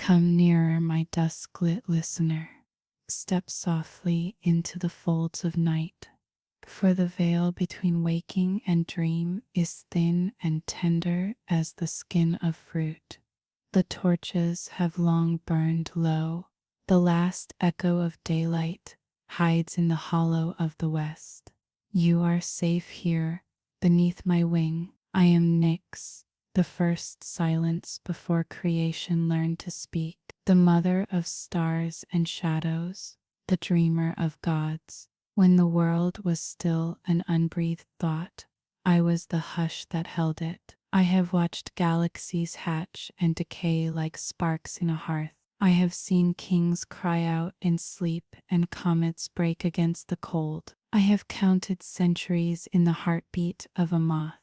Come nearer, my dusk-lit listener. Step softly into the folds of night, for the veil between waking and dream is thin and tender as the skin of fruit. The torches have long burned low. The last echo of daylight hides in the hollow of the west. You are safe here, beneath my wing. I am Nyx, the first silence before creation learned to speak, the mother of stars and shadows, the dreamer of gods. When the world was still an unbreathed thought, I was the hush that held it. I have watched galaxies hatch and decay like sparks in a hearth. I have seen kings cry out in sleep and comets break against the cold. I have counted centuries in the heartbeat of a moth.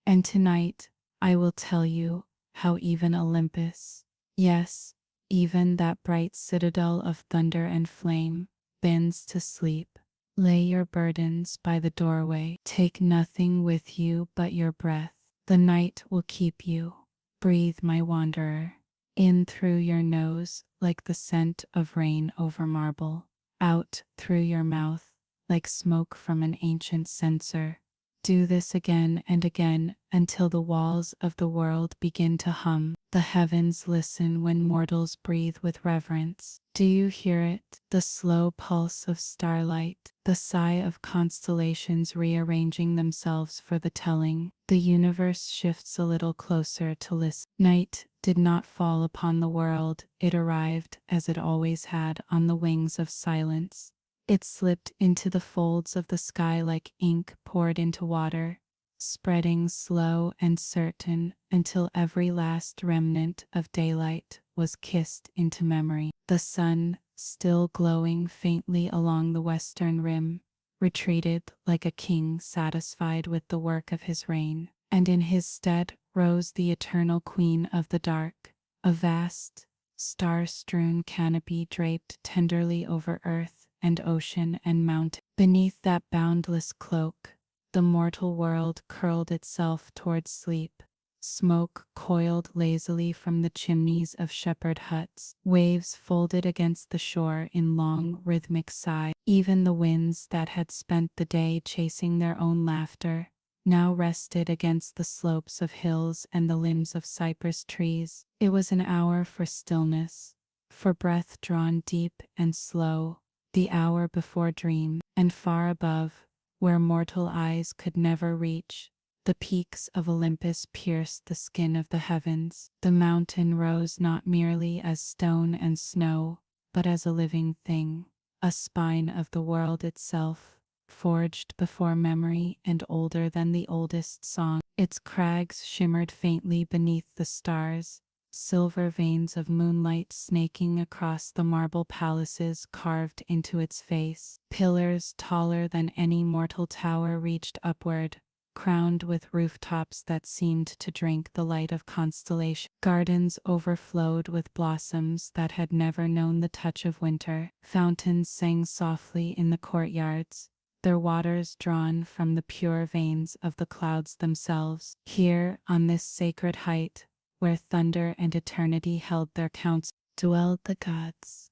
And tonight, I will tell you how even Olympus, yes, even that bright citadel of thunder and flame, bends to sleep. Lay your burdens by the doorway. Take nothing with you but your breath. The night will keep you. Breathe, my wanderer. In through your nose like the scent of rain over marble. Out through your mouth like smoke from an ancient censer. Do this again and again until the walls of the world begin to hum. The heavens listen when mortals breathe with reverence. Do you hear it? The slow pulse of starlight, the sigh of constellations rearranging themselves for the telling. The universe shifts a little closer to listen. Night did not fall upon the world. It arrived, as it always had, on the wings of silence. It slipped into the folds of the sky like ink poured into water, spreading slow and certain until every last remnant of daylight was kissed into memory. The sun, still glowing faintly along the western rim, retreated like a king satisfied with the work of his reign, and in his stead rose the eternal queen of the dark, a vast, star-strewn canopy draped tenderly over earth and ocean and mountain. Beneath that boundless cloak, the mortal world curled itself towards sleep. Smoke coiled lazily from the chimneys of shepherd huts. Waves folded against the shore in long, rhythmic sighs. Even the winds that had spent the day chasing their own laughter now rested against the slopes of hills and the limbs of cypress trees. It was an hour for stillness, for breath drawn deep and slow, the hour before dream. And far above, where mortal eyes could never reach, the peaks of Olympus pierced the skin of the heavens. The mountain rose not merely as stone and snow, but as a living thing, a spine of the world itself, forged before memory and older than the oldest song. Its crags shimmered faintly beneath the stars, silver veins of moonlight snaking across the marble palaces carved into its face. Pillars taller than any mortal tower reached upward, crowned with rooftops that seemed to drink the light of constellation. Gardens overflowed with blossoms that had never known the touch of winter. Fountains sang softly in the courtyards, their waters drawn from the pure veins of the clouds themselves. Here, on this sacred height, where thunder and eternity held their council, dwelled the gods.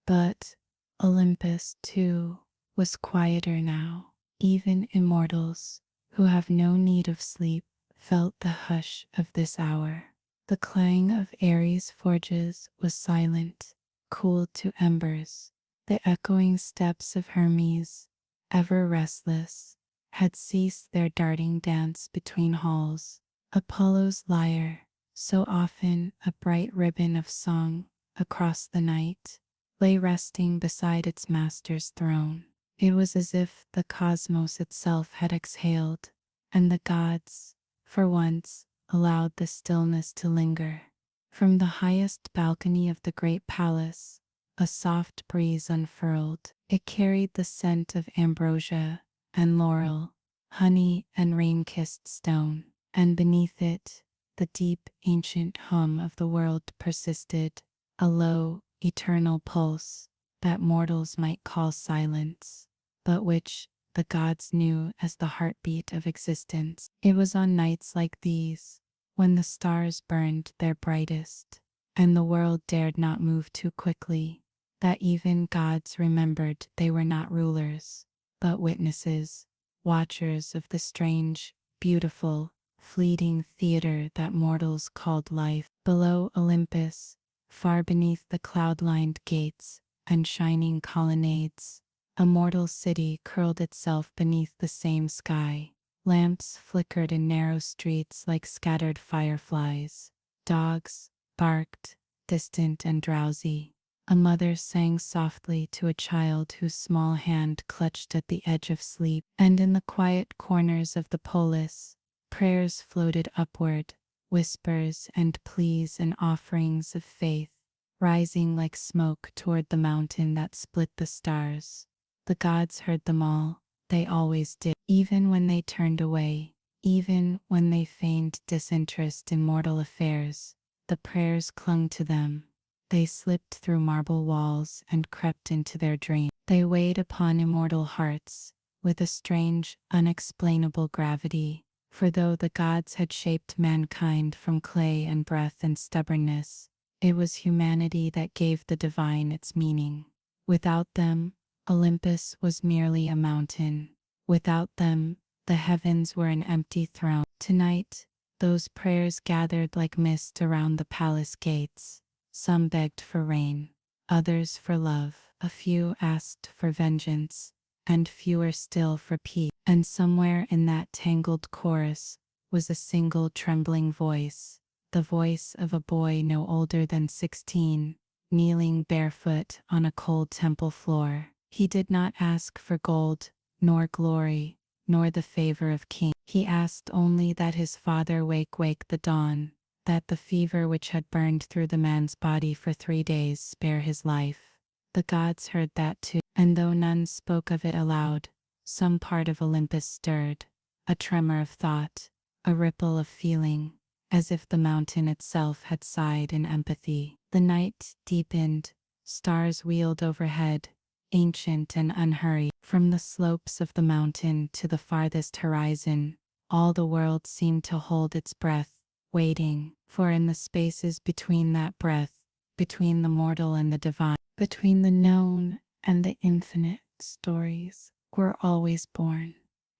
But Olympus, too, was quieter now. Even immortals, who have no need of sleep, felt the hush of this hour. The clang of Ares' forges was silent, cooled to embers. The echoing steps of Hermes, ever restless, had ceased their darting dance between halls. Apollo's lyre, so often a bright ribbon of song across the night, lay resting beside its master's throne. It was as if the cosmos itself had exhaled, and the gods, for once, allowed the stillness to linger. From the highest balcony of the great palace, a soft breeze unfurled. It carried the scent of ambrosia and laurel, honey and rain-kissed stone, and beneath it, the deep, ancient hum of the world persisted, a low, eternal pulse that mortals might call silence, but which the gods knew as the heartbeat of existence. It was on nights like these, when the stars burned their brightest, and the world dared not move too quickly, that even gods remembered they were not rulers, but witnesses, watchers of the strange, beautiful, fleeting theater that mortals called life. Below Olympus, far beneath the cloud-lined gates and shining colonnades, a mortal city curled itself beneath the same sky. Lamps flickered in narrow streets like scattered fireflies. Dogs barked, distant and drowsy. A mother sang softly to a child whose small hand clutched at the edge of sleep. And in the quiet corners of the polis, prayers floated upward, whispers and pleas and offerings of faith, rising like smoke toward the mountain that split the stars. The gods heard them all. They always did, even when they turned away, even when they feigned disinterest in mortal affairs. The prayers clung to them. They slipped through marble walls and crept into their dreams. They weighed upon immortal hearts with a strange, unexplainable gravity. For though the gods had shaped mankind from clay and breath and stubbornness, it was humanity that gave the divine its meaning. Without them, Olympus was merely a mountain. Without them, the heavens were an empty throne. Tonight, those prayers gathered like mist around the palace gates. Some begged for rain, others for love. A few asked for vengeance, and fewer still for peace. And somewhere in that tangled chorus was a single trembling voice, the voice of a boy no older than 16, kneeling barefoot on a cold temple floor. He did not ask for gold, nor glory, nor the favor of king. He asked only that his father wake the dawn, that the fever which had burned through the man's body for 3 days spare his life. The gods heard that too, and though none spoke of it aloud, some part of Olympus stirred, a tremor of thought, a ripple of feeling, as if the mountain itself had sighed in empathy. The night deepened, stars wheeled overhead, ancient and unhurried. From the slopes of the mountain to the farthest horizon, all the world seemed to hold its breath, waiting, for in the spaces between that breath, between the mortal and the divine, between the known and the infinite, stories were always born.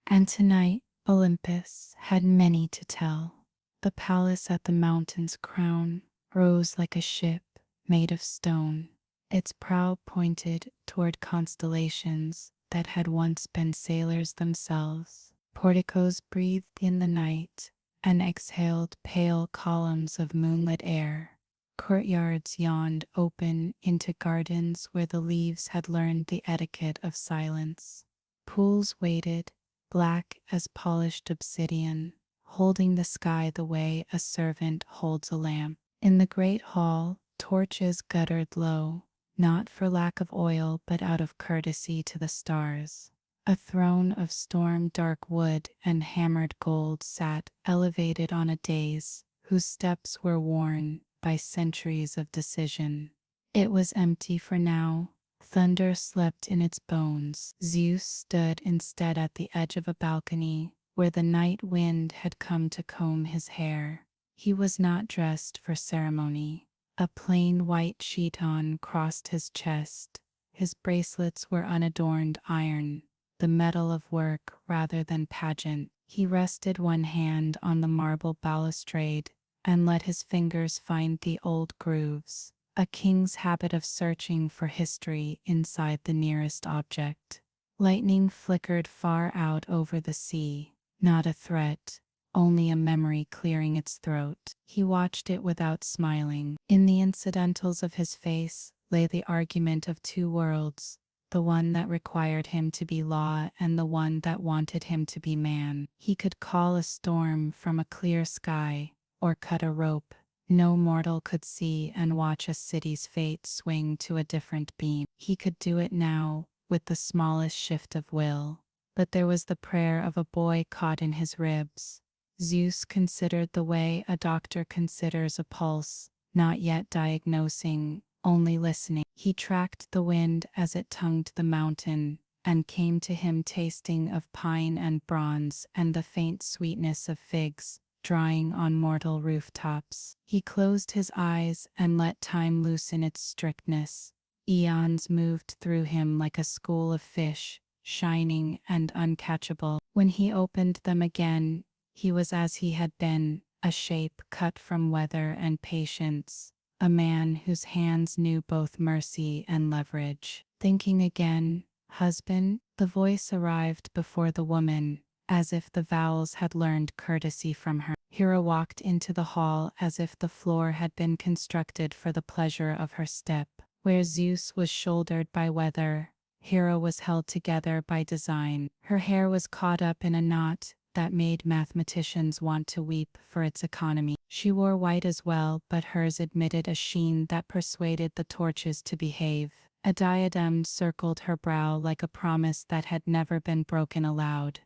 And tonight, Olympus had many to tell. The palace at the mountain's crown rose like a ship made of stone, its prow pointed toward constellations that had once been sailors themselves. Porticos breathed in the night and exhaled pale columns of moonlit air. Courtyards yawned open into gardens where the leaves had learned the etiquette of silence. Pools waited, black as polished obsidian, holding the sky the way a servant holds a lamp. In the great hall, torches guttered low, not for lack of oil but out of courtesy to the stars. A throne of storm-dark wood and hammered gold sat elevated on a dais whose steps were worn by centuries of decision. It was empty for now. Thunder slept in its bones. Zeus stood instead at the edge of a balcony where the night wind had come to comb his hair. He was not dressed for ceremony. A plain white chiton crossed his chest. His bracelets were unadorned iron, the metal of work rather than pageant. He rested one hand on the marble balustrade and let his fingers find the old grooves, a king's habit of searching for history inside the nearest object. Lightning flickered far out over the sea, not a threat, only a memory clearing its throat. He watched it without smiling. In the incidentals of his face lay the argument of two worlds, the one that required him to be law and the one that wanted him to be man. He could call a storm from a clear sky, or cut a rope no mortal could see and watch a city's fate swing to a different beam. He could do it now, with the smallest shift of will. But there was the prayer of a boy caught in his ribs. Zeus considered the way a doctor considers a pulse, not yet diagnosing, only listening. He tracked the wind as it tongued the mountain, and came to him tasting of pine and bronze and the faint sweetness of figs, drawing on mortal rooftops. He closed his eyes and let time loosen its strictness. Eons moved through him like a school of fish, shining and uncatchable. When he opened them again, he was as he had been, a shape cut from weather and patience, a man whose hands knew both mercy and leverage. Thinking again, husband, the voice arrived before the woman, as if the vowels had learned courtesy from her. Hera walked into the hall as if the floor had been constructed for the pleasure of her step. Where Zeus was shouldered by weather, Hera was held together by design. Her hair was caught up in a knot that made mathematicians want to weep for its economy. She wore white as well, but hers admitted a sheen that persuaded the torches to behave. A diadem circled her brow like a promise that had never been broken aloud.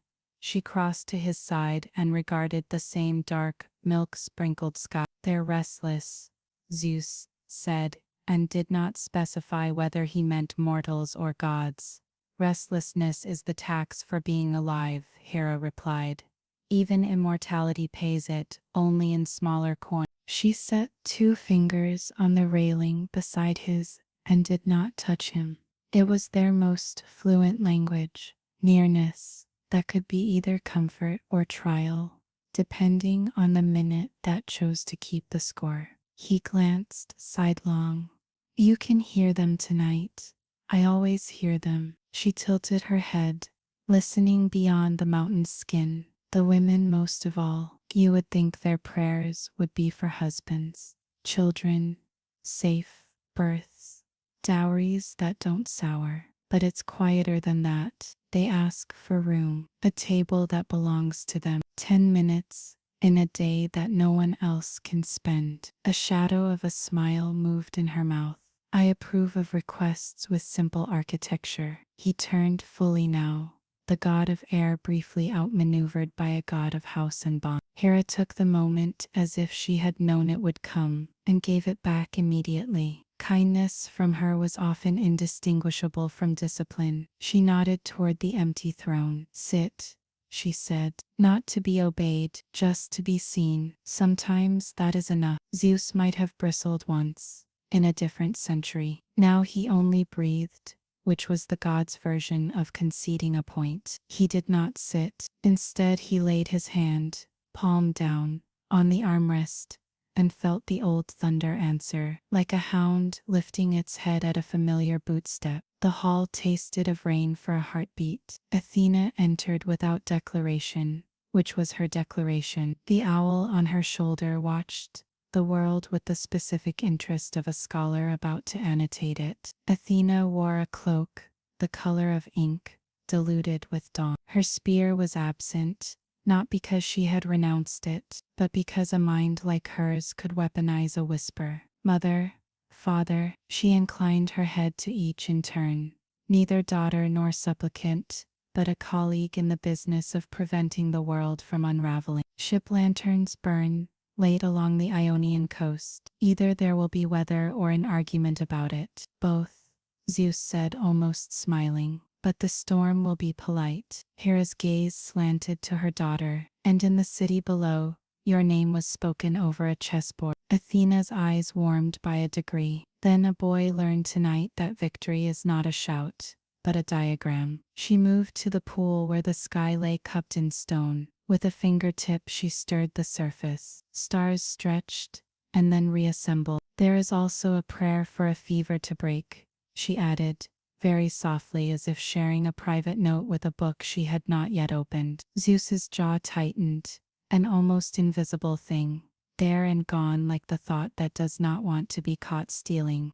She crossed to his side and regarded the same dark, milk-sprinkled sky. "They're restless," Zeus said, and did not specify whether he meant mortals or gods. "Restlessness is the tax for being alive," Hera replied. "Even immortality pays it, only in smaller coins." She set 2 fingers on the railing beside his and did not touch him. It was their most fluent language, nearness, that could be either comfort or trial, depending on the minute that chose to keep the score. He glanced sidelong. "You can hear them tonight. I always hear them." She tilted her head, listening beyond the mountain's skin. "The women most of all. You would think their prayers would be for husbands, children, safe births, dowries that don't sour. But it's quieter than that. They ask for room, a table that belongs to them, 10 minutes in a day that no one else can spend." A shadow of a smile moved in her mouth. "I approve of requests with simple architecture." He turned fully now, the god of air briefly outmaneuvered by a god of house and bond. Hera took the moment as if she had known it would come, and gave it back immediately. Kindness from her was often indistinguishable from discipline. She nodded toward the empty throne. "Sit," she said, "not to be obeyed, just to be seen. Sometimes that is enough." Zeus might have bristled once, in a different century. Now he only breathed, which was the god's version of conceding a point. He did not sit. Instead, he laid his hand, palm down, on the armrest, and felt the old thunder answer, like a hound lifting its head at a familiar bootstep. The hall tasted of rain for a heartbeat. Athena entered without declaration, which was her declaration. The owl on her shoulder watched the world with the specific interest of a scholar about to annotate it. Athena wore a cloak, the color of ink, diluted with dawn. Her spear was absent, not because she had renounced it, but because a mind like hers could weaponize a whisper. "Mother, father," she inclined her head to each in turn. Neither daughter nor supplicant, but a colleague in the business of preventing the world from unraveling. Ship lanterns burn, late along the Ionian coast. Either there will be weather or an argument about it. "Both," Zeus said, almost smiling. "But the storm will be polite." Hera's gaze slanted to her daughter, "And in the city below, your name was spoken over a chessboard." Athena's eyes warmed by a degree. "Then a boy learned tonight that victory is not a shout, but a diagram." She moved to the pool where the sky lay cupped in stone. With a fingertip she stirred the surface. Stars stretched, and then reassembled. "There is also a prayer for a fever to break," she added, very softly, as if sharing a private note with a book she had not yet opened. Zeus's jaw tightened, an almost invisible thing, there and gone like the thought that does not want to be caught stealing.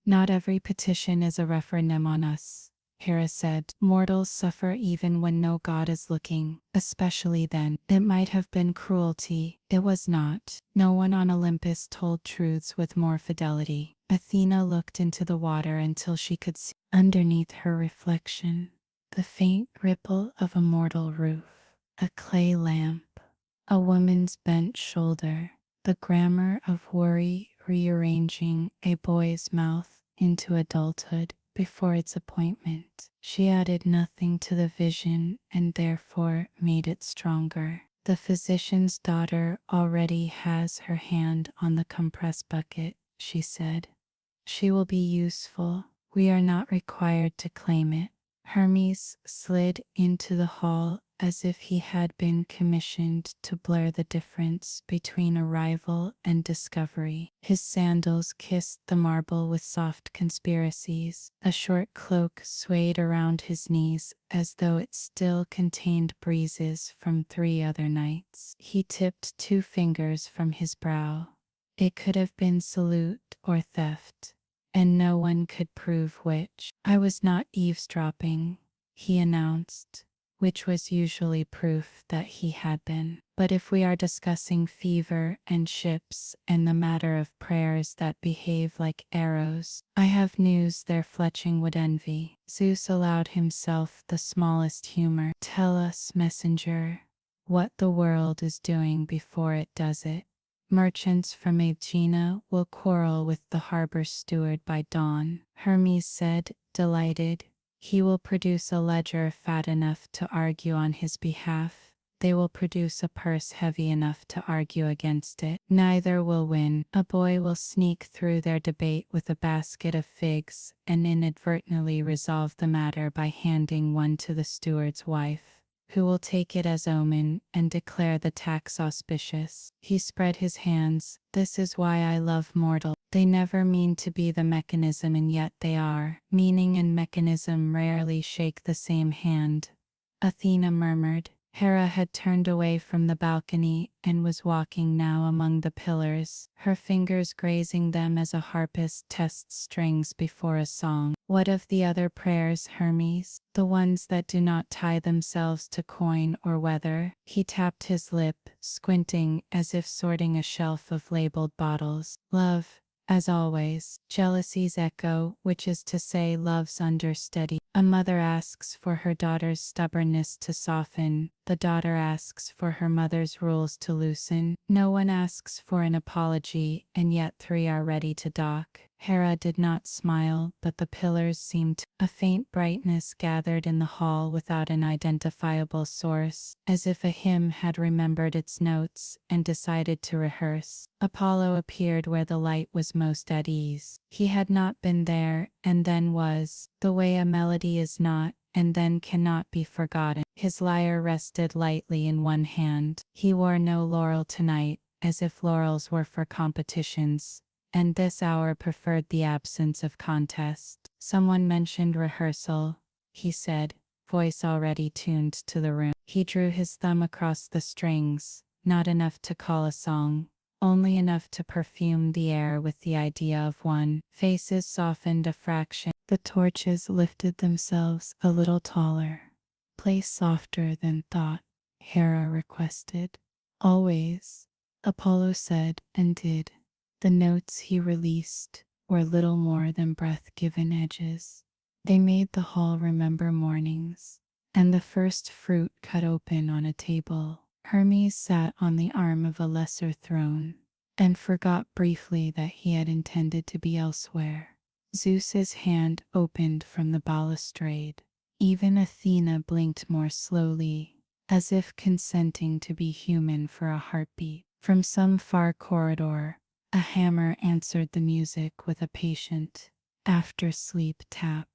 Not every petition is a referendum on us," Hera said. "Mortals suffer even when no god is looking, especially then. It might have been cruelty. It was not. No one on Olympus told truths with more fidelity." Athena looked into the water until she could see, underneath her reflection, the faint ripple of a mortal roof, a clay lamp, a woman's bent shoulder, the grammar of worry rearranging a boy's mouth into adulthood before its appointment. She added nothing to the vision and therefore made it stronger. The physician's daughter already has her hand on the compress bucket, she said. She will be useful. We are not required to claim it. Hermes slid into the hall as if he had been commissioned to blur the difference between arrival and discovery. His sandals kissed the marble with soft conspiracies. A short cloak swayed around his knees as though it still contained breezes from 3 other nights. He tipped 2 fingers from his brow. It could have been salute or theft, and no one could prove which. I was not eavesdropping, he announced, which was usually proof that he had been. But if we are discussing fever and ships and the matter of prayers that behave like arrows, I have news their fletching would envy. Zeus allowed himself the smallest humor. Tell us, messenger, what the world is doing before it does it. Merchants from Aegina will quarrel with the harbor steward by dawn, Hermes said, delighted. He will produce a ledger fat enough to argue on his behalf. They will produce a purse heavy enough to argue against it. Neither will win. A boy will sneak through their debate with a basket of figs and inadvertently resolve the matter by handing one to the steward's wife, who will take it as omen and declare the tax auspicious. He spread his hands. This is why I love mortal. They never mean to be the mechanism, and yet they are. Meaning and mechanism rarely shake the same hand, Athena murmured. Hera had turned away from the balcony and was walking now among the pillars, her fingers grazing them as a harpist tests strings before a song. What of the other prayers, Hermes? The ones that do not tie themselves to coin or weather? He tapped his lip, squinting as if sorting a shelf of labeled bottles. Love, as always. Jealousy's echo, which is to say love's understudy. A mother asks for her daughter's stubbornness to soften. The daughter asks for her mother's rules to loosen. No one asks for an apology, and yet 3 are ready to dock. Hera did not smile, but the pillars seemed to. A faint brightness gathered in the hall without an identifiable source, as if a hymn had remembered its notes and decided to rehearse. Apollo appeared where the light was most at ease. He had not been there, and then was, the way a melody is not, and then cannot be forgotten. His lyre rested lightly in one hand. He wore no laurel tonight, as if laurels were for competitions, and this hour preferred the absence of contest. Someone mentioned rehearsal, he said, voice already tuned to the room. He drew his thumb across the strings, not enough to call a song, only enough to perfume the air with the idea of one. Faces softened a fraction. The torches lifted themselves a little taller. Play softer than thought, Hera requested. Always, Apollo said and did. The notes he released were little more than breath-given edges. They made the hall remember mornings, and the first fruit cut open on a table. Hermes sat on the arm of a lesser throne, and forgot briefly that he had intended to be elsewhere. Zeus's hand opened from the balustrade. Even Athena blinked more slowly, as if consenting to be human for a heartbeat. From some far corridor, a hammer answered the music with a patient, after-sleep tap.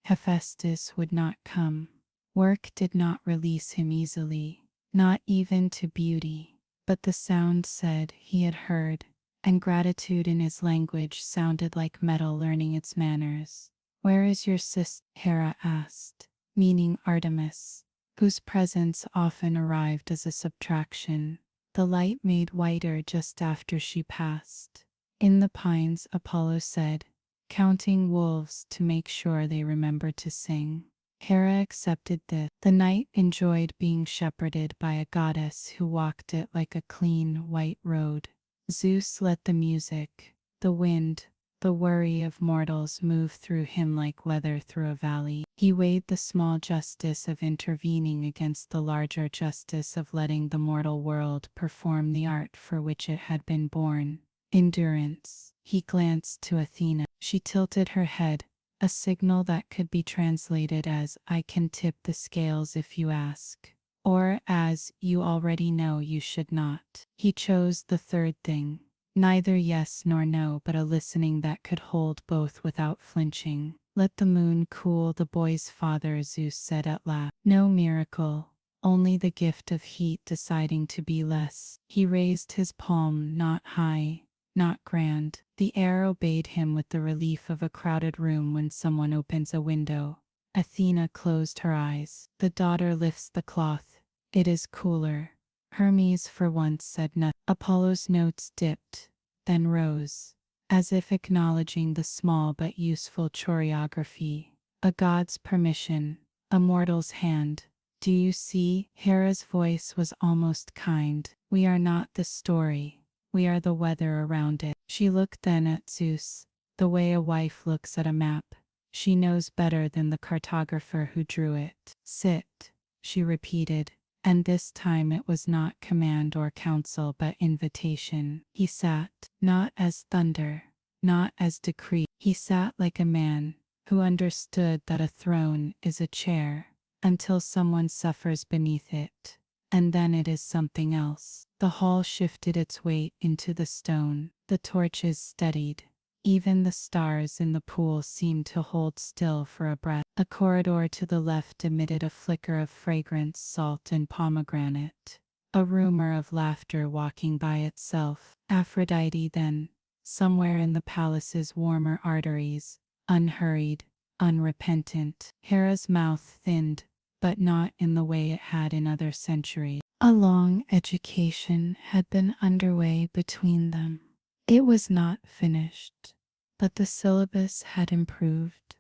Hephaestus would not come. Work did not release him easily, not even to beauty, but the sound said he had heard, and gratitude in his language sounded like metal learning its manners. Where is your sister? Hera asked, meaning Artemis, whose presence often arrived as a subtraction. The light made whiter just after she passed. In the pines, Apollo said, counting wolves to make sure they remember to sing. Hera accepted this. The night enjoyed being shepherded by a goddess who walked it like a clean, white road. Zeus let the music, the wind, the worry of mortals move through him like weather through a valley. He weighed the small justice of intervening against the larger justice of letting the mortal world perform the art for which it had been born. Endurance. He glanced to Athena. She tilted her head, a signal that could be translated as, I can tip the scales if you ask. or as you already know you should not. He chose the third thing. Neither yes nor no, but a listening that could hold both without flinching. Let the moon cool the boy's father, Zeus said at last. No miracle, only the gift of heat deciding to be less. He raised his palm, not high, not grand. The air obeyed him with the relief of a crowded room when someone opens a window. Athena closed her eyes. The daughter lifts the cloth. It is cooler. Hermes for once said nothing. Apollo's notes dipped, then rose, as if acknowledging the small but useful choreography. A god's permission, a mortal's hand. Do you see? Hera's voice was almost kind. We are not the story. We are the weather around it. She looked then at Zeus, the way a wife looks at a map. She knows better than the cartographer who drew it. Sit, she repeated, and this time it was not command or counsel but invitation. He sat, not as thunder, not as decree. He sat like a man who understood that a throne is a chair until someone suffers beneath it, and then it is something else. The hall shifted its weight into the stone. The torches steadied. Even the stars in the pool seemed to hold still for a breath. A corridor to the left emitted a flicker of fragrance, salt and pomegranate. A rumor of laughter walking by itself. Aphrodite then, somewhere in the palace's warmer arteries, unhurried, unrepentant. Hera's mouth thinned, but not in the way it had in other centuries. A long education had been underway between them. It was not finished, but the syllabus had improved.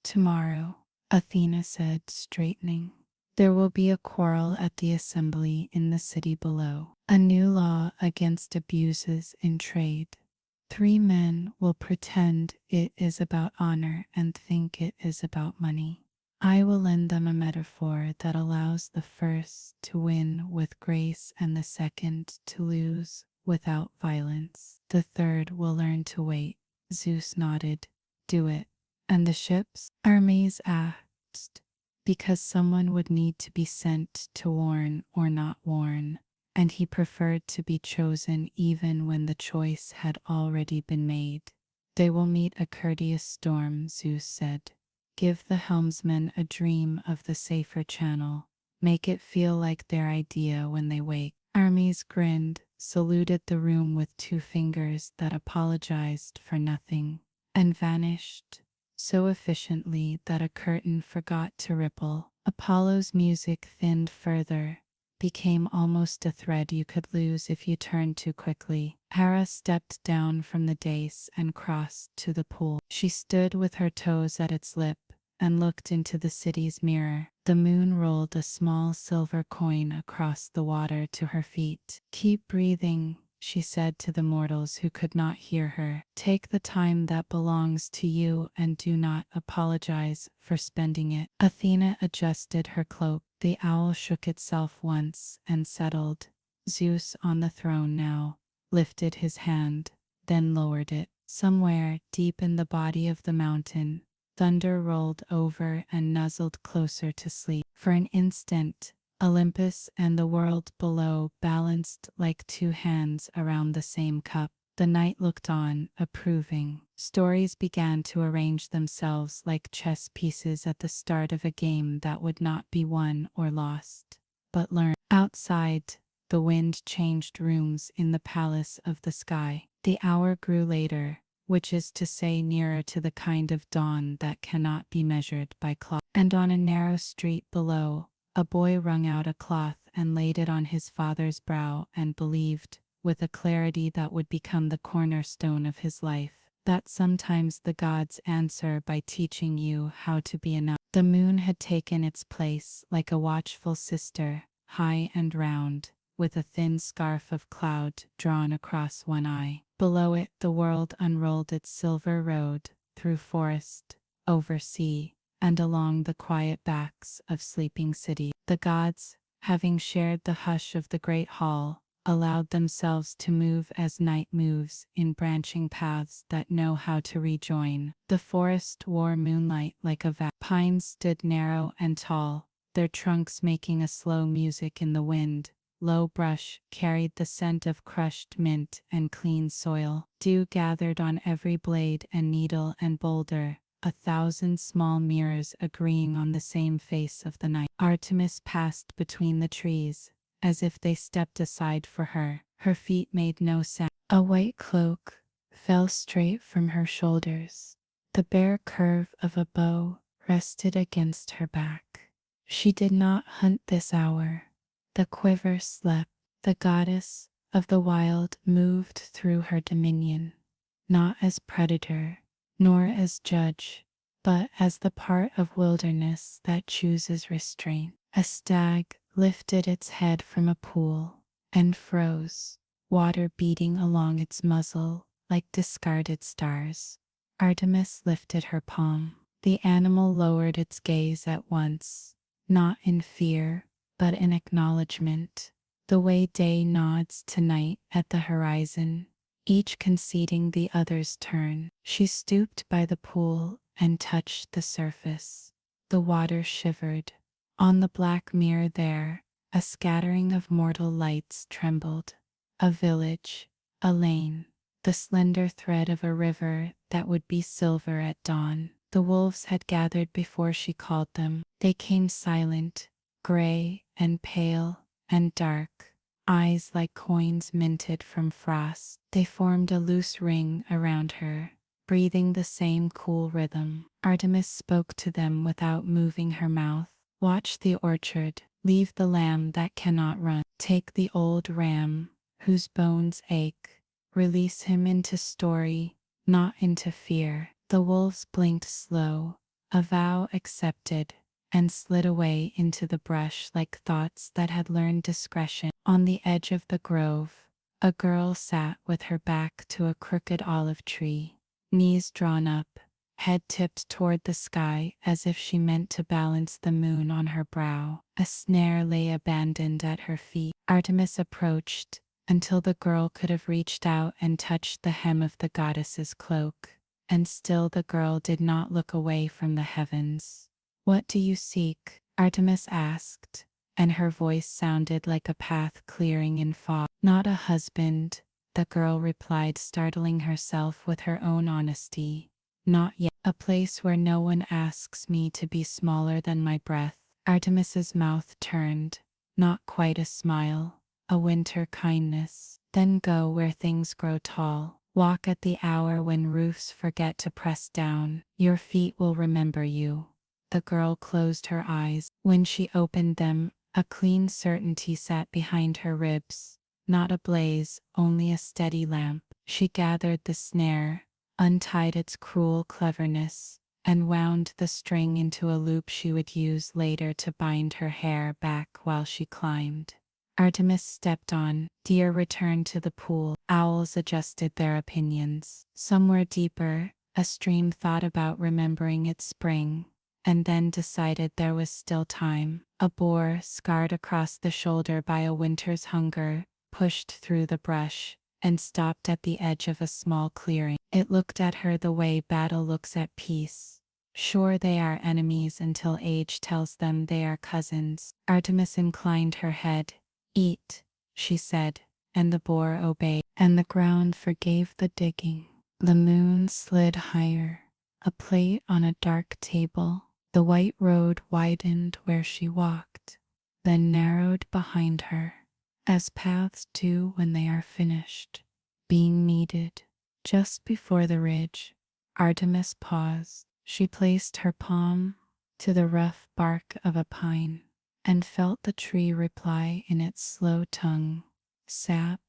Tomorrow, Athena said, straightening, there will be a quarrel at the assembly in the city below. A new law against abuses in trade. 3 men will pretend it is about honor and think it is about money. I will lend them a metaphor that allows the first to win with grace and the second to lose without violence. The third will learn to wait. Zeus nodded. Do it. And the ships? Hermes asked, because someone would need to be sent to warn or not warn, and he preferred to be chosen even when the choice had already been made. They will meet a courteous storm, Zeus said. Give the helmsman a dream of the safer channel. Make it feel like their idea when they wake. Hermes grinned, saluted the room with 2 fingers that apologized for nothing, and vanished, so efficiently that a curtain forgot to ripple. Apollo's music thinned further, became almost a thread you could lose if you turned too quickly. Hera stepped down from the dais and crossed to the pool. She stood with her toes at its lip and looked into the city's mirror. The moon rolled a small silver coin across the water to her feet. Keep breathing, she said to the mortals who could not hear her. Take the time that belongs to you and do not apologize for spending it. Athena adjusted her cloak. The owl shook itself once and settled. Zeus, on the throne now, lifted his hand, then lowered it. Somewhere deep in the body of the mountain, thunder rolled over and nuzzled closer to sleep. For an instant, Olympus and the world below balanced like 2 hands around the same cup. The night looked on, approving. Stories began to arrange themselves like chess pieces at the start of a game that would not be won or lost, but learned. Outside, the wind changed rooms in the palace of the sky. The hour grew later, which is to say nearer to the kind of dawn that cannot be measured by clock. And on a narrow street below, a boy wrung out a cloth and laid it on his father's brow and believed, with a clarity that would become the cornerstone of his life, that sometimes the gods answer by teaching you how to be enough. The moon had taken its place like a watchful sister, high and round, with a thin scarf of cloud drawn across one eye. Below it the world unrolled its silver road, through forest, over sea, and along the quiet backs of sleeping cities. The gods, having shared the hush of the great hall, allowed themselves to move as night moves in branching paths that know how to rejoin. The forest wore moonlight like a pines stood narrow and tall, their trunks making a slow music in the wind. Low brush carried the scent of crushed mint and clean soil. Dew gathered on every blade and needle and boulder, 1,000 small mirrors agreeing on the same face of the night. Artemis passed between the trees, as if they stepped aside for her. Her feet made no sound. A white cloak fell straight from her shoulders. The bare curve of a bow rested against her back. She did not hunt this hour. The quiver slept. The goddess of the wild moved through her dominion, not as predator, nor as judge, but as the part of wilderness that chooses restraint. A stag lifted its head from a pool and froze, water beating along its muzzle like discarded stars. Artemis lifted her palm. The animal lowered its gaze at once, not in fear, but in acknowledgement, the way day nods to night at the horizon, each conceding the other's turn. She stooped by the pool and touched the surface. The water shivered. On the black mirror there, a scattering of mortal lights trembled. A village, a lane, the slender thread of a river that would be silver at dawn. The wolves had gathered before she called them. They came silent, gray and pale and dark, eyes like coins minted from frost. They formed a loose ring around her, breathing the same cool rhythm. Artemis spoke to them without moving her mouth. Watch the orchard, leave the lamb that cannot run. Take the old ram, whose bones ache. Release him into story, not into fear. The wolves blinked slow, a vow accepted, and slid away into the brush like thoughts that had learned discretion. On the edge of the grove, a girl sat with her back to a crooked olive tree, knees drawn up, head tipped toward the sky as if she meant to balance the moon on her brow. A snare lay abandoned at her feet. Artemis approached, until the girl could have reached out and touched the hem of the goddess's cloak, and still the girl did not look away from the heavens. "What do you seek?" Artemis asked, and her voice sounded like a path clearing in fog. "Not a husband," the girl replied, startling herself with her own honesty. "Not yet. A place where no one asks me to be smaller than my breath." Artemis's mouth turned, not quite a smile, a winter kindness. "Then go where things grow tall. Walk at the hour when roofs forget to press down. Your feet will remember you." The girl closed her eyes. When she opened them, a clean certainty sat behind her ribs. Not a blaze, only a steady lamp. She gathered the snare, untied its cruel cleverness, and wound the string into a loop she would use later to bind her hair back while she climbed. Artemis stepped on. Deer returned to the pool. Owls adjusted their opinions. Somewhere deeper, a stream thought about remembering its spring, and then decided there was still time. A boar, scarred across the shoulder by a winter's hunger, pushed through the brush and stopped at the edge of a small clearing. It looked at her the way battle looks at peace. Sure, they are enemies until age tells them they are cousins. Artemis inclined her head. "Eat," she said, and the boar obeyed, and the ground forgave the digging. The moon slid higher, a plate on a dark table. The white road widened where she walked, then narrowed behind her, as paths do when they are finished, being kneaded. Just before the ridge, Artemis paused. She placed her palm to the rough bark of a pine and felt the tree reply in its slow tongue. Sap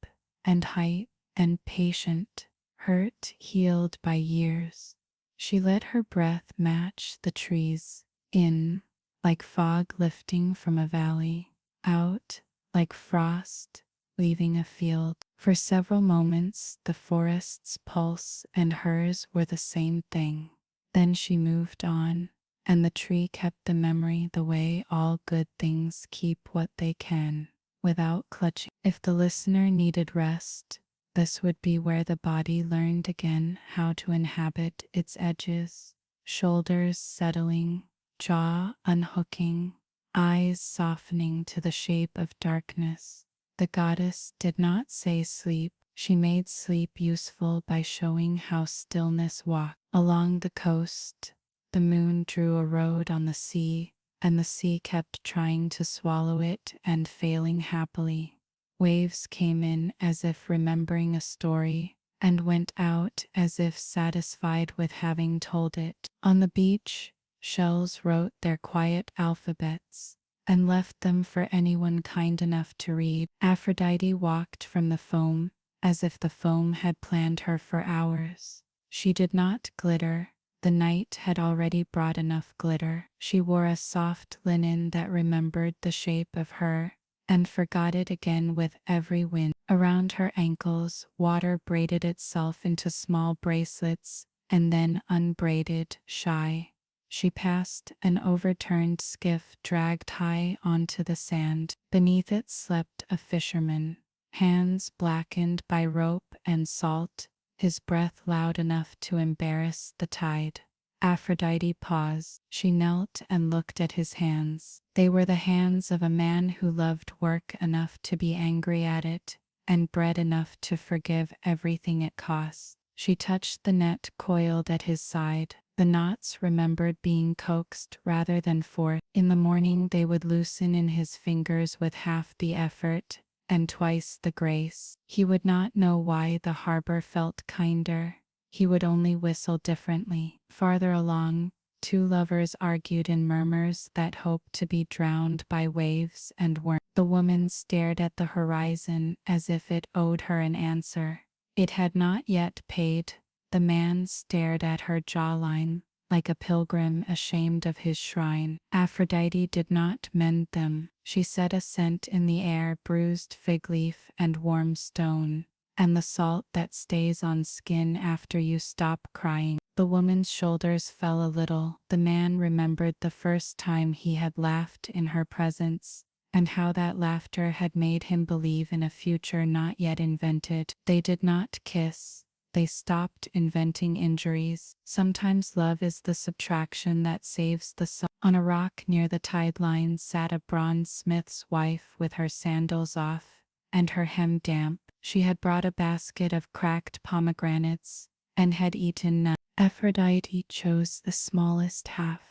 and height and patient, hurt healed by years. She let her breath match the trees. In, like fog lifting from a valley. Out, like frost leaving a field. For several moments, the forest's pulse and hers were the same thing. Then she moved on, and the tree kept the memory the way all good things keep what they can, without clutching. If the listener needed rest, this would be where the body learned again how to inhabit its edges, shoulders settling, jaw unhooking, eyes softening to the shape of darkness. The goddess did not say sleep. She made sleep useful by showing how stillness walked. Along the coast, the moon drew a road on the sea, and the sea kept trying to swallow it and failing happily. Waves came in as if remembering a story, and went out as if satisfied with having told it. On the beach, shells wrote their quiet alphabets and left them for anyone kind enough to read. Aphrodite walked from the foam as if the foam had planned her for hours. She did not glitter. The night had already brought enough glitter. She wore a soft linen that remembered the shape of her and forgot it again with every wind. Around her ankles, water braided itself into small bracelets and then unbraided, shy. She passed an overturned skiff dragged high onto the sand. Beneath it slept a fisherman, hands blackened by rope and salt, his breath loud enough to embarrass the tide. Aphrodite paused. She knelt and looked at his hands. They were the hands of a man who loved work enough to be angry at it, and bread enough to forgive everything it cost. She touched the net coiled at his side. The knots remembered being coaxed rather than forced. In the morning they would loosen in his fingers with half the effort and twice the grace. He would not know why the harbor felt kinder. He would only whistle differently. Farther along, two lovers argued in murmurs that hoped to be drowned by waves and weren't. The woman stared at the horizon as if it owed her an answer. It had not yet paid. The man stared at her jawline, like a pilgrim ashamed of his shrine. Aphrodite did not mend them. She set a scent in the air, bruised fig leaf and warm stone, and the salt that stays on skin after you stop crying. The woman's shoulders fell a little. The man remembered the first time he had laughed in her presence, and how that laughter had made him believe in a future not yet invented. They did not kiss. They stopped inventing injuries. Sometimes love is the subtraction that saves the soul. On a rock near the tide line sat a bronze smith's wife with her sandals off and her hem damp. She had brought a basket of cracked pomegranates and had eaten none. Aphrodite chose the smallest half,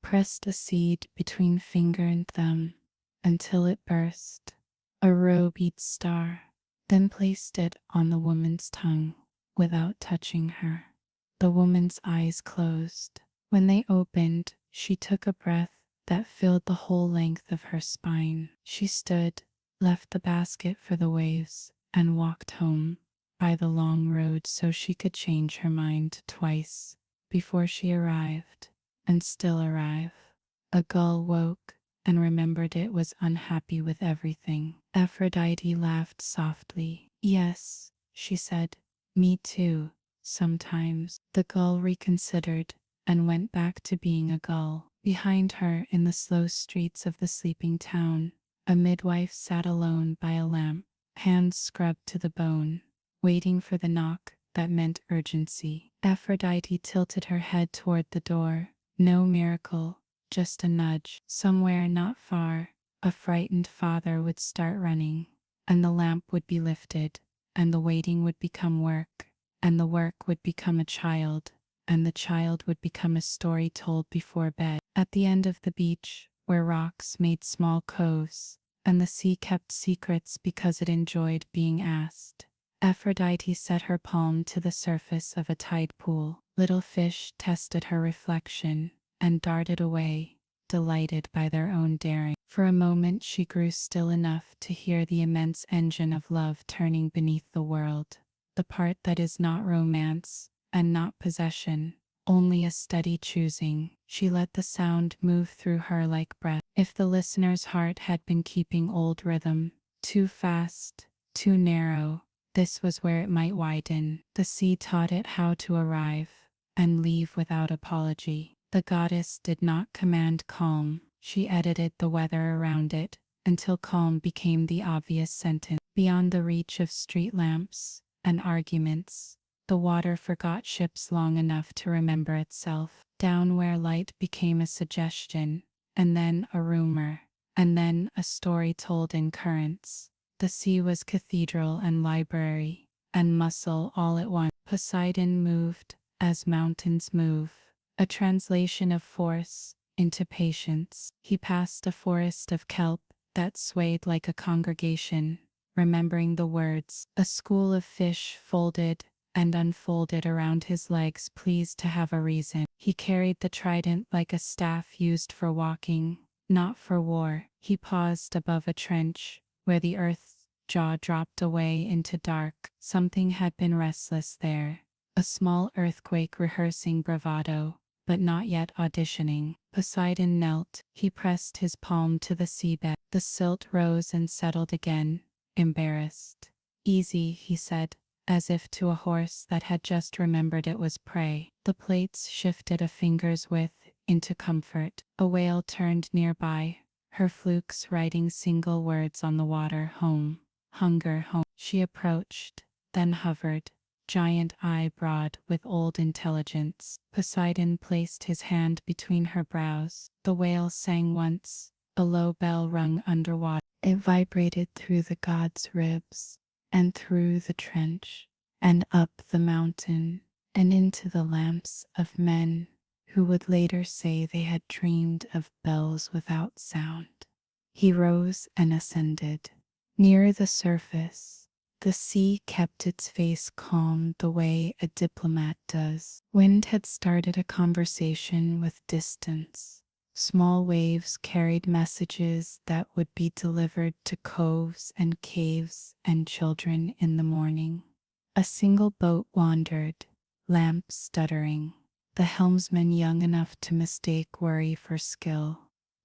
pressed a seed between finger and thumb until it burst, a rubied star, then placed it on the woman's tongue without touching her. The woman's eyes closed. When they opened, she took a breath that filled the whole length of her spine. She stood, left the basket for the waves, and walked home by the long road so she could change her mind twice before she arrived, and still arrive. A gull woke and remembered it was unhappy with everything. Aphrodite laughed softly. "Yes," she said, "me too, sometimes." The gull reconsidered and went back to being a gull. Behind her, in the slow streets of the sleeping town, a midwife sat alone by a lamp, hands scrubbed to the bone, waiting for the knock that meant urgency. Aphrodite tilted her head toward the door. No miracle, just a nudge. Somewhere not far, a frightened father would start running, and the lamp would be lifted, and the waiting would become work, and the work would become a child, and the child would become a story told before bed. At the end of the beach, where rocks made small coves, and the sea kept secrets because it enjoyed being asked, Aphrodite set her palm to the surface of a tide pool. Little fish tested her reflection and darted away, delighted by their own daring. For a moment she grew still enough to hear the immense engine of love turning beneath the world, the part that is not romance and not possession, only a steady choosing. She let the sound move through her like breath. If the listener's heart had been keeping old rhythm, too fast, too narrow, this was where it might widen. The sea taught it how to arrive and leave without apology. The goddess did not command calm. She edited the weather around it until calm became the obvious sentence. Beyond the reach of street lamps and arguments, the water forgot ships long enough to remember itself. Down where light became a suggestion, and then a rumor. and then a story told in currents. The sea was cathedral and library, and muscle all at once. Poseidon moved, as mountains move, a translation of force into patience. He passed a forest of kelp that swayed like a congregation, remembering the words. A school of fish folded and unfolded around his legs, pleased to have a reason. He carried the trident like a staff used for walking, not for war. He paused above a trench, where the earth's jaw dropped away into dark. Something had been restless there. A small earthquake rehearsing bravado, but not yet auditioning. Poseidon knelt. He pressed his palm to the seabed. The silt rose and settled again, embarrassed. Easy, he said, as if to a horse that had just remembered it was prey. The plates shifted a finger's width into comfort. A whale turned nearby, her flukes writing single words on the water. Home, hunger, home. She approached, then hovered, giant eye broad with old intelligence. Poseidon placed his hand between her brows. The whale sang once, a low bell rung underwater. It vibrated through the god's ribs, and through the trench, and up the mountain, and into the lamps of men who would later say they had dreamed of bells without sound. He rose and ascended. Near the surface, the sea kept its face calm the way a diplomat does. Wind had started a conversation with distance. Small waves carried messages that would be delivered to coves and caves and children in the morning. A single boat wandered, lamp stuttering, the helmsman young enough to mistake worry for skill.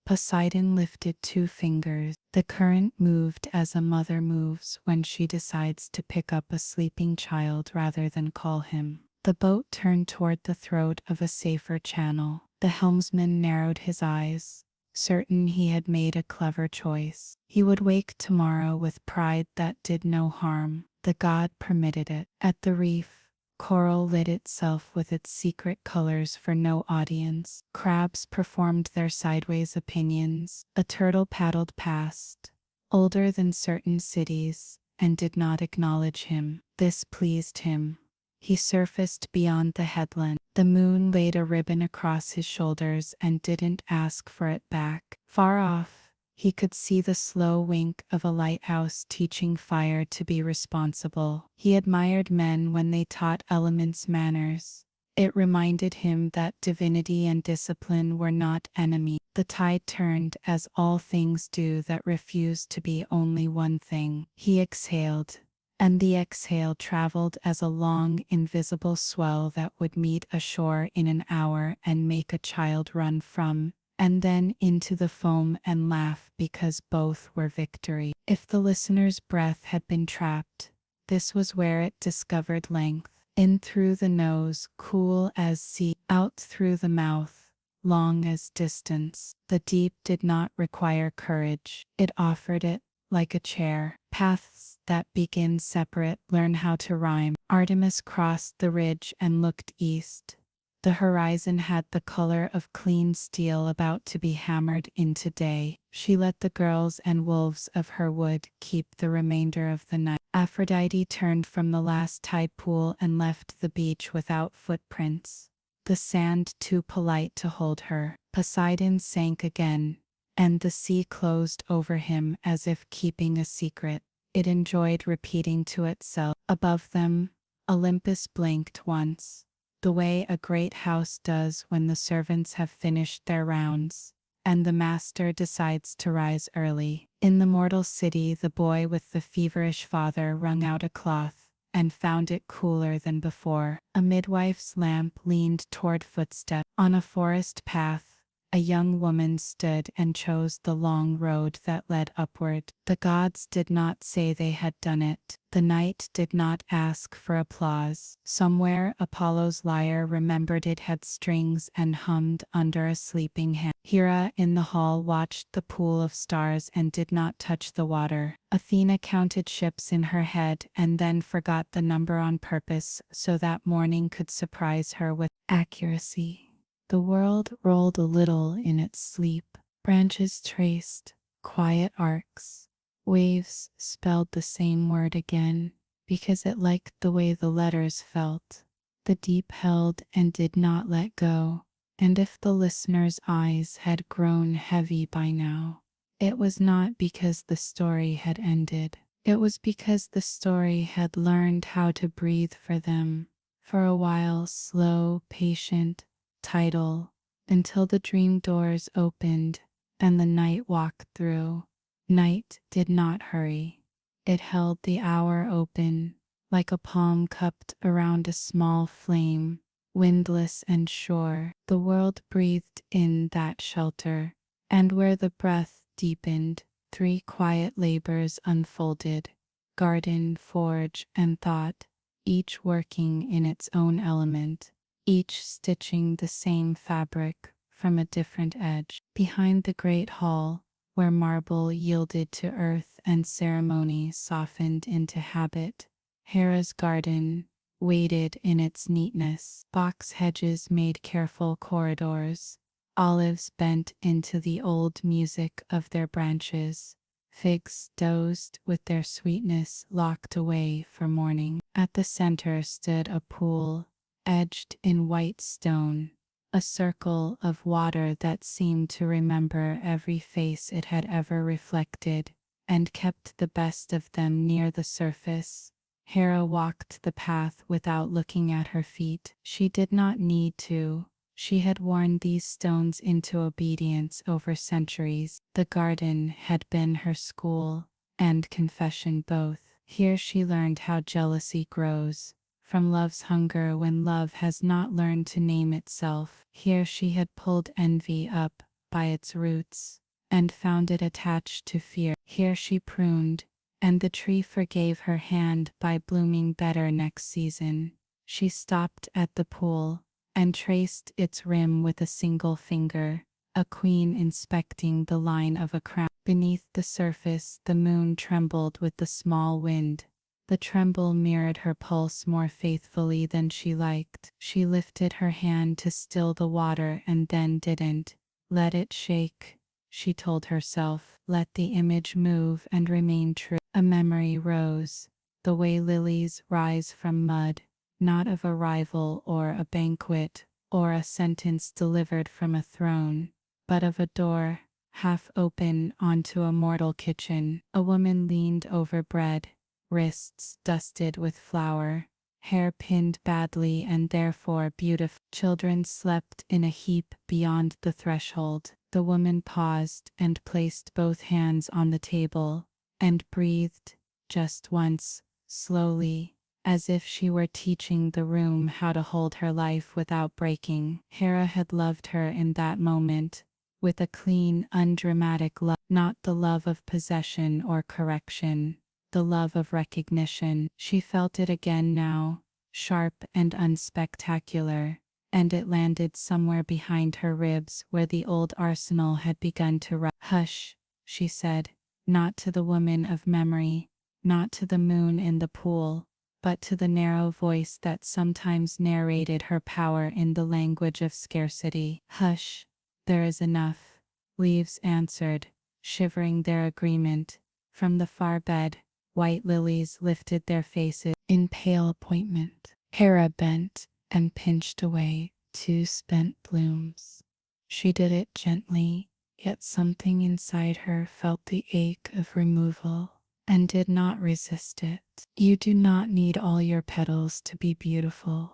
Poseidon lifted 2 fingers. The current moved as a mother moves when she decides to pick up a sleeping child rather than call him. The boat turned toward the throat of a safer channel. The helmsman narrowed his eyes, certain he had made a clever choice. He would wake tomorrow with pride that did no harm. The god permitted it. At the reef, coral lit itself with its secret colors for no audience. Crabs performed their sideways opinions. A turtle paddled past, older than certain cities, and did not acknowledge him. This pleased him. He surfaced beyond the headland. The moon laid a ribbon across his shoulders and didn't ask for it back. Far off, he could see the slow wink of a lighthouse teaching fire to be responsible. He admired men when they taught elements manners. It reminded him that divinity and discipline were not enemies. The tide turned as all things do that refuse to be only one thing. He exhaled, and the exhale traveled as a long, invisible swell that would meet a shore in an hour and make a child run from, and then into the foam and laugh because both were victory. If the listener's breath had been trapped, this was where it discovered length. In through the nose, cool as sea, out through the mouth, long as distance. The deep did not require courage. It offered it, like a chair. Paths that begin separate learn how to rhyme. Artemis crossed the ridge and looked east. The horizon had the color of clean steel about to be hammered into day. She let the girls and wolves of her wood keep the remainder of the night. Aphrodite turned from the last tide pool and left the beach without footprints, the sand too polite to hold her. Poseidon sank again, and the sea closed over him as if keeping a secret. It enjoyed repeating to itself. Above them, Olympus blinked once, the way a great house does when the servants have finished their rounds, and the master decides to rise early. In the mortal city, the boy with the feverish father wrung out a cloth, and found it cooler than before. A midwife's lamp leaned toward footsteps. On a forest path, a young woman stood and chose the long road that led upward. The gods did not say they had done it. The night did not ask for applause. Somewhere Apollo's lyre remembered it had strings and hummed under a sleeping hand. Hera in the hall watched the pool of stars and did not touch the water. Athena counted ships in her head and then forgot the number on purpose so that morning could surprise her with accuracy. The world rolled a little in its sleep. Branches traced, quiet arcs. Waves spelled the same word again because it liked the way the letters felt. The deep held and did not let go, and if the listener's eyes had grown heavy by now, it was not because the story had ended. It was because the story had learned how to breathe for them. For a while, slow, patient, tidal, until the dream doors opened and the night walked through. Night did not hurry. It held the hour open, like a palm cupped around a small flame, windless and sure. The world breathed in that shelter, and where the breath deepened, 3 quiet labors unfolded: garden, forge, and thought, each working in its own element, each stitching the same fabric from a different edge. Behind the great hall, where marble yielded to earth and ceremony softened into habit, Hera's garden waited in its neatness. Box hedges made careful corridors, olives bent into the old music of their branches, figs dozed with their sweetness locked away for morning. At the center stood a pool, edged in white stone, a circle of water that seemed to remember every face it had ever reflected, and kept the best of them near the surface. Hera walked the path without looking at her feet. She did not need to. She had worn these stones into obedience over centuries. The garden had been her school and confession both. Here she learned how jealousy grows, from love's hunger when love has not learned to name itself. Here she had pulled envy up by its roots and found it attached to fear. Here she pruned, and the tree forgave her hand by blooming better next season. She stopped at the pool and traced its rim with a single finger, a queen inspecting the line of a crown. Beneath the surface, the moon trembled with the small wind. The tremble mirrored her pulse more faithfully than she liked. She lifted her hand to still the water and then didn't. Let it shake, she told herself. Let the image move and remain true. A memory rose, the way lilies rise from mud, not of a rival or a banquet or a sentence delivered from a throne, but of a door half open onto a mortal kitchen. A woman leaned over bread, wrists dusted with flour, hair pinned badly and therefore beautiful. Children slept in a heap beyond the threshold. The woman paused and placed both hands on the table, and breathed, just once, slowly, as if she were teaching the room how to hold her life without breaking. Hera had loved her in that moment, with a clean, undramatic love, not the love of possession or correction, the love of recognition. She felt it again now, sharp and unspectacular, and it landed somewhere behind her ribs where the old arsenal had begun to rust. Hush, she said, not to the woman of memory, not to the moon in the pool, but to the narrow voice that sometimes narrated her power in the language of scarcity. Hush, there is enough, leaves answered, shivering their agreement. From the far bed, white lilies lifted their faces in pale appointment. Hera bent and pinched away 2 spent blooms. She did it gently, yet something inside her felt the ache of removal and did not resist it. You do not need all your petals to be beautiful,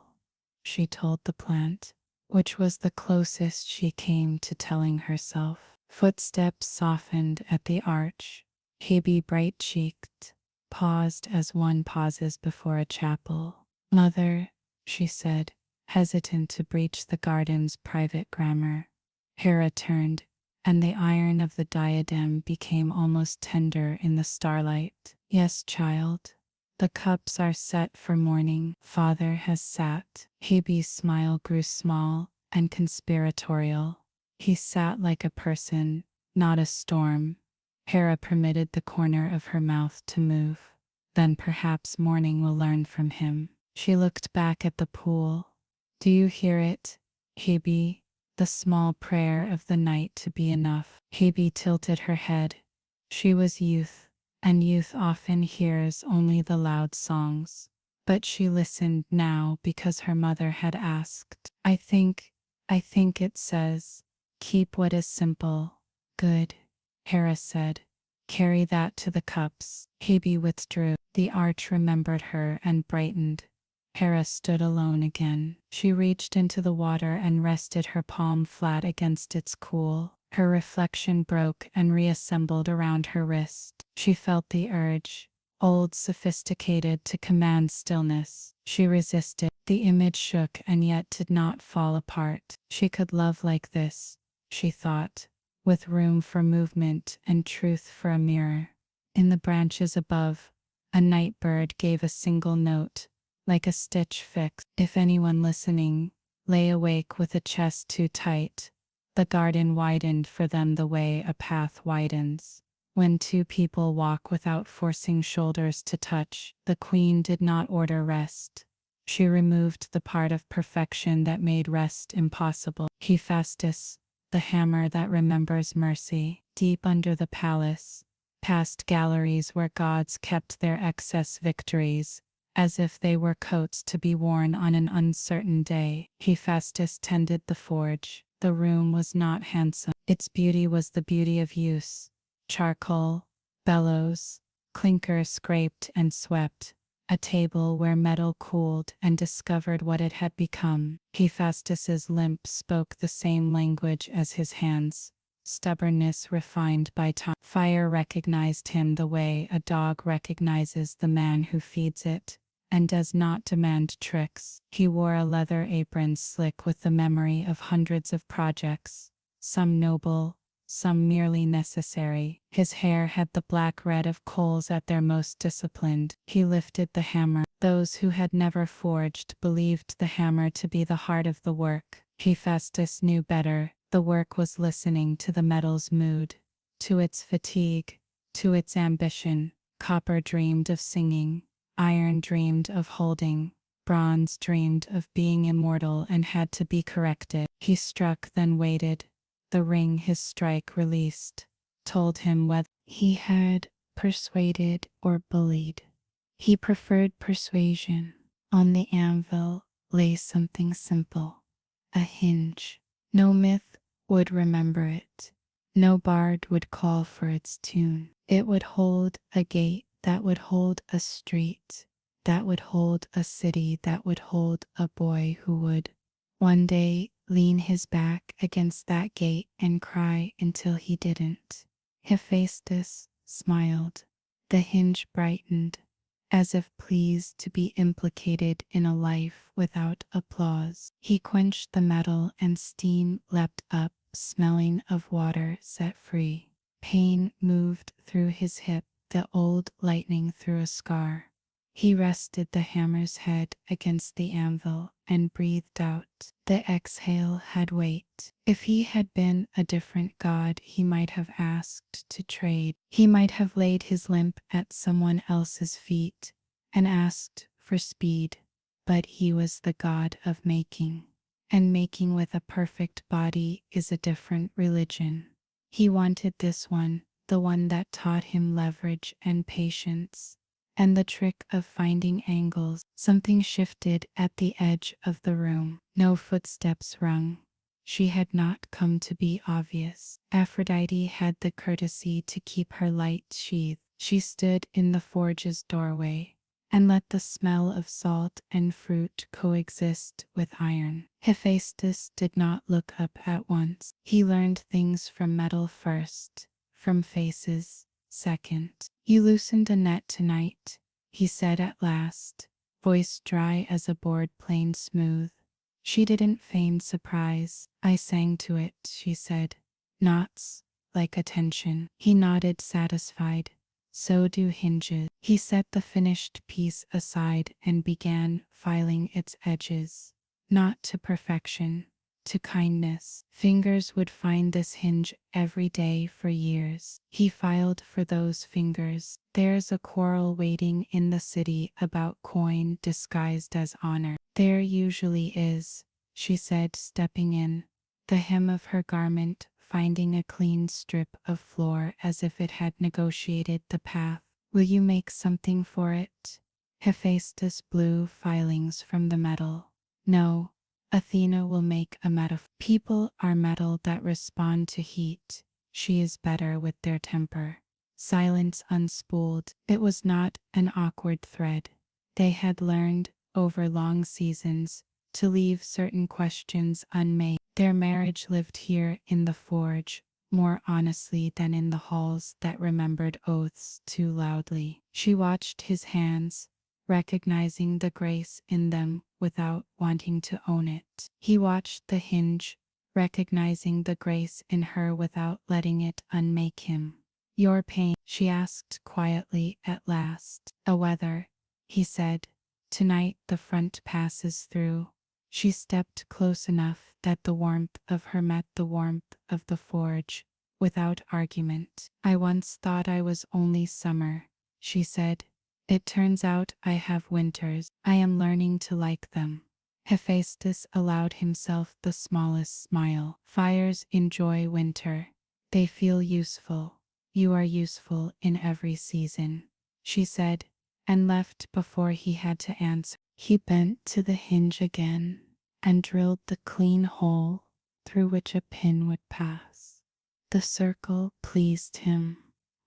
she told the plant, which was the closest she came to telling herself. Footsteps softened at the arch. Hebe, bright-cheeked, paused as one pauses before a chapel. Mother, she said, hesitant to breach the garden's private grammar. Hera turned, and the iron of the diadem became almost tender in the starlight. Yes, child. The cups are set for morning. Father has sat. Hebe's smile grew small and conspiratorial. He sat like a person, not a storm. Hera permitted the corner of her mouth to move. Then perhaps morning will learn from him. She looked back at the pool. Do you hear it, Hebe? The small prayer of the night to be enough. Hebe tilted her head, She was youth, and youth often hears only the loud songs. But she listened now because her mother had asked. I think it says, keep what is simple. Good, Hera said. Carry that to the cups. Hebe withdrew. The arch remembered her and brightened. Hera stood alone again. She reached into the water and rested her palm flat against its cool. Her reflection broke and reassembled around her wrist. She felt the urge, old, sophisticated, to command stillness. She resisted. The image shook and yet did not fall apart. She could love like this, she thought, with room for movement and truth for a mirror. In the branches above, a night bird gave a single note, like a stitch fixed. If anyone listening lay awake with a chest too tight, the garden widened for them the way a path widens. When two people walk without forcing shoulders to touch, the queen did not order rest. She removed the part of perfection that made rest impossible. Hephaestus, the hammer that remembers mercy, deep under the palace, past galleries where gods kept their excess victories, as if they were coats to be worn on an uncertain day. Hephaestus tended the forge. The room was not handsome. Its beauty was the beauty of use. Charcoal, bellows, clinker scraped and swept, a table where metal cooled and discovered what it had become. Hephaestus's limp spoke the same language as his hands, stubbornness refined by time. Fire recognized him the way a dog recognizes the man who feeds it, and does not demand tricks. He wore a leather apron slick with the memory of hundreds of projects, some noble, some merely necessary. His hair had the black red of coals at their most disciplined. He lifted the hammer. Those who had never forged believed the hammer to be the heart of the work. Hephaestus knew better. The work was listening to the metal's mood, to its fatigue, to its ambition. Copper dreamed of singing. Iron dreamed of holding. Bronze dreamed of being immortal and had to be corrected. He struck, then waited. The ring his strike released told him whether he had persuaded or bullied. He preferred persuasion. On the anvil lay something simple, a hinge. No myth would remember it. No bard would call for its tune. It would hold a gate, that would hold a street, that would hold a city, that would hold a boy who would one day lean his back against that gate and cry until he didn't. Hephaestus smiled. The hinge brightened, as if pleased to be implicated in a life without applause. He quenched the metal and steam leapt up, smelling of water set free. Pain moved through his hip, the old lightning through a scar. He rested the hammer's head against the anvil and breathed out. The exhale had weight. If he had been a different god, he might have asked to trade. He might have laid his limp at someone else's feet and asked for speed. But he was the god of making. And making with a perfect body is a different religion. He wanted this one, the one that taught him leverage and patience, and the trick of finding angles. Something shifted at the edge of the room. No footsteps rung. She had not come to be obvious. Aphrodite had the courtesy to keep her light sheathed. She stood in the forge's doorway and let the smell of salt and fruit coexist with iron. Hephaestus did not look up at once. He learned things from metal first, from faces second. You loosened a net tonight, he said at last, voice dry as a board plane smooth. She didn't feign surprise. I sang to it, she said. Knots, like attention. He nodded, satisfied. So do hinges. He set the finished piece aside and began filing its edges. Not to perfection, to kindness. Fingers would find this hinge every day for years. He filed for those fingers. There's a quarrel waiting in the city about coin disguised as honor. There usually is, she said, stepping in. The hem of her garment finding a clean strip of floor as if it had negotiated the path. Will you make something for it? Hephaestus blew filings from the metal. No, Athena will make a metaphor. People are metal that respond to heat. She is better with their temper. Silence unspooled. It was not an awkward thread. They had learned, over long seasons, to leave certain questions unmade. Their marriage lived here in the forge, more honestly than in the halls that remembered oaths too loudly. She watched his hands, recognizing the grace in them without wanting to own it. He watched the hinge, recognizing the grace in her without letting it unmake him. Your pain, she asked quietly at last. A weather, he said. Tonight the front passes through. She stepped close enough that the warmth of her met the warmth of the forge, without argument. I once thought I was only summer, she said. It turns out I have winters. I am learning to like them. Hephaestus allowed himself the smallest smile. Fires enjoy winter. They feel useful. You are useful in every season, she said, and left before he had to answer. He bent to the hinge again and drilled the clean hole through which a pin would pass. The circle pleased him.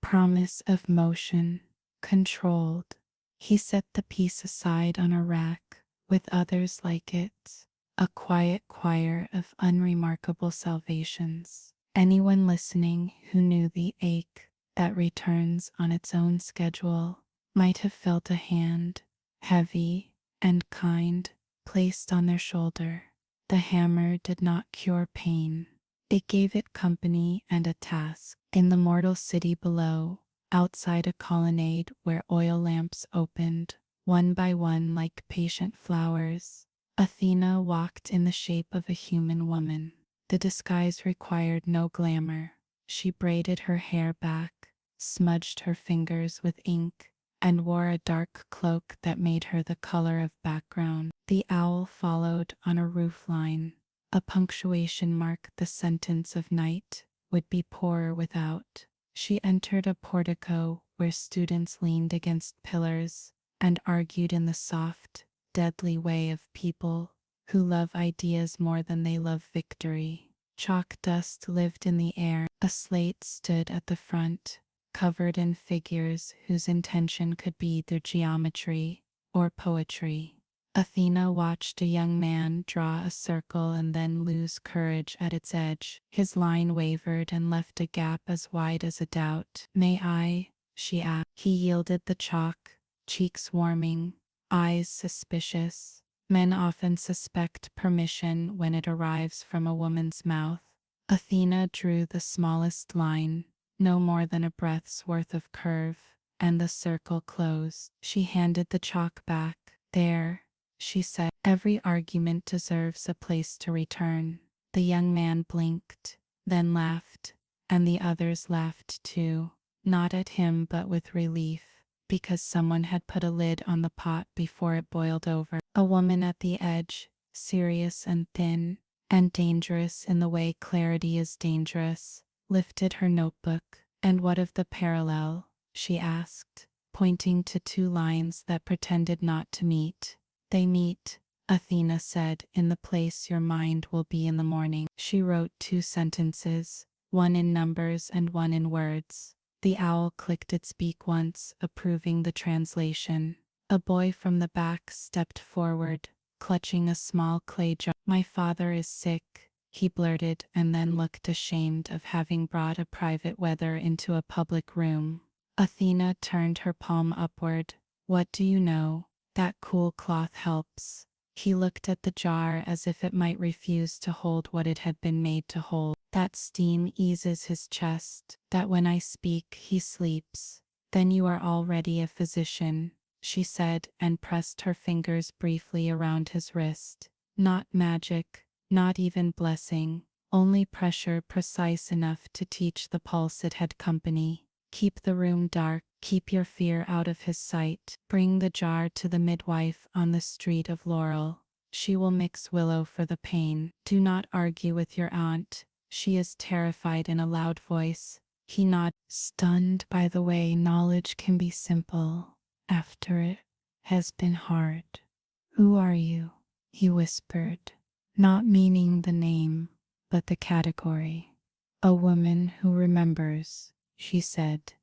Promise of motion, controlled. He set the piece aside on a rack with others like it, a quiet choir of unremarkable salvations. Anyone listening who knew the ache that returns on its own schedule might have felt a hand, heavy and kind, placed on their shoulder. The hammer did not cure pain. It gave it company and a task. In the mortal city below, outside a colonnade where oil lamps opened, one by one like patient flowers, Athena walked in the shape of a human woman. The disguise required no glamour. She braided her hair back, smudged her fingers with ink, and wore a dark cloak that made her the color of background. The owl followed on a roofline. A punctuation marked the sentence of night would be poorer without. She entered a portico where students leaned against pillars and argued in the soft, deadly way of people who love ideas more than they love victory. Chalk dust lived in the air. A slate stood at the front, covered in figures whose intention could be either geometry or poetry. Athena watched a young man draw a circle and then lose courage at its edge. His line wavered and left a gap as wide as a doubt. May I? She asked. He yielded the chalk, cheeks warming, eyes suspicious. Men often suspect permission when it arrives from a woman's mouth. Athena drew the smallest line, no more than a breath's worth of curve, and the circle closed. She handed the chalk back. There, she said, every argument deserves a place to return. The young man blinked, then laughed, and the others laughed too, not at him but with relief, because someone had put a lid on the pot before it boiled over. A woman at the edge, serious and thin, and dangerous in the way clarity is dangerous, lifted her notebook. And what of the parallel? She asked, pointing to two lines that pretended not to meet. They meet, Athena said, in the place your mind will be in the morning. She wrote 2 sentences, one in numbers and one in words. The owl clicked its beak once, approving the translation. A boy from the back stepped forward, clutching a small clay jar. My father is sick, he blurted, and then looked ashamed of having brought a private weather into a public room. Athena turned her palm upward. What do you know? That cool cloth helps. He looked at the jar as if it might refuse to hold what it had been made to hold. That steam eases his chest, that when I speak he sleeps. Then you are already a physician, she said, and pressed her fingers briefly around his wrist. Not magic, not even blessing, only pressure precise enough to teach the pulse it had company. Keep the room dark, keep your fear out of his sight. Bring the jar to the midwife on the street of Laurel. She will mix willow for the pain. Do not argue with your aunt. She is terrified in a loud voice. He nodded, stunned by the way knowledge can be simple after it has been hard. Who are you? He whispered, not meaning the name, but the category. A woman who remembers, she said,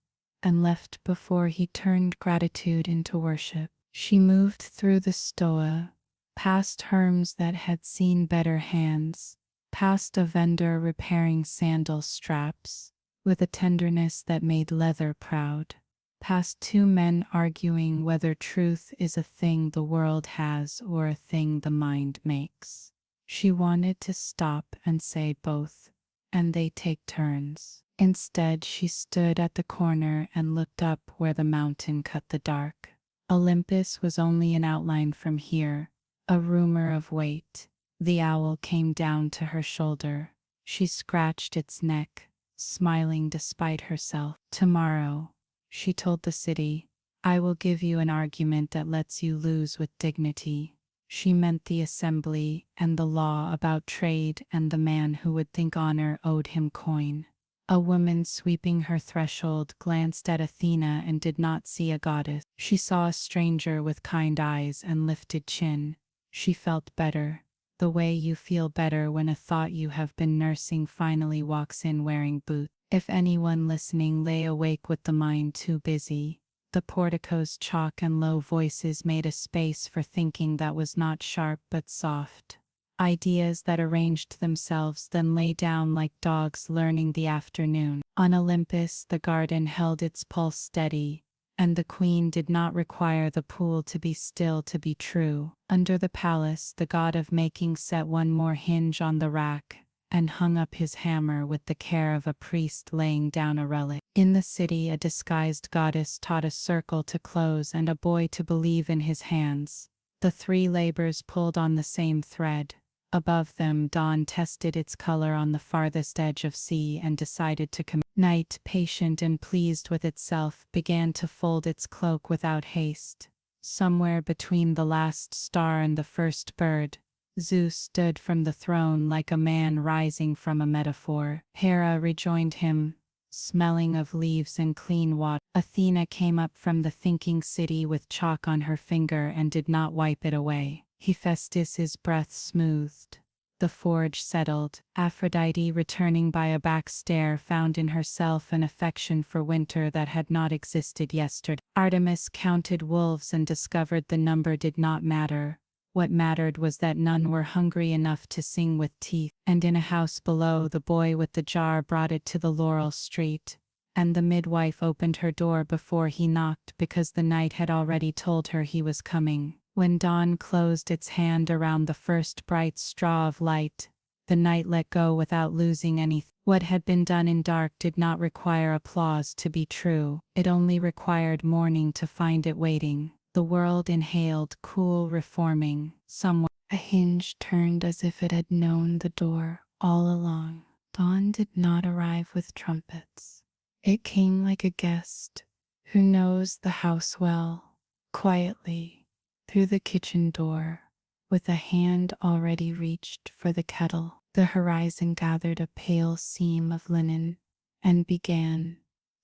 and left before he turned gratitude into worship. She moved through the stoa, past herms that had seen better hands, past a vendor repairing sandal straps, with a tenderness that made leather proud, past two men arguing whether truth is a thing the world has or a thing the mind makes. She wanted to stop and say both, and they take turns. Instead, she stood at the corner and looked up where the mountain cut the dark. Olympus was only an outline from here, a rumor of weight. The owl came down to her shoulder. She scratched its neck, smiling despite herself. Tomorrow, she told the city, I will give you an argument that lets you lose with dignity. She meant the assembly and the law about trade and the man who would think honor owed him coin. A woman sweeping her threshold glanced at Athena and did not see a goddess. She saw a stranger with kind eyes and lifted chin. She felt better, the way you feel better when a thought you have been nursing finally walks in wearing boots. If anyone listening lay awake with the mind too busy, the portico's chalk and low voices made a space for thinking that was not sharp but soft. Ideas that arranged themselves then lay down like dogs learning the afternoon. On Olympus, the garden held its pulse steady, and the queen did not require the pool to be still to be true. Under the palace, the god of making set one more hinge on the rack and hung up his hammer with the care of a priest laying down a relic. In the city, a disguised goddess taught a circle to close and a boy to believe in his hands. The three labors pulled on the same thread. Above them, dawn tested its color on the farthest edge of sea and decided to commit. Night, patient and pleased with itself, began to fold its cloak without haste. Somewhere between the last star and the first bird, Zeus stood from the throne like a man rising from a metaphor. Hera rejoined him, smelling of leaves and clean water. Athena came up from the thinking city with chalk on her finger and did not wipe it away. Hephaestus' breath smoothed. The forge settled. Aphrodite, returning by a back stair, found in herself an affection for winter that had not existed yesterday. Artemis counted wolves and discovered the number did not matter. What mattered was that none were hungry enough to sing with teeth. And in a house below, the boy with the jar brought it to the Laurel Street, and the midwife opened her door before he knocked because the night had already told her he was coming. When dawn closed its hand around the first bright straw of light, the night let go without losing anything. What had been done in dark did not require applause to be true. It only required morning to find it waiting. The world inhaled, cool, reforming. Somewhere, a hinge turned as if it had known the door all along. Dawn did not arrive with trumpets. It came like a guest who knows the house well, quietly, through the kitchen door, with a hand already reached for the kettle. The horizon gathered a pale seam of linen and began,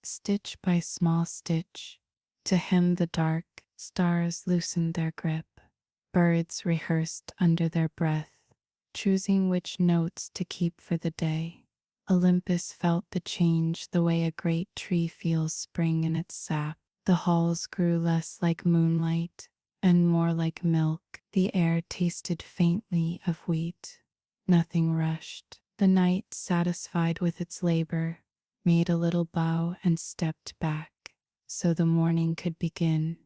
stitch by small stitch, to hem the dark. Stars loosened their grip. Birds rehearsed under their breath, choosing which notes to keep for the day. Olympus felt the change the way a great tree feels spring in its sap. The halls grew less like moonlight and more like milk. The air tasted faintly of wheat. Nothing rushed. The night, satisfied with its labor, made a little bow and stepped back, so the morning could begin.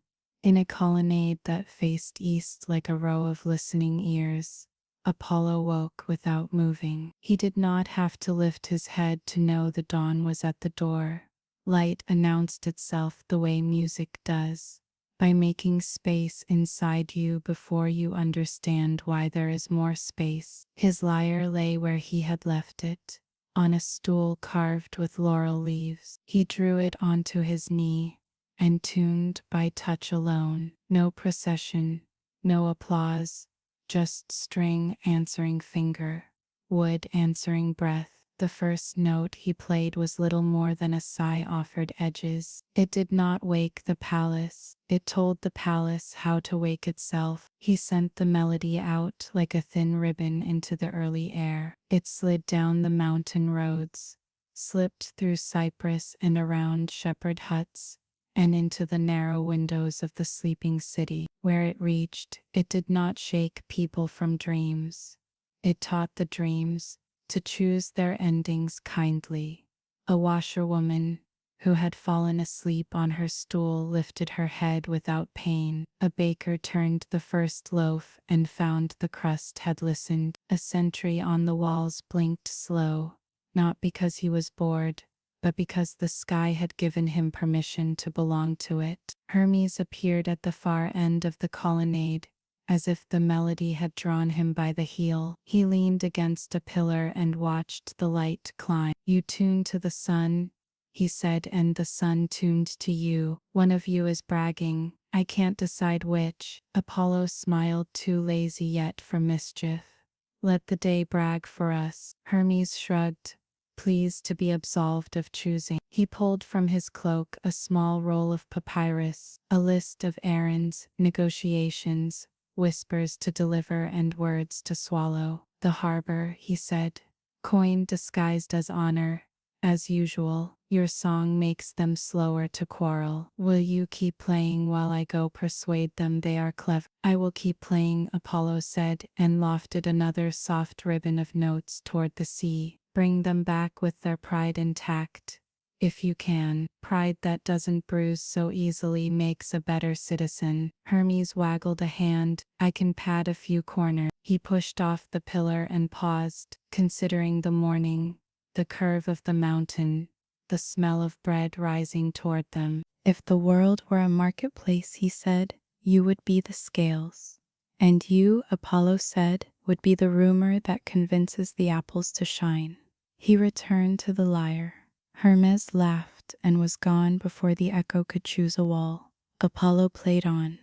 In a colonnade that faced east like a row of listening ears, Apollo woke without moving. He did not have to lift his head to know the dawn was at the door. Light announced itself the way music does, by making space inside you before you understand why there is more space. His lyre lay where he had left it, on a stool carved with laurel leaves. He drew it onto his knee, and tuned by touch alone. No procession, no applause, just string answering finger, wood answering breath. The first note he played was little more than a sigh offered edges. It did not wake the palace. It told the palace how to wake itself. He sent the melody out like a thin ribbon into the early air. It slid down the mountain roads, slipped through cypress and around shepherd huts, and into the narrow windows of the sleeping city. Where it reached, it did not shake people from dreams. It taught the dreams to choose their endings kindly. A washerwoman who had fallen asleep on her stool lifted her head without pain. A baker turned the first loaf and found the crust had listened. A sentry on the walls blinked slow, not because he was bored, but because the sky had given him permission to belong to it. Hermes appeared at the far end of the colonnade, as if the melody had drawn him by the heel. He leaned against a pillar and watched the light climb. "You tune to the sun," he said, "and the sun tuned to you. One of you is bragging. I can't decide which." Apollo smiled, too lazy yet for mischief. "Let the day brag for us." Hermes shrugged, pleased to be absolved of choosing. He pulled from his cloak a small roll of papyrus, a list of errands, negotiations, whispers to deliver and words to swallow. "The harbor," he said. "Coin disguised as honor. As usual, your song makes them slower to quarrel. Will you keep playing while I go persuade them they are clever?" "I will keep playing," Apollo said, and lofted another soft ribbon of notes toward the sea. "Bring them back with their pride intact, if you can. Pride that doesn't bruise so easily makes a better citizen." Hermes waggled a hand. "I can pad a few corners." He pushed off the pillar and paused, considering the morning, the curve of the mountain, the smell of bread rising toward them. "If the world were a marketplace," he said, "you would be the scales. And you," Apollo said, "would be the rumor that convinces the apples to shine." He returned to the lyre. Hermes laughed and was gone before the echo could choose a wall. Apollo played on.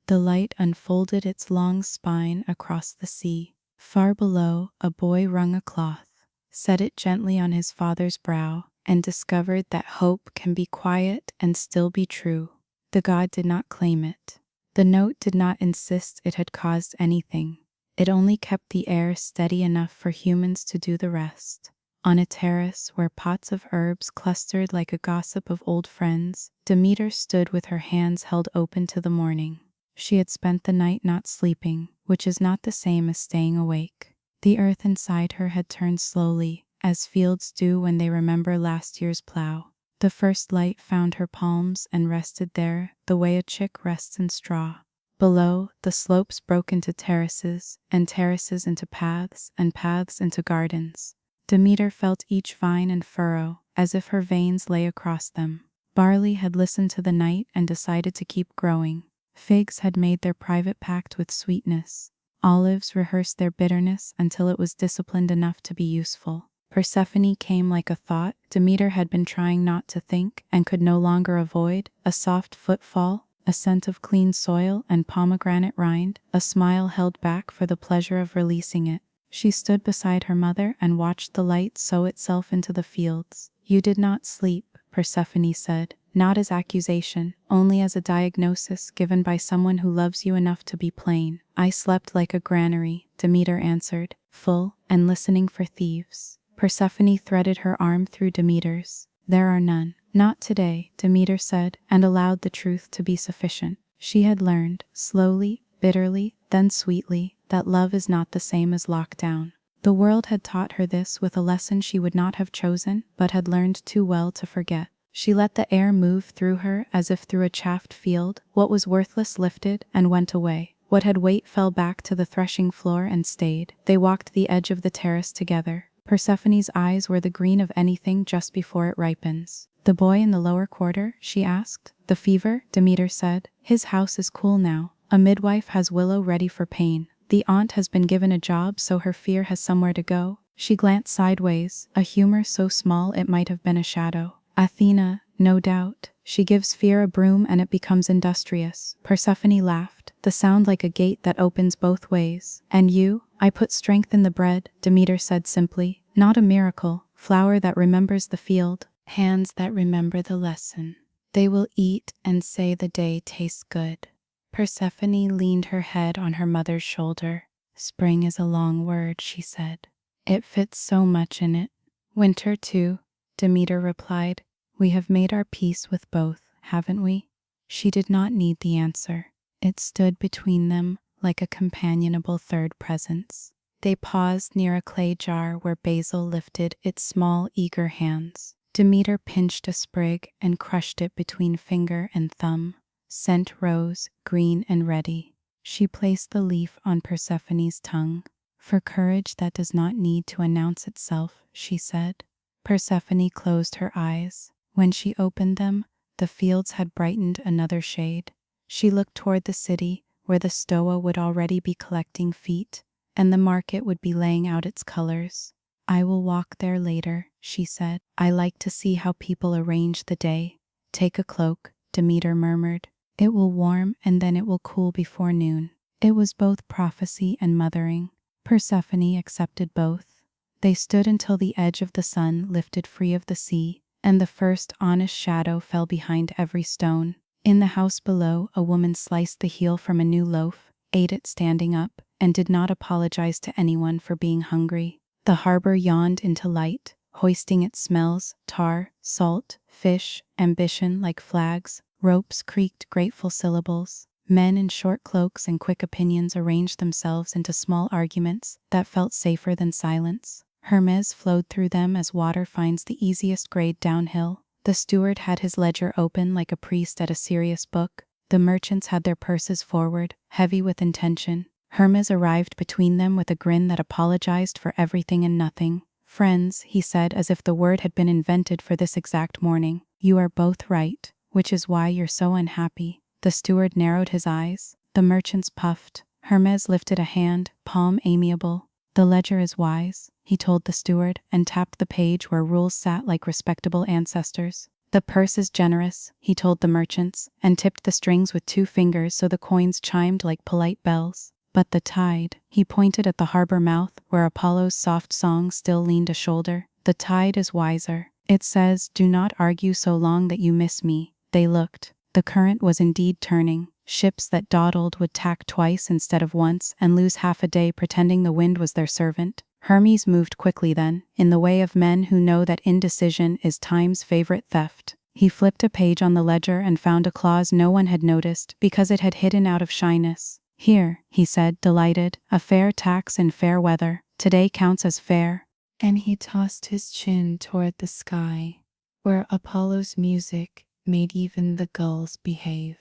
The light unfolded its long spine across the sea. Far below, a boy wrung a cloth, set it gently on his father's brow, and discovered that hope can be quiet and still be true. The god did not claim it. The note did not insist it had caused anything. It only kept the air steady enough for humans to do the rest. On a terrace where pots of herbs clustered like a gossip of old friends, Demeter stood with her hands held open to the morning. She had spent the night not sleeping, which is not the same as staying awake. The earth inside her had turned slowly, as fields do when they remember last year's plow. The first light found her palms and rested there the way a chick rests in straw. Below, the slopes broke into terraces, and terraces into paths, and paths into gardens. Demeter felt each vine and furrow, as if her veins lay across them. Barley had listened to the night and decided to keep growing. Figs had made their private pact with sweetness. Olives rehearsed their bitterness until it was disciplined enough to be useful. Persephone came like a thought Demeter had been trying not to think and could no longer avoid, a soft footfall, a scent of clean soil and pomegranate rind, a smile held back for the pleasure of releasing it. She stood beside her mother and watched the light sow itself into the fields. "You did not sleep," Persephone said, not as accusation, only as a diagnosis given by someone who loves you enough to be plain. "I slept like a granary," Demeter answered, full and listening for thieves. Persephone threaded her arm through Demeter's. "There are none." "Not today," Demeter said, and allowed the truth to be sufficient. She had learned, slowly, bitterly, then sweetly, that love is not the same as lockdown. The world had taught her this with a lesson she would not have chosen, but had learned too well to forget. She let the air move through her as if through a chaffed field. What was worthless lifted and went away. What had weight fell back to the threshing floor and stayed. They walked the edge of the terrace together. Persephone's eyes were the green of anything just before it ripens. "The boy in the lower quarter?" she asked. "The fever?" Demeter said. "His house is cool now. A midwife has willow ready for pain. The aunt has been given a job so her fear has somewhere to go." She glanced sideways, a humor so small it might have been a shadow. "Athena, no doubt. She gives fear a broom and it becomes industrious." Persephone laughed, the sound like a gate that opens both ways. "And you?" "I put strength in the bread," Demeter said simply. "Not a miracle, flower that remembers the field, hands that remember the lesson. They will eat and say the day tastes good. Persephone leaned her head on her mother's shoulder. Spring is a long word, she said. It fits so much in it. Winter too, Demeter replied. We have made our peace with both, haven't we? She did not need the answer. It stood between them like a companionable third presence. They paused near a clay jar where Basil lifted its small, eager hands. Demeter pinched a sprig and crushed it between finger and thumb. Scent rose, green and ready. She placed the leaf on Persephone's tongue. For courage that does not need to announce itself, she said. Persephone closed her eyes. When she opened them, the fields had brightened another shade. She looked toward the city, where the stoa would already be collecting feet, and the market would be laying out its colors. I will walk there later, she said. I like to see how people arrange the day. Take a cloak, Demeter murmured. It will warm and then it will cool before noon. It was both prophecy and mothering. Persephone accepted both. They stood until the edge of the sun lifted free of the sea, and the first honest shadow fell behind every stone. In the house below, a woman sliced the heel from a new loaf, ate it standing up, and did not apologize to anyone for being hungry. The harbor yawned into light, hoisting its smells, tar, salt, fish, ambition like flags. Ropes creaked grateful syllables. Men in short cloaks and quick opinions arranged themselves into small arguments that felt safer than silence. Hermes flowed through them as water finds the easiest grade downhill. The steward had his ledger open like a priest at a serious book. The merchants had their purses forward, heavy with intention. Hermes arrived between them with a grin that apologized for everything and nothing. Friends, he said as if the word had been invented for this exact morning. You are both right, which is why you're so unhappy. The steward narrowed his eyes. The merchants puffed. Hermes lifted a hand, palm amiable. The ledger is wise, he told the steward, and tapped the page where rules sat like respectable ancestors. The purse is generous, he told the merchants, and tipped the strings with 2 fingers so the coins chimed like polite bells. But the tide, he pointed at the harbor mouth where Apollo's soft song still leaned a shoulder. The tide is wiser. It says, do not argue so long that you miss me. They looked. The current was indeed turning. Ships that dawdled would tack twice instead of once and lose half a day pretending the wind was their servant. Hermes moved quickly then, in the way of men who know that indecision is time's favorite theft. He flipped a page on the ledger and found a clause no one had noticed because it had hidden out of shyness. Here, he said, delighted, a fair tax in fair weather. Today counts as fair. And he tossed his chin toward the sky, where Apollo's music made even the gulls behave.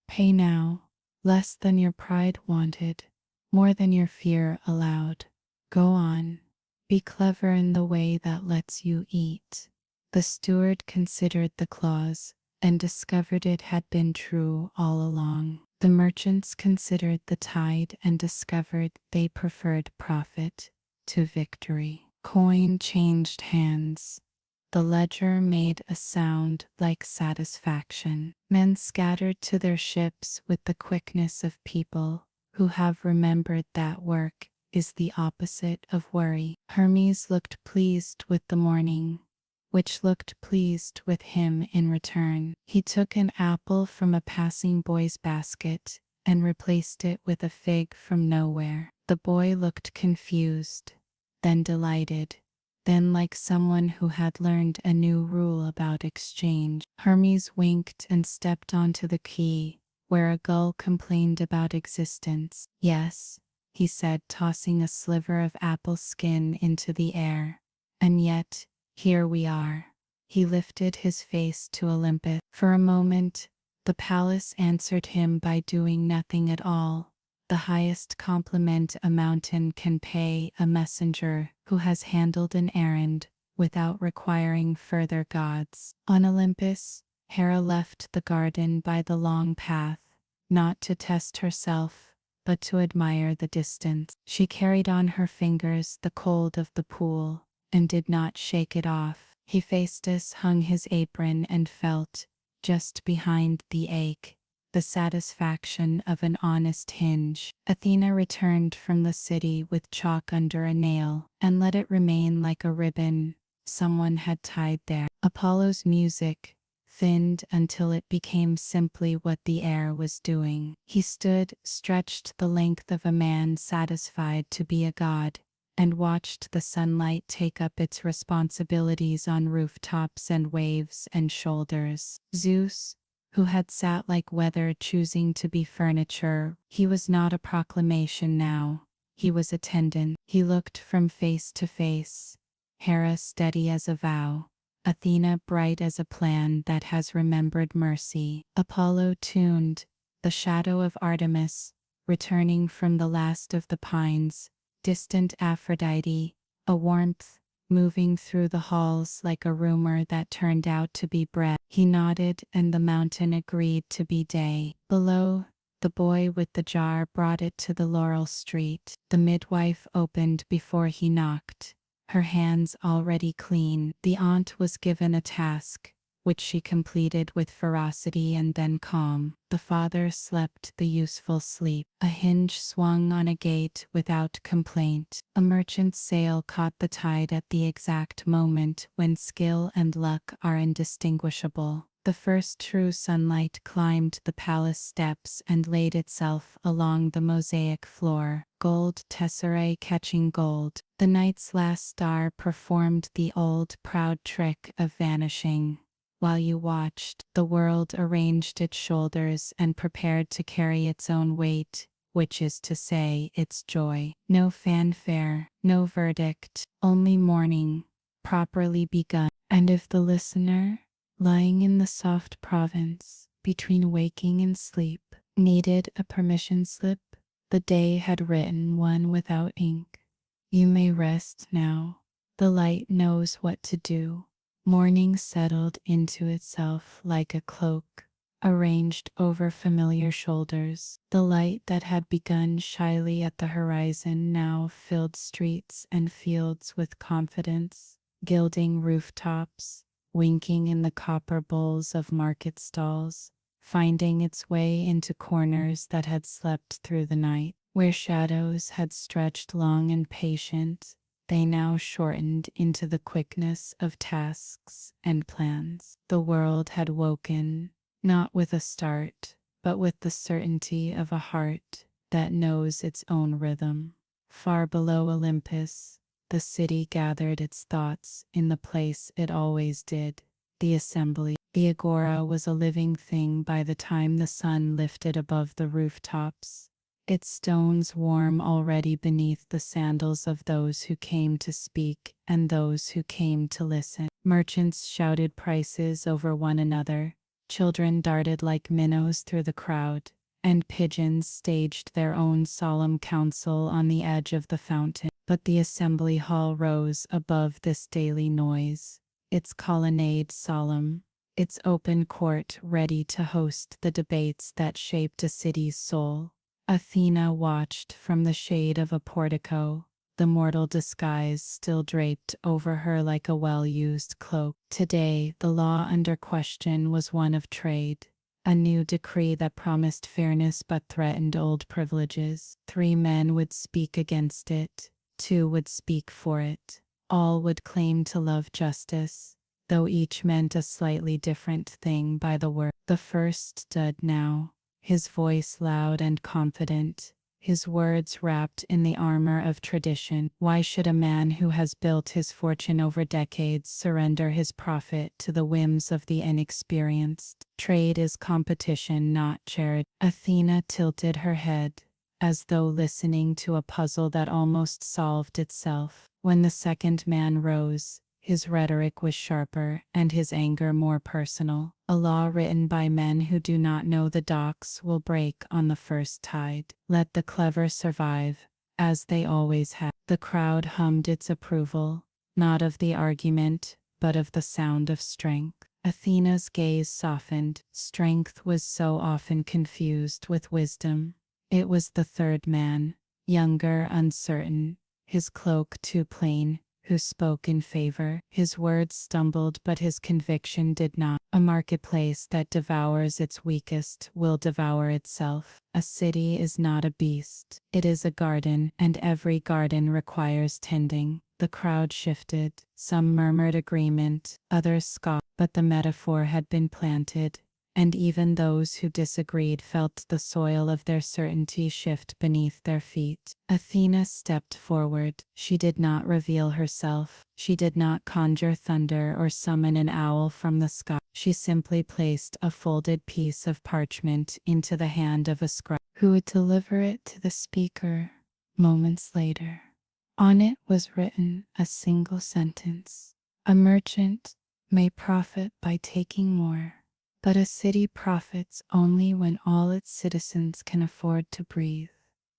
Pay now, less than your pride wanted, more than your fear allowed. Go on, be clever in the way that lets you eat. The steward considered the clause and discovered it had been true all along. The merchants considered the tide and discovered they preferred profit to victory. Coin changed hands. The ledger made a sound like satisfaction. Men scattered to their ships with the quickness of people who have remembered that work is the opposite of worry. Hermes looked pleased with the morning, which looked pleased with him in return. He took an apple from a passing boy's basket and replaced it with a fig from nowhere. The boy looked confused, then delighted, then like someone who had learned a new rule about exchange. Hermes winked and stepped onto the quay, where a gull complained about existence. Yes, he said, tossing a sliver of apple skin into the air. And yet, here we are. He lifted his face to Olympus. For a moment, the palace answered him by doing nothing at all. The highest compliment a mountain can pay a messenger who has handled an errand without requiring further gods. On Olympus, Hera left the garden by the long path, not to test herself, but to admire the distance. She carried on her fingers the cold of the pool, and did not shake it off. Hephaestus hung his apron and felt, just behind the ache, the satisfaction of an honest hinge. Athena returned from the city with chalk under a nail, and let it remain like a ribbon, someone had tied there. Apollo's music thinned until it became simply what the air was doing. He stood, stretched the length of a man satisfied to be a god, and watched the sunlight take up its responsibilities on rooftops and waves and shoulders. Zeus, who had sat like weather choosing to be furniture, he was not a proclamation now. He was attendant. He looked from face to face. Hera steady as a vow. Athena bright as a plan that has remembered mercy. Apollo tuned, the shadow of Artemis, returning from the last of the pines. Distant Aphrodite, a warmth, moving through the halls like a rumor that turned out to be bread. He nodded and the mountain agreed to be day. Below, the boy with the jar brought it to the laurel street. The midwife opened before he knocked, her hands already clean. The aunt was given a task, which she completed with ferocity and then calm. The father slept the useful sleep. A hinge swung on a gate without complaint. A merchant's sail caught the tide at the exact moment when skill and luck are indistinguishable. The first true sunlight climbed the palace steps and laid itself along the mosaic floor, gold tesserae catching gold. The night's last star performed the old proud trick of vanishing. While you watched, the world arranged its shoulders and prepared to carry its own weight, which is to say, its joy. No fanfare, no verdict, only mourning, properly begun. And if the listener, lying in the soft province between waking and sleep, needed a permission slip, the day had written one without ink. You may rest now. The light knows what to do. Morning settled into itself like a cloak, arranged over familiar shoulders. The light that had begun shyly at the horizon now filled streets and fields with confidence, gilding rooftops, winking in the copper bowls of market stalls, finding its way into corners that had slept through the night. Where shadows had stretched long and patient, they now shortened into the quickness of tasks and plans. The world had woken, not with a start, but with the certainty of a heart that knows its own rhythm. Far below Olympus, the city gathered its thoughts in the place it always did, the assembly. The agora was a living thing by the time the sun lifted above the rooftops, its stones warm already beneath the sandals of those who came to speak and those who came to listen. Merchants shouted prices over one another, children darted like minnows through the crowd, and pigeons staged their own solemn council on the edge of the fountain. But the assembly hall rose above this daily noise, its colonnade solemn, its open court ready to host the debates that shaped a city's soul. Athena watched from the shade of a portico, the mortal disguise still draped over her like a well-used cloak. Today, the law under question was one of trade, a new decree that promised fairness but threatened old privileges. 3 men would speak against it, 2 would speak for it. All would claim to love justice, though each meant a slightly different thing by the word. The first stood now, his voice loud and confident, his words wrapped in the armor of tradition. Why should a man who has built his fortune over decades surrender his profit to the whims of the inexperienced? Trade is competition, not charity. Athena tilted her head, as though listening to a puzzle that almost solved itself. When the second man rose, his rhetoric was sharper and his anger more personal. A law written by men who do not know the docks will break on the first tide. Let the clever survive, as they always have. The crowd hummed its approval, not of the argument, but of the sound of strength. Athena's gaze softened. Strength was so often confused with wisdom. It was the third man, younger, uncertain, his cloak too plain, who spoke in favor. His words stumbled, but his conviction did not. A marketplace that devours its weakest will devour itself. A city is not a beast. It is a garden, and every garden requires tending. The The crowd shifted. Some murmured agreement, others scoffed, but the metaphor had been planted, and even those who disagreed felt the soil of their certainty shift beneath their feet. Athena stepped forward. She did not reveal herself. She did not conjure thunder or summon an owl from the sky. She simply placed a folded piece of parchment into the hand of a scribe, who would deliver it to the speaker moments later. On it was written a single sentence: "A merchant may profit by taking more, but a city profits only when all its citizens can afford to breathe."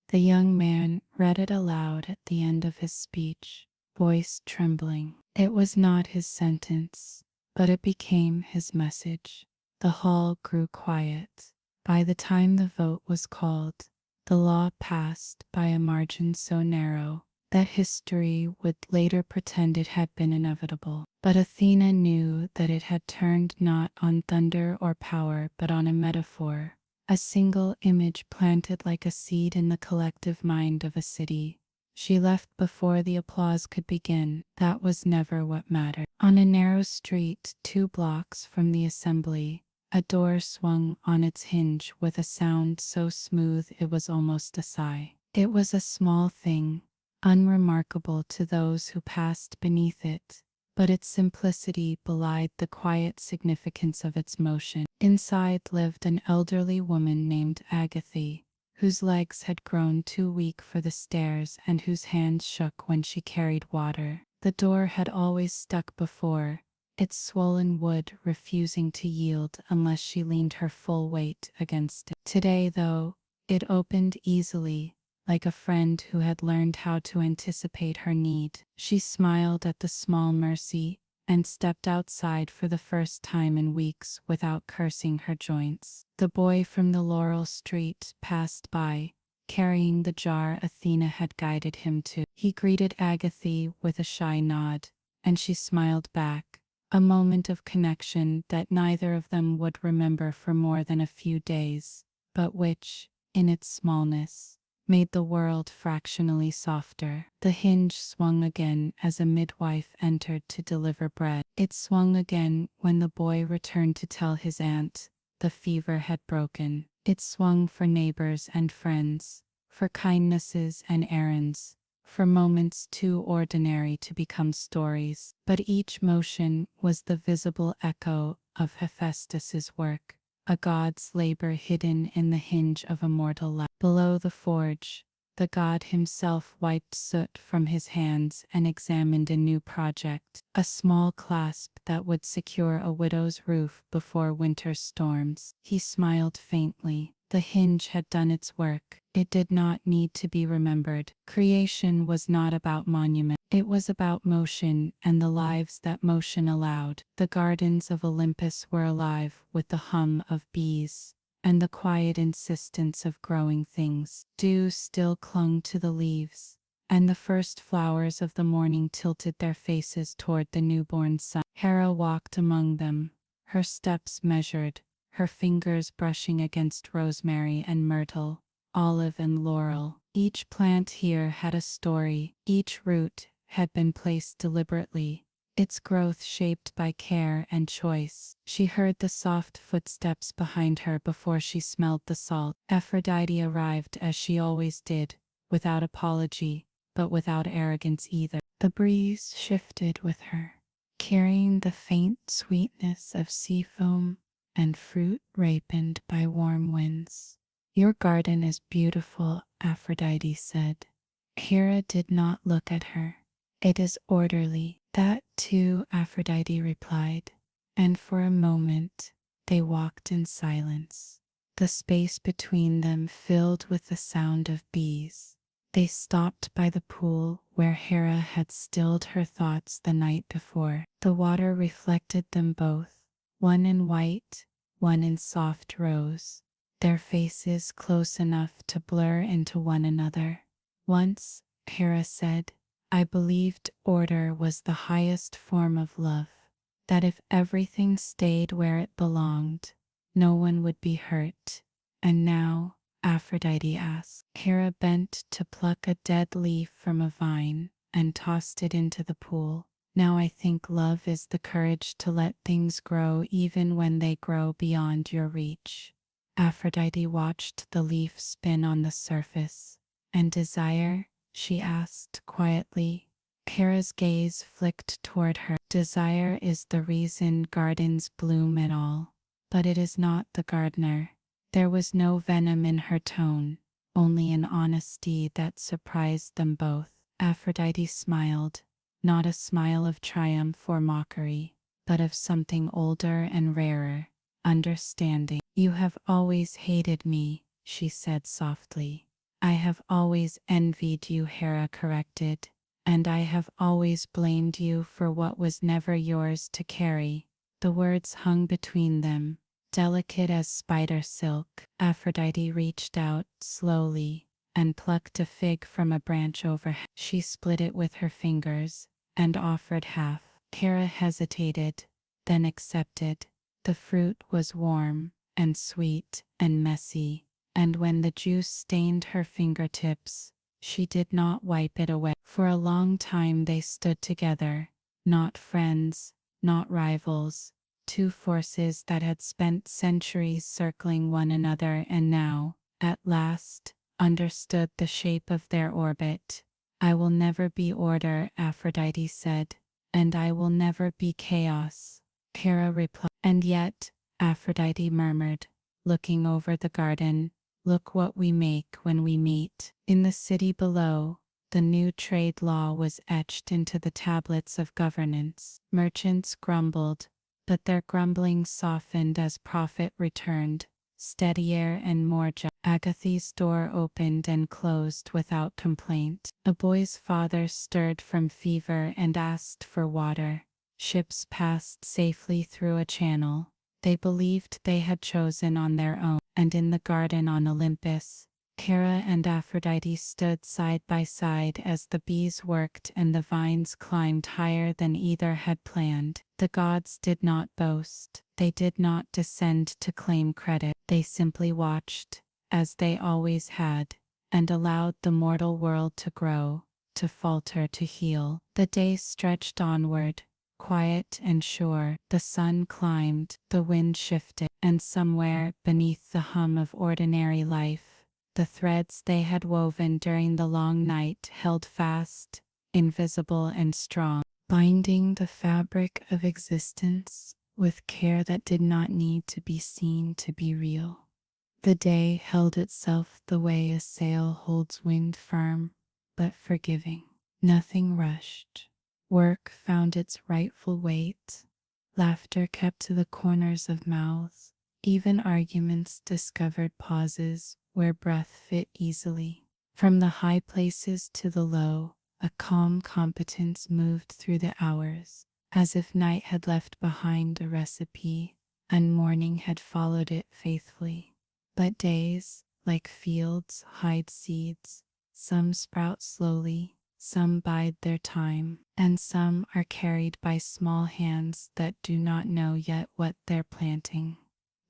The young man read it aloud at the end of his speech, voice trembling. It was not his sentence, but it became his message. The hall grew quiet. By the time the vote was called, the law passed by a margin so narrow that history would later pretend it had been inevitable. But Athena knew that it had turned not on thunder or power, but on a metaphor, a single image planted like a seed in the collective mind of a city. She left before the applause could begin. That was never what mattered. On a narrow street 2 blocks from the assembly, a door swung on its hinge with a sound so smooth it was almost a sigh. It was a small thing, unremarkable to those who passed beneath it, but its simplicity belied the quiet significance of its motion. Inside lived an elderly woman named Agathe, whose legs had grown too weak for the stairs and whose hands shook when she carried water. The door had always stuck before, its swollen wood refusing to yield unless she leaned her full weight against it. Today, though, it opened easily, like a friend who had learned how to anticipate her need. She smiled at the small mercy and stepped outside for the first time in weeks without cursing her joints. The boy from the Laurel Street passed by, carrying the jar Athena had guided him to. He greeted Agathe with a shy nod, and she smiled back, a moment of connection that neither of them would remember for more than a few days, but which, in its smallness, made the world fractionally softer. The hinge swung again as a midwife entered to deliver bread. It swung again when the boy returned to tell his aunt the fever had broken. It swung for neighbors and friends, for kindnesses and errands, for moments too ordinary to become stories. But each motion was the visible echo of Hephaestus's work, a god's labor hidden in the hinge of a mortal life. Below the forge, the god himself wiped soot from his hands and examined a new project, a small clasp that would secure a widow's roof before winter storms. He smiled faintly. The hinge had done its work. It did not need to be remembered. Creation was not about monument. It was about motion and the lives that motion allowed. The gardens of Olympus were alive with the hum of bees and the quiet insistence of growing things. Dew still clung to the leaves, and the first flowers of the morning tilted their faces toward the newborn sun. Hera walked among them, her steps measured, her fingers brushing against rosemary and myrtle, olive and laurel. Each plant here had a story. Each root had been placed deliberately, its growth shaped by care and choice. She heard the soft footsteps behind her before she smelled the salt. Aphrodite arrived as she always did, without apology, but without arrogance either. The breeze shifted with her, carrying the faint sweetness of sea foam and fruit ripened by warm winds. "Your garden is beautiful," Aphrodite said. Hera did not look at her. "It is orderly." "That too," Aphrodite replied, and for a moment they walked in silence, the space between them filled with the sound of bees. They stopped by the pool where Hera had stilled her thoughts the night before. The water reflected them both, one in white, one in soft rose, their faces close enough to blur into one another. "Once," Hera said, "I believed order was the highest form of love, that if everything stayed where it belonged, no one would be hurt. And now?" Aphrodite asked. Hera bent to pluck a dead leaf from a vine, and tossed it into the pool. Now I think love is the courage to let things grow even when they grow beyond your reach. Aphrodite watched the leaf spin on the surface. And desire? She asked quietly. Hera's gaze flicked toward her. Desire is the reason gardens bloom at all. But it is not the gardener. There was no venom in her tone, only an honesty that surprised them both. Aphrodite smiled, not a smile of triumph or mockery, but of something older and rarer, understanding. You have always hated me, she said softly. I have always envied you, Hera corrected, and I have always blamed you for what was never yours to carry. The words hung between them, delicate as spider silk. Aphrodite reached out slowly and plucked a fig from a branch overhead. She split it with her fingers and offered half. Hera hesitated, then accepted. The fruit was warm and sweet and messy, and when the juice stained her fingertips, she did not wipe it away. For a long time they stood together, not friends, not rivals, two forces that had spent centuries circling one another and now, at last, understood the shape of their orbit. I will never be order, Aphrodite said, and I will never be chaos, Hera replied. And yet, Aphrodite murmured, looking over the garden, look what we make when we meet. In the city below, the new trade law was etched into the tablets of governance. Merchants grumbled, but their grumbling softened as profit returned, steadier and more just. Agatha's door opened and closed without complaint. A boy's father stirred from fever and asked for water. Ships passed safely through a channel they believed they had chosen on their own, and in the garden on Olympus, Hera and Aphrodite stood side by side as the bees worked and the vines climbed higher than either had planned. The gods did not boast. They did not descend to claim credit. They simply watched, as they always had, and allowed the mortal world to grow, to falter, to heal. The day stretched onward, quiet and sure. The sun climbed, the wind shifted, and somewhere beneath the hum of ordinary life, the threads they had woven during the long night held fast, invisible and strong, binding the fabric of existence with care that did not need to be seen to be real. The day held itself the way a sail holds wind, firm but forgiving. Nothing rushed. Work found its rightful weight. Laughter kept to the corners of mouths. Even arguments discovered pauses where breath fit easily. From the high places to the low, a calm competence moved through the hours, as if night had left behind a recipe and morning had followed it faithfully. But days, like fields, hide seeds. Some sprout slowly, some bide their time, and some are carried by small hands that do not know yet what they're planting.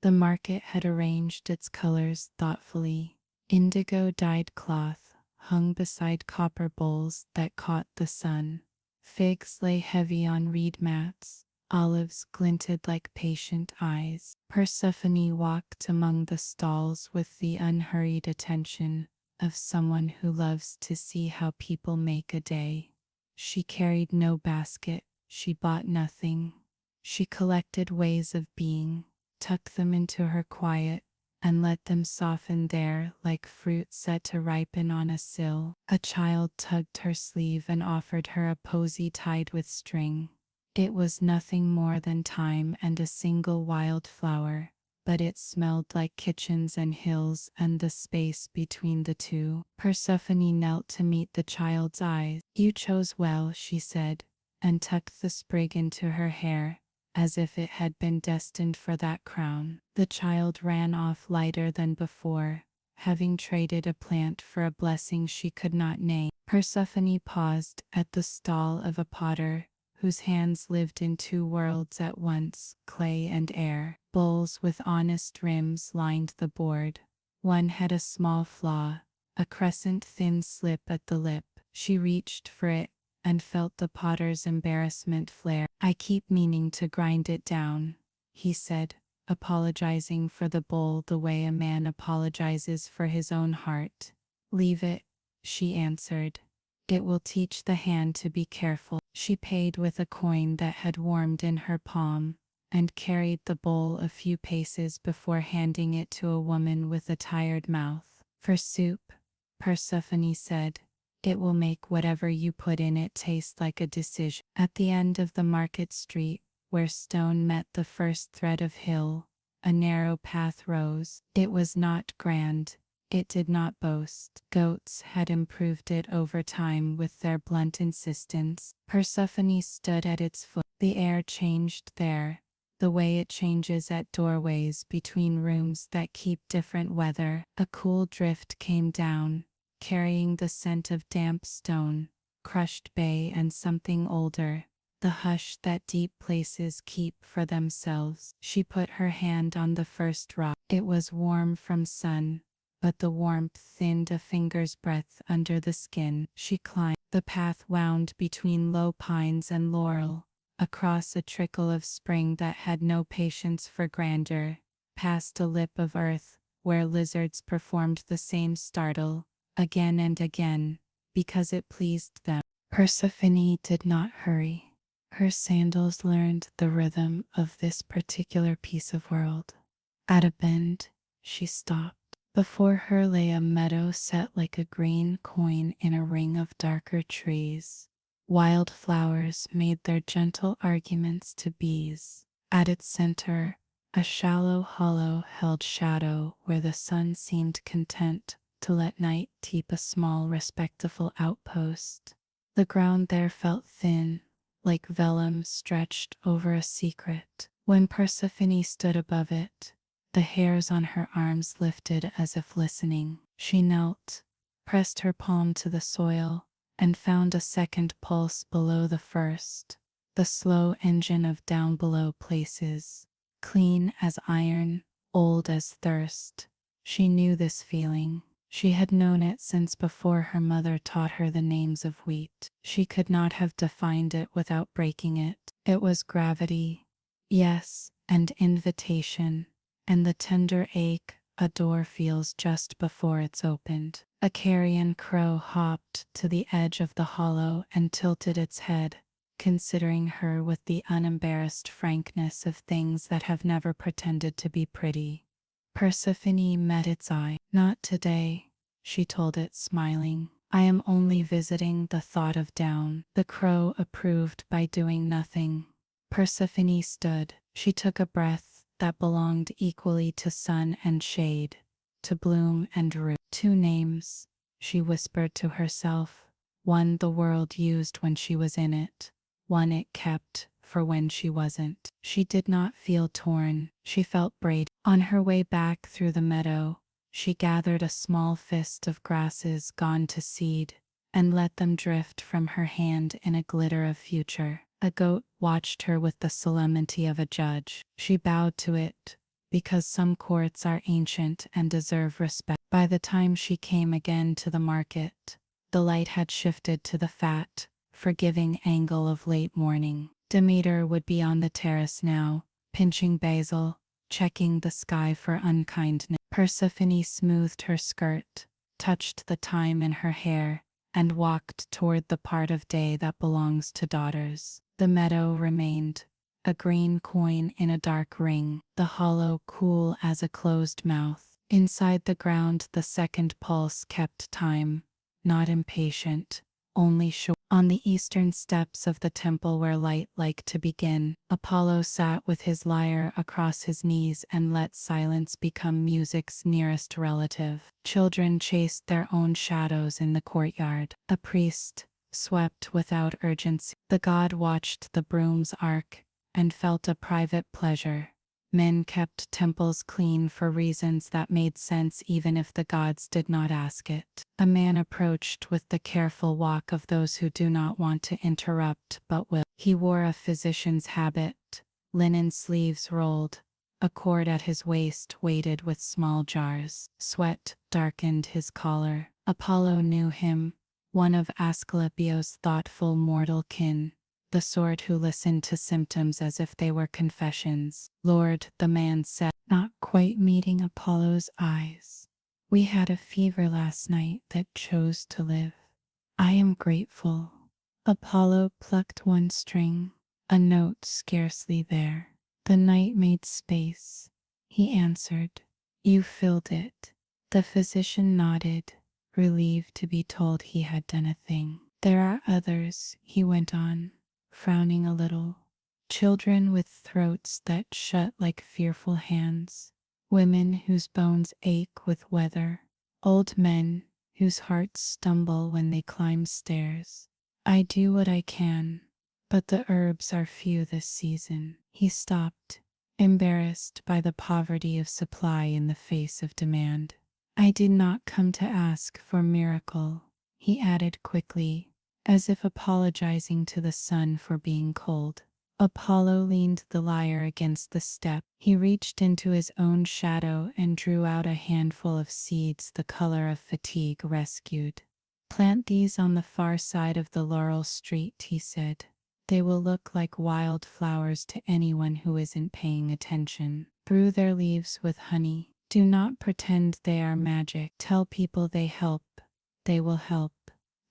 The market had arranged its colors thoughtfully. Indigo dyed cloth hung beside copper bowls that caught the sun. Figs lay heavy on reed mats. Olives glinted like patient eyes. Persephone walked among the stalls with the unhurried attention of someone who loves to see how people make a day. She carried no basket, she bought nothing. She collected ways of being, tucked them into her quiet, and let them soften there like fruit set to ripen on a sill. A child tugged her sleeve and offered her a posy tied with string. It was nothing more than time and a single wild flower, but it smelled like kitchens and hills and the space between the two. Persephone knelt to meet the child's eyes. You chose well, she said, and tucked the sprig into her hair, as if it had been destined for that crown. The child ran off lighter than before, having traded a plant for a blessing she could not name. Persephone paused at the stall of a potter whose hands lived in two worlds at once, clay and air. Bowls with honest rims lined the board. One had a small flaw, a crescent thin slip at the lip. She reached for it, and felt the potter's embarrassment flare. "I keep meaning to grind it down," he said, apologizing for the bowl the way a man apologizes for his own heart. "Leave it," she answered. "It will teach the hand to be careful." She paid with a coin that had warmed in her palm, and carried the bowl a few paces before handing it to a woman with a tired mouth. "For soup," Persephone said. "It will make whatever you put in it taste like a decision." At the end of the market street, where stone met the first thread of hill, a narrow path rose. It was not grand. It did not boast. Goats had improved it over time with their blunt insistence. Persephone stood at its foot. The air changed there, the way it changes at doorways between rooms that keep different weather. A cool drift came down, carrying the scent of damp stone, crushed bay and something older, the hush that deep places keep for themselves. She put her hand on the first rock. It was warm from sun, but the warmth thinned a finger's breadth under the skin. She climbed. The path wound between low pines and laurel, across a trickle of spring that had no patience for grandeur, past a lip of earth where lizards performed the same startle, again and again, because it pleased them. Persephone did not hurry. Her sandals learned the rhythm of this particular piece of world. At a bend, she stopped. Before her lay a meadow set like a green coin in a ring of darker trees. Wild flowers made their gentle arguments to bees. At its center, a shallow hollow held shadow where the sun seemed content to let night keep a small respectful outpost. The ground there felt thin, like vellum stretched over a secret. When Persephone stood above it, the hairs on her arms lifted as if listening. She knelt, pressed her palm to the soil, and found a second pulse below the first, the slow engine of down below places, clean as iron, old as thirst. She knew this feeling. She had known it since before her mother taught her the names of wheat. She could not have defined it without breaking it. It was gravity, yes, and invitation, and the tender ache a door feels just before it's opened. A carrion crow hopped to the edge of the hollow and tilted its head, considering her with the unembarrassed frankness of things that have never pretended to be pretty. Persephone met its eye. "Not today," she told it, smiling. "I am only visiting the thought of down." The crow approved by doing nothing. Persephone stood. She took a breath that belonged equally to sun and shade, to bloom and root. "Two names," she whispered to herself. One the world used when she was in it, one it kept for when she wasn't. She did not feel torn. She felt braided. On her way back through the meadow, she gathered a small fist of grasses gone to seed, and let them drift from her hand in a glitter of future. A goat watched her with the solemnity of a judge. She bowed to it, because some courts are ancient and deserve respect. By the time she came again to the market, the light had shifted to the fat, forgiving angle of late morning. Demeter would be on the terrace now, pinching basil, checking the sky for unkindness. Persephone smoothed her skirt, touched the thyme in her hair, and walked toward the part of day that belongs to daughters. The meadow remained, a green coin in a dark ring, the hollow cool as a closed mouth. Inside the ground the second pulse kept time, not impatient, only short. On the eastern steps of the temple where light liked to begin, Apollo sat with his lyre across his knees and let silence become music's nearest relative. Children chased their own shadows in the courtyard. A priest swept without urgency. The god watched the broom's arc and felt a private pleasure. Men kept temples clean for reasons that made sense even if the gods did not ask it. A man approached with the careful walk of those who do not want to interrupt but will. He wore a physician's habit, linen sleeves rolled, a cord at his waist weighted with small jars. Sweat darkened his collar. Apollo knew him, one of Asclepio's thoughtful mortal kin, the sort who listened to symptoms as if they were confessions. Lord, the man said, not quite meeting Apollo's eyes. We had a fever last night that chose to live. I am grateful. Apollo plucked one string, a note scarcely there. The night made space. He answered, you filled it. The physician nodded, relieved to be told he had done a thing. There are others, he went on, frowning a little. Children with throats that shut like fearful hands. Women whose bones ache with weather. Old men whose hearts stumble when they climb stairs. I do what I can, but the herbs are few this season. He stopped, embarrassed by the poverty of supply in the face of demand. I did not come to ask for miracle, he added quickly, as if apologizing to the sun for being cold. Apollo leaned the lyre against the step. He reached into his own shadow and drew out a handful of seeds the color of fatigue rescued. Plant these on the far side of the laurel street, he said. They will look like wild flowers to anyone who isn't paying attention. Brew their leaves with honey. Do not pretend they are magic. Tell people they help. They will help.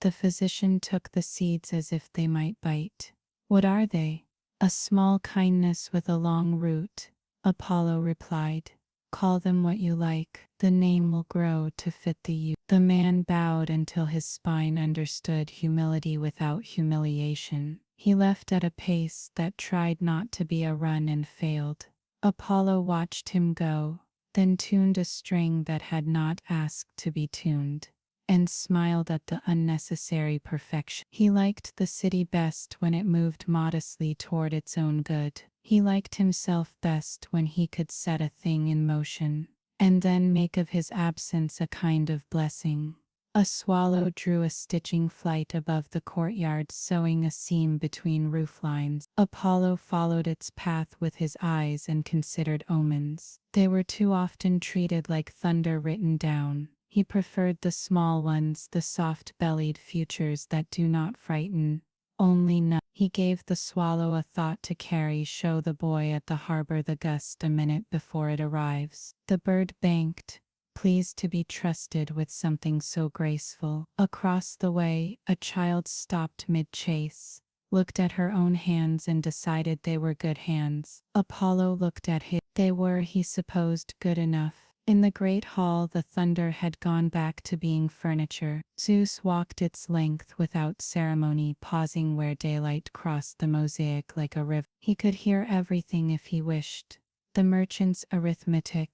The physician took the seeds as if they might bite. What are they? A small kindness with a long root, Apollo replied. Call them what you like. The name will grow to fit the youth. The man bowed until his spine understood humility without humiliation. He left at a pace that tried not to be a run and failed. Apollo watched him go, then tuned a string that had not asked to be tuned, and smiled at the unnecessary perfection. He liked the city best when it moved modestly toward its own good. He liked himself best when he could set a thing in motion, and then make of his absence a kind of blessing. A swallow drew a stitching flight above the courtyard, sewing a seam between roof lines. Apollo followed its path with his eyes and considered omens. They were too often treated like thunder written down. He preferred the small ones, the soft-bellied futures that do not frighten, only numb. He gave the swallow a thought to carry. Show the boy at the harbor the gust a minute before it arrives. The bird banked, pleased to be trusted with something so graceful. Across the way, a child stopped mid-chase, looked at her own hands and decided they were good hands. Apollo looked at his. They were, he supposed, good enough. In the great hall the thunder had gone back to being furniture. Zeus walked its length without ceremony, pausing where daylight crossed the mosaic like a river. He could hear everything if he wished. The merchant's arithmetic,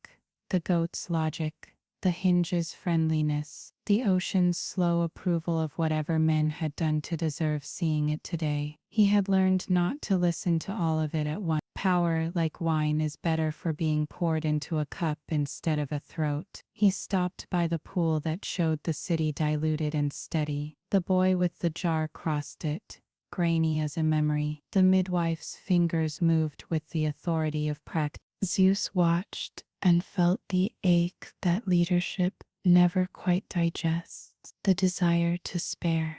the goat's logic, the hinge's friendliness, the ocean's slow approval of whatever men had done to deserve seeing it today. He had learned not to listen to all of it at once. Power, like wine, is better for being poured into a cup instead of a throat. He stopped by the pool that showed the city diluted and steady. The boy with the jar crossed it, grainy as a memory. The midwife's fingers moved with the authority of practice. Zeus watched and felt the ache that leadership never quite digests, the desire to spare,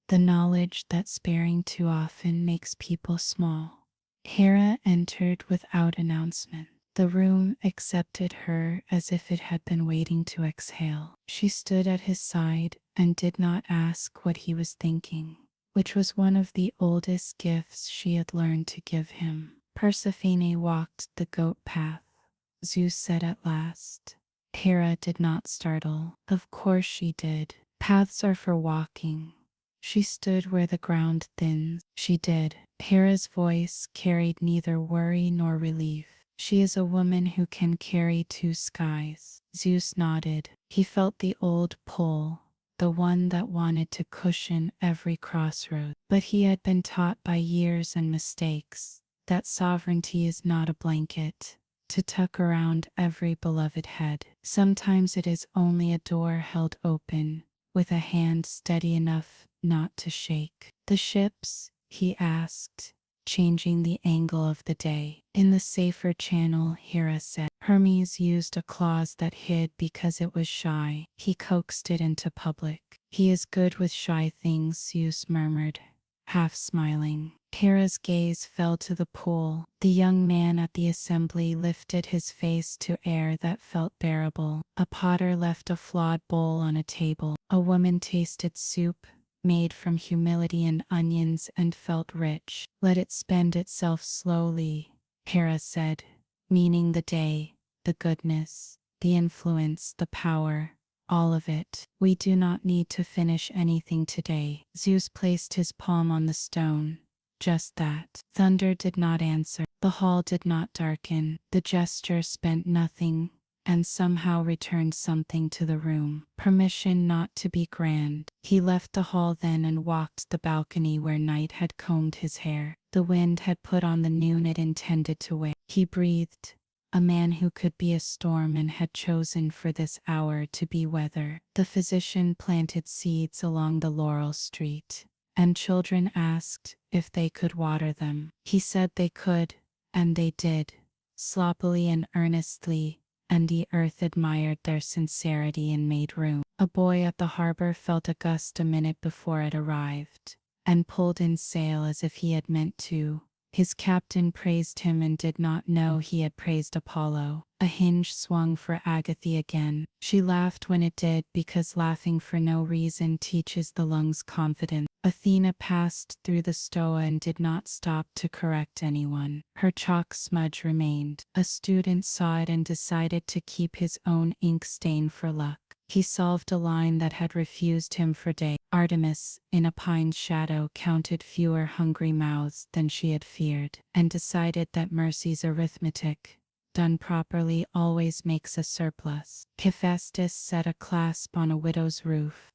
the knowledge that sparing too often makes people small. Hera entered without announcement. The room accepted her as if it had been waiting to exhale. She stood at his side and did not ask what he was thinking, which was one of the oldest gifts she had learned to give him. Persephone walked the goat path, Zeus said at last. Hera did not startle. Of course she did. Paths are for walking. She stood where the ground thins. She did. Hera's voice carried neither worry nor relief. She is a woman who can carry two skies. Zeus nodded. He felt the old pull, the one that wanted to cushion every crossroad. But he had been taught by years and mistakes that sovereignty is not a blanket to tuck around every beloved head. Sometimes it is only a door held open, with a hand steady enough not to shake. The ships, he asked, changing the angle of the day. In the safer channel, Hera said. Hermes used a clause that hid because it was shy. He coaxed it into public. He is good with shy things, Zeus murmured, half smiling. Hera's gaze fell to the pool. The young man at the assembly lifted his face to air that felt bearable. A potter left a flawed bowl on a table. A woman tasted soup, made from humility and onions, and felt rich. Let it spend itself slowly, Hera said, meaning the day, the goodness, the influence, the power. All of it. We do not need to finish anything today. Zeus placed his palm on the stone. Just that. Thunder did not answer. The hall did not darken. The gesture spent nothing, and somehow returned something to the room. Permission not to be grand. He left the hall then and walked the balcony where night had combed his hair. The wind had put on the noon it intended to wear. He breathed. A man who could be a storm and had chosen for this hour to be weather. The physician planted seeds along the laurel street, and children asked if they could water them. He said they could, and they did, sloppily and earnestly, and the earth admired their sincerity and made room. A boy at the harbor felt a gust a minute before it arrived, and pulled in sail as if he had meant to. His captain praised him and did not know he had praised Apollo. A hinge swung for Agatha again. She laughed when it did because laughing for no reason teaches the lungs confidence. Athena passed through the stoa and did not stop to correct anyone. Her chalk smudge remained. A student saw it and decided to keep his own ink stain for luck. He solved a line that had refused him for days. Artemis, in a pine's shadow, counted fewer hungry mouths than she had feared, and decided that mercy's arithmetic, done properly, always makes a surplus. Hephaestus set a clasp on a widow's roof.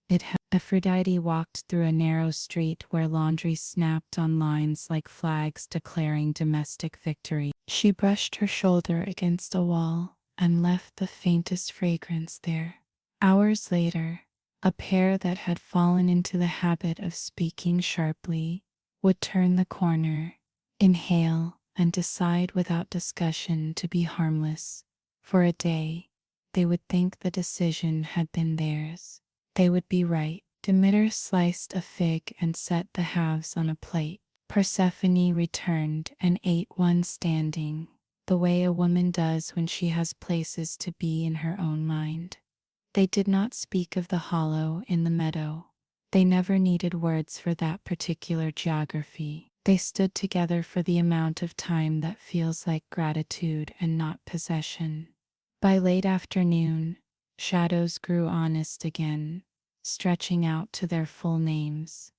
Aphrodite walked through a narrow street where laundry snapped on lines like flags declaring domestic victory. She brushed her shoulder against a wall and left the faintest fragrance there. Hours later, a pair that had fallen into the habit of speaking sharply would turn the corner, inhale, and decide without discussion to be harmless. For a day, they would think the decision had been theirs. They would be right. Demeter sliced a fig and set the halves on a plate. Persephone returned and ate one standing, the way a woman does when she has places to be in her own mind. They did not speak of the hollow in the meadow. They never needed words for that particular geography. They stood together for the amount of time that feels like gratitude and not possession. By late afternoon, shadows grew honest again, stretching out to their full names.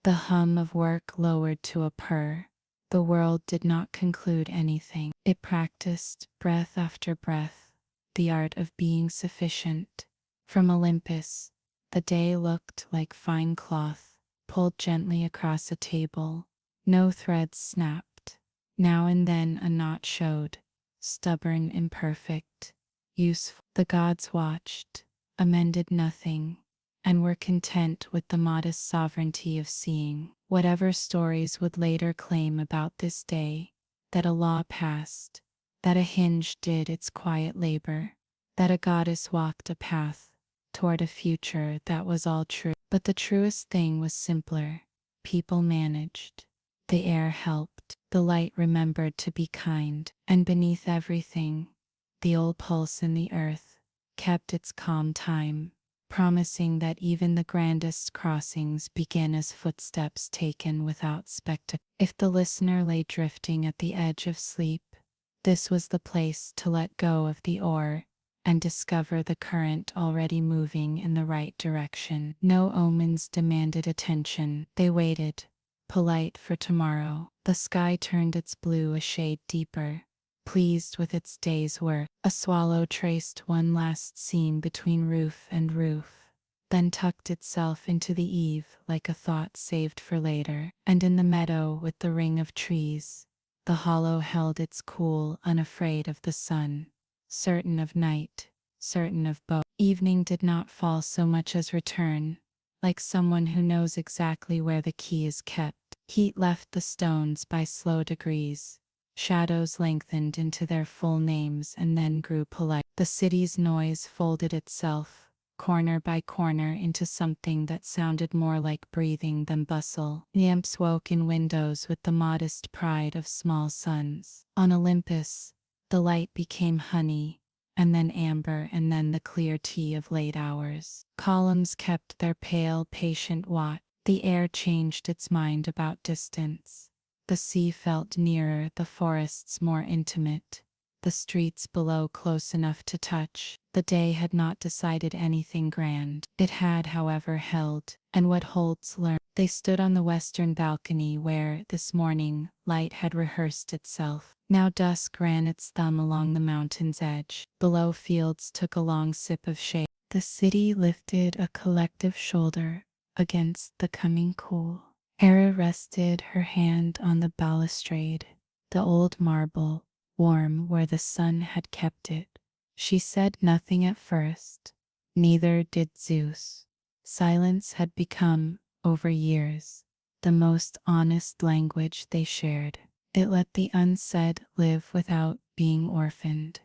The hum of work lowered to a purr. The world did not conclude anything. It practiced, breath after breath, the art of being sufficient. From Olympus, the day looked like fine cloth, pulled gently across a table. No threads snapped. Now and then a knot showed, stubborn, imperfect, useful. The gods watched, amended nothing, and were content with the modest sovereignty of seeing. Whatever stories would later claim about this day, that a law passed, that a hinge did its quiet labor, that a goddess walked a path toward a future, that was all true. But the truest thing was simpler. People managed. The air helped. The light remembered to be kind. And beneath everything, the old pulse in the earth kept its calm time, promising that even the grandest crossings begin as footsteps taken without spectacle. If the listener lay drifting at the edge of sleep, this was the place to let go of the oar and discover the current already moving in the right direction. No omens demanded attention. They waited, polite for tomorrow. The sky turned its blue a shade deeper, pleased with its day's work. A swallow traced one last seam between roof and roof, then tucked itself into the eave like a thought saved for later. And in the meadow with the ring of trees, the hollow held its cool, unafraid of the sun, certain of night, certain of both. Evening did not fall so much as return, like someone who knows exactly where the key is kept. Heat left the stones by slow degrees, Shadows lengthened into their full names and then grew polite. The city's noise folded itself, corner by corner, into something that sounded more like breathing than bustle. Lamps woke in windows with the modest pride of small suns. On Olympus, the light became honey, and then amber, and then the clear tea of late hours. Columns kept their pale, patient watch. The air changed its mind about distance. The sea felt nearer, the forests more intimate, the streets below close enough to touch. The day had not decided anything grand. It had, however, held, and what holds learned. They stood on the western balcony where, this morning, light had rehearsed itself. Now dusk ran its thumb along the mountain's edge. Below, fields took a long sip of shade. The city lifted a collective shoulder against the coming cool. Hera rested her hand on the balustrade, the old marble, warm where the sun had kept it. She said nothing at first, neither did Zeus. Silence had become, over years, the most honest language they shared. It let the unsaid live without being orphaned.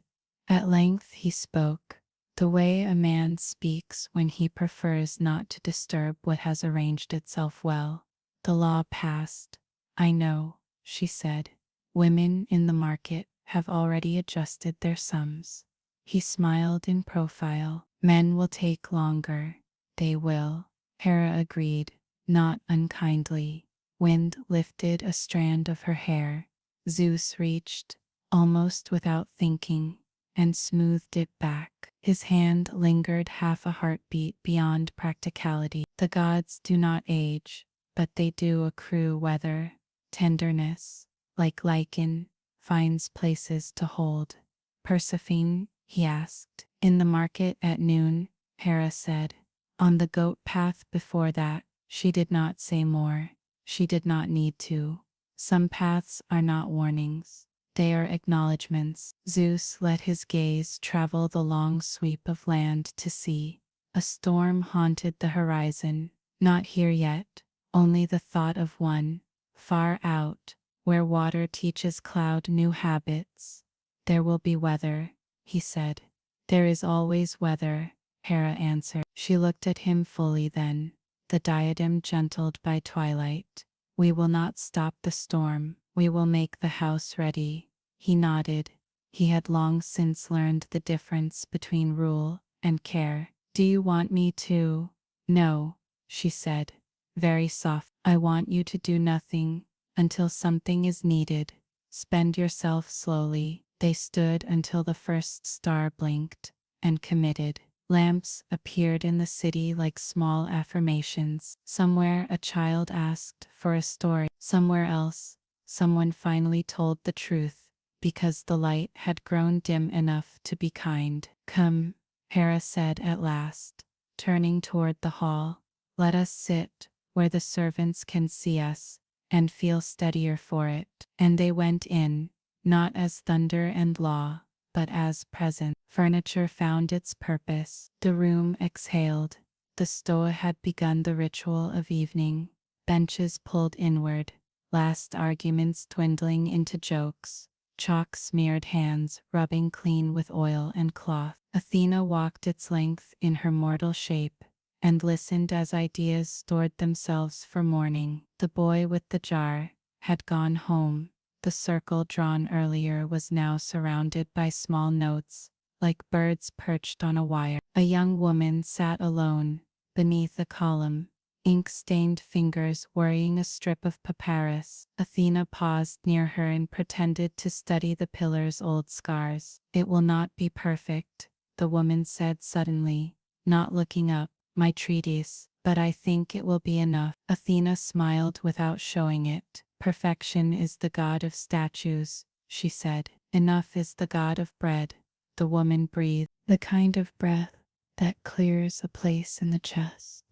At length he spoke, the way a man speaks when he prefers not to disturb what has arranged itself well. The law passed. I know, she said. Women in the market have already adjusted their sums. He smiled in profile. Men will take longer. They will. Hera agreed, not unkindly. Wind lifted a strand of her hair. Zeus reached, almost without thinking, and smoothed it back. His hand lingered half a heartbeat beyond practicality. The gods do not age, but they do accrue weather. Tenderness, like lichen, finds places to hold. Persephone, he asked. In the market at noon, Hera said. On the goat path before that, she did not say more. She did not need to. Some paths are not warnings. They are acknowledgments. Zeus let his gaze travel the long sweep of land to sea. A storm haunted the horizon. Not here yet, only the thought of one, far out, where water teaches cloud new habits. There will be weather, he said. There is always weather, Hera answered. She looked at him fully then, the diadem gentled by twilight. We will not stop the storm. We will make the house ready. He nodded. He had long since learned the difference between rule and care. Do you want me to? No, she said, very soft. I want you to do nothing until something is needed. Spend yourself slowly. They stood until the first star blinked, and committed. Lamps appeared in the city like small affirmations. Somewhere a child asked for a story. Somewhere else, someone finally told the truth, because the light had grown dim enough to be kind. Come, Hera said at last, turning toward the hall. Let us sit where the servants can see us, and feel steadier for it. And they went in, not as thunder and law, but as presence. Furniture found its purpose. The room exhaled. The stoa had begun the ritual of evening. Benches pulled inward, last arguments dwindling into jokes. Chalk-smeared hands rubbing clean with oil and cloth. Athena walked its length in her mortal shape, and listened as ideas stored themselves for morning. The boy with the jar had gone home. The circle drawn earlier was now surrounded by small notes, like birds perched on a wire. A young woman sat alone, beneath a column, ink-stained fingers worrying a strip of papyrus. Athena paused near her and pretended to study the pillar's old scars. It will not be perfect, the woman said suddenly, not looking up. My treatise, but I think it will be enough. Athena smiled without showing it. Perfection is the god of statues, she said. Enough is the god of bread, the woman breathed. The kind of breath that clears a place in the chest.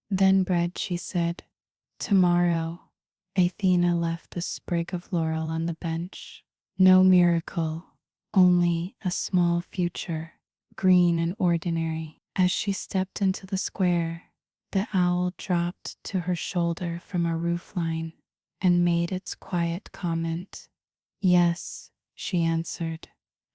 Then bread, she said. Tomorrow. Athena left a sprig of laurel on the bench. No miracle, only a small future, green and ordinary. As she stepped into the square, the owl dropped to her shoulder from a roofline and made its quiet comment. Yes, she answered.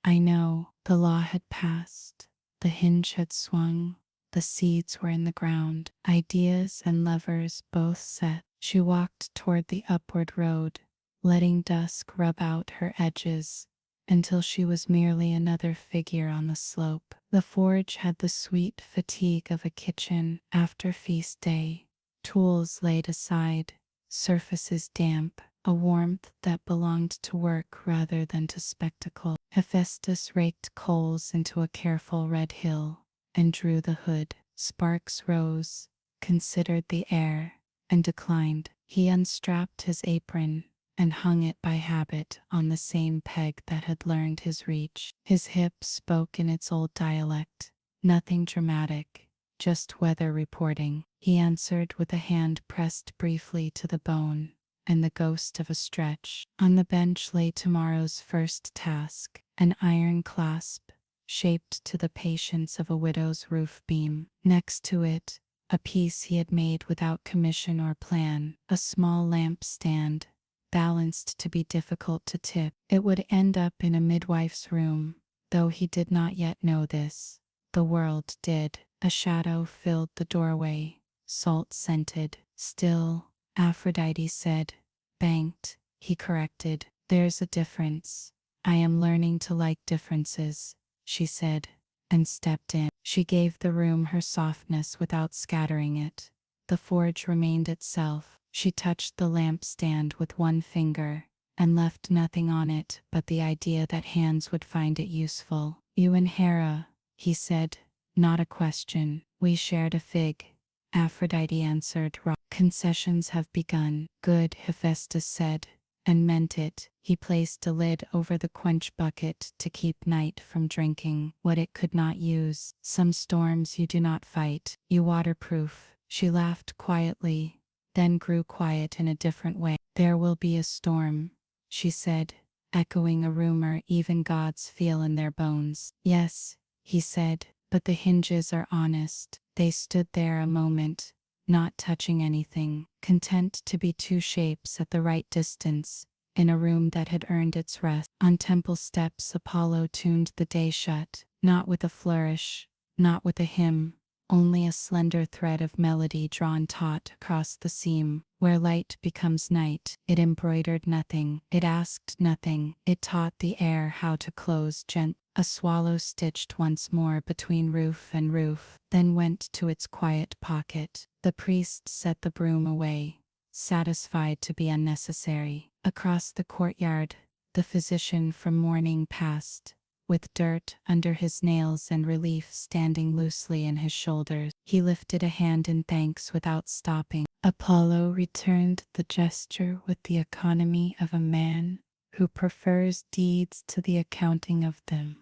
I know. The law had passed. The hinge had swung. The seeds were in the ground. Ideas and levers both set. She walked toward the upward road, letting dusk rub out her edges until she was merely another figure on the slope. The forge had the sweet fatigue of a kitchen after feast day. Tools laid aside, surfaces damp, a warmth that belonged to work rather than to spectacle. Hephaestus raked coals into a careful red hill and drew the hood. Sparks rose, considered the air, and declined. He unstrapped his apron and hung it by habit on the same peg that had learned his reach. His hip spoke in its old dialect, nothing dramatic, just weather reporting. He answered with a hand pressed briefly to the bone and the ghost of a stretch. On the bench lay tomorrow's first task, an iron clasp, shaped to the patience of a widow's roof beam. Next to it, a piece he had made without commission or plan, a small lamp stand, balanced to be difficult to tip. It would end up in a midwife's room, though he did not yet know this. The world did. A shadow filled the doorway, salt-scented. Still, Aphrodite said. Banked, he corrected. There's a difference. I am learning to like differences, she said, and stepped in. She gave the room her softness without scattering it. The forge remained itself. She touched the lampstand with one finger and left nothing on it but the idea that hands would find it useful. You and Hera, he said, not a question. We shared a fig. Aphrodite answered. Concessions have begun. Good, Hephaestus said, and meant it. He placed a lid over the quench bucket to keep night from drinking what it could not use. Some storms you do not fight, you waterproof. She laughed quietly, then grew quiet in a different way. There will be a storm, she said, echoing a rumor even gods feel in their bones. Yes, he said, but the hinges are honest. They stood there a moment, not touching anything, content to be two shapes at the right distance, in a room that had earned its rest. On temple steps Apollo tuned the day shut, not with a flourish, not with a hymn, only a slender thread of melody drawn taut across the seam. Where light becomes night, it embroidered nothing, it asked nothing, it taught the air how to close gently. A swallow stitched once more between roof and roof, then went to its quiet pocket. The priest set the broom away, satisfied to be unnecessary. Across the courtyard, the physician from mourning passed, with dirt under his nails and relief standing loosely in his shoulders. He lifted a hand in thanks without stopping. Apollo returned the gesture with the economy of a man who prefers deeds to the accounting of them.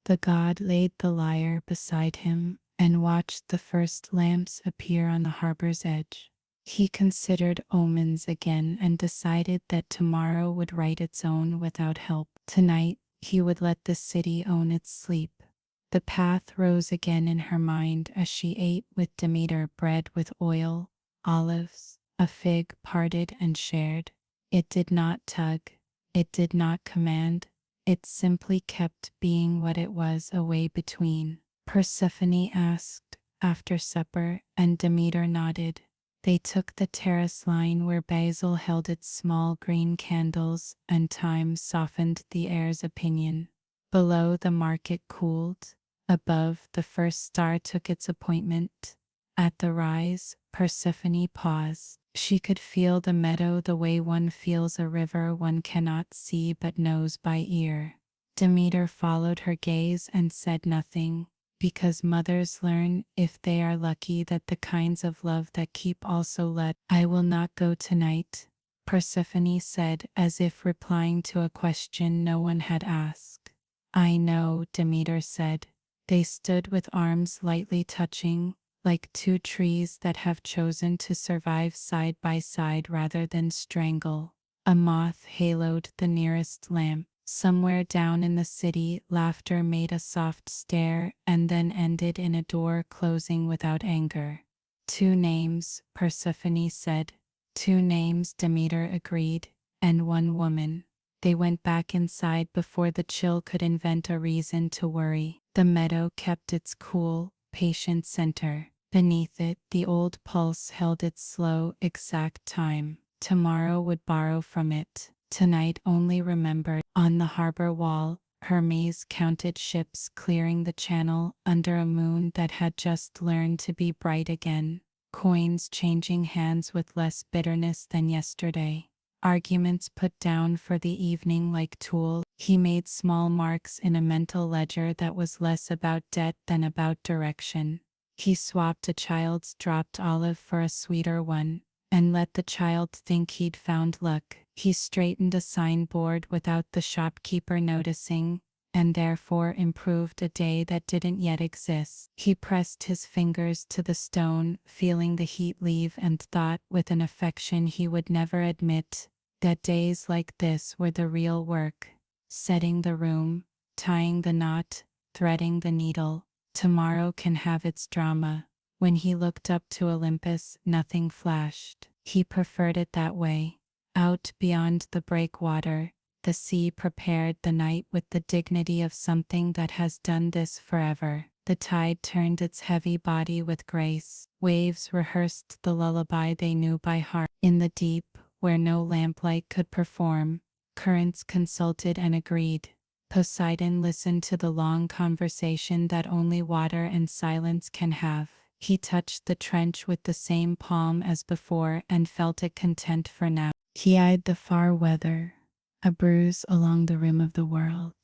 The god laid the lyre beside him and watched the first lamps appear on the harbor's edge. He considered omens again and decided that tomorrow would write its own without help. Tonight, he would let the city own its sleep. The path rose again in her mind as she ate with Demeter bread with oil, olives, a fig parted and shared. It did not tug, it did not command, it simply kept being what it was, a way between. Persephone asked after supper, and Demeter nodded. They took the terrace line where basil held its small green candles and time softened the air's opinion. Below, the market cooled. Above, the first star took its appointment. At the rise, Persephone paused. She could feel the meadow the way one feels a river one cannot see but knows by ear. Demeter followed her gaze and said nothing, because mothers learn, if they are lucky, that the kinds of love that keep also let. I will not go tonight, Persephone said, as if replying to a question no one had asked. I know, Demeter said. They stood with arms lightly touching, like two trees that have chosen to survive side by side rather than strangle. A moth haloed the nearest lamp. Somewhere down in the city, laughter made a soft stare and then ended in a door closing without anger. 2 names, Persephone said. 2 names, Demeter agreed, and 1 woman. They went back inside before the chill could invent a reason to worry. The meadow kept its cool, patient center. Beneath it, the old pulse held its slow, exact time. Tomorrow would borrow from it. Tonight only remembered. On the harbor wall, Hermes counted ships clearing the channel under a moon that had just learned to be bright again. Coins changing hands with less bitterness than yesterday. Arguments put down for the evening like tools. He made small marks in a mental ledger that was less about debt than about direction. He swapped a child's dropped olive for a sweeter one, and let the child think he'd found luck. He straightened a signboard without the shopkeeper noticing, and therefore improved a day that didn't yet exist. He pressed his fingers to the stone, feeling the heat leave, and thought with an affection he would never admit that days like this were the real work. Setting the room, tying the knot, threading the needle. Tomorrow can have its drama. When he looked up to Olympus, nothing flashed. He preferred it that way. Out beyond the breakwater, the sea prepared the night with the dignity of something that has done this forever. The tide turned its heavy body with grace. Waves rehearsed the lullaby they knew by heart. In the deep, where no lamplight could perform, currents consulted and agreed. Poseidon listened to the long conversation that only water and silence can have. He touched the trench with the same palm as before and felt it content for now. He eyed the far weather, a bruise along the rim of the world,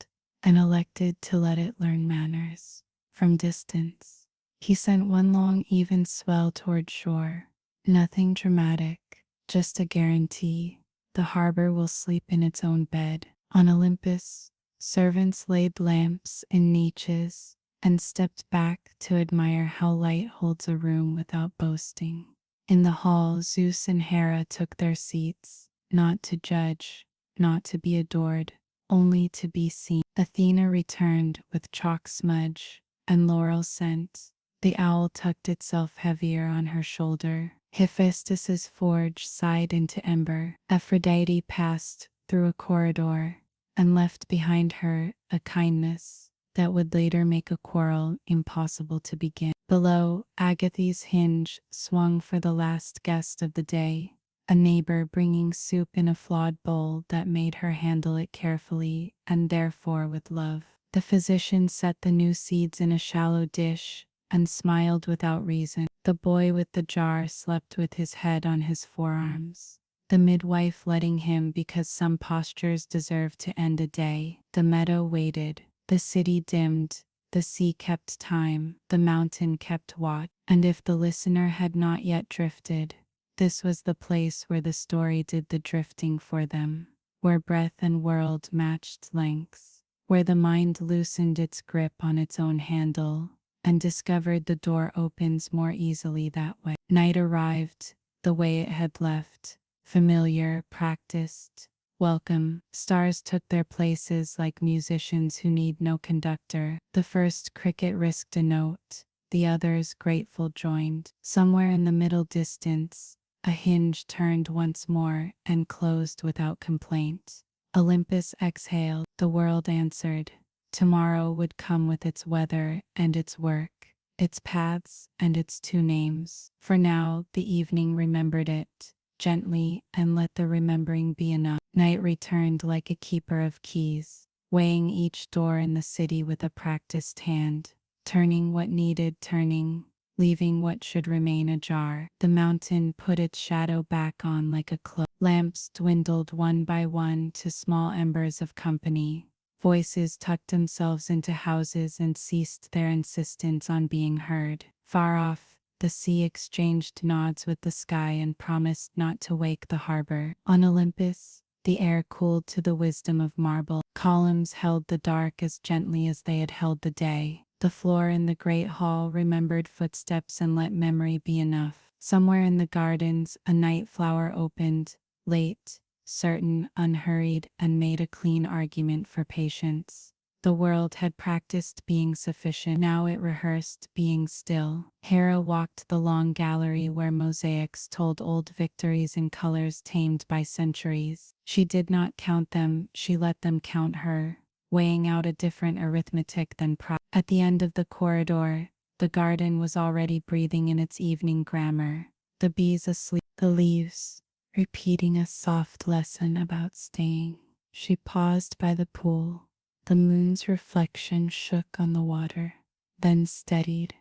and elected to let it learn manners. From distance, he sent one long even swell toward shore. Nothing dramatic, just a guarantee. The harbor will sleep in its own bed. On Olympus, servants laid lamps in niches and stepped back to admire how light holds a room without boasting. In the hall, Zeus and Hera took their seats, not to judge, not to be adored, only to be seen. Athena returned with chalk smudge and laurel scent. The owl tucked itself heavier on her shoulder. Hephaestus's forge sighed into ember. Aphrodite passed through a corridor and left behind her a kindness that would later make a quarrel impossible to begin. Below, Agatha's hinge swung for the last guest of the day, a neighbor bringing soup in a flawed bowl that made her handle it carefully and therefore with love. The physician set the new seeds in a shallow dish and smiled without reason. The boy with the jar slept with his head on his forearms, the midwife letting him because some postures deserve to end a day. The meadow waited. The city dimmed. The sea kept time. The mountain kept watch. And if the listener had not yet drifted, this was the place where the story did the drifting for them, where breath and world matched lengths, where the mind loosened its grip on its own handle and discovered the door opens more easily that way. Night arrived, the way it had left, familiar, practiced, welcome. Stars took their places like musicians who need no conductor. The first cricket risked a note, the others grateful joined. Somewhere in the middle distance, a hinge turned once more and closed without complaint. Olympus exhaled, the world answered. Tomorrow would come with its weather and its work, its paths and its two names. For now, the evening remembered it, gently, and let the remembering be enough. Night returned like a keeper of keys, weighing each door in the city with a practiced hand, turning what needed turning, leaving what should remain ajar. The mountain put its shadow back on like a cloak. Lamps dwindled one by one to small embers of company. Voices tucked themselves into houses and ceased their insistence on being heard. Far off, the sea exchanged nods with the sky and promised not to wake the harbor. On Olympus, the air cooled to the wisdom of marble. Columns held the dark as gently as they had held the day. The floor in the great hall remembered footsteps and let memory be enough. Somewhere in the gardens, a night flower opened, late, certain, unhurried, and made a clean argument for patience. The world had practiced being sufficient, now it rehearsed being still. Hera walked the long gallery where mosaics told old victories in colors tamed by centuries. She did not count them, she let them count her, weighing out a different arithmetic than pride. At the end of the corridor, the garden was already breathing in its evening grammar, the bees asleep, the leaves repeating a soft lesson about staying. She paused by the pool. The moon's reflection shook on the water, then steadied.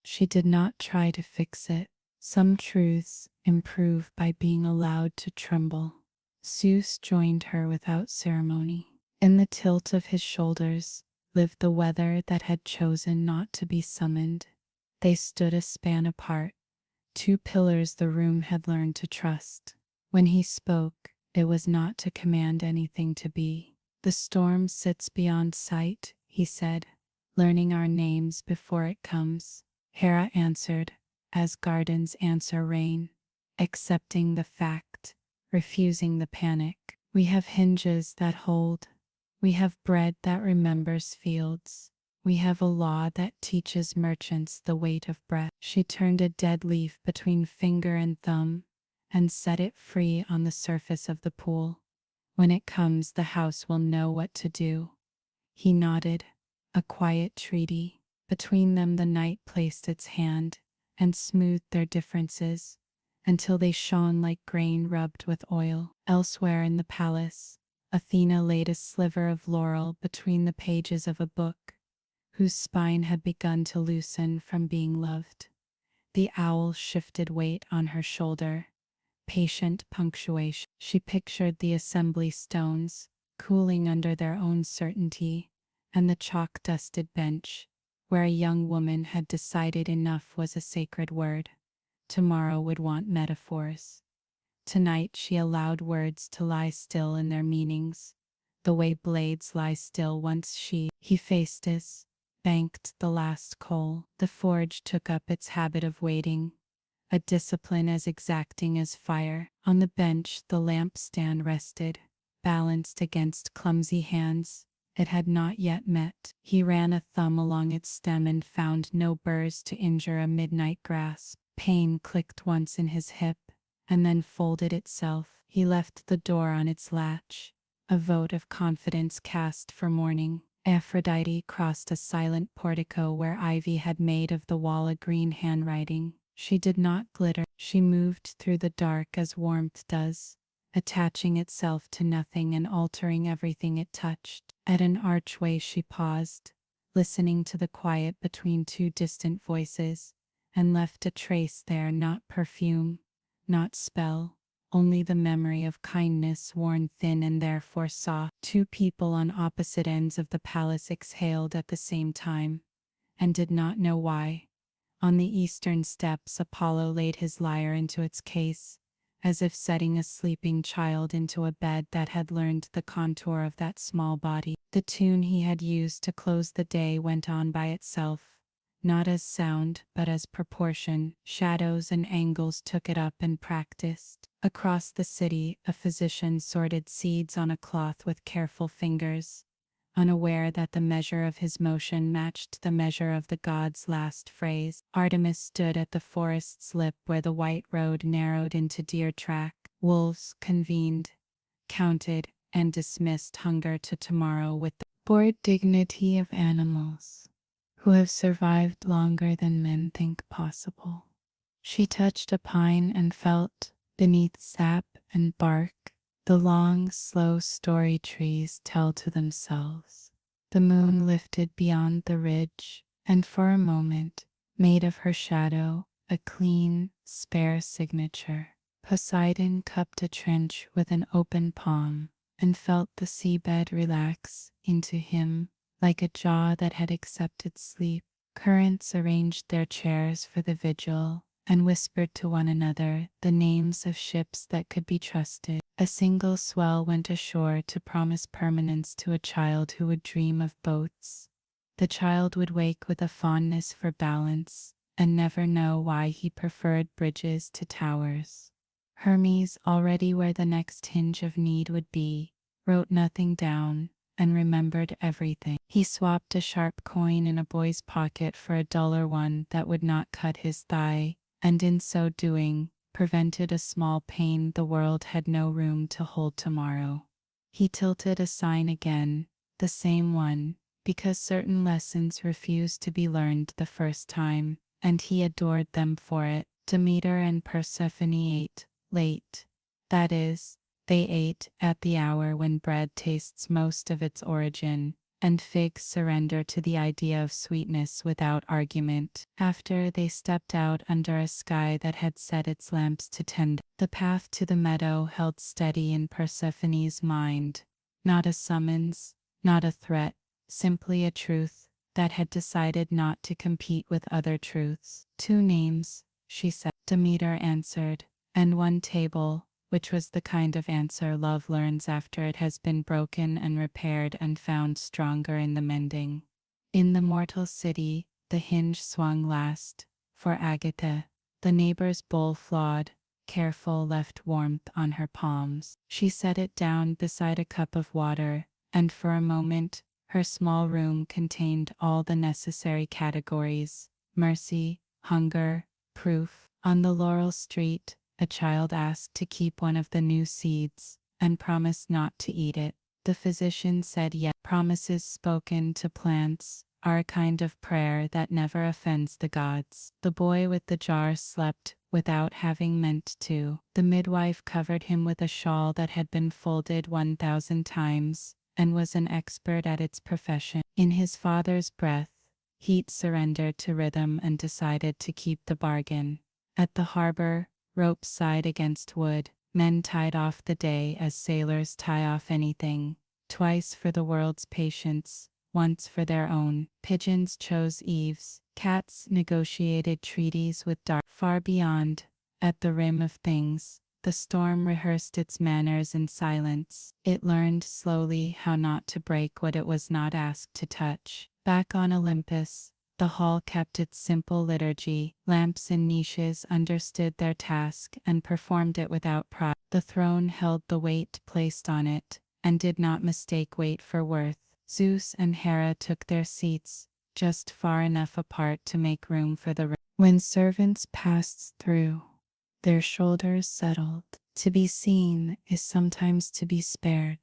She did not try to fix it. Some truths improve by being allowed to tremble. Zeus joined her without ceremony. In the tilt of his shoulders lived the weather that had chosen not to be summoned. They stood a span apart, two pillars the room had learned to trust. When he spoke, it was not to command anything to be. The storm sits beyond sight, he said, learning our names before it comes. Hera answered, as gardens answer rain, accepting the fact, refusing the panic. We have hinges that hold. We have bread that remembers fields. We have a law that teaches merchants the weight of breath. She turned a dead leaf between finger and thumb and set it free on the surface of the pool. When it comes, the house will know what to do. He nodded, a quiet treaty. Between them the night placed its hand and smoothed their differences until they shone like grain rubbed with oil. Elsewhere in the palace, Athena laid a sliver of laurel between the pages of a book whose spine had begun to loosen from being loved. The owl shifted weight on her shoulder. Patient punctuation. She pictured the assembly stones, cooling under their own certainty, and the chalk-dusted bench, where a young woman had decided enough was a sacred word. Tomorrow would want metaphors. Tonight she allowed words to lie still in their meanings, the way blades lie still once he faced us, banked the last coal. The forge took up its habit of waiting, a discipline as exacting as fire. On the bench the lampstand rested, balanced against clumsy hands it had not yet met. He ran a thumb along its stem and found no burrs to injure a midnight grasp. Pain clicked once in his hip, and then folded itself. He left the door on its latch, a vote of confidence cast for morning. Aphrodite crossed a silent portico where ivy had made of the wall a green handwriting. She did not glitter. She moved through the dark as warmth does, attaching itself to nothing and altering everything it touched. At an archway she paused, listening to the quiet between two distant voices, and left a trace there, not perfume, not spell, only the memory of kindness worn thin and therefore soft. Two people on opposite ends of the palace exhaled at the same time, and did not know why. On the eastern steps Apollo laid his lyre into its case, as if setting a sleeping child into a bed that had learned the contour of that small body. The tune he had used to close the day went on by itself, not as sound but as proportion. Shadows and angles took it up and practiced. Across the city a physician sorted seeds on a cloth with careful fingers, unaware that the measure of his motion matched the measure of the god's last phrase. Artemis stood at the forest's lip where the white road narrowed into deer track. Wolves convened, counted, and dismissed hunger to tomorrow with the bored dignity of animals who have survived longer than men think possible. She touched a pine and felt, beneath sap and bark, the long, slow story trees tell to themselves. The moon lifted beyond the ridge, and for a moment made of her shadow a clean, spare signature. Poseidon cupped a trench with an open palm, and felt the seabed relax into him like a jaw that had accepted sleep. Currents arranged their chairs for the vigil, and whispered to one another the names of ships that could be trusted. A single swell went ashore to promise permanence to a child who would dream of boats. The child would wake with a fondness for balance, and never know why he preferred bridges to towers. Hermes, already where the next hinge of need would be, wrote nothing down, and remembered everything. He swapped a sharp coin in a boy's pocket for a duller one that would not cut his thigh, and in so doing, prevented a small pain the world had no room to hold tomorrow. He tilted a sign again, the same one, because certain lessons refused to be learned the first time, and he adored them for it. Demeter and Persephone ate late. That is, they ate at the hour when bread tastes most of its origin, and figs surrender to the idea of sweetness without argument. After they stepped out under a sky that had set its lamps to tend, the path to the meadow held steady in Persephone's mind. Not a summons, not a threat, simply a truth that had decided not to compete with other truths. 2 names, she said. Demeter answered, and 1 table, which was the kind of answer love learns after it has been broken and repaired and found stronger in the mending. In the mortal city, the hinge swung last, for Agatha, the neighbor's bowl flawed, careful left warmth on her palms. She set it down beside a cup of water, and for a moment, her small room contained all the necessary categories: mercy, hunger, proof. On the Laurel Street, a child asked to keep one of the new seeds, and promised not to eat it. The physician said yes. Promises spoken to plants are a kind of prayer that never offends the gods. The boy with the jar slept without having meant to. The midwife covered him with a shawl that had been folded 1,000 times, and was an expert at its profession. In his father's breath, heat surrendered to rhythm and decided to keep the bargain. At the harbor, ropes sighed against wood. Men tied off the day as sailors tie off anything, twice for the world's patience, once for their own. Pigeons chose eaves. Cats negotiated treaties with dark. Far beyond, at the rim of things, the storm rehearsed its manners in silence. It learned slowly how not to break what it was not asked to touch. Back on Olympus, the hall kept its simple liturgy. Lamps in niches understood their task and performed it without pride. The throne held the weight placed on it, and did not mistake weight for worth. Zeus and Hera took their seats, just far enough apart to make room for the ring. When servants passed through, their shoulders settled. To be seen is sometimes to be spared.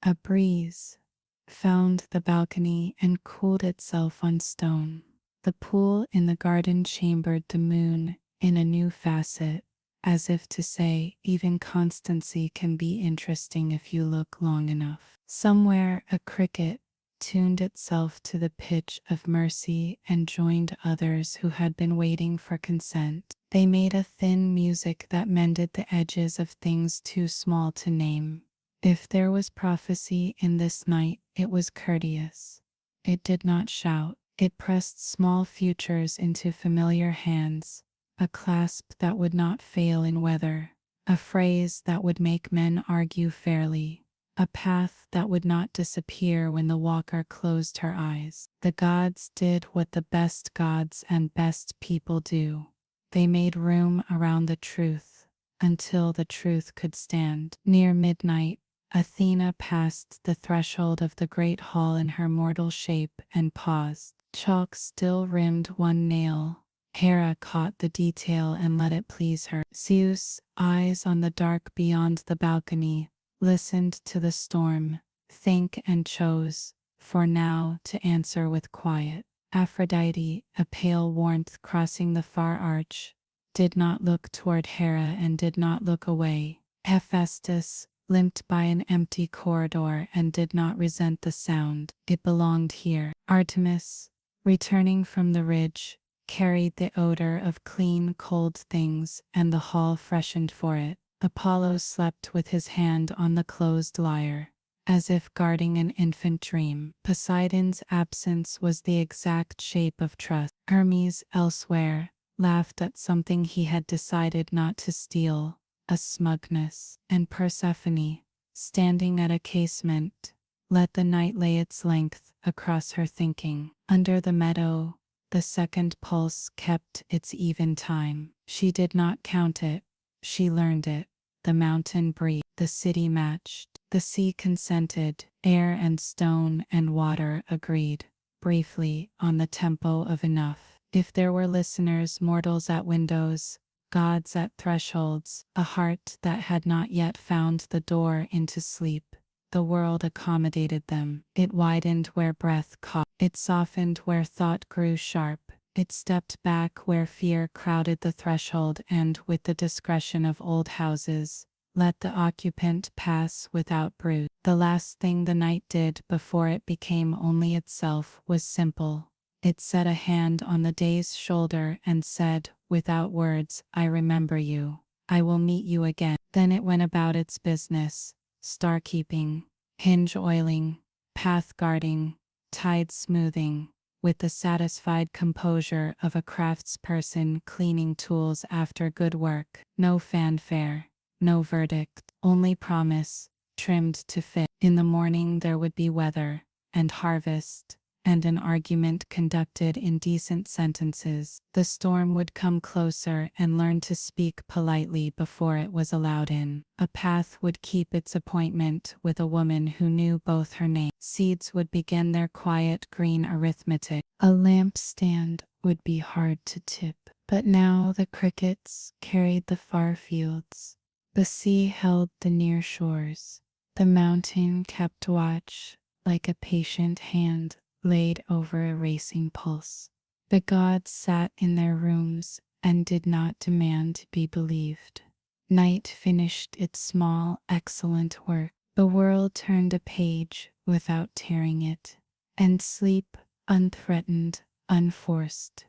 A breeze found the balcony and cooled itself on stone. The pool in the garden chambered the moon in a new facet, as if to say, even constancy can be interesting if you look long enough. Somewhere a cricket tuned itself to the pitch of mercy and joined others who had been waiting for consent. They made a thin music that mended the edges of things too small to name. If there was prophecy in this night, it was courteous. It did not shout. It pressed small futures into familiar hands, a clasp that would not fail in weather, a phrase that would make men argue fairly, a path that would not disappear when the walker closed her eyes. The gods did what the best gods and best people do. They made room around the truth, until the truth could stand. Near midnight, Athena passed the threshold of the great hall in her mortal shape and paused. Chalk still rimmed 1 nail. Hera caught the detail and let it please her. Zeus, eyes on the dark beyond the balcony, listened to the storm, think and chose, for now, to answer with quiet. Aphrodite, a pale warmth crossing the far arch, did not look toward Hera and did not look away. Hephaestus limped by an empty corridor and did not resent the sound. It belonged here. Artemis, returning from the ridge, carried the odor of clean, cold things, and the hall freshened for it. Apollo slept with his hand on the closed lyre, as if guarding an infant dream. Poseidon's absence was the exact shape of trust. Hermes, elsewhere, laughed at something he had decided not to steal, a smugness. And Persephone, standing at a casement, let the night lay its length across her thinking. Under the meadow, the second pulse kept its even time. She did not count it, she learned it. The mountain breathed, the city matched. The sea consented, air and stone and water agreed, briefly, on the tempo of enough. If there were listeners, mortals at windows, gods at thresholds, a heart that had not yet found the door into sleep, the world accommodated them. It widened where breath caught. It softened where thought grew sharp. It stepped back where fear crowded the threshold and, with the discretion of old houses, let the occupant pass without bruise. The last thing the night did before it became only itself was simple. It set a hand on the day's shoulder and said, without words, I remember you. I will meet you again. Then it went about its business, star keeping, hinge oiling, path guarding, tide smoothing, with the satisfied composure of a craftsperson cleaning tools after good work. No fanfare, no verdict, only promise, trimmed to fit. In the morning there would be weather, and harvest, and an argument conducted in decent sentences. The storm would come closer and learn to speak politely before it was allowed in. A path would keep its appointment with a woman who knew both her name. Seeds would begin their quiet green arithmetic. A lampstand would be hard to tip. But now the crickets carried the far fields. The sea held the near shores. The mountain kept watch, like a patient hand laid over a racing pulse. The gods sat in their rooms and did not demand to be believed. Night finished its small, excellent work. The world turned a page without tearing it, and sleep, unthreatened, unforced,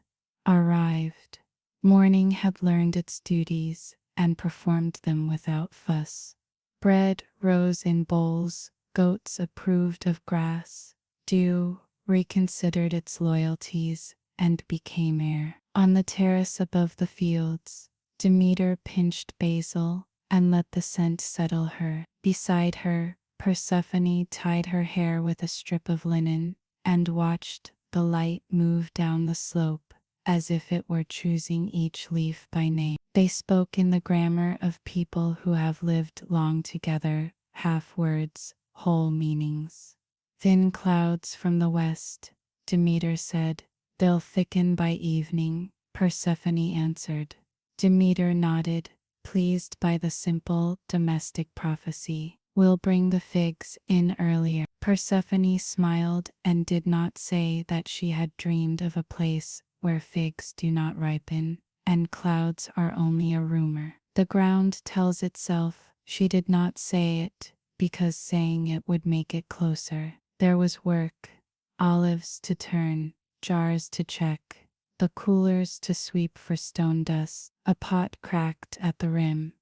arrived. Morning had learned its duties and performed them without fuss. Bread rose in bowls, goats approved of grass, dew reconsidered its loyalties and became air. On the terrace above the fields, Demeter pinched basil and let the scent settle her. Beside her, Persephone tied her hair with a strip of linen and watched the light move down the slope as if it were choosing each leaf by name. They spoke in the grammar of people who have lived long together, half words, whole meanings. Thin clouds from the west, Demeter said. They'll thicken by evening, Persephone answered. Demeter nodded, pleased by the simple, domestic prophecy. We'll bring the figs in earlier. Persephone smiled and did not say that she had dreamed of a place where figs do not ripen, and clouds are only a rumor. The ground tells itself. She did not say it, because saying it would make it closer. There was work, olives to turn, jars to check, the coolers to sweep for stone dust. A pot cracked at the rim.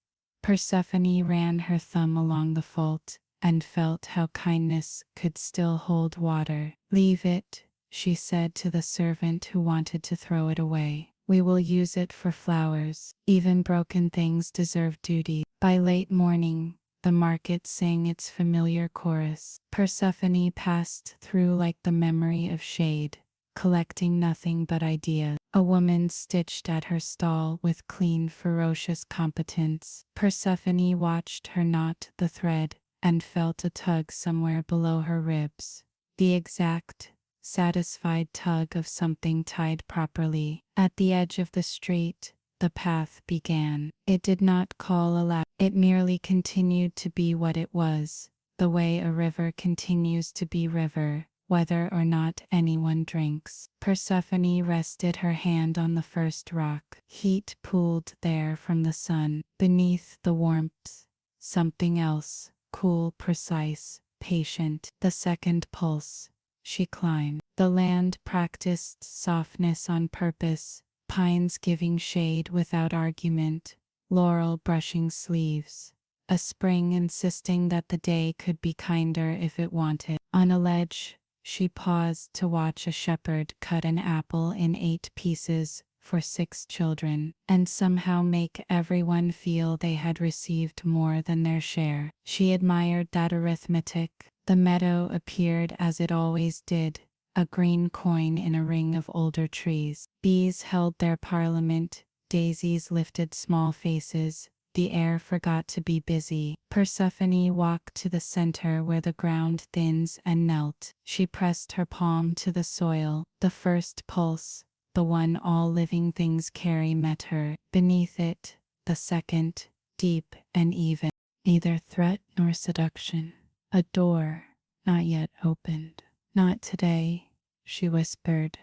Persephone ran her thumb along the fault and felt how kindness could still hold water. Leave it, she said to the servant who wanted to throw it away. We will use it for flowers. Even broken things deserve duty. By late morning, the market sang its familiar chorus. Persephone passed through like the memory of shade, collecting nothing but ideas. A woman stitched at her stall with clean, ferocious competence. Persephone watched her knot the thread and felt a tug somewhere below her ribs. The exact, satisfied tug of something tied properly. At the edge of the street, the path began. It did not call aloud. It merely continued to be what it was, the way a river continues to be river, whether or not anyone drinks. Persephone rested her hand on the first rock. Heat pooled there from the sun. Beneath the warmth, something else, cool, precise, patient. The second pulse. She climbed. The land practiced softness on purpose, pines giving shade without argument, laurel brushing sleeves. A spring insisting that the day could be kinder if it wanted. On a ledge, she paused to watch a shepherd cut an apple in 8 pieces for 6 children, and somehow make everyone feel they had received more than their share. She admired that arithmetic. The meadow appeared as it always did, a green coin in a ring of older trees. Bees held their parliament, daisies lifted small faces, The air forgot to be busy. Persephone walked to the center where the ground thins and knelt. She pressed her palm to the soil. The first pulse, the one all living things carry, met her. Beneath it, the second, deep and even. Neither threat nor seduction. A door, not yet opened. Not today, she whispered.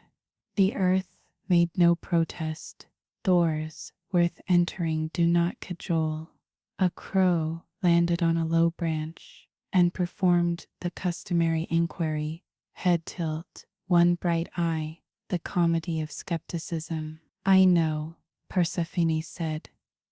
The earth made no protest. Doors worth entering do not cajole. A crow landed on a low branch and performed the customary inquiry, head tilt, one bright eye, the comedy of skepticism. I know, Persephone said.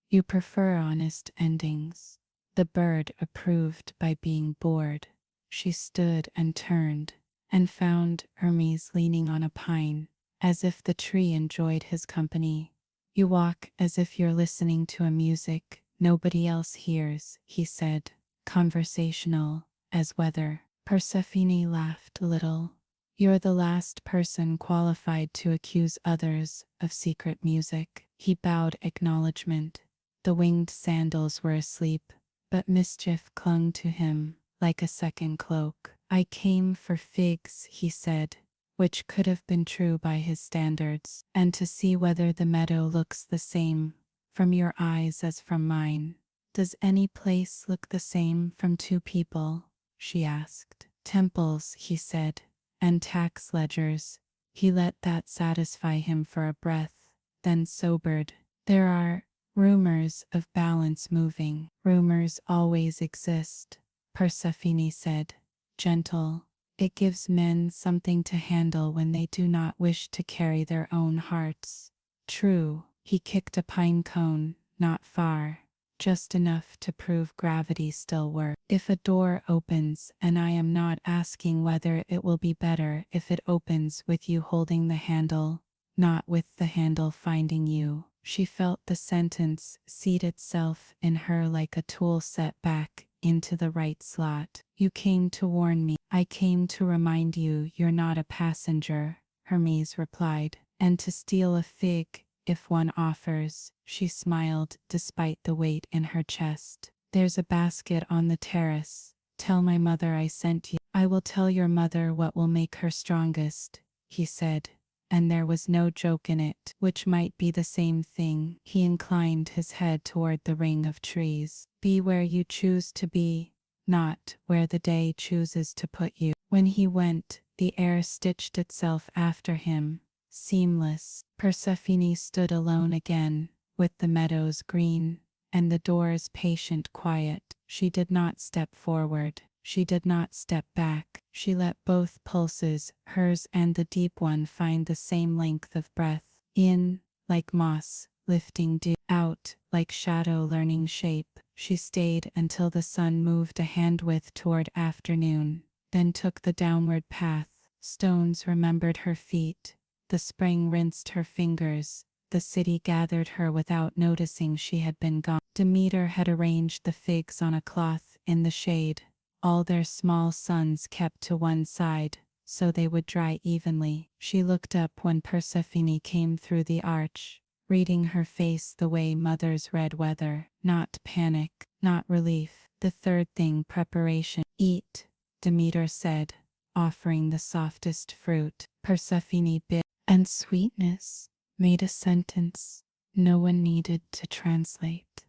You prefer honest endings. The bird approved by being bored. She stood and turned, and found Hermes leaning on a pine, as if the tree enjoyed his company. You walk as if you're listening to a music nobody else hears, he said, conversational as weather. Persephone laughed a little. You're the last person qualified to accuse others of secret music. He bowed acknowledgement. The winged sandals were asleep, but mischief clung to him like a second cloak. I came for figs, he said, which could have been true by his standards, and to see whether the meadow looks the same from your eyes as from mine. Does any place look the same from two people? She asked. Temples, he said, and tax ledgers. He let that satisfy him for a breath, then sobered. There are rumors of balance moving. Rumors always exist, Persephone said, gentle. It gives men something to handle when they do not wish to carry their own hearts. True, he kicked a pine cone, not far, just enough to prove gravity still works. If a door opens, and I am not asking whether it will be better if it opens with you holding the handle, not with the handle finding you. She felt the sentence seat itself in her like a tool set back into the right slot. You came to warn me. I came to remind you you're not a passenger, Hermes replied, and to steal a fig if one offers. She smiled despite the weight in her chest. There's a basket on the terrace. Tell my mother I sent you. I will tell your mother what will make her strongest, he said, and there was no joke in it, which might be the same thing. He inclined his head toward the ring of trees. Be where you choose to be, not where the day chooses to put you. When he went, the air stitched itself after him, seamless. Persephone stood alone again, with the meadows green, and the door's patient quiet. She did not step forward. She did not step back. She let both pulses, hers and the deep one, find the same length of breath. In, like moss, lifting dew. Out, like shadow learning shape. She stayed until the sun moved a handwidth toward afternoon, then took the downward path. Stones remembered her feet. The spring rinsed her fingers. The city gathered her without noticing she had been gone. Demeter had arranged the figs on a cloth in the shade, all their small sons kept to one side, so they would dry evenly. She looked up when Persephone came through the arch, reading her face the way mothers read weather. Not panic, not relief. The third thing, preparation. Eat, Demeter said, offering the softest fruit. Persephone bit, and sweetness made a sentence no one needed to translate.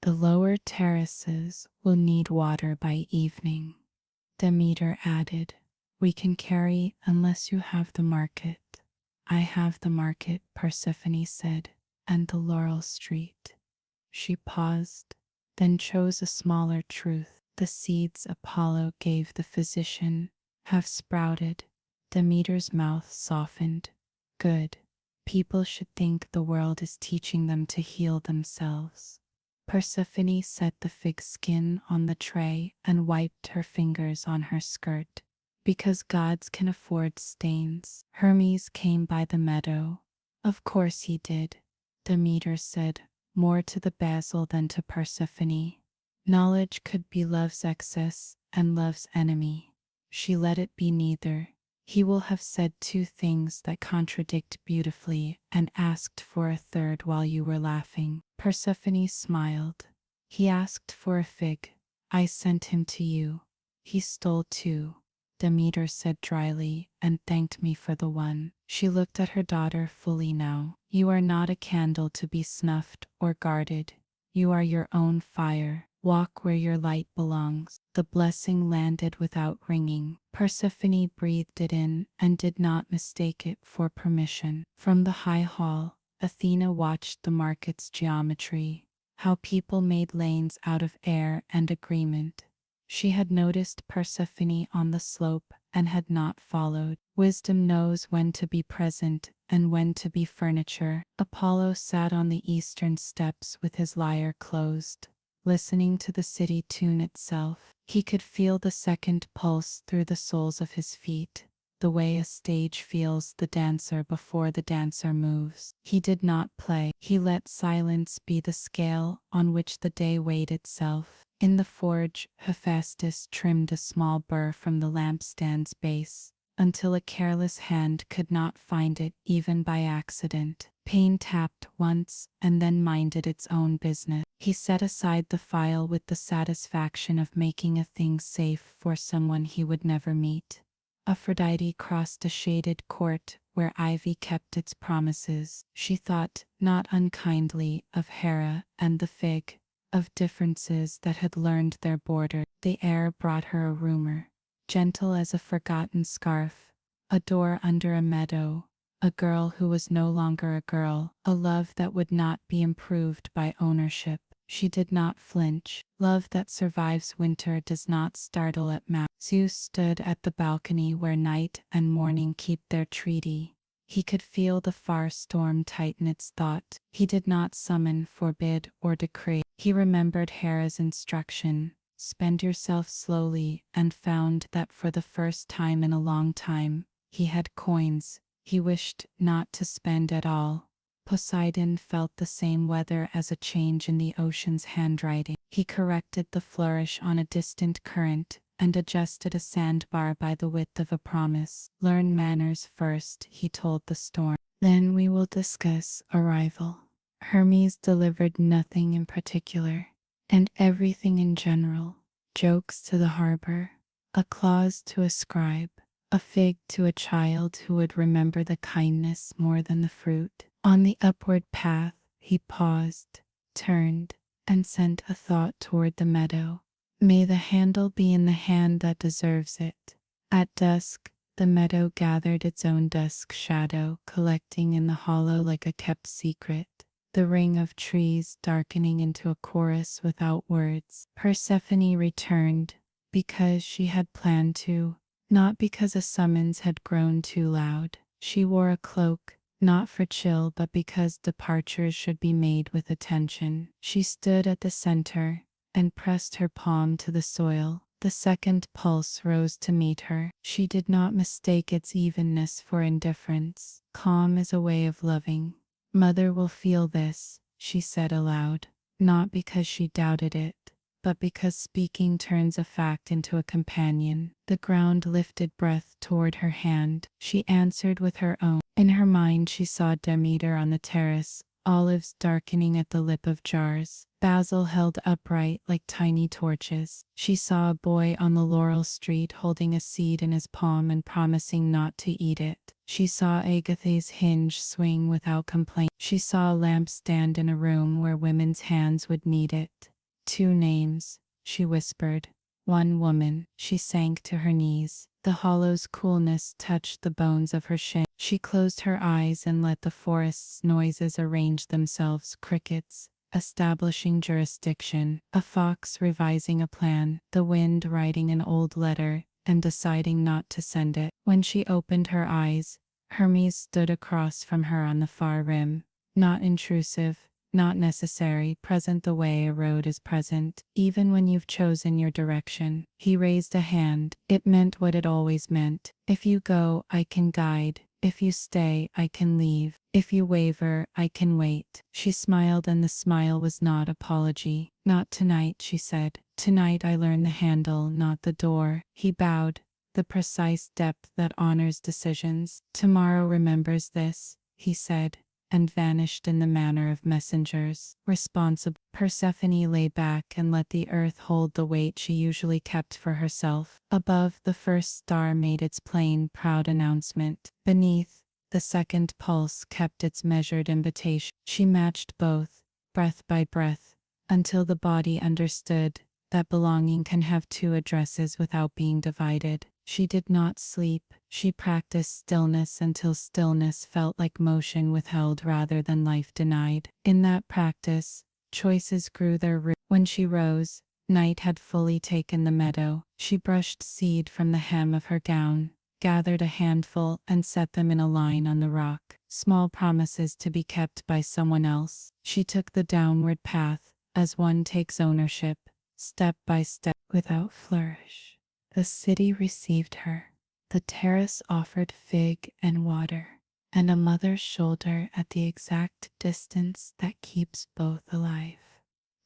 The lower terraces will need water by evening. Demeter added, we can carry unless you have the market. I have the market, Persephone said, and the laurel street. She paused, then chose a smaller truth. The seeds Apollo gave the physician have sprouted. Demeter's mouth softened. Good. People should think the world is teaching them to heal themselves. Persephone set the fig skin on the tray and wiped her fingers on her skirt. Because gods can afford stains. Hermes came by the meadow. Of course he did, Demeter said, more to the basil than to Persephone. Knowledge could be love's excess and love's enemy. She let it be neither. He will have said two things that contradict beautifully and asked for a third while you were laughing. Persephone smiled. He asked for a fig. I sent him to you. He stole 2. Demeter said dryly, and thanked me for the one. She looked at her daughter fully now. You are not a candle to be snuffed or guarded. You are your own fire. Walk where your light belongs. The blessing landed without ringing. Persephone breathed it in and did not mistake it for permission. From the high hall, Athena watched the market's geometry, how people made lanes out of air and agreement. She had noticed Persephone on the slope and had not followed. Wisdom knows when to be present and when to be furniture. Apollo sat on the eastern steps with his lyre closed, listening to the city tune itself. He could feel the second pulse through the soles of his feet, the way a stage feels the dancer before the dancer moves. He did not play. He let silence be the scale on which the day weighed itself. In the forge, Hephaestus trimmed a small burr from the lampstand's base, until a careless hand could not find it even by accident. Pain tapped once and then minded its own business. He set aside the file with the satisfaction of making a thing safe for someone he would never meet. Aphrodite crossed a shaded court where ivy kept its promises. She thought, not unkindly, of Hera and the fig, of differences that had learned their border. The air brought her a rumor, gentle as a forgotten scarf, a door under a meadow, a girl who was no longer a girl, a love that would not be improved by ownership. She did not flinch. Love that survives winter does not startle at map. Zeus stood at the balcony where night and morning keep their treaty. He could feel the far storm tighten its thought. He did not summon, forbid, or decree. He remembered Hera's instruction, spend yourself slowly, and found that for the first time in a long time, he had coins he wished not to spend at all. Poseidon felt the same weather as a change in the ocean's handwriting. He corrected the flourish on a distant current and adjusted a sandbar by the width of a promise. Learn manners first, he told the storm. Then we will discuss arrival. Hermes delivered nothing in particular, and everything in general. Jokes to the harbor, a clause to a scribe, a fig to a child who would remember the kindness more than the fruit. On the upward path, he paused, turned, and sent a thought toward the meadow. May the handle be in the hand that deserves it. At dusk, the meadow gathered its own dusk shadow, collecting in the hollow like a kept secret, the ring of trees darkening into a chorus without words. Persephone returned, because she had planned to, not because a summons had grown too loud. She wore a cloak, not for chill but because departures should be made with attention. She stood at the center and pressed her palm to the soil. The second pulse rose to meet her. She did not mistake its evenness for indifference. Calm is a way of loving. Mother will feel this, she said aloud, not because she doubted it, but because speaking turns a fact into a companion. The ground lifted breath toward her hand. She answered with her own. In her mind she saw Demeter on the terrace, olives darkening at the lip of jars, basil held upright like tiny torches. She saw a boy on the laurel street holding a seed in his palm and promising not to eat it. She saw Agatha's hinge swing without complaint. She saw a lamp stand in a room where women's hands would need it. 2 names, she whispered. 1 woman. She sank to her knees. The hollow's coolness touched the bones of her shin. She closed her eyes and let the forest's noises arrange themselves. Crickets, establishing jurisdiction. A fox revising a plan. The wind writing an old letter and deciding not to send it. When she opened her eyes, Hermes stood across from her on the far rim. Not intrusive, not necessary, present the way a road is present, even when you've chosen your direction. He raised a hand. It meant what it always meant. If you go, I can guide. If you stay, I can leave. If you waver, I can wait. She smiled, and the smile was not apology. Not tonight, she said. Tonight I learn the handle, not the door. He bowed, the precise depth that honors decisions. Tomorrow remembers this, he said, and vanished in the manner of messengers. Responsible, Persephone lay back and let the earth hold the weight she usually kept for herself. Above, the first star made its plain, proud announcement. Beneath, the second pulse kept its measured invitation. She matched both, breath by breath, until the body understood that belonging can have two addresses without being divided. She did not sleep. She practiced stillness until stillness felt like motion withheld rather than life denied. In that practice, choices grew their roots. When she rose, night had fully taken the meadow. She brushed seed from the hem of her gown, gathered a handful and set them in a line on the rock. Small promises to be kept by someone else. She took the downward path, as one takes ownership, step by step, without flourish. The city received her. The terrace offered fig and water, and a mother's shoulder at the exact distance that keeps both alive.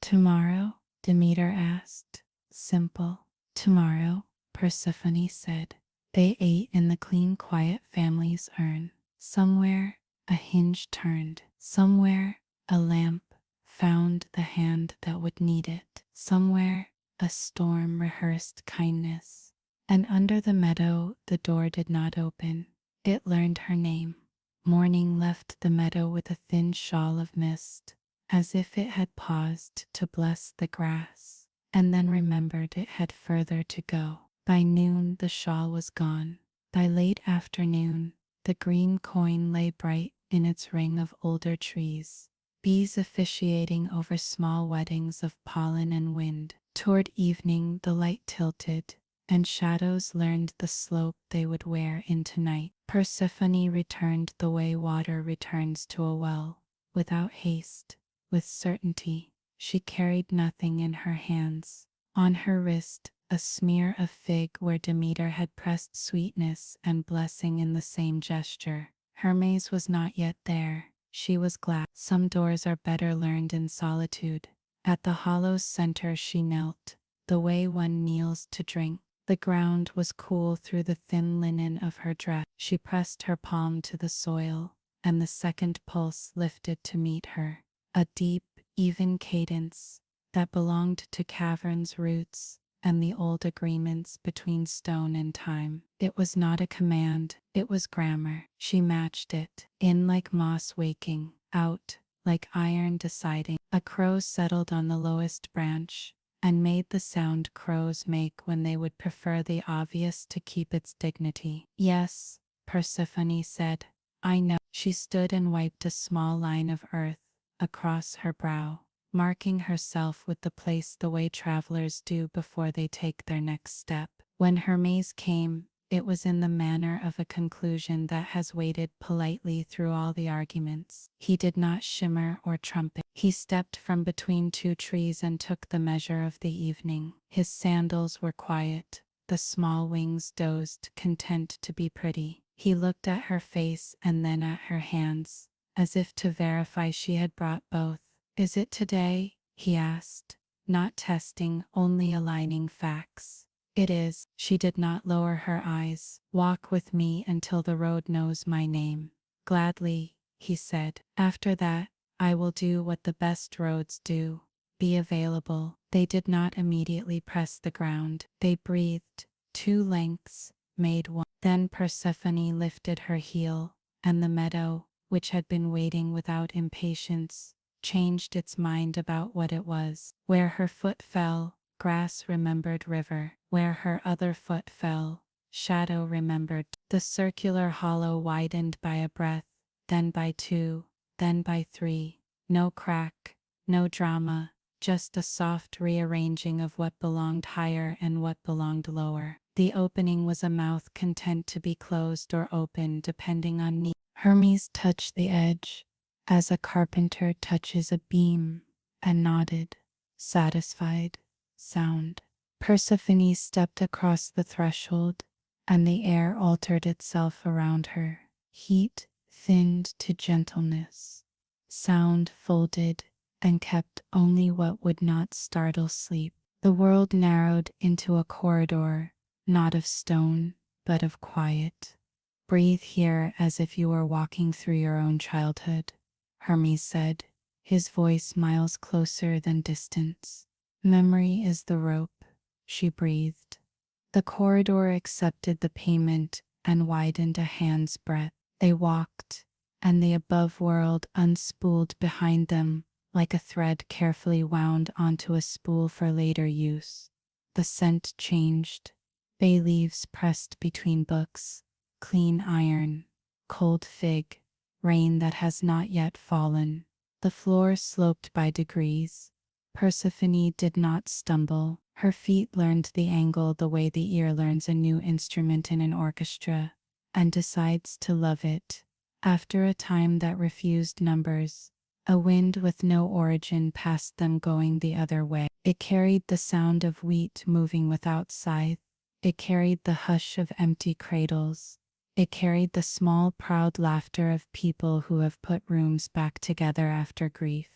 Tomorrow? Demeter asked. Simple. Tomorrow, Persephone said. They ate in the clean, quiet family's urn. Somewhere, a hinge turned. Somewhere, a lamp found the hand that would need it. Somewhere, a storm rehearsed kindness. And under the meadow, the door did not open. It learned her name. Morning left the meadow with a thin shawl of mist, as if it had paused to bless the grass, and then remembered it had further to go. By noon, the shawl was gone. By late afternoon, the green coin lay bright in its ring of older trees, bees officiating over small weddings of pollen and wind. Toward evening, the light tilted, and shadows learned the slope they would wear into night. Persephone returned the way water returns to a well, without haste, with certainty. She carried nothing in her hands. On her wrist, a smear of fig where Demeter had pressed sweetness and blessing in the same gesture. Hermes was not yet there. She was glad. Some doors are better learned in solitude. At the hollow's center she knelt, the way one kneels to drink. The ground was cool through the thin linen of her dress. She pressed her palm to the soil, and the second pulse lifted to meet her. A deep, even cadence that belonged to caverns' roots and the old agreements between stone and time. It was not a command, it was grammar. She matched it. In like moss waking, out like iron deciding. A crow settled on the lowest branch and made the sound crows make when they would prefer the obvious to keep its dignity. Yes, Persephone said, I know. She stood and wiped a small line of earth across her brow, marking herself with the place the way travelers do before they take their next step. When Hermes came, it was in the manner of a conclusion that has waited politely through all the arguments. He did not shimmer or trumpet. He stepped from between two trees and took the measure of the evening. His sandals were quiet. The small wings dozed, content to be pretty. He looked at her face and then at her hands, as if to verify she had brought both. Is it today? He asked, not testing, only aligning facts. It is. She did not lower her eyes. Walk with me until the road knows my name. Gladly, he said. After that, I will do what the best roads do. Be available. They did not immediately press the ground. They breathed. Two lengths made one. Then Persephone lifted her heel, and the meadow, which had been waiting without impatience, changed its mind about what it was. Where her foot fell, grass remembered river. Where her other foot fell, shadow remembered. The circular hollow widened by a breath, then by two, then by three. No crack, no drama, just a soft rearranging of what belonged higher and what belonged lower. The opening was a mouth content to be closed or open depending on need. Hermes touched the edge, as a carpenter touches a beam, and nodded, satisfied. Sound. Persephone stepped across the threshold, and the air altered itself around her. Heat thinned to gentleness. Sound folded and kept only what would not startle sleep. The world narrowed into a corridor, not of stone, but of quiet. Breathe here as if you were walking through your own childhood. Hermes said, his voice miles closer than distance. Memory is the rope, she breathed. The corridor accepted the payment and widened a hand's breadth. They walked, and the above world unspooled behind them like a thread carefully wound onto a spool for later use. The scent changed. Bay leaves pressed between books, clean iron, cold fig, rain that has not yet fallen. The floor sloped by degrees. Persephone did not stumble. Her feet learned the angle the way the ear learns a new instrument in an orchestra, and decides to love it. After a time that refused numbers, a wind with no origin passed them going the other way. It carried the sound of wheat moving without scythe. It carried the hush of empty cradles. It carried the small, proud laughter of people who have put rooms back together after grief.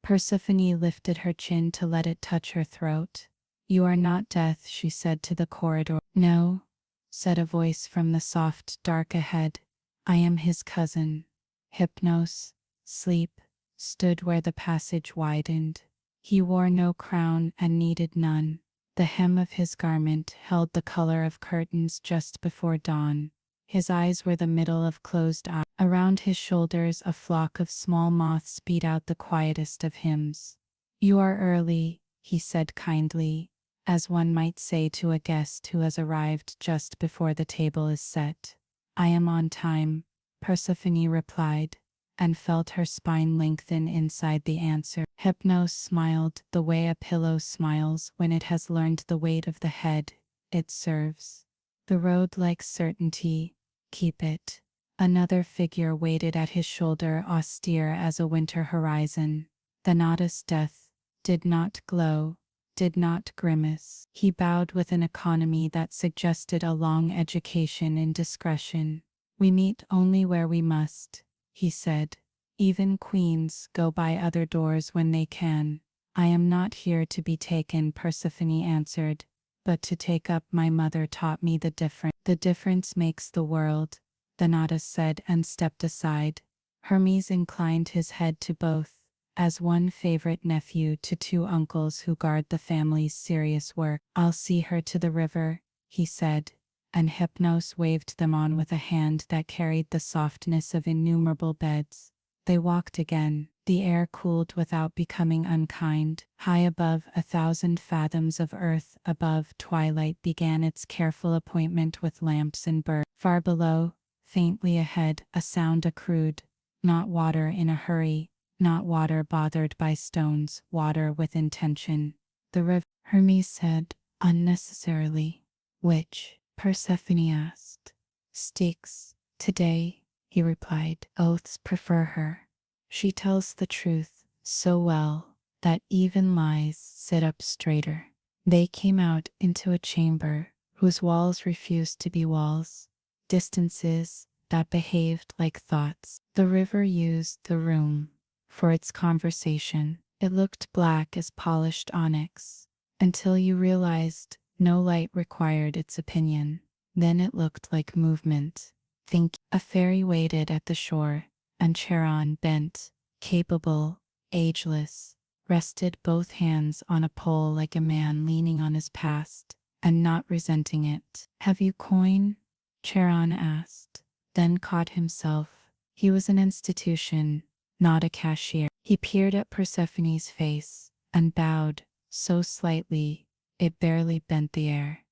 Persephone lifted her chin to let it touch her throat. "You are not death," she said to the corridor. "No," said a voice from the soft dark ahead. "I am his cousin." Hypnos, sleep, stood where the passage widened. He wore no crown and needed none. The hem of his garment held the color of curtains just before dawn. His eyes were the middle of closed eyes. Around his shoulders a flock of small moths beat out the quietest of hymns. "You are early," he said kindly, as one might say to a guest who has arrived just before the table is set. "I am on time," Persephone replied, and felt her spine lengthen inside the answer. Hypnos smiled the way a pillow smiles when it has learned the weight of the head it serves. "The road likes certainty. Keep it." Another figure waited at his shoulder, austere as a winter horizon. Thanatos Death did not glow, did not grimace. He bowed with an economy that suggested a long education in discretion. "We meet only where we must," he said. "Even queens go by other doors when they can." "I am not here to be taken," Persephone answered, "but to take up. My mother taught me the difference." "The difference makes the world," Thanatos said and stepped aside. Hermes inclined his head to both, as one favorite nephew to two uncles who guard the family's serious work. "I'll see her to the river," he said, and Hypnos waved them on with a hand that carried the softness of innumerable beds. They walked again. The air cooled without becoming unkind. High above, 1,000 fathoms of earth above, twilight began its careful appointment with lamps and birds. Far below, faintly ahead, a sound accrued. Not water in a hurry, not water bothered by stones, water with intention. "The river," Hermes said, unnecessarily. "Which?" Persephone asked. "Styx. Today," he replied. "Oaths prefer her. She tells the truth so well that even lies sit up straighter." They came out into a chamber whose walls refused to be walls, distances that behaved like thoughts. The river used the room for its conversation. It looked black as polished onyx, until you realized no light required its opinion. Then it looked like movement. Think. A fairy waited at the shore, and Charon, bent, capable, ageless, rested both hands on a pole like a man leaning on his past and not resenting it. "Have you coin?" Charon asked, then caught himself. He was an institution, not a cashier. He peered at Persephone's face and bowed so slightly it barely bent the air.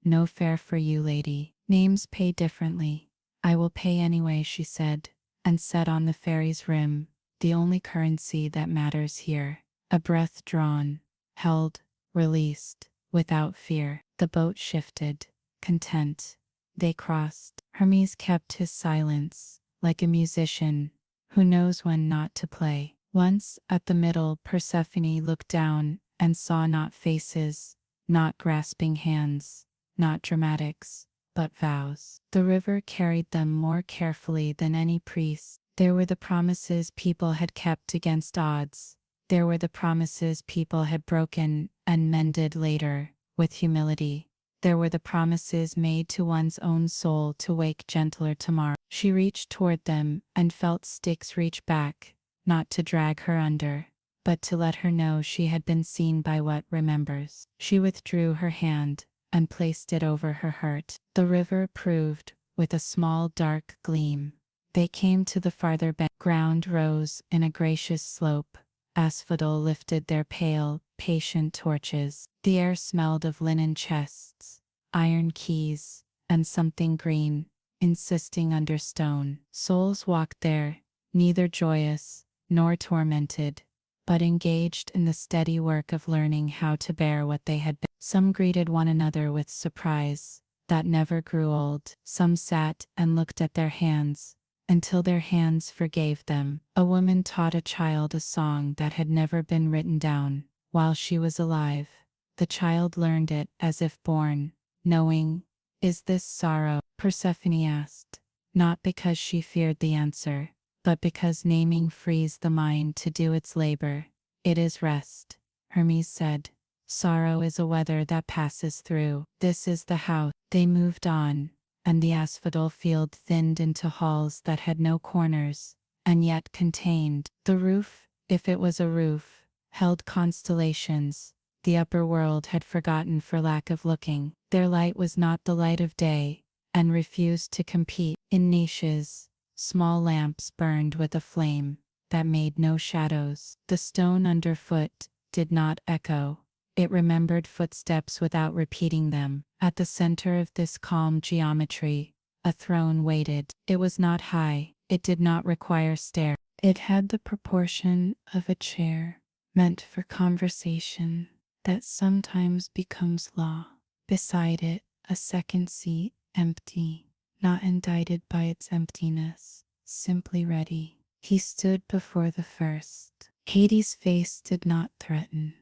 No fare for you, lady. Names pay differently." "I will pay anyway," she said, and sat on the ferry's rim, the only currency that matters here. A breath drawn, held, released, without fear. The boat shifted, content. They crossed. Hermes kept his silence, like a musician who knows when not to play. Once, at the middle, Persephone looked down and saw not faces, not grasping hands, not dramatics, but vows. The river carried them more carefully than any priest. There were the promises people had kept against odds. There were the promises people had broken and mended later, with humility. There were the promises made to one's own soul to wake gentler tomorrow. She reached toward them and felt Styx reach back, not to drag her under, but to let her know she had been seen by what remembers. She withdrew her hand and placed it over her hurt. The river approved, with a small dark gleam. They came to the farther bank. Ground rose in a gracious slope. Asphodel lifted their pale, patient torches. The air smelled of linen chests, iron keys, and something green, insisting under stone. Souls walked there, neither joyous nor tormented, but engaged in the steady work of learning how to bear what they had been. Some greeted one another with surprise that never grew old. Some sat and looked at their hands until their hands forgave them. A woman taught a child a song that had never been written down while she was alive. The child learned it as if born, knowing, "Is this sorrow?" Persephone asked, not because she feared the answer, but because naming frees the mind to do its labor. "It is rest," Hermes said. "Sorrow is a weather that passes through. This is the house." They moved on, and the asphodel field thinned into halls that had no corners, and yet contained. The roof, if it was a roof, held constellations. The upper world had forgotten for lack of looking. Their light was not the light of day, and refused to compete. In niches, small lamps burned with a flame that made no shadows. The stone underfoot did not echo. It remembered footsteps without repeating them. At the center of this calm geometry, a throne waited. It was not high. It did not require stairs. It had the proportion of a chair, meant for conversation that sometimes becomes law. Beside it, a second seat, empty, not indicted by its emptiness, simply ready. He stood before the first. Hades' face did not threaten.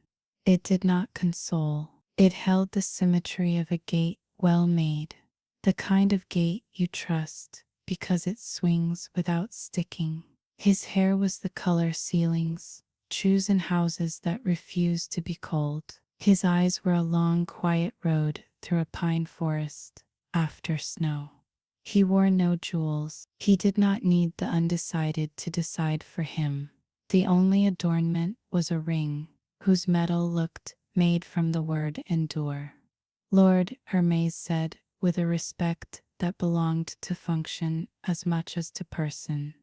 It did not console. It held the symmetry of a gate well made, the kind of gate you trust because it swings without sticking. His hair was the color ceilings, chosen houses that refused to be cold. His eyes were a long, quiet road through a pine forest after snow. He wore no jewels. He did not need the undecided to decide for him. The only adornment was a ring, whose metal looked made from the word endure. "Lord," Hermes said, with a respect that belonged to function as much as to person.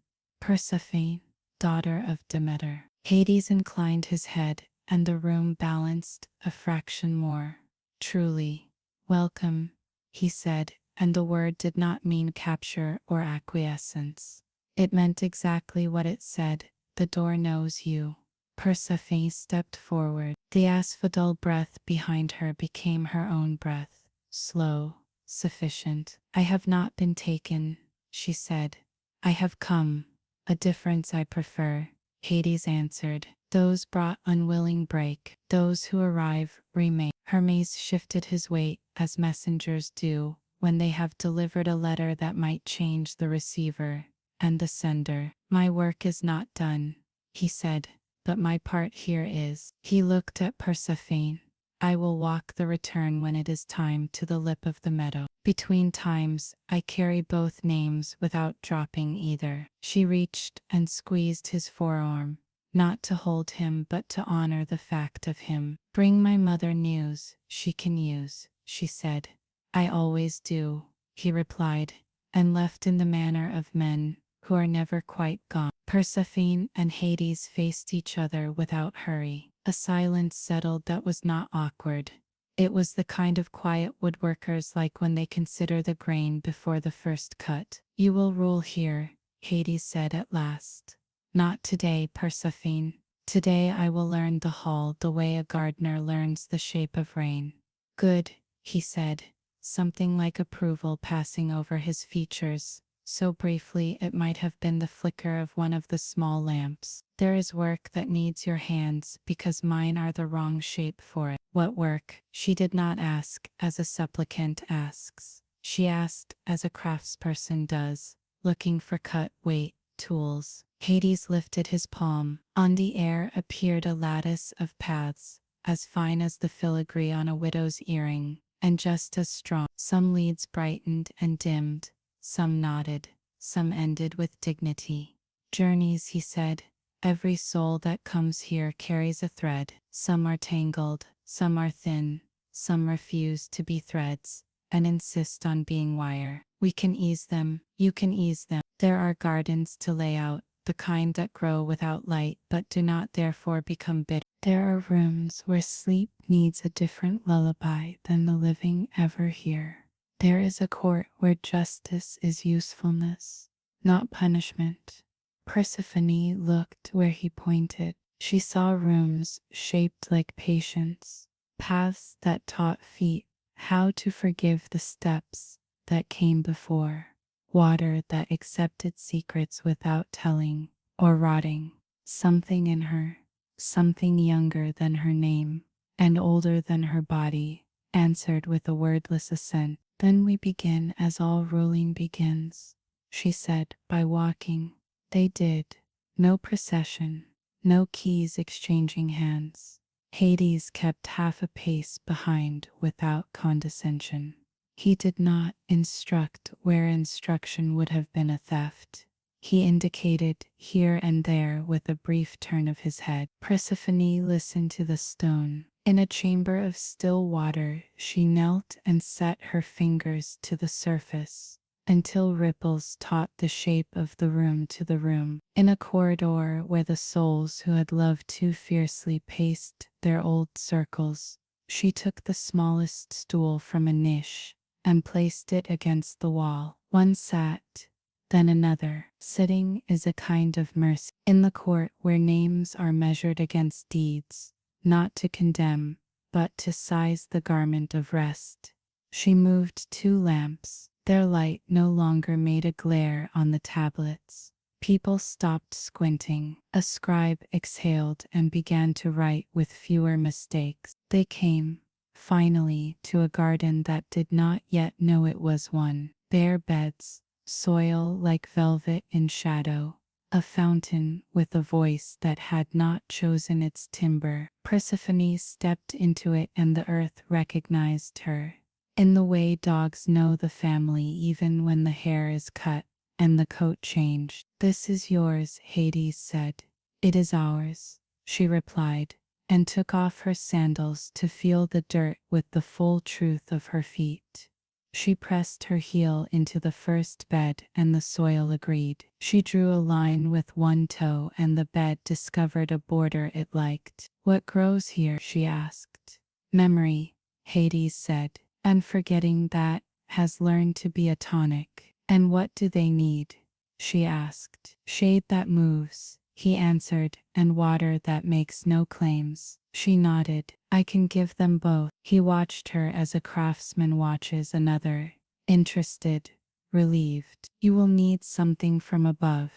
"Persephone, daughter of Demeter." Hades inclined his head, and the room balanced a fraction more. "Truly, welcome," he said, and the word did not mean capture or acquiescence. It meant exactly what it said: "The door knows you." Persephone stepped forward. The asphodel breath behind her became her own breath, slow, sufficient. "I have not been taken," she said. "I have come. A difference I prefer," Hades answered. "Those brought unwilling break. Those who arrive remain." Hermes shifted his weight as messengers do when they have delivered a letter that might change the receiver and the sender. "My work is not done," he said, "but my part here is." He looked at Persephone. "I will walk the return when it is time to the lip of the meadow. Between times, I carry both names without dropping either." She reached and squeezed his forearm, not to hold him but to honor the fact of him. "Bring my mother news she can use," she said. "I always do," he replied, and left in the manner of men who are never quite gone. Persephone and Hades faced each other without hurry. A silence settled that was not awkward. It was the kind of quiet woodworkers like when they consider the grain before the first cut. "You will rule here," Hades said at last. "Not today, Persephone. Today I will learn the hall the way a gardener learns the shape of rain." "Good," he said, something like approval passing over his features, so briefly it might have been the flicker of one of the small lamps. "There is work that needs your hands because mine are the wrong shape for it." "What work?" She did not ask as a supplicant asks. She asked as a craftsperson does, looking for cut, weight, tools. Hades lifted his palm. On the air appeared a lattice of paths, as fine as the filigree on a widow's earring, and just as strong. Some leads brightened and dimmed. Some nodded, some ended with dignity. Journeys, he said. Every soul that comes here carries a thread. Some are tangled, some are thin, some refuse to be threads and insist on being wire. We can ease them, you can ease them. There are gardens to lay out, the kind that grow without light but do not therefore become bitter. There are rooms where sleep needs a different lullaby than the living ever hear. There is a court where justice is usefulness, not punishment. Persephone looked where he pointed. She saw rooms shaped like patience, paths that taught feet how to forgive the steps that came before, water that accepted secrets without telling or rotting. Something in her, something younger than her name and older than her body, answered with a wordless assent. Then we begin as all ruling begins, she said, by walking. They did. No procession, no keys exchanging hands. Hades kept half a pace behind without condescension. He did not instruct where instruction would have been a theft. He indicated here and there with a brief turn of his head. Persephone listened to the stone. In a chamber of still water, she knelt and set her fingers to the surface until ripples taught the shape of the room to the room. In a corridor where the souls who had loved too fiercely paced their old circles, she took the smallest stool from a niche and placed it against the wall. One sat, then another. Sitting is a kind of mercy. In the court where names are measured against deeds, not to condemn, but to size the garment of rest, she moved 2 lamps. Their light no longer made a glare on the tablets. People stopped squinting. A scribe exhaled and began to write with fewer mistakes. They came, finally, to a garden that did not yet know it was one. Bare beds, soil like velvet in shadow, a fountain with a voice that had not chosen its timbre. Persephone stepped into it and the earth recognized her. In the way dogs know the family even when the hair is cut and the coat changed. This is yours, Hades said. It is ours, she replied, and took off her sandals to feel the dirt with the full truth of her feet. She pressed her heel into the first bed and the soil agreed. She drew a line with one toe and the bed discovered a border it liked. What grows here? She asked. Memory, Hades said. And forgetting that has learned to be a tonic. And what do they need? She asked. Shade that moves, he answered, and water that makes no claims. She nodded. I can give them both. He watched her as a craftsman watches another, interested, relieved. You will need something from above,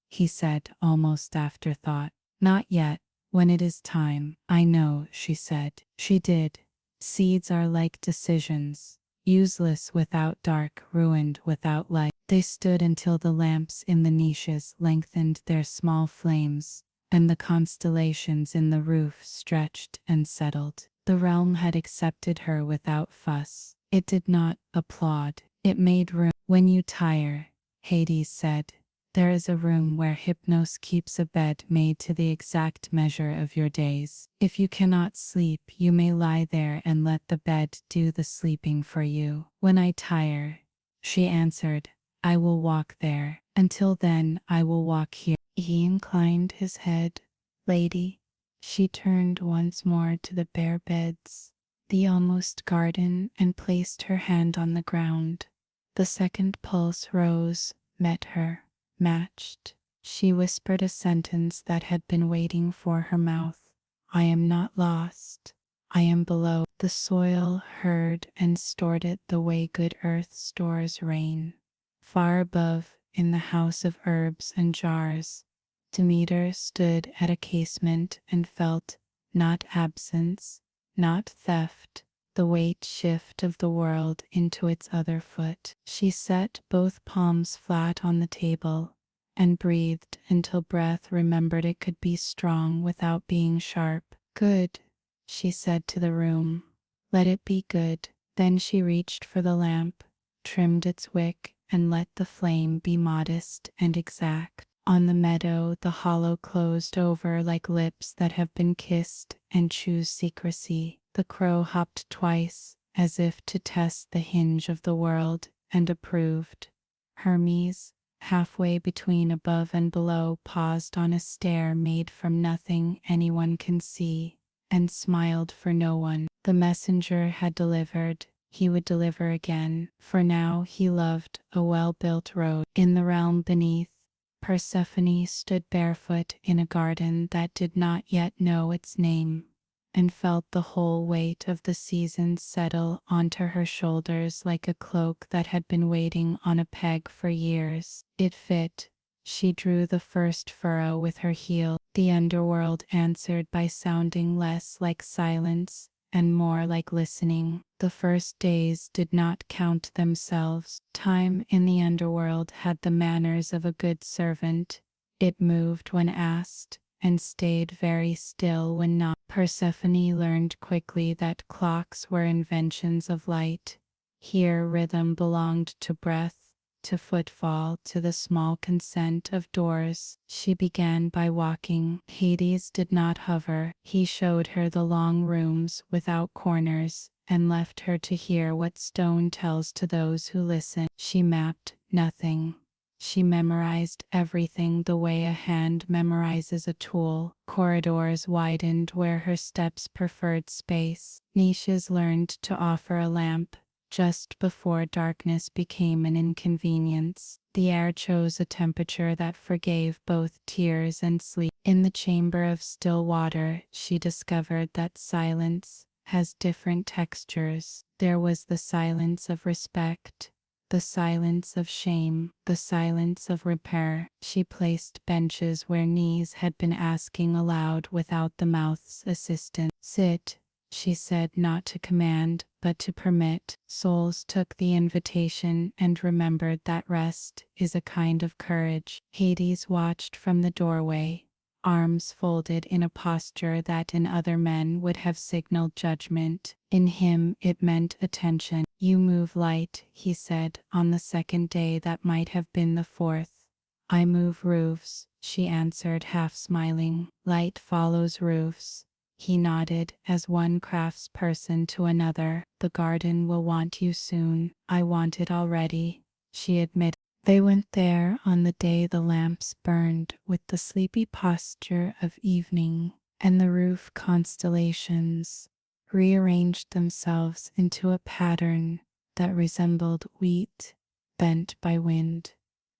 he said, almost afterthought. Not yet, when it is time. I know, she said. She did. Seeds are like decisions, useless without dark, ruined without light. They stood until the lamps in the niches lengthened their small flames, and the constellations in the roof stretched and settled. The realm had accepted her without fuss. It did not applaud. It made room. When you tire, Hades said, there is a room where Hypnos keeps a bed made to the exact measure of your days. If you cannot sleep, you may lie there and let the bed do the sleeping for you. When I tire, she answered, I will walk there. Until then, I will walk here. He inclined his head. Lady, she turned once more to the bare beds, the almost garden, and placed her hand on the ground. The second pulse rose, met her, matched. She whispered a sentence that had been waiting for her mouth. I am not lost. I am below. The soil heard and stored it the way good earth stores rain. Far above, in the house of herbs and jars, Demeter stood at a casement and felt, not absence, not theft, the weight shift of the world into its other foot. She set both palms flat on the table and breathed until breath remembered it could be strong without being sharp. Good, she said to the room. Let it be good. Then she reached for the lamp, trimmed its wick, and let the flame be modest and exact. On the meadow, the hollow closed over like lips that have been kissed and choose secrecy. The crow hopped twice, as if to test the hinge of the world, and approved. Hermes, halfway between above and below, paused on a stair made from nothing anyone can see, and smiled for no one. The messenger had delivered. He would deliver again, for now he loved a well-built road. In the realm beneath, Persephone stood barefoot in a garden that did not yet know its name, and felt the whole weight of the seasons settle onto her shoulders like a cloak that had been waiting on a peg for years. It fit. She drew the first furrow with her heel. The underworld answered by sounding less like silence and more like listening. The first days did not count themselves. Time in the underworld had the manners of a good servant. It moved when asked, and stayed very still when not. Persephone learned quickly that clocks were inventions of light. Here rhythm belonged to breath, to footfall, to the small consent of doors. She began by walking. Hades did not hover. He showed her the long rooms without corners, and left her to hear what stone tells to those who listen. She mapped nothing. She memorized everything the way a hand memorizes a tool. Corridors widened where her steps preferred space. Niches learned to offer a lamp just before darkness became an inconvenience. The air chose a temperature that forgave both tears and sleep. In the chamber of still water, she discovered that silence has different textures. There was the silence of respect, the silence of shame, the silence of repair. She placed benches where knees had been asking aloud without the mouth's assistance. Sit, she said, not to command, but to permit. Souls took the invitation and remembered that rest is a kind of courage. Hades watched from the doorway, arms folded in a posture that in other men would have signaled judgment. In him it meant attention. You move light, he said, on the second day that might have been the fourth. I move roofs, she answered, half smiling. Light follows roofs. He nodded as one craftsperson to another. The garden will want you soon. I want it already, she admitted. They went there on the day the lamps burned with the sleepy posture of evening, and the roof constellations rearranged themselves into a pattern that resembled wheat bent by wind.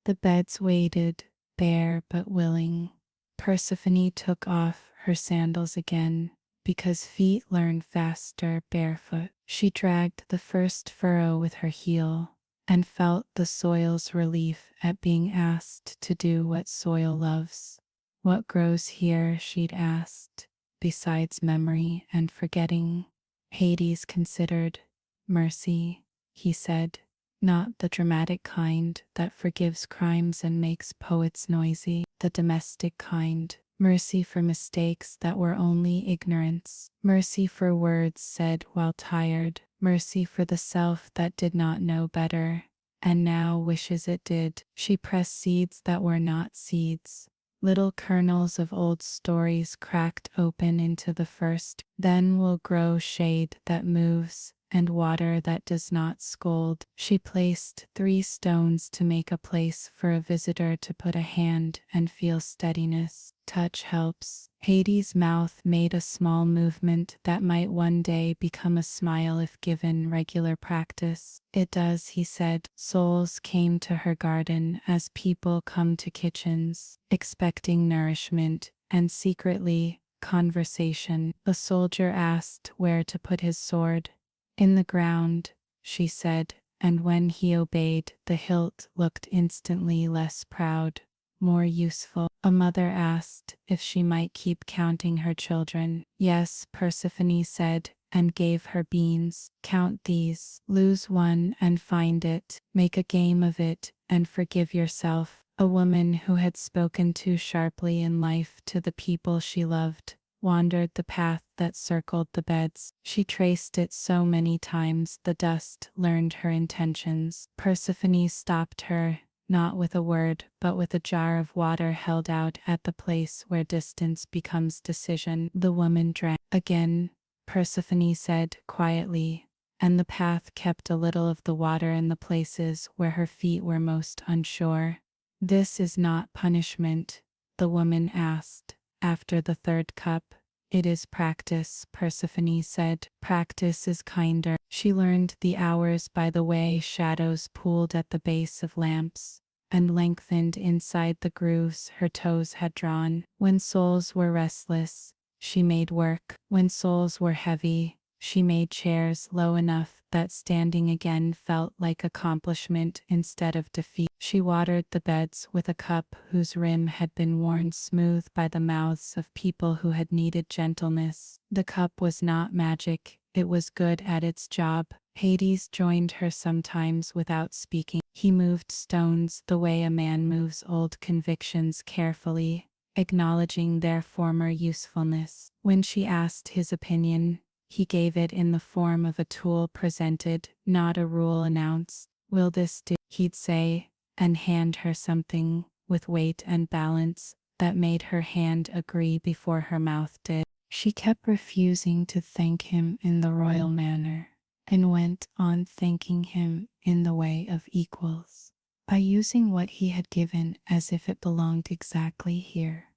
The beds waited, bare but willing. Persephone took off her sandals again, because feet learn faster barefoot. She dragged the first furrow with her heel, and felt the soil's relief at being asked to do what soil loves. What grows here, she'd asked, besides memory and forgetting? Hades considered. Mercy, he said. Not the dramatic kind that forgives crimes and makes poets noisy, the domestic kind. Mercy for mistakes that were only ignorance. Mercy for words said while tired. Mercy for the self that did not know better, and now wishes it did. She pressed seeds that were not seeds. Little kernels of old stories cracked open into the first. Then will grow shade that moves, and water that does not scold. She placed 3 stones to make a place for a visitor to put a hand and feel steadiness. Touch helps. Hades' mouth made a small movement that might one day become a smile if given regular practice. It does, he said. Souls came to her garden as people come to kitchens, expecting nourishment, and secretly, conversation. A soldier asked where to put his sword. In the ground, she said, and when he obeyed, the hilt looked instantly less proud, more useful. A mother asked if she might keep counting her children. Yes, Persephone said, and gave her beans. Count these. Lose one and find it. Make a game of it, and forgive yourself. A woman who had spoken too sharply in life to the people she loved wandered the path that circled the beds. She traced it so many times the dust learned her intentions. Persephone stopped her, not with a word, but with a jar of water held out at the place where distance becomes decision. The woman drank. Again, Persephone said quietly, and the path kept a little of the water in the places where her feet were most unsure. This is not punishment, the woman asked. After the third cup, it is practice, Persephone said. Practice is kinder. She learned the hours by the way shadows pooled at the base of lamps and lengthened inside the grooves her toes had drawn. When souls were restless, she made work. When souls were heavy, she made chairs low enough that standing again felt like accomplishment instead of defeat. She watered the beds with a cup whose rim had been worn smooth by the mouths of people who had needed gentleness. The cup was not magic, it was good at its job. Hades joined her sometimes without speaking. He moved stones the way a man moves old convictions carefully, acknowledging their former usefulness. When she asked his opinion, he gave it in the form of a tool presented, not a rule announced. Will this do? He'd say, and hand her something with weight and balance that made her hand agree before her mouth did. She kept refusing to thank him in the royal manner and went on thanking him in the way of equals, by using what he had given as if it belonged exactly here.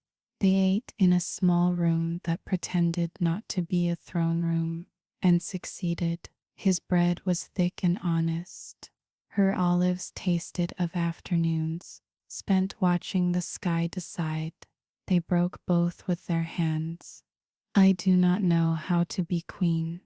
They ate in a small room that pretended not to be a throne room, and succeeded. His bread was thick and honest. Her olives tasted of afternoons, spent watching the sky decide. They broke both with their hands. I do not know how to be queen,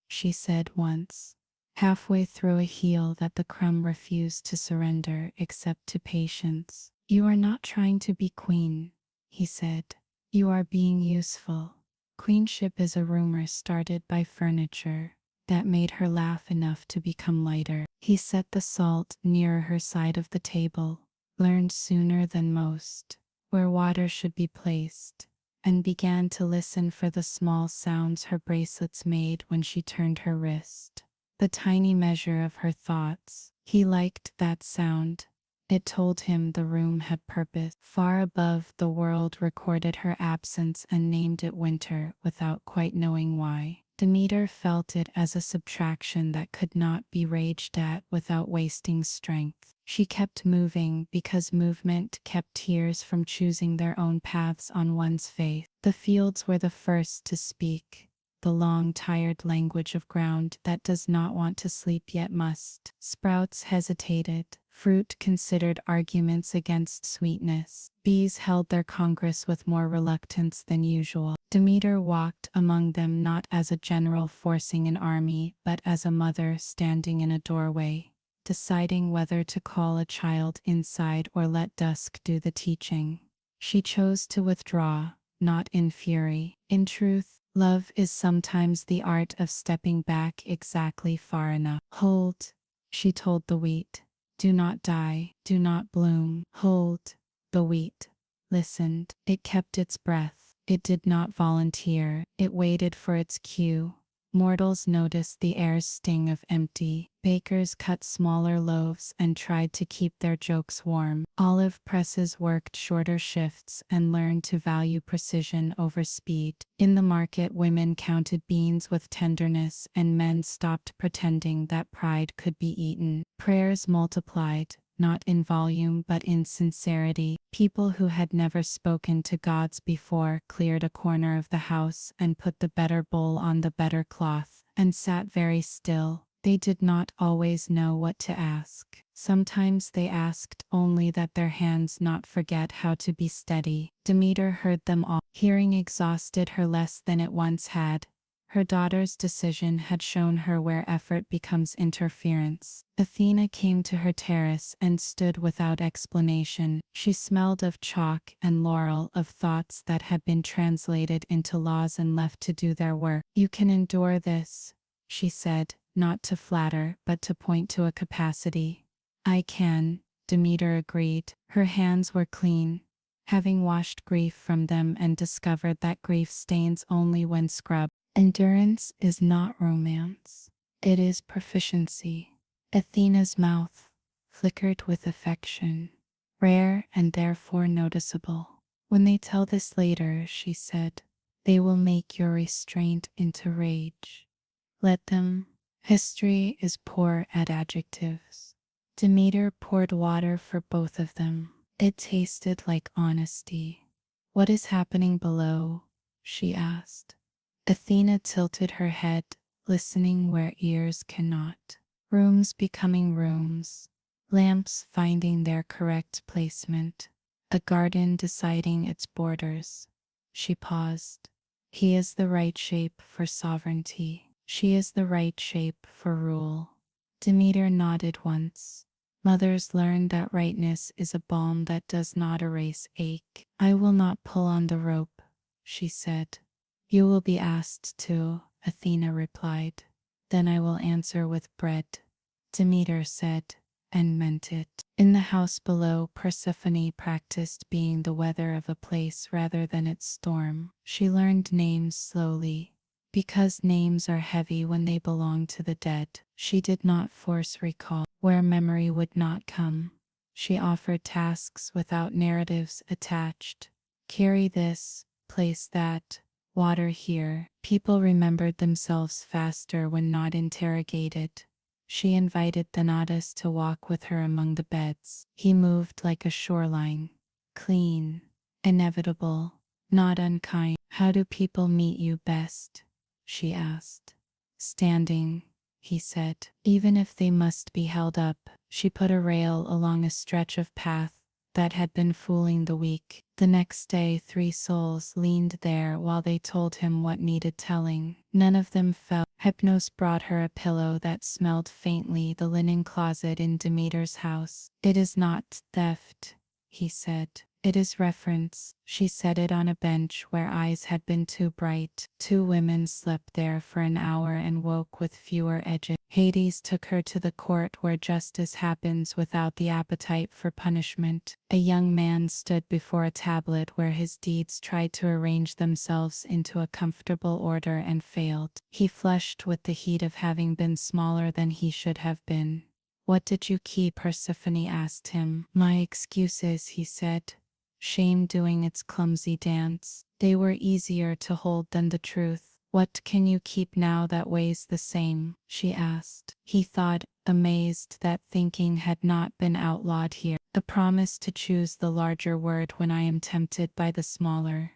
she said once, halfway through a heel that the crumb refused to surrender except to patience. You are not trying to be queen, he said. You are being useful. Queenship is a rumor started by furniture that made her laugh enough to become lighter. He set the salt nearer her side of the table, learned sooner than most where water should be placed, and began to listen for the small sounds her bracelets made when she turned her wrist. The tiny measure of her thoughts. He liked that sound. It told him the room had purpose. Far above, the world recorded her absence and named it winter without quite knowing why. Demeter felt it as a subtraction that could not be raged at without wasting strength. She kept moving because movement kept tears from choosing their own paths on one's face. The fields were the first to speak, the long, tired language of ground that does not want to sleep yet must. Sprouts hesitated. Fruit considered arguments against sweetness. Bees held their congress with more reluctance than usual. Demeter walked among them not as a general forcing an army, but as a mother standing in a doorway, deciding whether to call a child inside or let dusk do the teaching. She chose to withdraw, not in fury. In truth, love is sometimes the art of stepping back exactly far enough. Hold, she told the wheat. Do not die, do not bloom. Hold. The wheat listened. It kept its breath. It did not volunteer. It waited for its cue. Mortals noticed the air's sting of empty. Bakers cut smaller loaves and tried to keep their jokes warm. Olive presses worked shorter shifts and learned to value precision over speed. In the market, women counted beans with tenderness and men stopped pretending that pride could be eaten. Prayers multiplied, not in volume but in sincerity. People who had never spoken to gods before cleared a corner of the house and put the better bowl on the better cloth, and sat very still. They did not always know what to ask. Sometimes they asked only that their hands not forget how to be steady. Demeter heard them all. Hearing exhausted her less than it once had. Her daughter's decision had shown her where effort becomes interference. Athena came to her terrace and stood without explanation. She smelled of chalk and laurel, of thoughts that had been translated into laws and left to do their work. You can endure this, she said, not to flatter but to point to a capacity. I can, Demeter agreed. Her hands were clean, having washed grief from them and discovered that grief stains only when scrubbed. Endurance is not romance, it is proficiency. Athena's mouth flickered with affection, rare and therefore noticeable. When they tell this later, she said, they will make your restraint into rage. Let them. History is poor at adjectives. Demeter poured water for both of them. It tasted like honesty. What is happening below? She asked. Athena tilted her head, listening where ears cannot. Rooms becoming rooms. Lamps finding their correct placement. A garden deciding its borders. She paused. He is the right shape for sovereignty. She is the right shape for rule. Demeter nodded once. Mothers learned that rightness is a balm that does not erase ache. I will not pull on the rope, she said. You will be asked to, Athena replied. Then I will answer with bread, Demeter said, and meant it. In the house below, Persephone practiced being the weather of a place rather than its storm. She learned names slowly. Because names are heavy when they belong to the dead, she did not force recall where memory would not come. She offered tasks without narratives attached. Carry this, place that, water here. People remembered themselves faster when not interrogated. She invited Thanatos to walk with her among the beds. He moved like a shoreline, clean, inevitable, not unkind. How do people meet you best? She asked. Standing, he said. Even if they must be held up. She put a rail along a stretch of path that had been fooling the weak. The next day 3 souls leaned there while they told him what needed telling. None of them fell. Hypnos brought her a pillow that smelled faintly, the linen closet in Demeter's house. It is not theft, he said. It is reference. She set it on a bench where eyes had been too bright. 2 women slept there for an hour and woke with fewer edges. Hades took her to the court where justice happens without the appetite for punishment. A young man stood before a tablet where his deeds tried to arrange themselves into a comfortable order and failed. He flushed with the heat of having been smaller than he should have been. What did you keep? Persephone asked him. My excuses, he said. Shame doing its clumsy dance. They were easier to hold than the truth. What can you keep now that weighs the same? She asked. He thought, amazed that thinking had not been outlawed here. The promise to choose the larger word when I am tempted by the smaller.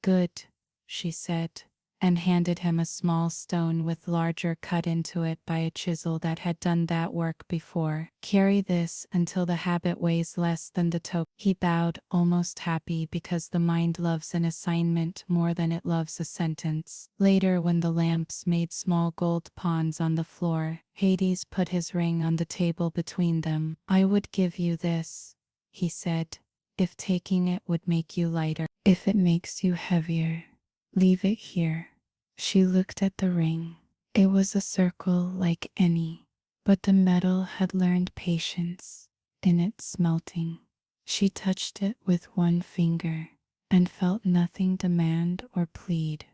Good, she said, and handed him a small stone with larger cut into it by a chisel that had done that work before. Carry this until the habit weighs less than the token. He bowed, almost happy because the mind loves an assignment more than it loves a sentence. Later, when the lamps made small gold pawns on the floor, Hades put his ring on the table between them. I would give you this, he said, if taking it would make you lighter. If it makes you heavier, leave it here. She looked at the ring. It was a circle like any, but the metal had learned patience in its smelting. She touched it with one finger and felt nothing demand or plead.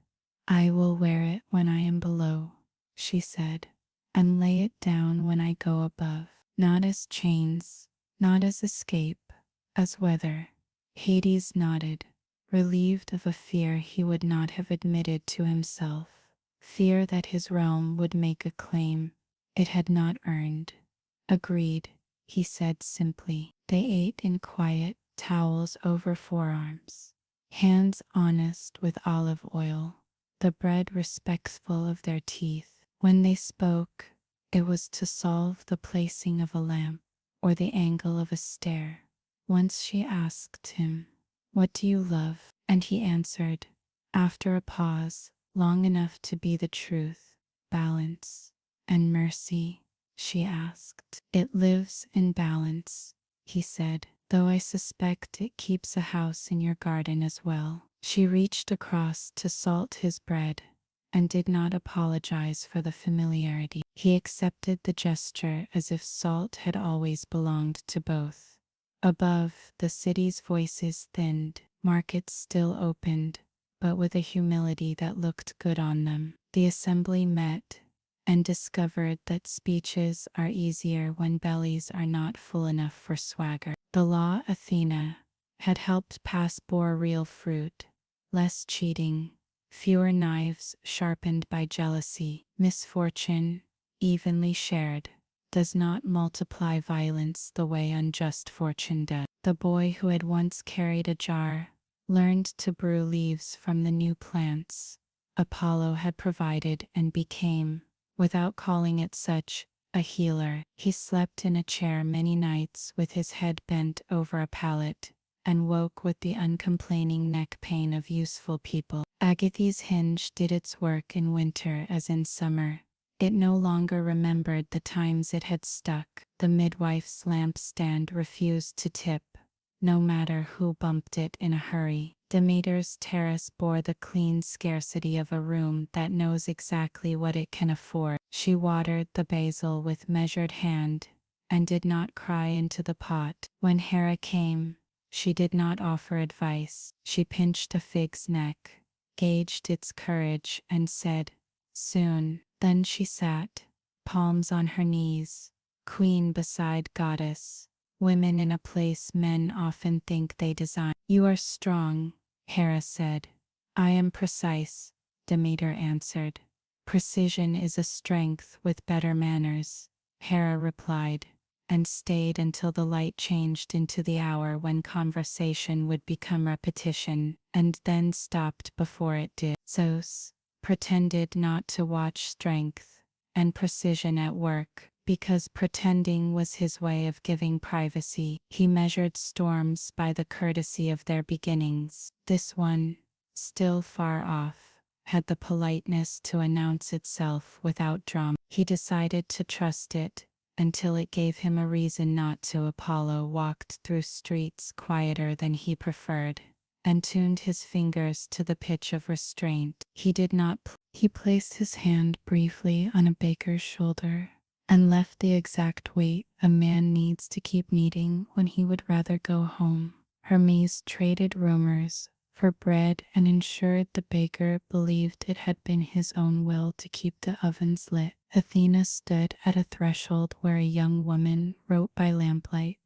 I will wear it when I am below, she said, and lay it down when I go above. Not as chains, not as escape, as weather. Hades nodded, relieved of a fear he would not have admitted to himself. Fear that his realm would make a claim it had not earned. Agreed, he said simply. They ate in quiet, towels over forearms, hands honest with olive oil, the bread respectful of their teeth. When they spoke, it was to solve the placing of a lamp or the angle of a stair. Once she asked him, what do you love? And he answered, after a pause, long enough to be the truth, balance. And mercy? She asked. It lives in balance, he said, though I suspect it keeps a house in your garden as well. She reached across to salt his bread and did not apologize for the familiarity. He accepted the gesture as if salt had always belonged to both. Above, the city's voices thinned. Markets still opened, but with a humility that looked good on them. The assembly met and discovered that speeches are easier when bellies are not full enough for swagger. The law Athena had helped pass bore real fruit, less cheating, fewer knives sharpened by jealousy. Misfortune, evenly shared, does not multiply violence the way unjust fortune does. The boy who had once carried a jar learned to brew leaves from the new plants Apollo had provided and became, without calling it such, a healer. He slept in a chair many nights with his head bent over a pallet, and woke with the uncomplaining neck pain of useful people. Agatha's hinge did its work in winter as in summer. It no longer remembered the times it had stuck. The midwife's lampstand refused to tip, no matter who bumped it in a hurry. Demeter's terrace bore the clean scarcity of a room that knows exactly what it can afford. She watered the basil with measured hand, and did not cry into the pot. When Hera came, she did not offer advice. She pinched a fig's neck, gauged its courage, and said, "Soon." Then she sat, palms on her knees, queen beside goddess, women in a place men often think they design. "You are strong," Hera said. "I am precise," Demeter answered. "Precision is a strength with better manners," Hera replied, and stayed until the light changed into the hour when conversation would become repetition, and then stopped before it did. Zeus pretended not to watch strength and precision at work, because pretending was his way of giving privacy. He measured storms by the courtesy of their beginnings. This one, still far off, had the politeness to announce itself without drama. He decided to trust it until it gave him a reason not to. Apollo walked through streets quieter than he preferred, and tuned his fingers to the pitch of restraint. He did not He placed his hand briefly on a baker's shoulder and left the exact weight a man needs to keep kneading when he would rather go home. Hermes traded rumors for bread and ensured the baker believed it had been his own will to keep the ovens lit. Athena stood at a threshold where a young woman wrote by lamplight,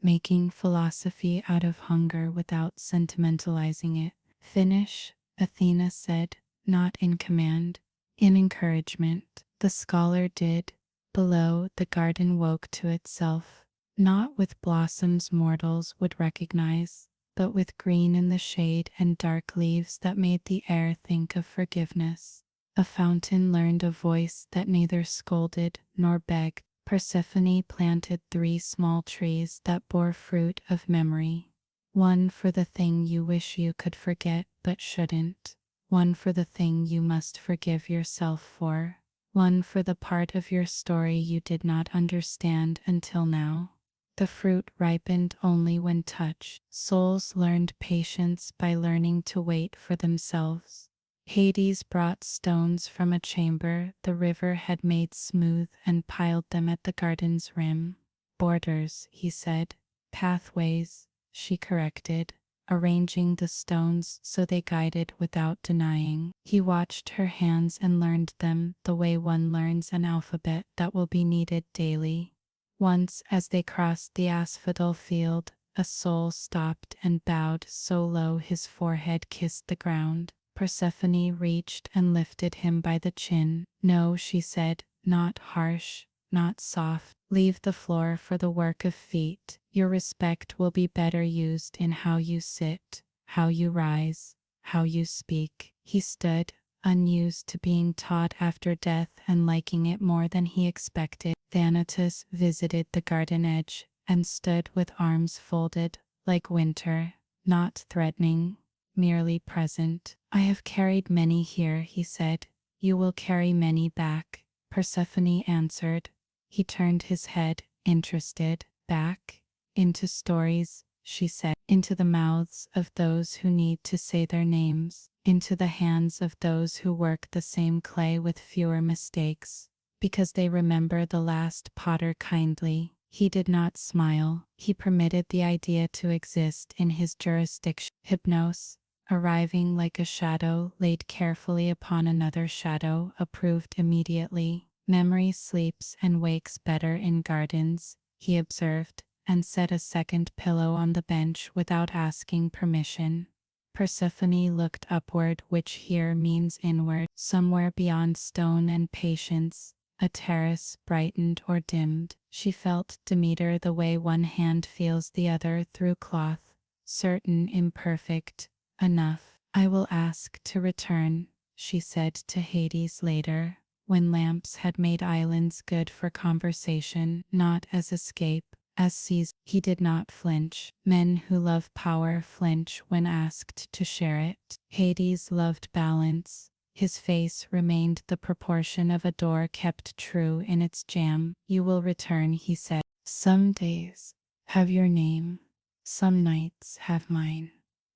making philosophy out of hunger without sentimentalizing it. "Finish," Athena said, not in command, in encouragement. The scholar did. Below, the garden woke to itself, not with blossoms mortals would recognize, but with green in the shade and dark leaves that made the air think of forgiveness. A fountain learned a voice that neither scolded nor begged. Persephone planted 3 small trees that bore fruit of memory. One for the thing you wish you could forget but shouldn't. One for the thing you must forgive yourself for. One for the part of your story you did not understand until now. The fruit ripened only when touched. Souls learned patience by learning to wait for themselves. Hades brought stones from a chamber the river had made smooth and piled them at the garden's rim. "Borders," he said. "Pathways," she corrected, arranging the stones so they guided without denying. He watched her hands and learned them the way one learns an alphabet that will be needed daily. Once, as they crossed the asphodel field, a soul stopped and bowed so low his forehead kissed the ground. Persephone reached and lifted him by the chin. "No," she said, not harsh, not soft. "Leave the floor for the work of feet. Your respect will be better used in how you sit, how you rise, how you speak." He stood, unused to being taught after death and liking it more than he expected. Thanatos visited the garden edge and stood with arms folded, like winter, not threatening, merely present. "I have carried many here," he said. "You will carry many back," Persephone answered. He turned his head, interested. "Back? Into stories," she said. "Into the mouths of those who need to say their names. Into the hands of those who work the same clay with fewer mistakes, because they remember the last potter kindly." He did not smile. He permitted the idea to exist in his jurisdiction. Hypnos, arriving like a shadow laid carefully upon another shadow, approved immediately. Memory sleeps and wakes better in gardens, he observed, and set a second pillow on the bench without asking permission. Persephone looked upward, which here means inward, somewhere beyond stone and patience. A terrace brightened or dimmed. She felt Demeter the way one hand feels the other through cloth, certain, imperfect, enough. I will ask to return, she said to Hades later, when lamps had made islands good for conversation, not as escape, as seas. He did not flinch. Men who love power flinch when asked to share it. Hades loved balance. His face remained the proportion of a door kept true in its jamb. You will return, he said. Some days have your name, some nights have mine.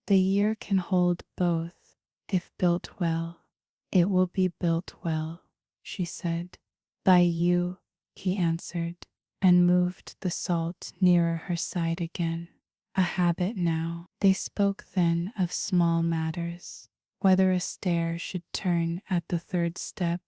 The year can hold both, if built well. It will be built well, she said. By you, he answered, and moved the salt nearer her side again. A habit now. They spoke then of small matters, whether a stair should turn at the third step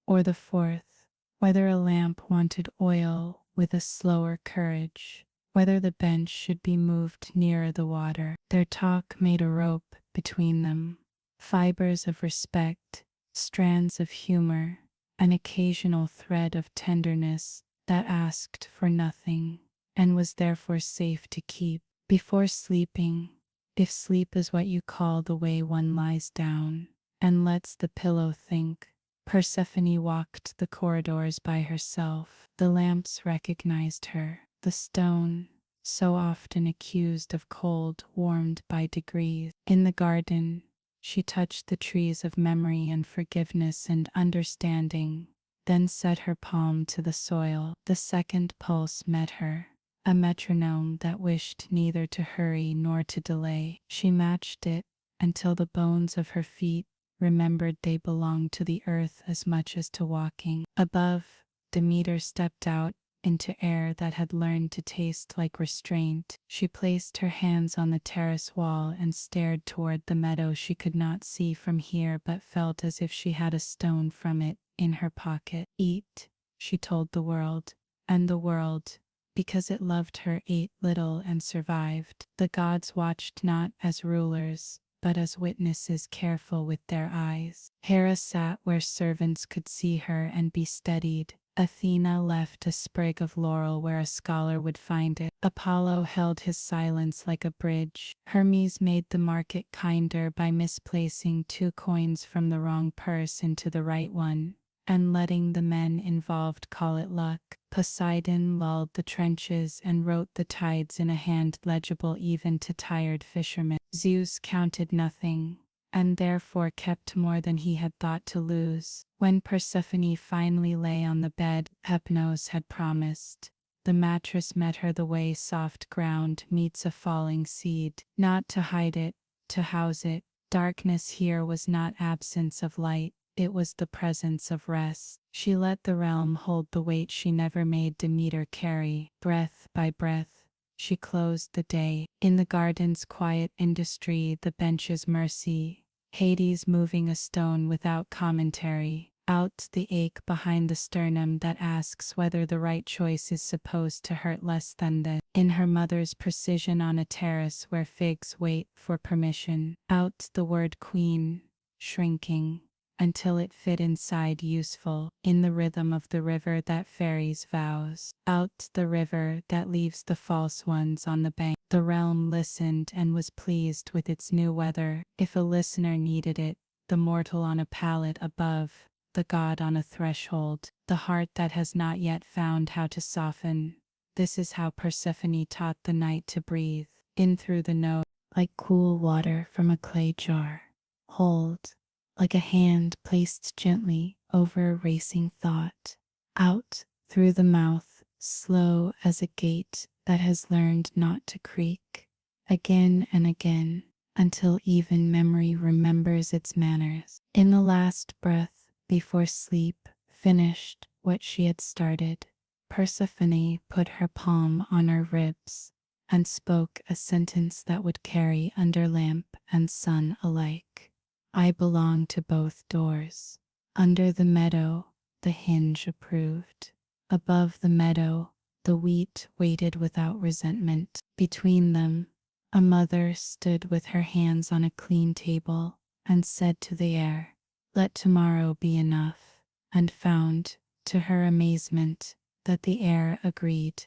or the fourth, whether a lamp wanted oil with a slower courage, whether the bench should be moved nearer the water. Their talk made a rope between them, fibers of respect, strands of humor, an occasional thread of tenderness that asked for nothing and was therefore safe to keep. Before sleeping, if sleep is what you call the way one lies down and lets the pillow think, Persephone walked the corridors by herself. The lamps recognized her. The stone, so often accused of cold, warmed by degrees. In the garden, she touched the trees of memory and forgiveness and understanding, then set her palm to the soil. The second pulse met her, a metronome that wished neither to hurry nor to delay. She matched it until the bones of her feet remembered they belonged to the earth as much as to walking. Above, Demeter stepped out into air that had learned to taste like restraint. She placed her hands on the terrace wall and stared toward the meadow she could not see from here but felt as if she had a stone from it in her pocket. Eat, she told the world, and the world, because it loved her, ate little and survived. The gods watched not as rulers, but as witnesses careful with their eyes. Hera sat where servants could see her and be steadied. Athena left a sprig of laurel where a scholar would find it. Apollo held his silence like a bridge. Hermes made the market kinder by misplacing 2 coins from the wrong purse into the right one, and letting the men involved call it luck. Poseidon lulled the trenches and wrote the tides in a hand legible even to tired fishermen. Zeus counted nothing, and therefore kept more than he had thought to lose. When Persephone finally lay on the bed Hypnos had promised, the mattress met her the way soft ground meets a falling seed, not to hide it, to house it. Darkness here was not absence of light, it was the presence of rest. She let the realm hold the weight she never made Demeter carry. Breath by breath, she closed the day. In the garden's quiet industry, the bench's mercy, Hades moving a stone without commentary. Out the ache behind the sternum that asks whether the right choice is supposed to hurt less than this. In her mother's precision on a terrace where figs wait for permission. Out the word queen, shrinking, until it fit inside useful. In the rhythm of the river that ferries vows. Out the river that leaves the false ones on the bank. The realm listened and was pleased with its new weather. If a listener needed it, the mortal on a pallet above, the god on a threshold, the heart that has not yet found how to soften. This is how Persephone taught the night to breathe. In through the nose, like cool water from a clay jar. Hold, like a hand placed gently over a racing thought. Out through the mouth, slow as a gate that has learned not to creak. Again and again, until even memory remembers its manners. In the last breath, before sleep finished what she had started, Persephone put her palm on her ribs and spoke a sentence that would carry under lamp and sun alike. I belong to both doors. Under the meadow, the hinge approved. Above the meadow, the wheat waited without resentment. Between them, a mother stood with her hands on a clean table and said to the air, "Let tomorrow be enough," and found, to her amazement, that the air agreed.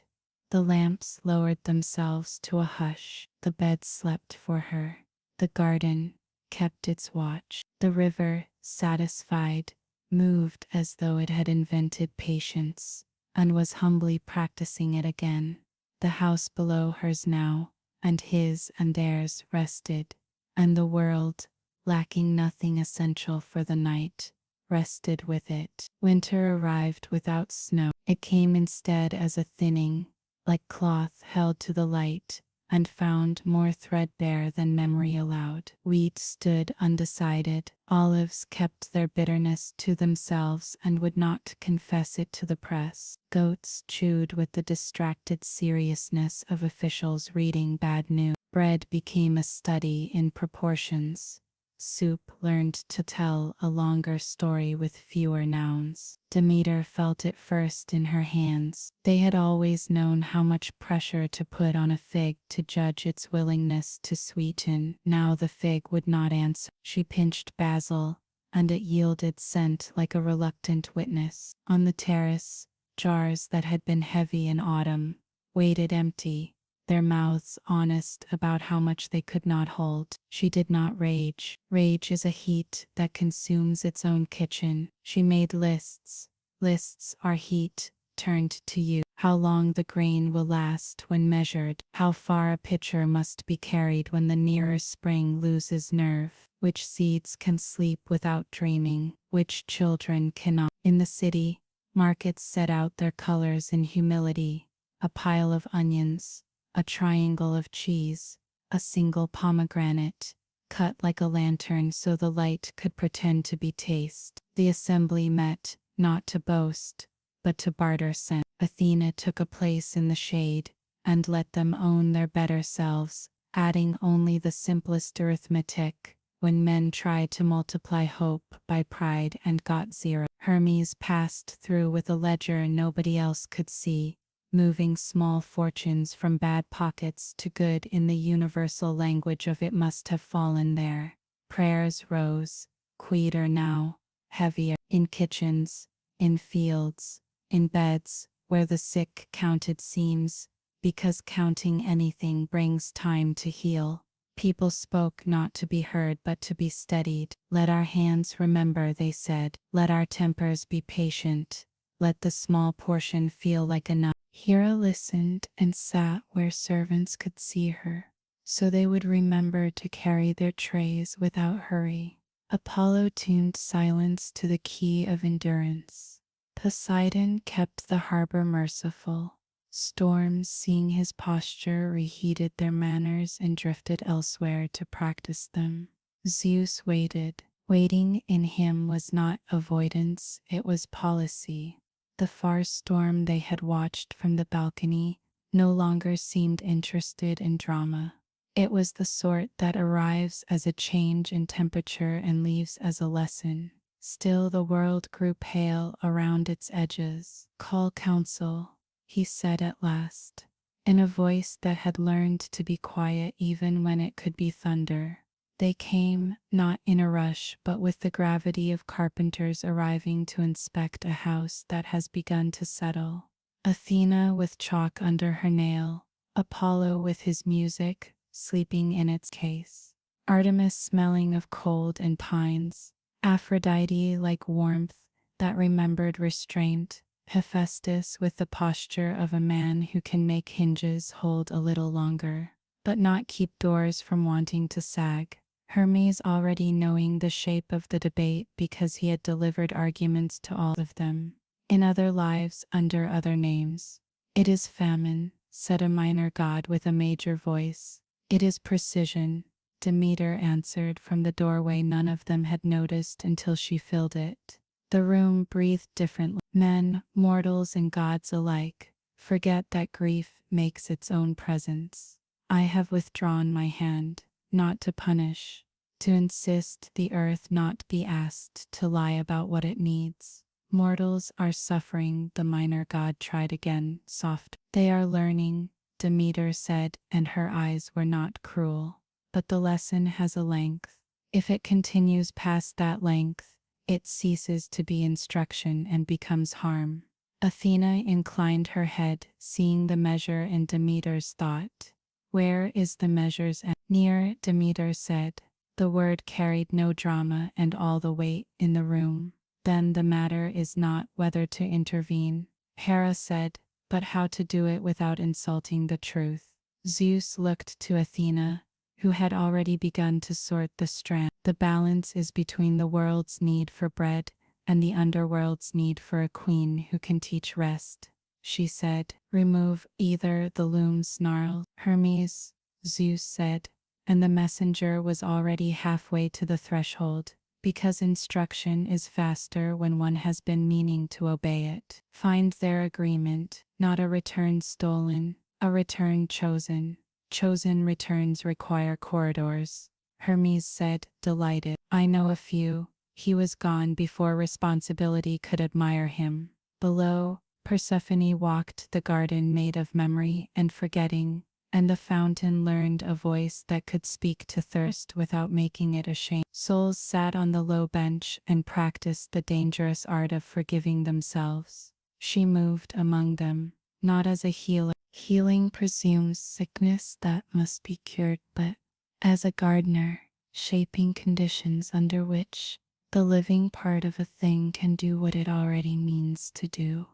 The lamps lowered themselves to a hush. The bed slept for her. The garden kept its watch. The river, satisfied, moved as though it had invented patience and was humbly practicing it again. The house below hers now, and his and theirs rested, and the world, lacking nothing essential for the night, rested with it. Winter arrived without snow. It came instead as a thinning, like cloth held to the light, and found more threadbare than memory allowed. Wheat stood undecided. Olives kept their bitterness to themselves and would not confess it to the press. Goats chewed with the distracted seriousness of officials reading bad news. Bread became a study in proportions. Soup learned to tell a longer story with fewer nouns. Demeter felt it first in her hands. They had always known how much pressure to put on a fig to judge its willingness to sweeten. Now the fig would not answer. She pinched basil, and it yielded scent like a reluctant witness. On the terrace, jars that had been heavy in autumn waited empty, their mouths honest about how much they could not hold. She did not rage. Rage is a heat that consumes its own kitchen. She made lists. Lists are heat, turned to you. How long the grain will last when measured. How far a pitcher must be carried when the nearer spring loses nerve. Which seeds can sleep without dreaming. Which children cannot. In the city, markets set out their colors in humility. A pile of onions, a triangle of cheese, a single pomegranate, cut like a lantern so the light could pretend to be taste. The assembly met, not to boast, but to barter scent. Athena took a place in the shade, and let them own their better selves, adding only the simplest arithmetic, when men tried to multiply hope by pride and got zero. Hermes passed through with a ledger nobody else could see, moving small fortunes from bad pockets to good in the universal language of it must have fallen there. Prayers rose, quieter now, heavier, in kitchens, in fields, in beds, where the sick counted seams, because counting anything brings time to heal. People spoke not to be heard but to be steadied. Let our hands remember, they said. Let our tempers be patient. Let the small portion feel like enough. Hera listened and sat where servants could see her, so they would remember to carry their trays without hurry. Apollo tuned silence to the key of endurance. Poseidon kept the harbor merciful. Storms, seeing his posture, reheated their manners and drifted elsewhere to practice them. Zeus waited. Waiting in him was not avoidance, it was policy. The far storm they had watched from the balcony no longer seemed interested in drama. It was the sort that arrives as a change in temperature and leaves as a lesson. Still the world grew pale around its edges. "Call council," he said at last, in a voice that had learned to be quiet even when it could be thunder. They came, not in a rush, but with the gravity of carpenters arriving to inspect a house that has begun to settle. Athena with chalk under her nail, Apollo with his music, sleeping in its case. Artemis smelling of cold and pines, Aphrodite like warmth that remembered restraint, Hephaestus with the posture of a man who can make hinges hold a little longer, but not keep doors from wanting to sag. Hermes already knowing the shape of the debate because he had delivered arguments to all of them, in other lives under other names. "It is famine," said a minor god with a major voice. "It is precision," Demeter answered from the doorway none of them had noticed until she filled it. The room breathed differently. Men, mortals, and gods alike, forget that grief makes its own presence. I have withdrawn my hand, not to punish, to insist the earth not be asked to lie about what it needs. Mortals are suffering, the minor god tried again, soft. They are learning, Demeter said, and her eyes were not cruel. But the lesson has a length. If it continues past that length, it ceases to be instruction and becomes harm. Athena inclined her head, seeing the measure in Demeter's thought. Where is the measure's end? Near, Demeter said. The word carried no drama and all the weight in the room. Then the matter is not whether to intervene, Hera said, but how to do it without insulting the truth. Zeus looked to Athena, who had already begun to sort the strand. The balance is between the world's need for bread and the underworld's need for a queen who can teach rest, she said. Remove either, the loom snarled. Hermes, Zeus said, and the messenger was already halfway to the threshold, because instruction is faster when one has been meaning to obey it. Find their agreement, not a return stolen, a return chosen. Chosen returns require corridors, Hermes said, delighted. I know a few. He was gone before responsibility could admire him. Below, Persephone walked the garden made of memory and forgetting, and the fountain learned a voice that could speak to thirst without making it ashamed. Souls sat on the low bench and practiced the dangerous art of forgiving themselves. She moved among them, not as a healer. Healing presumes sickness that must be cured, but as a gardener, shaping conditions under which the living part of a thing can do what it already means to do.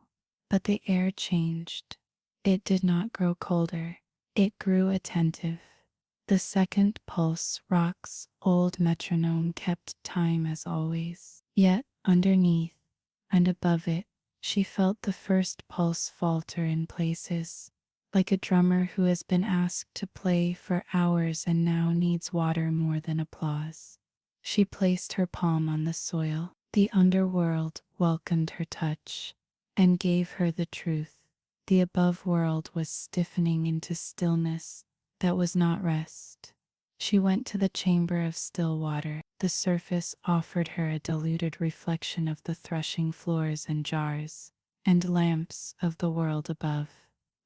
But the air changed. It did not grow colder. It grew attentive. The second pulse rock's old metronome kept time as always. Yet, underneath and above it, she felt the first pulse falter in places, like a drummer who has been asked to play for hours and now needs water more than applause. She placed her palm on the soil. The underworld welcomed her touch and gave her the truth. The above world was stiffening into stillness that was not rest. She went to the chamber of still water. The surface offered her a diluted reflection of the threshing floors and jars and lamps of the world above.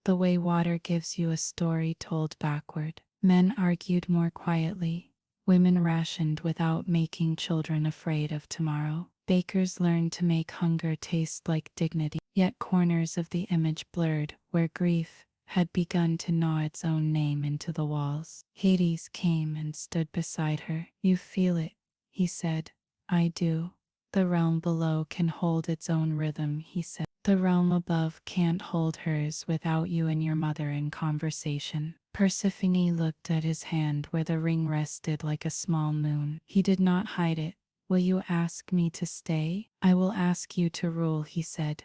The way water gives you a story told backward. Men argued more quietly. Women rationed without making children afraid of tomorrow. Bakers learned to make hunger taste like dignity. Yet corners of the image blurred, where grief had begun to gnaw its own name into the walls. Hades came and stood beside her. You feel it, he said. I do. The realm below can hold its own rhythm, he said. The realm above can't hold hers without you and your mother in conversation. Persephone looked at his hand where the ring rested like a small moon. He did not hide it. Will you ask me to stay? I will ask you to rule, he said,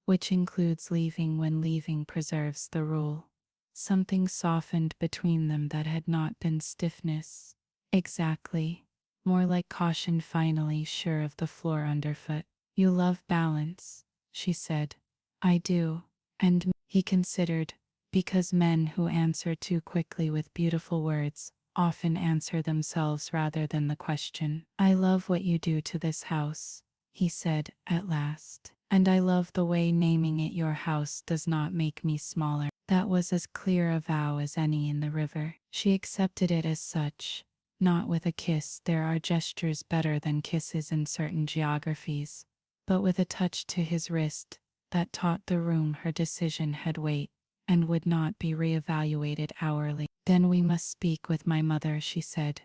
which includes leaving when leaving preserves the rule. Something softened between them that had not been stiffness. Exactly. More like caution, finally sure of the floor underfoot. You love balance, she said. I do. And he considered, because men who answer too quickly with beautiful words often answer themselves rather than the question. I love what you do to this house, he said at last. And I love the way naming it your house does not make me smaller. That was as clear a vow as any in the river. She accepted it as such, not with a kiss. There are gestures better than kisses in certain geographies, but with a touch to his wrist that taught the room her decision had weight and would not be reevaluated hourly. Then we must speak with my mother, she said.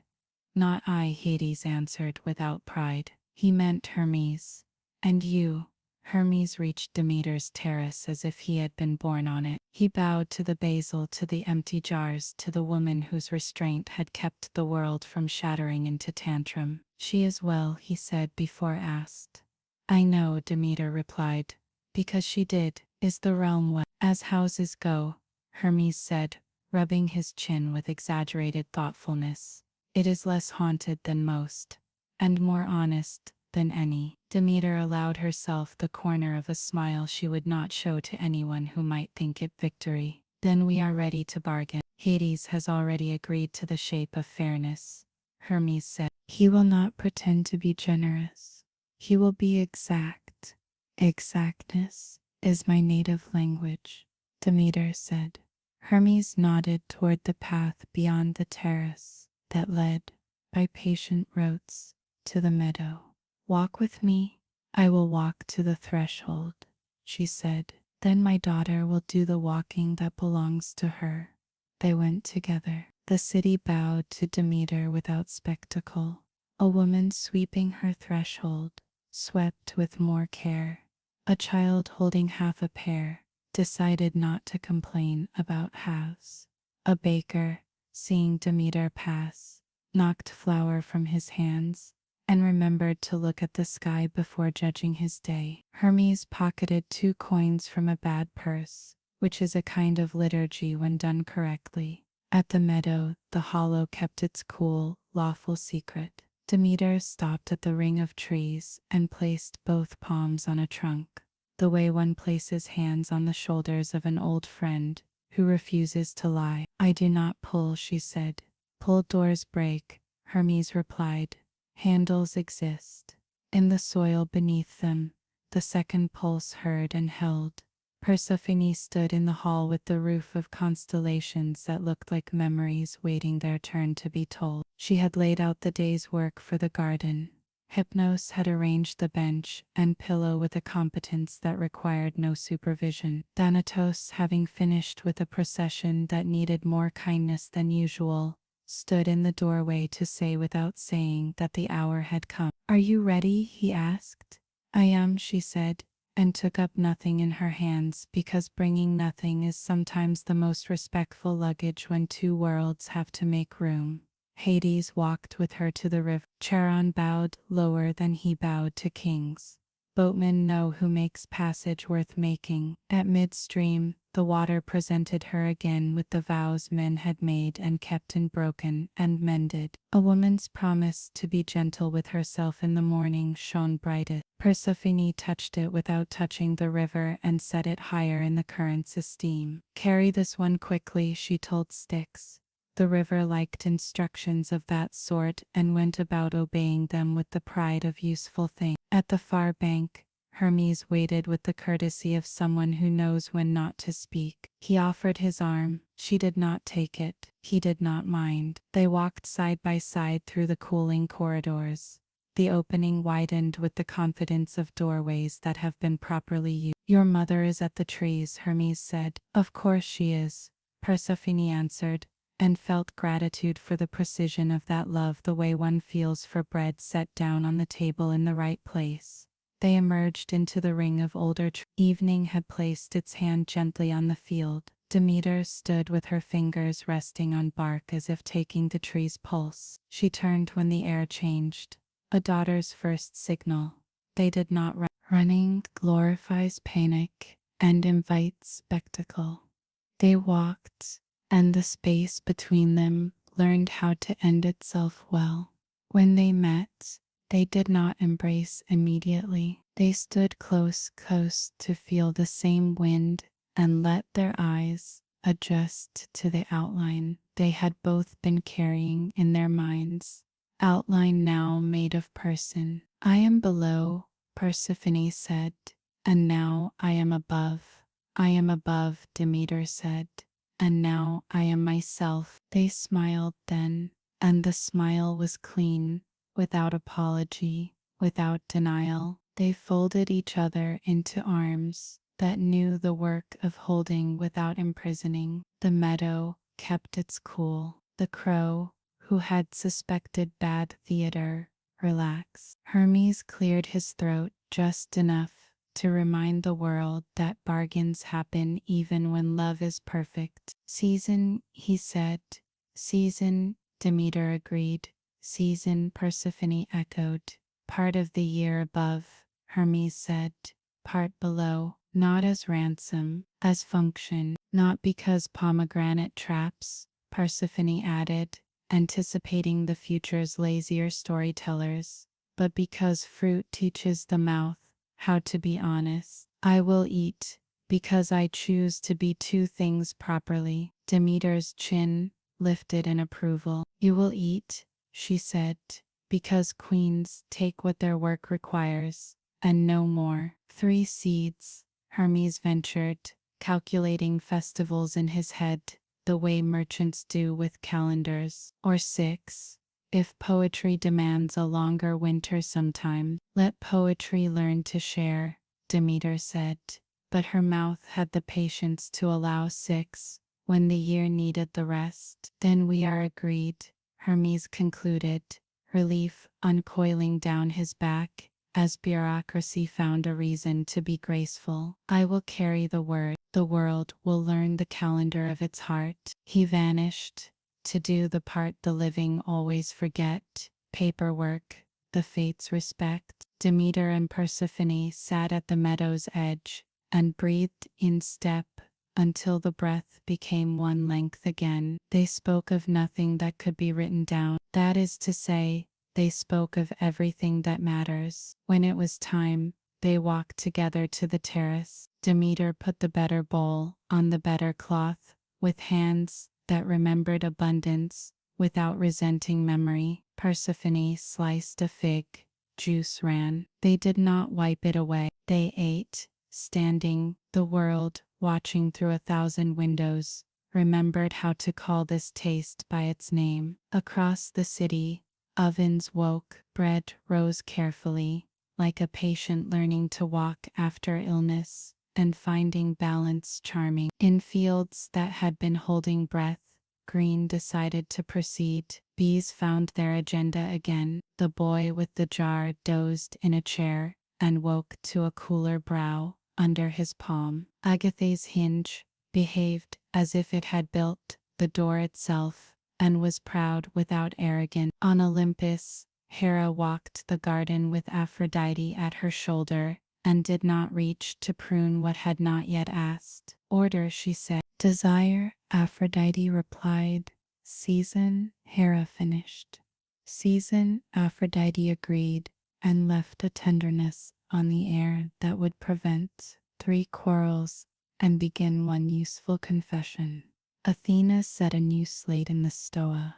Not I, Hades answered without pride. He meant Hermes. And you. Hermes reached Demeter's terrace as if he had been born on it. He bowed to the basil, to the empty jars, to the woman whose restraint had kept the world from shattering into tantrum. She is well, he said before asked. I know, Demeter replied, because she did. Is the realm well? As houses go, Hermes said, rubbing his chin with exaggerated thoughtfulness. It is less haunted than most, and more honest, than any. Demeter allowed herself the corner of a smile she would not show to anyone who might think it victory. Then we are ready to bargain. Hades has already agreed to the shape of fairness, Hermes said. He will not pretend to be generous. He will be exact. Exactness is my native language, Demeter said. Hermes nodded toward the path beyond the terrace that led, by patient rotes, to the meadow. Walk with me. I will walk to the threshold, she said. Then my daughter will do the walking that belongs to her. They went together. The city bowed to Demeter without spectacle. A woman sweeping her threshold swept with more care. A child holding half a pear decided not to complain about halves. A baker, seeing Demeter pass, knocked flour from his hands and remembered to look at the sky before judging his day. Hermes pocketed 2 coins from a bad purse, which is a kind of liturgy when done correctly. At the meadow, the hollow kept its cool, lawful secret. Demeter stopped at the ring of trees and placed both palms on a trunk, the way one places hands on the shoulders of an old friend who refuses to lie. I do not pull, she said. Pull doors break, Hermes replied. Handles exist. In the soil beneath them, the second pulse heard and held. Persephone stood in the hall with the roof of constellations that looked like memories waiting their turn to be told. She had laid out the day's work for the garden. Hypnos had arranged the bench and pillow with a competence that required no supervision. Thanatos, having finished with a procession that needed more kindness than usual, stood in the doorway to say without saying that the hour had come. Are you ready? He asked. I am, she said, and took up nothing in her hands because bringing nothing is sometimes the most respectful luggage when 2 worlds have to make room. Hades walked with her to the river. Charon bowed lower than he bowed to kings. Boatmen know who makes passage worth making. At midstream, the water presented her again with the vows men had made and kept and broken and mended. A woman's promise to be gentle with herself in the morning shone brightest. Persephone touched it without touching the river and set it higher in the current's esteem. Carry this one quickly, she told Styx. The river liked instructions of that sort and went about obeying them with the pride of useful things. At the far bank, Hermes waited with the courtesy of someone who knows when not to speak. He offered his arm. She did not take it. He did not mind. They walked side by side through the cooling corridors. The opening widened with the confidence of doorways that have been properly used. Your mother is at the trees, Hermes said. Of course she is, Persephone answered, and felt gratitude for the precision of that love the way one feels for bread set down on the table in the right place. They emerged into the ring of older trees. Evening had placed its hand gently on the field. Demeter stood with her fingers resting on bark as if taking the tree's pulse. She turned when the air changed. A daughter's first signal. They did not run. Running glorifies panic and invites spectacle. They walked, and the space between them learned how to end itself well. When they met, they did not embrace immediately. They stood close to feel the same wind and let their eyes adjust to the outline they had both been carrying in their minds. Outline now made of person. I am below, Persephone said, and now I am above. I am above, Demeter said, and now I am myself. They smiled then, and the smile was clean, without apology, without denial. They folded each other into arms that knew the work of holding without imprisoning. The meadow kept its cool. The crow, who had suspected bad theater, relaxed. Hermes cleared his throat just enough to remind the world that bargains happen even when love is perfect. Season, he said. Season, Demeter agreed. Season, Persephone echoed. Part of the year above, Hermes said. Part below, not as ransom, as function. Not because pomegranate traps, Persephone added, anticipating the future's lazier storytellers, but because fruit teaches the mouth how to be honest. I will eat, because I choose to be two things properly. Demeter's chin lifted in approval. You will eat, she said, because queens take what their work requires, and no more. 3 seeds, Hermes ventured, calculating festivals in his head, the way merchants do with calendars. Or 6, if poetry demands a longer winter sometime. Let poetry learn to share, Demeter said, but her mouth had the patience to allow 6, when the year needed the rest. Then we are agreed, Hermes concluded, relief uncoiling down his back, as bureaucracy found a reason to be graceful. I will carry the word. The world will learn the calendar of its heart. He vanished, to do the part the living always forget, paperwork, the fates respect. Demeter and Persephone sat at the meadow's edge, and breathed in step, until the breath became one length again. They spoke of nothing that could be written down. That is to say, they spoke of everything that matters. When it was time, they walked together to the terrace. Demeter put the better bowl on the better cloth, with hands that remembered abundance without resenting memory. Persephone sliced a fig. Juice ran. They did not wipe it away. They ate, standing. The world, watching through 1,000 windows, remembered how to call this taste by its name. Across the city, ovens woke. Bread rose carefully, like a patient learning to walk after illness, and finding balance charming. In fields that had been holding breath, green decided to proceed. Bees found their agenda again. The boy with the jar dozed in a chair, and woke to a cooler brow under his palm. Agatha's hinge behaved as if it had built the door itself, and was proud without arrogance. On Olympus, Hera walked the garden with Aphrodite at her shoulder, and did not reach to prune what had not yet asked. Order, she said. Desire, Aphrodite replied. Season, Hera finished. Season, Aphrodite agreed, and left a tenderness on the air that would prevent 3 quarrels and begin 1 useful confession. Athena set a new slate in the Stoa.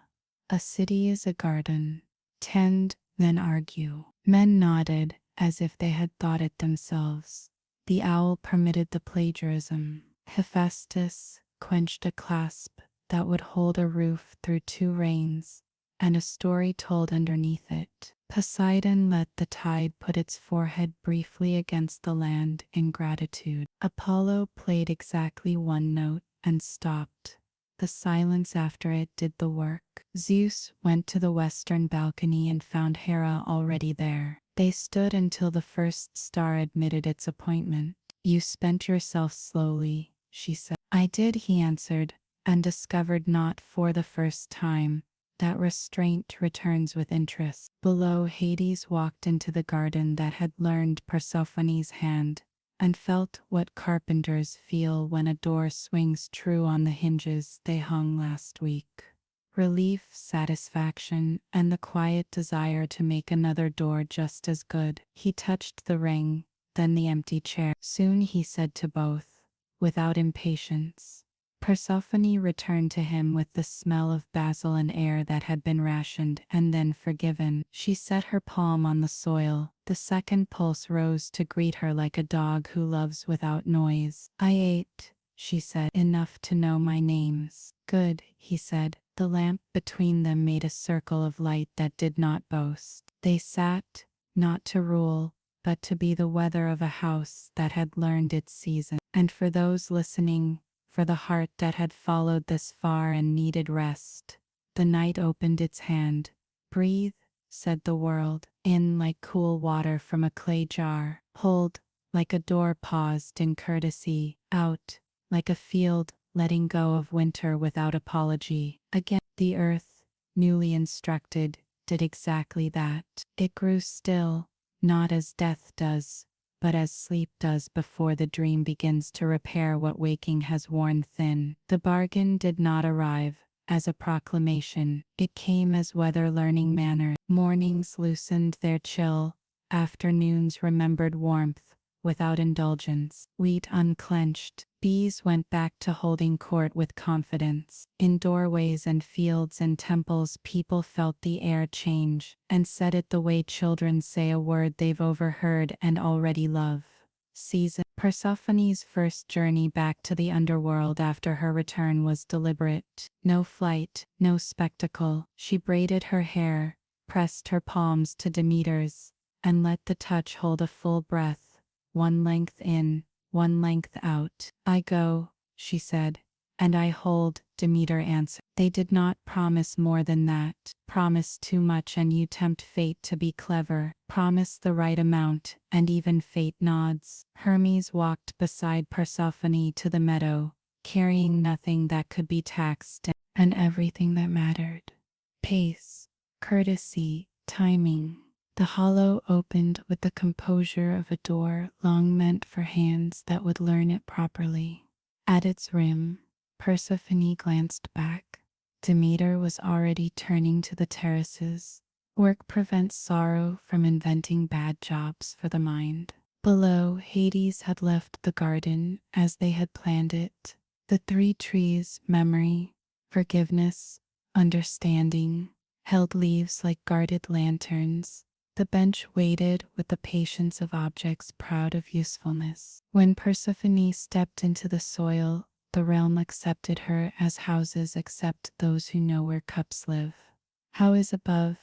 A city is a garden. Tend, then argue. Men nodded, as if they had thought it themselves. The owl permitted the plagiarism. Hephaestus quenched a clasp that would hold a roof through 2 rains, and a story told underneath it. Poseidon let the tide put its forehead briefly against the land in gratitude. Apollo played exactly 1 note and stopped. The silence after it did the work. Zeus went to the western balcony and found Hera already there. They stood until the first star admitted its appointment. You spent yourself slowly, she said. I did, he answered, and discovered not for the first time that restraint returns with interest. Below, Hades walked into the garden that had learned Persephone's hand, and felt what carpenters feel when a door swings true on the hinges they hung last week. Relief, satisfaction, and the quiet desire to make another door just as good. He touched the ring, then the empty chair. Soon, he said to both, without impatience. Persephone returned to him with the smell of basil and air that had been rationed and then forgiven. She set her palm on the soil. The second pulse rose to greet her like a dog who loves without noise. I ate, she said, enough to know my names. Good, he said. The lamp between them made a circle of light that did not boast. They sat, not to rule, but to be the weather of a house that had learned its season. And for those listening, for the heart that had followed this far and needed rest, the night opened its hand. Breathe, said the world, in like cool water from a clay jar. Hold, like a door paused in courtesy. Out, like a field letting go of winter without apology. Again, the earth, newly instructed, did exactly that. It grew still, not as death does, but as sleep does before the dream begins to repair what waking has worn thin. The bargain did not arrive, as a proclamation. It came as weather learning manners. Mornings loosened their chill, afternoons remembered warmth without indulgence. Wheat unclenched. Bees went back to holding court with confidence. In doorways and fields and temples, people felt the air change and said it the way children say a word they've overheard and already love. Season. Persephone's first journey back to the underworld after her return was deliberate. No flight, no spectacle. She braided her hair, pressed her palms to Demeter's, and let the touch hold a full breath, one length in, one length out. I go, she said, and I hold, Demeter answered. They did not promise more than that. Promise too much and you tempt fate to be clever. Promise the right amount, and even fate nods. Hermes walked beside Persephone to the meadow, carrying nothing that could be taxed and everything that mattered. Pace, courtesy, timing. The hollow opened with the composure of a door long meant for hands that would learn it properly. At its rim, Persephone glanced back. Demeter was already turning to the terraces. Work prevents sorrow from inventing bad jobs for the mind. Below, Hades had left the garden as they had planned it. The three trees, memory, forgiveness, understanding, held leaves like guarded lanterns. The bench waited with the patience of objects proud of usefulness. When Persephone stepped into the soil, the realm accepted her as houses accept those who know where cups live. How is above?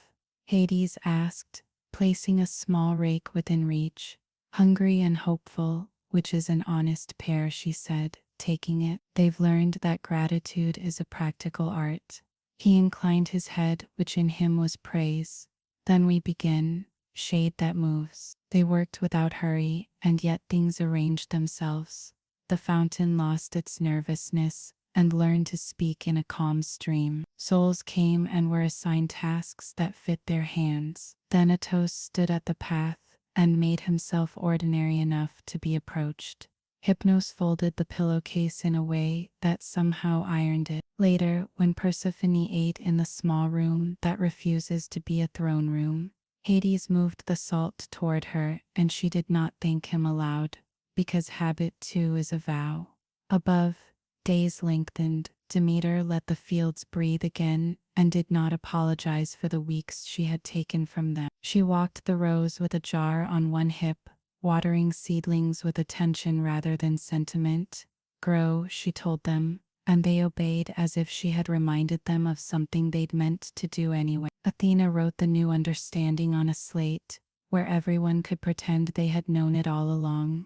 Hades asked, placing a small rake within reach. Hungry and hopeful, which is an honest pair, she said, taking it. They've learned that gratitude is a practical art. He inclined his head, which in him was praise. Then we begin, shade that moves. They worked without hurry, and yet things arranged themselves. The fountain lost its nervousness and learned to speak in a calm stream. Souls came and were assigned tasks that fit their hands. Thanatos stood at the path and made himself ordinary enough to be approached. Hypnos folded the pillowcase in a way that somehow ironed it. Later, when Persephone ate in the small room that refuses to be a throne room, Hades moved the salt toward her, and she did not thank him aloud, because habit too is a vow. Above, days lengthened. Demeter let the fields breathe again and did not apologize for the weeks she had taken from them. She walked the rows with a jar on one hip, watering seedlings with attention rather than sentiment. Grow, she told them, and they obeyed as if she had reminded them of something they'd meant to do anyway. Athena wrote the new understanding on a slate, where everyone could pretend they had known it all along.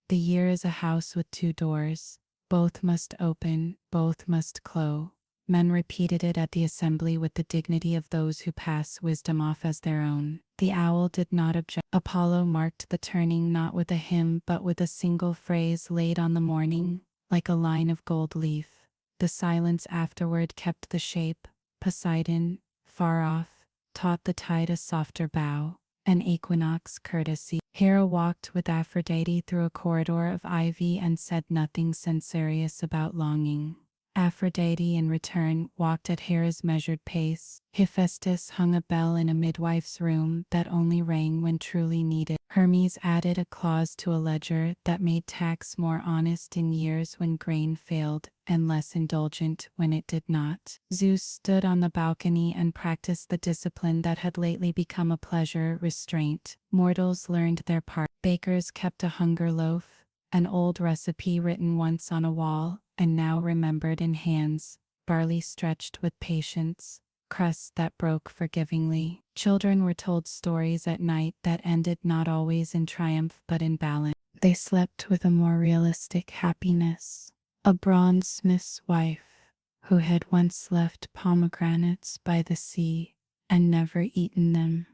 The year is a house with two doors. Both must open, both must close. Men repeated it at the assembly with the dignity of those who pass wisdom off as their own. The owl did not object. Apollo marked the turning not with a hymn but with a single phrase laid on the morning, like a line of gold leaf. The silence afterward kept the shape. Poseidon, far off, taught the tide a softer bow, an equinox courtesy. Hera walked with Aphrodite through a corridor of ivy and said nothing censorious about longing. Aphrodite in return walked at Hera's measured pace. Hephaestus hung a bell in a midwife's room that only rang when truly needed. Hermes added a clause to a ledger that made tax more honest in years when grain failed and less indulgent when it did not. Zeus stood on the balcony and practiced the discipline that had lately become a pleasure, restraint. Mortals learned their part. Bakers kept a hunger loaf, an old recipe written once on a wall and now remembered in hands, barley stretched with patience, crusts that broke forgivingly. Children were told stories at night that ended not always in triumph but in balance. They slept with a more realistic happiness. A bronze smith's wife, who had once left pomegranates by the sea and never eaten them,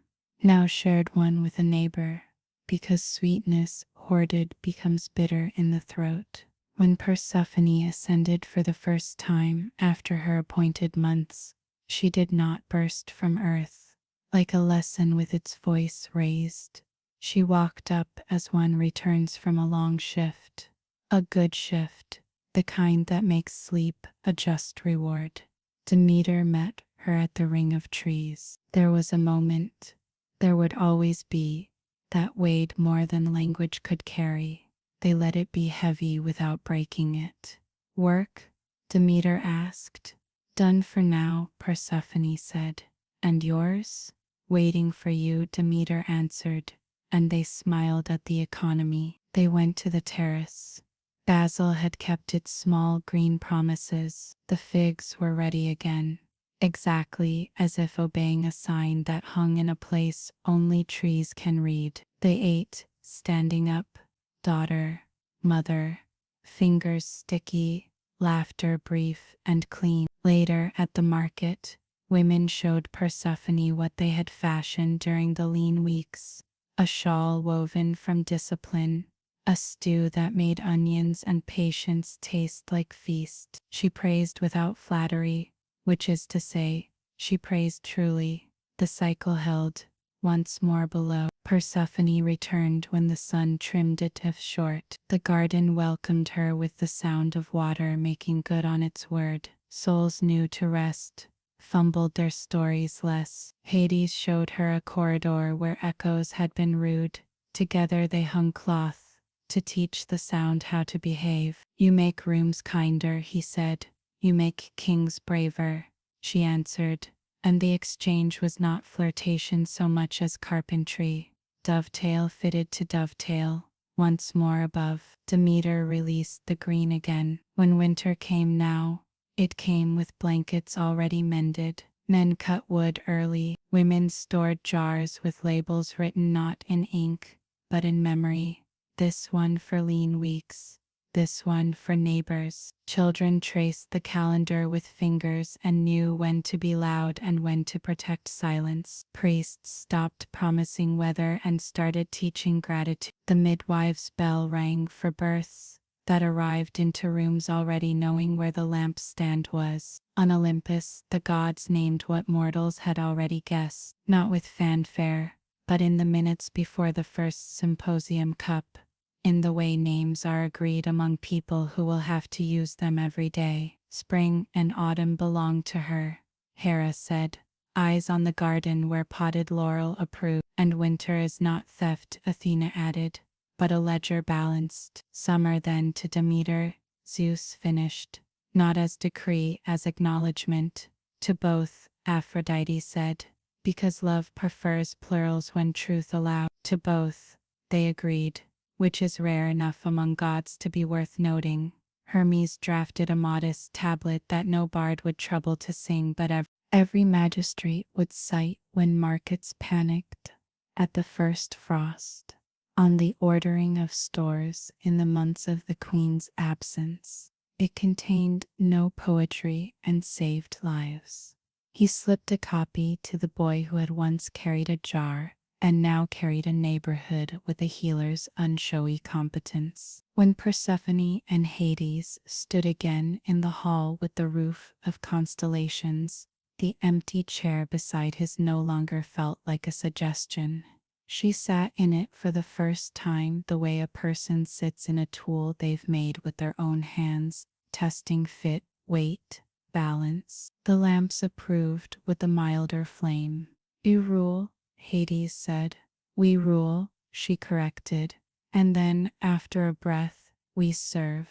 now shared one with a neighbor, because sweetness hoarded becomes bitter in the throat. When Persephone ascended for the first time after her appointed months, she did not burst from earth, like a lesson with its voice raised. She walked up as one returns from a long shift, a good shift, the kind that makes sleep a just reward. Demeter met her at the ring of trees. There was a moment, there would always be, that weighed more than language could carry. They let it be heavy without breaking it. Work? Demeter asked. Done for now, Persephone said. And yours? Waiting for you, Demeter answered, and they smiled at the economy. They went to the terrace. Basil had kept its small green promises. The figs were ready again, exactly as if obeying a sign that hung in a place only trees can read. They ate, standing up, daughter, mother, fingers sticky, laughter brief and clean. Later at the market, women showed Persephone what they had fashioned during the lean weeks. A shawl woven from discipline, a stew that made onions and patience taste like feast. She praised without flattery, which is to say, she praised truly. The cycle held, once more below. Persephone returned when the sun trimmed it short. The garden welcomed her with the sound of water making good on its word. Souls new to rest fumbled their stories less. Hades showed her a corridor where echoes had been rude. Together they hung cloth to teach the sound how to behave. You make rooms kinder, he said. You make kings braver, she answered. And the exchange was not flirtation so much as carpentry. Dovetail fitted to dovetail. Once more above, Demeter released the green again. When winter came now, it came with blankets already mended. Men cut wood early. Women stored jars with labels written not in ink, but in memory. This one for lean weeks, this one for neighbors. Children traced the calendar with fingers and knew when to be loud and when to protect silence. Priests stopped promising weather and started teaching gratitude. The midwife's bell rang for births that arrived into rooms already knowing where the lampstand was. On Olympus, the gods named what mortals had already guessed, not with fanfare, but in the minutes before the first symposium cup, in the way names are agreed among people who will have to use them every day. Spring and autumn belong to her, Hera said, eyes on the garden where potted laurel approved. And winter is not theft, Athena added, but a ledger balanced. Summer then to Demeter, Zeus finished, not as decree, as acknowledgement. To both, Aphrodite said, because love prefers plurals when truth allows. To both, they agreed, which is rare enough among gods to be worth noting. Hermes drafted a modest tablet that no bard would trouble to sing, but every magistrate would cite when markets panicked at the first frost, on the ordering of stores in the months of the queen's absence. It contained no poetry and saved lives. He slipped a copy to the boy who had once carried a jar and now carried a neighborhood with a healer's unshowy competence. When Persephone and Hades stood again in the hall with the roof of constellations, the empty chair beside his no longer felt like a suggestion. She sat in it for the first time the way a person sits in a tool they've made with their own hands, testing fit, weight, balance. The lamps approved with a milder flame. You rule, Hades said. We rule, she corrected. And then, after a breath, we serve.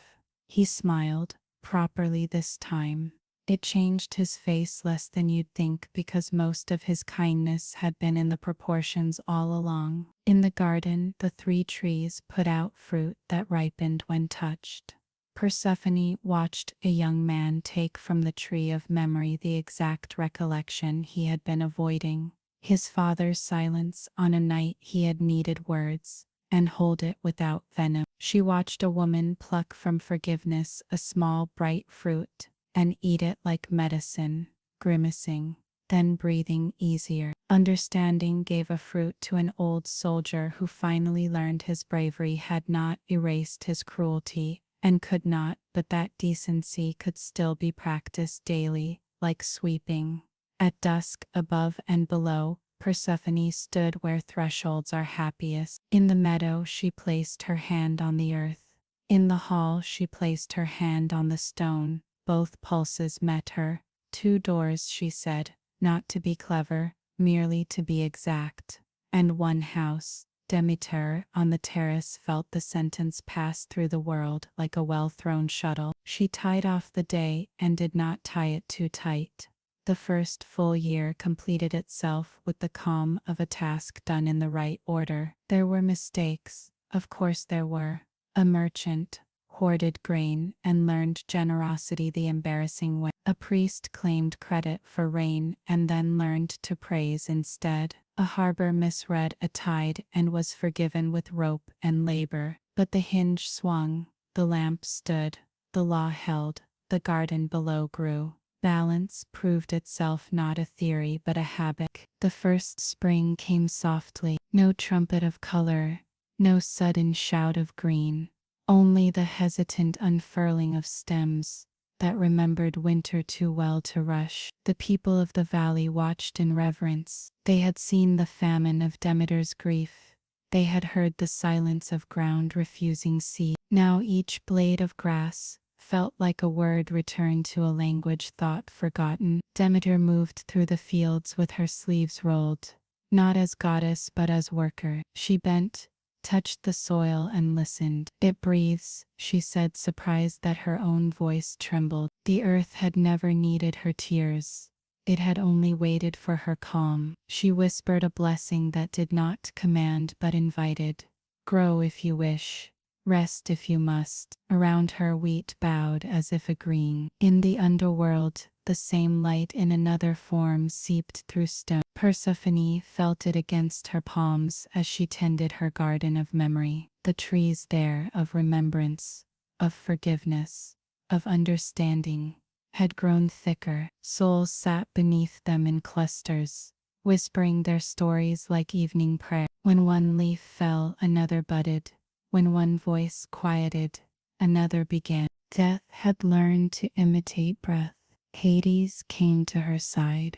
He smiled, properly this time. It changed his face less than you'd think because most of his kindness had been in the proportions all along. In the garden, the 3 trees put out fruit that ripened when touched. Persephone watched a young man take from the tree of memory the exact recollection he had been avoiding. His father's silence on a night he had needed words, and hold it without venom. She watched a woman pluck from forgiveness a small bright fruit, and eat it like medicine, grimacing, then breathing easier. Understanding gave a fruit to an old soldier who finally learned his bravery had not erased his cruelty, and could not, but that decency could still be practiced daily, like sweeping. At dusk, above and below, Persephone stood where thresholds are happiest. In the meadow she placed her hand on the earth. In the hall she placed her hand on the stone. Both pulses met her, 2 doors, she said, not to be clever, merely to be exact. And 1 house. Demeter on the terrace felt the sentence pass through the world like a well-thrown shuttle. She tied off the day and did not tie it too tight. The first full year completed itself with the calm of a task done in the right order. There were mistakes, of course there were. A merchant hoarded grain and learned generosity the embarrassing way. A priest claimed credit for rain and then learned to praise instead. A harbor misread a tide and was forgiven with rope and labor. But the hinge swung, the lamp stood, the law held, the garden below grew. Balance proved itself not a theory but a habit. The first spring came softly, no trumpet of color, no sudden shout of green, only the hesitant unfurling of stems that remembered winter too well to rush. The people of the valley watched in reverence. They had seen the famine of Demeter's grief. They had heard the silence of ground refusing seed. Now each blade of grass felt like a word returned to a language thought forgotten. Demeter moved through the fields with her sleeves rolled, not as goddess but as worker. She bent, touched the soil and listened. It breathes, she said, surprised that her own voice trembled. The earth had never needed her tears. It had only waited for her calm. She whispered a blessing that did not command but invited. Grow if you wish. Rest if you must. Around her wheat bowed as if agreeing. In the underworld, the same light in another form seeped through stone. Persephone felt it against her palms as she tended her garden of memory. The trees there of remembrance, of forgiveness, of understanding, had grown thicker. Souls sat beneath them in clusters, whispering their stories like evening prayer. When one leaf fell, another budded. When one voice quieted, another began. Death had learned to imitate breath. Hades came to her side,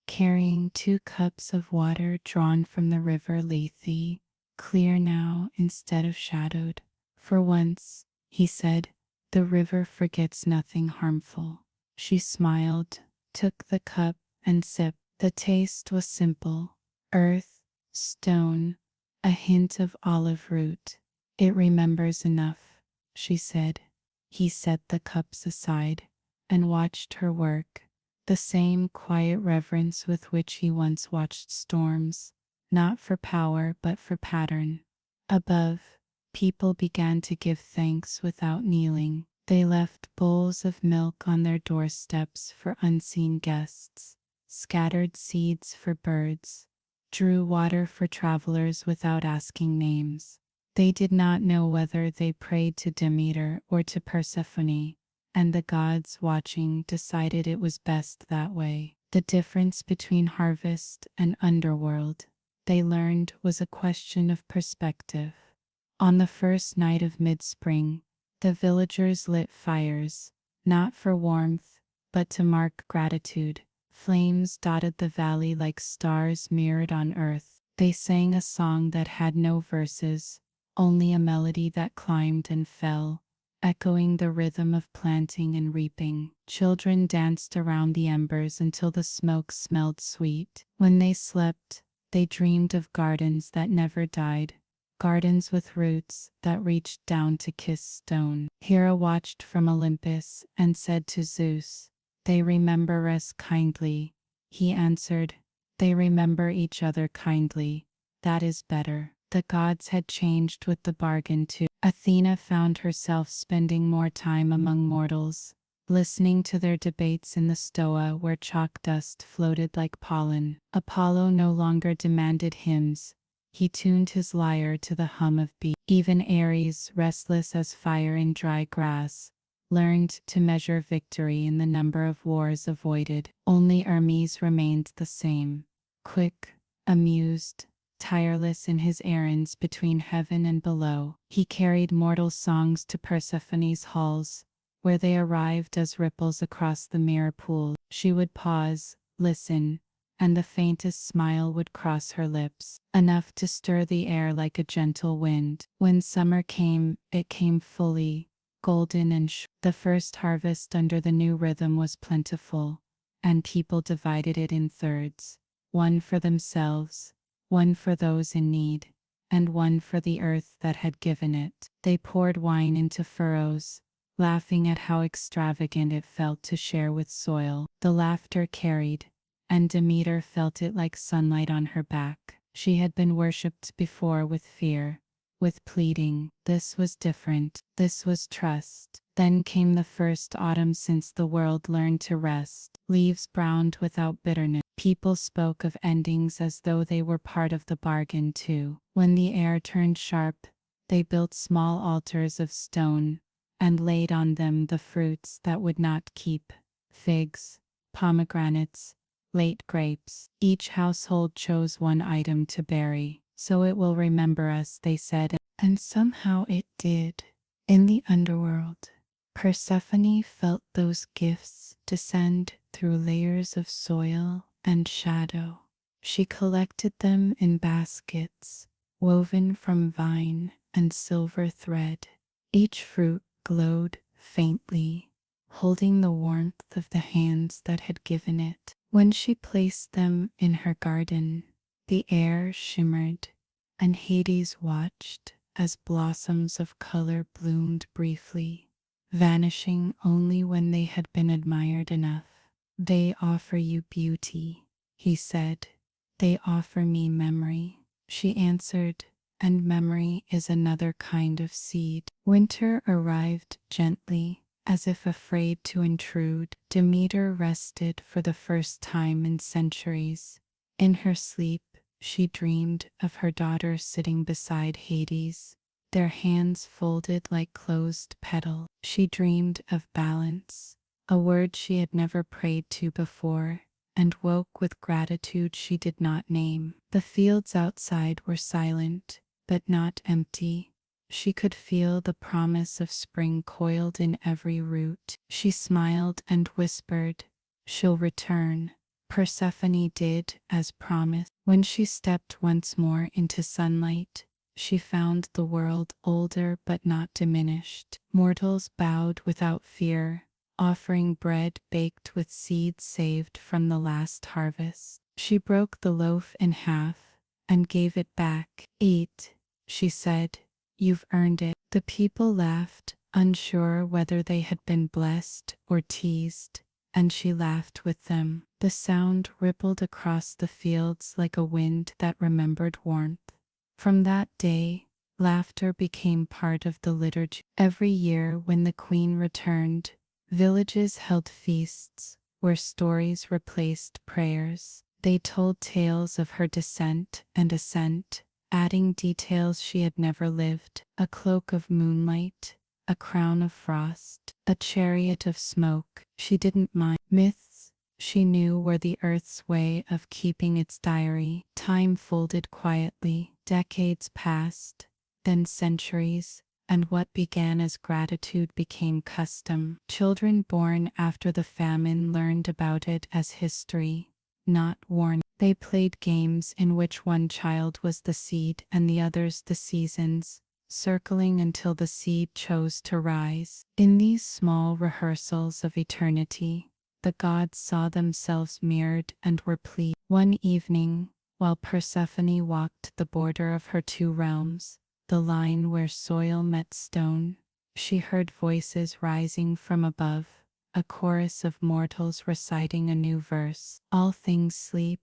carrying 2 cups of water drawn from the river Lethe, clear now instead of shadowed. For once, he said, the river forgets nothing harmful. She smiled, took the cup, and sipped. The taste was simple. Earth, stone, a hint of olive root. It remembers enough, she said. He set the cups aside and watched her work, the same quiet reverence with which he once watched storms, not for power but for pattern. Above, people began to give thanks without kneeling. They left bowls of milk on their doorsteps for unseen guests, scattered seeds for birds, drew water for travelers without asking names. They did not know whether they prayed to Demeter or to Persephone, and the gods watching decided it was best that way. The difference between harvest and underworld, they learned, was a question of perspective. On the first night of mid-spring, the villagers lit fires, not for warmth, but to mark gratitude. Flames dotted the valley like stars mirrored on earth. They sang a song that had no verses, only a melody that climbed and fell, echoing the rhythm of planting and reaping. Children danced around the embers until the smoke smelled sweet. When they slept, they dreamed of gardens that never died, gardens with roots that reached down to kiss stone. Hera watched from Olympus and said to Zeus, "They remember us kindly." He answered, "They remember each other kindly. That is better." The gods had changed with the bargain too. Athena found herself spending more time among mortals, listening to their debates in the Stoa where chalk dust floated like pollen. Apollo no longer demanded hymns. He tuned his lyre to the hum of bees. Even Ares, restless as fire in dry grass, learned to measure victory in the number of wars avoided. Only Hermes remained the same, quick, amused, tireless in his errands between heaven and below. He carried mortal songs to Persephone's halls, where they arrived as ripples across the mirror pool. She would pause, listen, and the faintest smile would cross her lips, enough to stir the air like a gentle wind. When summer came, it came fully, golden and the first harvest under the new rhythm was plentiful, and people divided it in thirds, one for themselves, one for those in need, and one for the earth that had given it. They poured wine into furrows, laughing at how extravagant it felt to share with soil. The laughter carried, and Demeter felt it like sunlight on her back. She had been worshipped before with fear, with pleading. This was different. This was trust. Then came the first autumn since the world learned to rest. Leaves browned without bitterness. People spoke of endings as though they were part of the bargain too. When the air turned sharp, they built small altars of stone and laid on them the fruits that would not keep: figs, pomegranates, late grapes. Each household chose one item to bury. So it will remember us, they said, and somehow it did. In the underworld, Persephone felt those gifts descend through layers of soil and shadow. She collected them in baskets, woven from vine and silver thread. Each fruit glowed faintly, holding the warmth of the hands that had given it. When she placed them in her garden, the air shimmered, and Hades watched as blossoms of color bloomed briefly, vanishing only when they had been admired enough. They offer you beauty, he said. They offer me memory, she answered, and memory is another kind of seed. Winter arrived gently, as if afraid to intrude. Demeter rested for the first time in centuries. In her sleep, she dreamed of her daughter sitting beside Hades, their hands folded like closed petals. She dreamed of balance, a word she had never prayed to before, and woke with gratitude she did not name. The fields outside were silent, but not empty. She could feel the promise of spring coiled in every root. She smiled and whispered, "She'll return." Persephone did as promised. When she stepped once more into sunlight, she found the world older but not diminished. Mortals bowed without fear, offering bread baked with seeds saved from the last harvest. She broke the loaf in half and gave it back. "Eat," she said. "You've earned it." The people laughed, unsure whether they had been blessed or teased, and she laughed with them. The sound rippled across the fields like a wind that remembered warmth. From that day, laughter became part of the liturgy. Every year when the queen returned, villages held feasts where stories replaced prayers. They told tales of her descent and ascent, adding details she had never lived: a cloak of moonlight, a crown of frost, a chariot of smoke. She didn't mind. Myths, she knew, were the earth's way of keeping its diary. Time folded quietly. Decades passed, then centuries, and what began as gratitude became custom. Children born after the famine learned about it as history, not warning. They played games in which one child was the seed and the others the seasons, circling until the seed chose to rise. In these small rehearsals of eternity, the gods saw themselves mirrored and were pleased. One evening, while Persephone walked the border of her two realms, the line where soil met stone, she heard voices rising from above, a chorus of mortals reciting a new verse. "All things sleep,"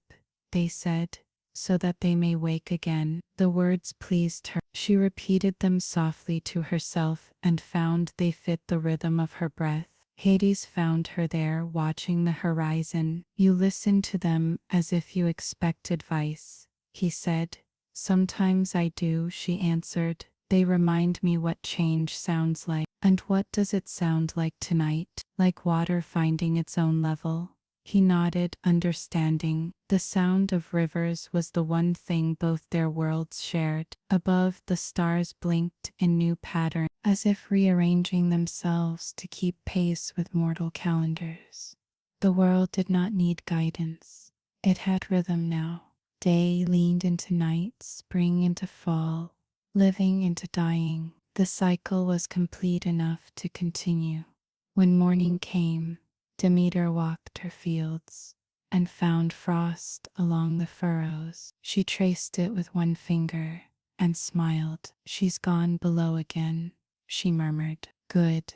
they said, "so that they may wake again." The words pleased her. She repeated them softly to herself and found they fit the rhythm of her breath. Hades found her there, watching the horizon. "You listen to them as if you expect advice," he said. "Sometimes I do," she answered. "They remind me what change sounds like." "And what does it sound like tonight?" "Like water finding its own level." He nodded, understanding. The sound of rivers was the one thing both their worlds shared. Above, the stars blinked in new patterns, as if rearranging themselves to keep pace with mortal calendars. The world did not need guidance. It had rhythm now. Day leaned into night, spring into fall, living into dying. The cycle was complete enough to continue. When morning came, Demeter walked her fields and found frost along the furrows. She traced it with one finger and smiled. She's gone below again, she murmured. Good.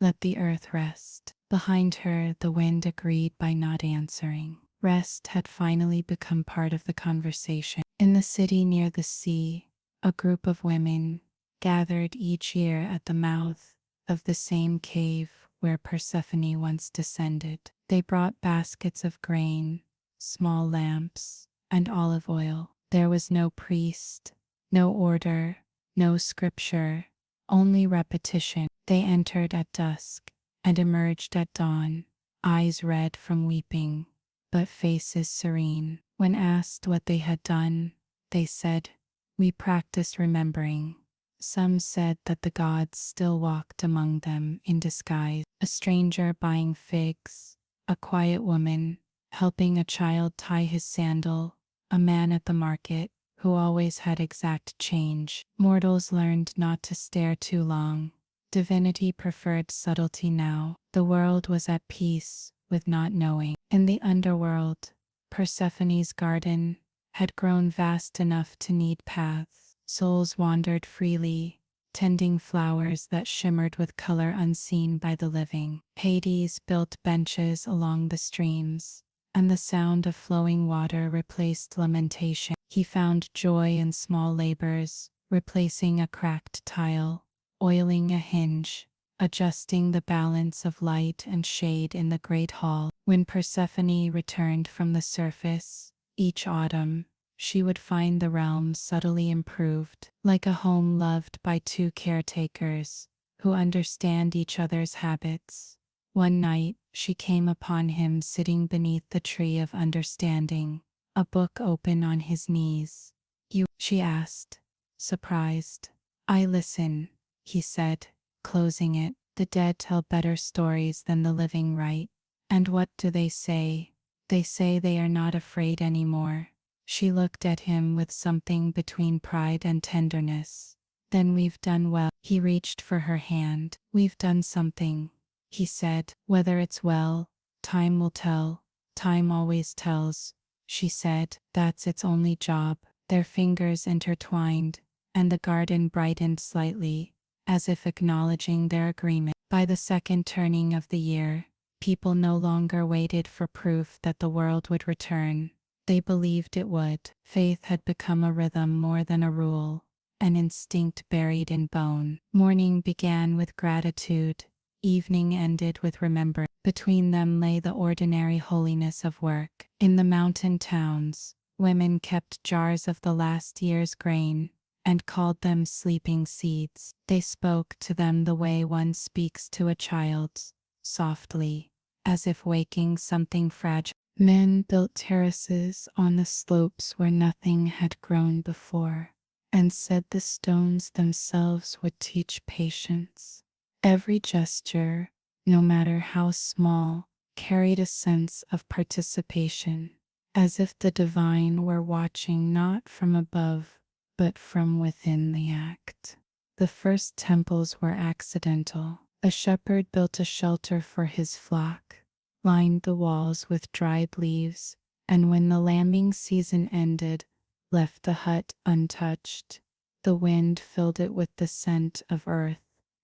Let the earth rest. Behind her, the wind agreed by not answering. Rest had finally become part of the conversation. In the city near the sea, a group of women gathered each year at the mouth of the same cave where Persephone once descended. They brought baskets of grain, small lamps, and olive oil. There was no priest, no order, no scripture, only repetition. They entered at dusk and emerged at dawn, eyes red from weeping, but faces serene. When asked what they had done, they said, "We practiced remembering." Some said that the gods still walked among them in disguise. A stranger buying figs, a quiet woman helping a child tie his sandal, a man at the market who always had exact change. Mortals learned not to stare too long. Divinity preferred subtlety now. The world was at peace with not knowing. In the underworld, Persephone's garden had grown vast enough to need paths. Souls wandered freely, tending flowers that shimmered with color unseen by the living. Hades built benches along the streams, and the sound of flowing water replaced lamentation. He found joy in small labors, replacing a cracked tile, oiling a hinge, adjusting the balance of light and shade in the great hall. When Persephone returned from the surface, each autumn, she would find the realm subtly improved, like a home loved by two caretakers who understand each other's habits. One night, she came upon him sitting beneath the tree of understanding, a book open on his knees. "You?" she asked, surprised. "I listen," he said, closing it. "The dead tell better stories than the living write." "And what do they say?" "They say they are not afraid anymore." She looked at him with something between pride and tenderness. "Then we've done well." He reached for her hand. "We've done something," he said. "Whether it's well, time will tell." "Time always tells," she said. "That's its only job." Their fingers intertwined, and the garden brightened slightly, as if acknowledging their agreement. By the second turning of the year, people no longer waited for proof that the world would return. They believed it would. Faith had become a rhythm more than a rule, an instinct buried in bone. Morning began with gratitude, evening ended with remembrance. Between them lay the ordinary holiness of work. In the mountain towns, women kept jars of the last year's grain and called them sleeping seeds. They spoke to them the way one speaks to a child, softly, as if waking something fragile. Men built terraces on the slopes where nothing had grown before, and said the stones themselves would teach patience. Every gesture, no matter how small, carried a sense of participation, as if the divine were watching not from above, but from within the act. The first temples were accidental. A shepherd built a shelter for his flock, lined the walls with dried leaves, and when the lambing season ended, left the hut untouched. The wind filled it with the scent of earth,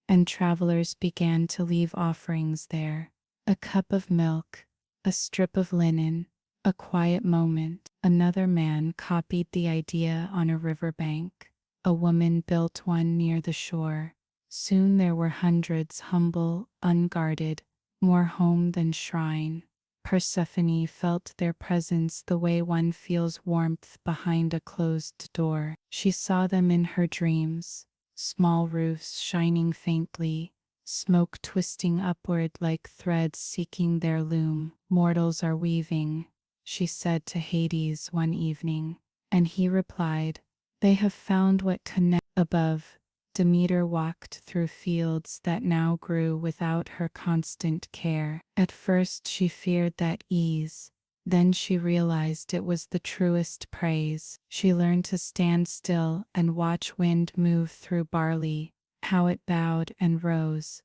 and travelers began to leave offerings there. A cup of milk, a strip of linen, a quiet moment. Another man copied the idea on a riverbank. A woman built one near the shore. Soon there were hundreds, humble, unguarded, more home than shrine. Persephone felt their presence the way one feels warmth behind a closed door. She saw them in her dreams, small roofs shining faintly, smoke twisting upward like threads seeking their loom. "Mortals are weaving," she said to Hades one evening, and he replied, "They have found what connects." Above, Demeter walked through fields that now grew without her constant care. At first she feared that ease, then she realized it was the truest praise. She learned to stand still and watch wind move through barley, how it bowed and rose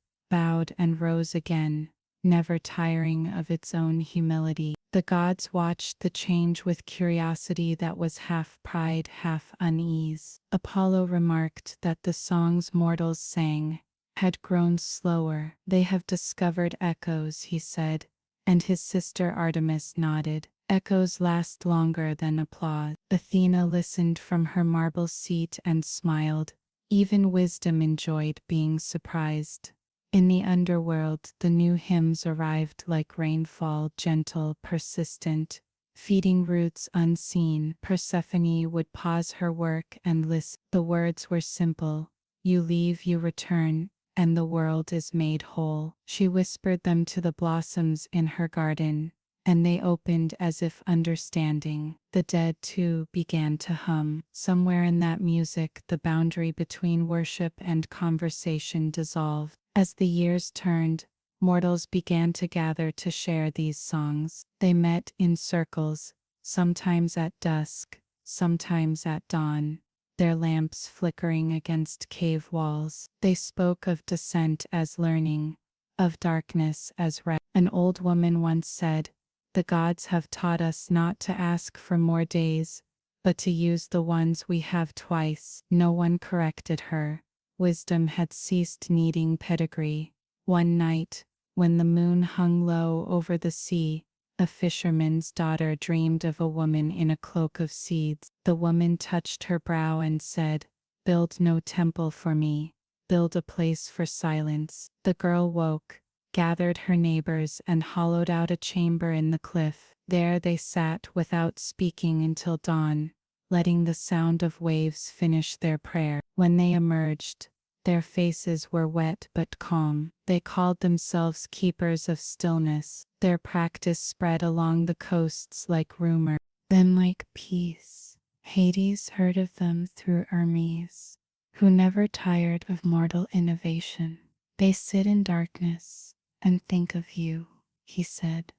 again, never tiring of its own humility. The gods watched the change with curiosity that was half pride, half unease. Apollo remarked that the songs mortals sang had grown slower. They have discovered echoes, he said, and his sister Artemis nodded. Echoes last longer than applause. Athena listened from her marble seat and smiled. Even wisdom enjoyed being surprised. In the underworld, the new hymns arrived like rainfall, gentle, persistent, feeding roots unseen. Persephone would pause her work and listen. The words were simple: you leave, you return, and the world is made whole. She whispered them to the blossoms in her garden, and they opened as if understanding. The dead, too, began to hum. Somewhere in that music, the boundary between worship and conversation dissolved. As the years turned, mortals began to gather to share these songs. They met in circles, sometimes at dusk, sometimes at dawn, their lamps flickering against cave walls. They spoke of descent as learning, of darkness as rest. An old woman once said, "The gods have taught us not to ask for more days, but to use the ones we have twice." No one corrected her. Wisdom had ceased needing pedigree. One night, when the moon hung low over the sea, a fisherman's daughter dreamed of a woman in a cloak of seeds. The woman touched her brow and said, "Build no temple for me. Build a place for silence." The girl woke, gathered her neighbors, and hollowed out a chamber in the cliff. There they sat without speaking until dawn, letting the sound of waves finish their prayer. When they emerged, their faces were wet but calm. They called themselves keepers of stillness. Their practice spread along the coasts like rumor, then like peace. Hades heard of them through Hermes, who never tired of mortal innovation. "They sit in darkness and think of you," he said.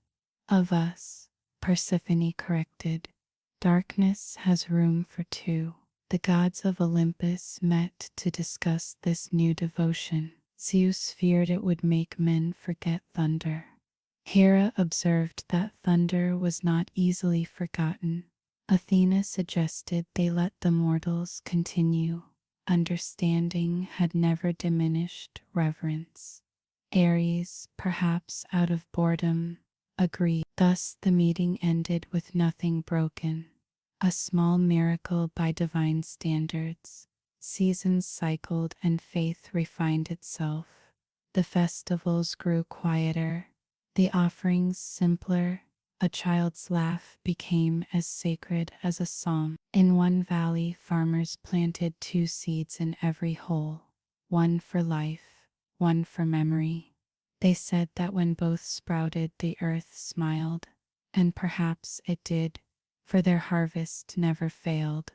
"Of us," Persephone corrected. "Darkness has room for two." The gods of Olympus met to discuss this new devotion. Zeus feared it would make men forget thunder. Hera observed that thunder was not easily forgotten. Athena suggested they let the mortals continue. Understanding had never diminished reverence. Ares, perhaps out of boredom, agreed. Thus the meeting ended with nothing broken. A small miracle by divine standards. Seasons cycled and faith refined itself. The festivals grew quieter, the offerings simpler. A child's laugh became as sacred as a psalm. In one valley, farmers planted 2 seeds in every hole, one for life, one for memory. They said that when both sprouted, the earth smiled, and perhaps it did, for their harvest never failed.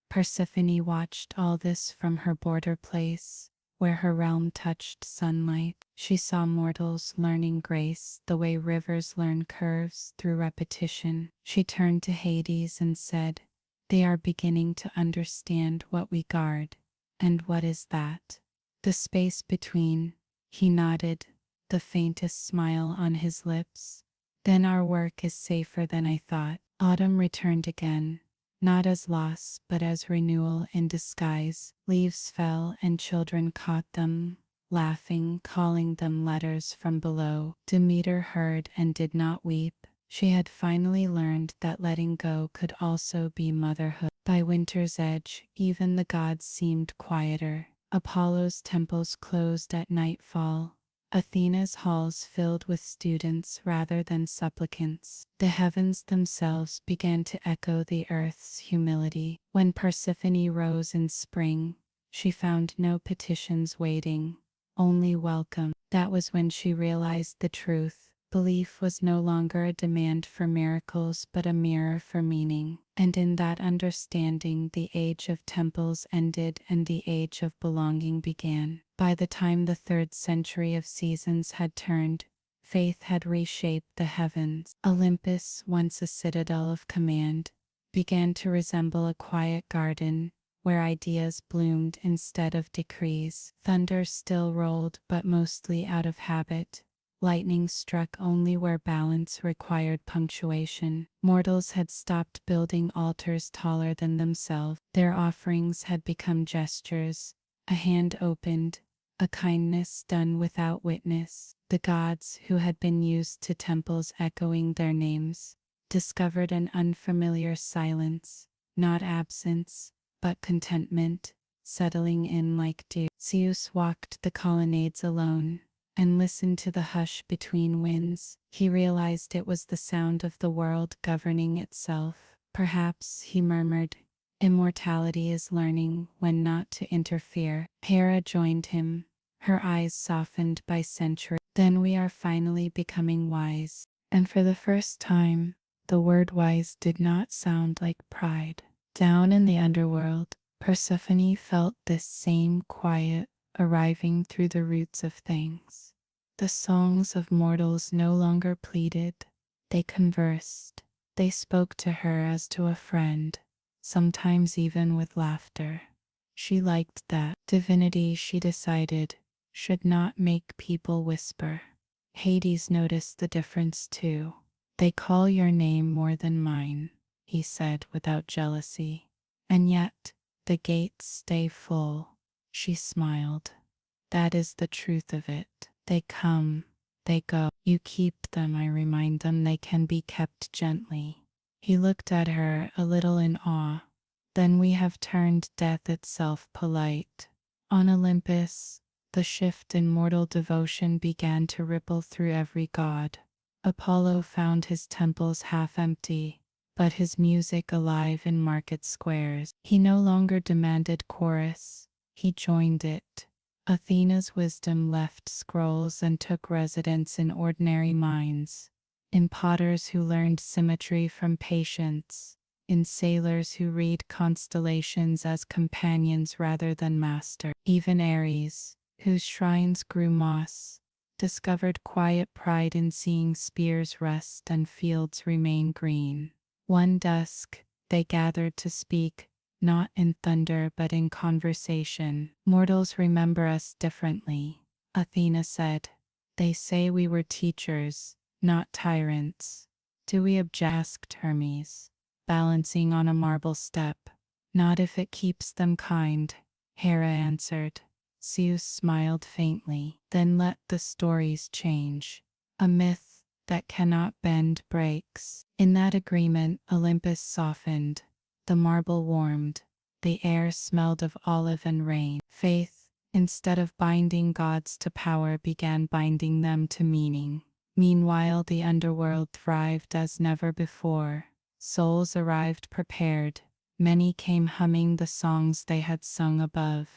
Persephone watched all this from her border place, where her realm touched sunlight. She saw mortals learning grace the way rivers learn curves through repetition. She turned to Hades and said, "They are beginning to understand what we guard." "And what is that?" "The space between." He nodded, the faintest smile on his lips. "Then our work is safer than I thought." Autumn returned again, not as loss but as renewal in disguise. Leaves fell and children caught them, laughing, calling them letters from below. Demeter heard and did not weep. She had finally learned that letting go could also be motherhood. By winter's edge, even the gods seemed quieter. Apollo's temples closed at nightfall. Athena's halls filled with students rather than supplicants. The heavens themselves began to echo the earth's humility. When Persephone rose in spring, she found no petitions waiting, only welcome. That was when she realized the truth. Belief was no longer a demand for miracles but a mirror for meaning. And in that understanding, the age of temples ended and the age of belonging began. By the time the 3rd century of seasons had turned, faith had reshaped the heavens. Olympus, once a citadel of command, began to resemble a quiet garden where ideas bloomed instead of decrees. Thunder still rolled, but mostly out of habit. Lightning struck only where balance required punctuation. Mortals had stopped building altars taller than themselves. Their offerings had become gestures, a hand opened, a kindness done without witness. The gods, who had been used to temples echoing their names, discovered an unfamiliar silence, not absence, but contentment, settling in like dew. Zeus walked the colonnades alone and listened to the hush between winds. He realized it was the sound of the world governing itself. Perhaps, he murmured, immortality is learning when not to interfere. Hera joined him, her eyes softened by centuries. Then we are finally becoming wise. And for the first time, the word wise did not sound like pride. Down in the underworld, Persephone felt this same quiet arriving through the roots of things. The songs of mortals no longer pleaded, they conversed. They spoke to her as to a friend, sometimes even with laughter. She liked that. Divinity, she decided, should not make people whisper. Hades noticed the difference too. They call your name more than mine, he said without jealousy. And yet, the gates stay full. She smiled. That is the truth of it. They come, they go. You keep them, I remind them they can be kept gently. He looked at her a little in awe. Then we have turned death itself polite. On Olympus, the shift in mortal devotion began to ripple through every god. Apollo found his temples half empty, but his music alive in market squares. He no longer demanded chorus, he joined it. Athena's wisdom left scrolls and took residence in ordinary minds, in potters who learned symmetry from patience, in sailors who read constellations as companions rather than master. Even Ares, whose shrines grew moss, discovered quiet pride in seeing spears rest and fields remain green. One dusk, they gathered to speak, not in thunder but in conversation. Mortals remember us differently, Athena said. They say we were teachers, not tyrants. Do we object? Asked Hermes, balancing on a marble step. Not if it keeps them kind, Hera answered. Zeus smiled faintly. Then let the stories change. A myth that cannot bend breaks. In that agreement, Olympus softened. The marble warmed. The air smelled of olive and rain. Faith, instead of binding gods to power, began binding them to meaning. Meanwhile, the underworld thrived as never before. Souls arrived prepared. Many came humming the songs they had sung above.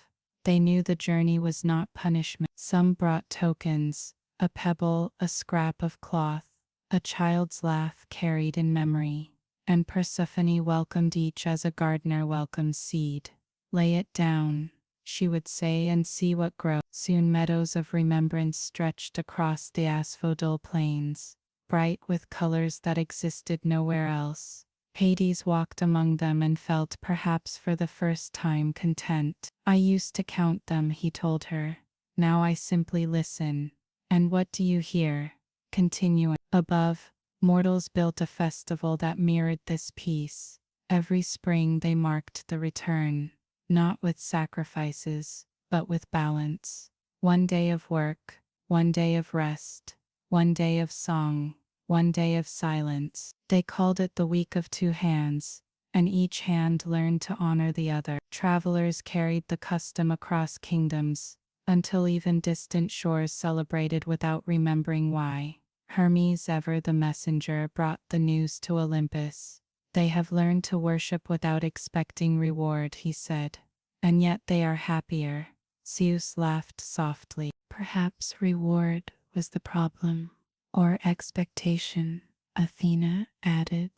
They knew the journey was not punishment. Some brought tokens, a pebble, a scrap of cloth, a child's laugh carried in memory. And Persephone welcomed each as a gardener welcomes seed. Lay it down, she would say, and see what grows. Soon meadows of remembrance stretched across the asphodel plains, bright with colors that existed nowhere else. Hades walked among them and felt, perhaps for the first time, content. I used to count them, he told her. Now I simply listen. And what do you hear? Continuing. Above, mortals built a festival that mirrored this peace. Every spring they marked the return, not with sacrifices, but with balance. One day of work, one day of rest, one day of song, one day of silence. They called it the Week of Two Hands, and each hand learned to honor the other. Travelers carried the custom across kingdoms, until even distant shores celebrated without remembering why. Hermes, ever the messenger, brought the news to Olympus. They have learned to worship without expecting reward, he said. And yet they are happier. Zeus laughed softly. Perhaps reward was the problem. Or expectation, Athena added.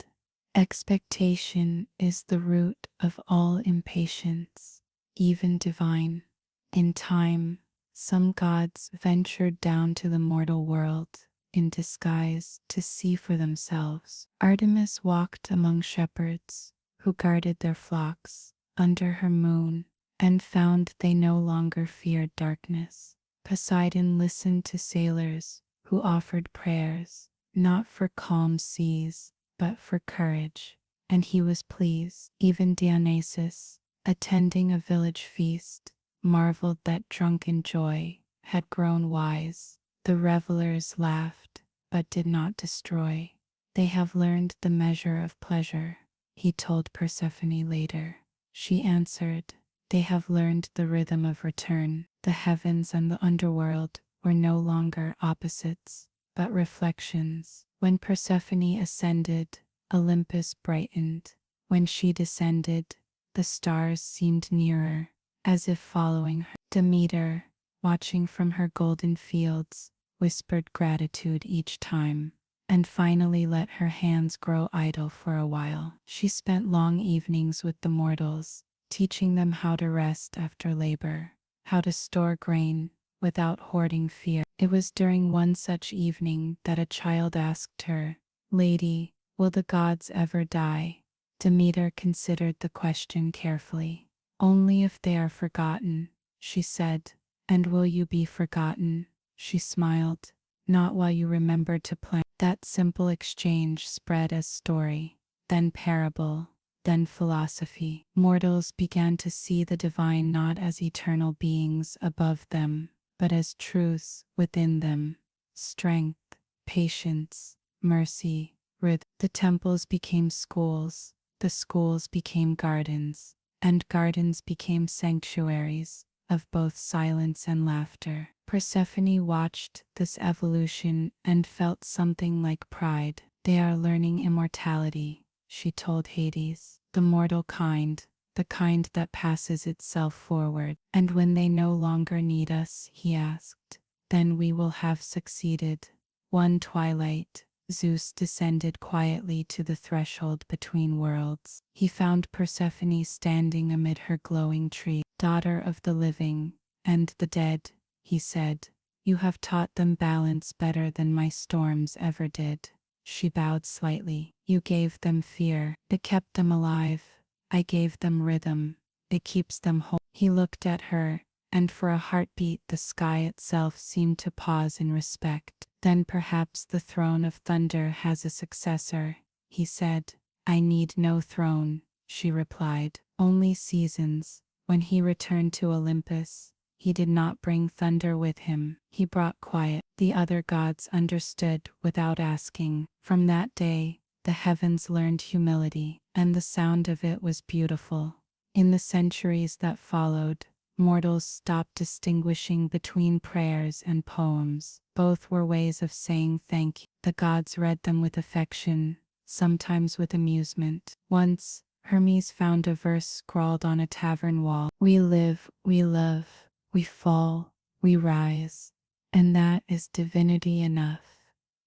Expectation is the root of all impatience, even divine. In time, some gods ventured down to the mortal world in disguise to see for themselves. Artemis walked among shepherds who guarded their flocks under her moon and found they no longer feared darkness. Poseidon listened to sailors who offered prayers, not for calm seas, but for courage. And he was pleased. Even Dionysus, attending a village feast, marveled that drunken joy had grown wise. The revelers laughed, but did not destroy. They have learned the measure of pleasure, he told Persephone later. She answered, they have learned the rhythm of return. The heavens and the underworld were no longer opposites, but reflections. When Persephone ascended, Olympus brightened. When she descended, the stars seemed nearer, as if following her. Demeter, watching from her golden fields, whispered gratitude each time, and finally let her hands grow idle for a while. She spent long evenings with the mortals, teaching them how to rest after labor, how to store grain without hoarding fear. It was during one such evening that a child asked her, "Lady, will the gods ever die?" Demeter considered the question carefully. "Only if they are forgotten," she said. "And will you be forgotten?" She smiled. "Not while you remember to plant." That simple exchange spread as story, then parable, then philosophy. Mortals began to see the divine not as eternal beings above them, but as truths within them: strength, patience, mercy, rhythm. The temples became schools, the schools became gardens, and gardens became sanctuaries of both silence and laughter. Persephone watched this evolution and felt something like pride. "They are learning immortality," she told Hades. "The mortal kind, the kind that passes itself forward. And when they no longer need us," he asked, "then we will have succeeded." One twilight, Zeus descended quietly to the threshold between worlds. He found Persephone standing amid her glowing tree. "Daughter of the living and the dead," he said, "you have taught them balance better than my storms ever did." She bowed slightly. "You gave them fear. It kept them alive. I gave them rhythm. It keeps them whole." He looked at her, and for a heartbeat the sky itself seemed to pause in respect. "Then perhaps the throne of thunder has a successor," he said. "I need no throne," she replied, "only seasons." When he returned to Olympus, he did not bring thunder with him. He brought quiet. The other gods understood without asking. From that day, the heavens learned humility, and the sound of it was beautiful. In the centuries that followed, mortals stopped distinguishing between prayers and poems. Both were ways of saying thank you. The gods read them with affection, sometimes with amusement. Once, Hermes found a verse scrawled on a tavern wall: "We live, we love, we fall, we rise, and that is divinity enough."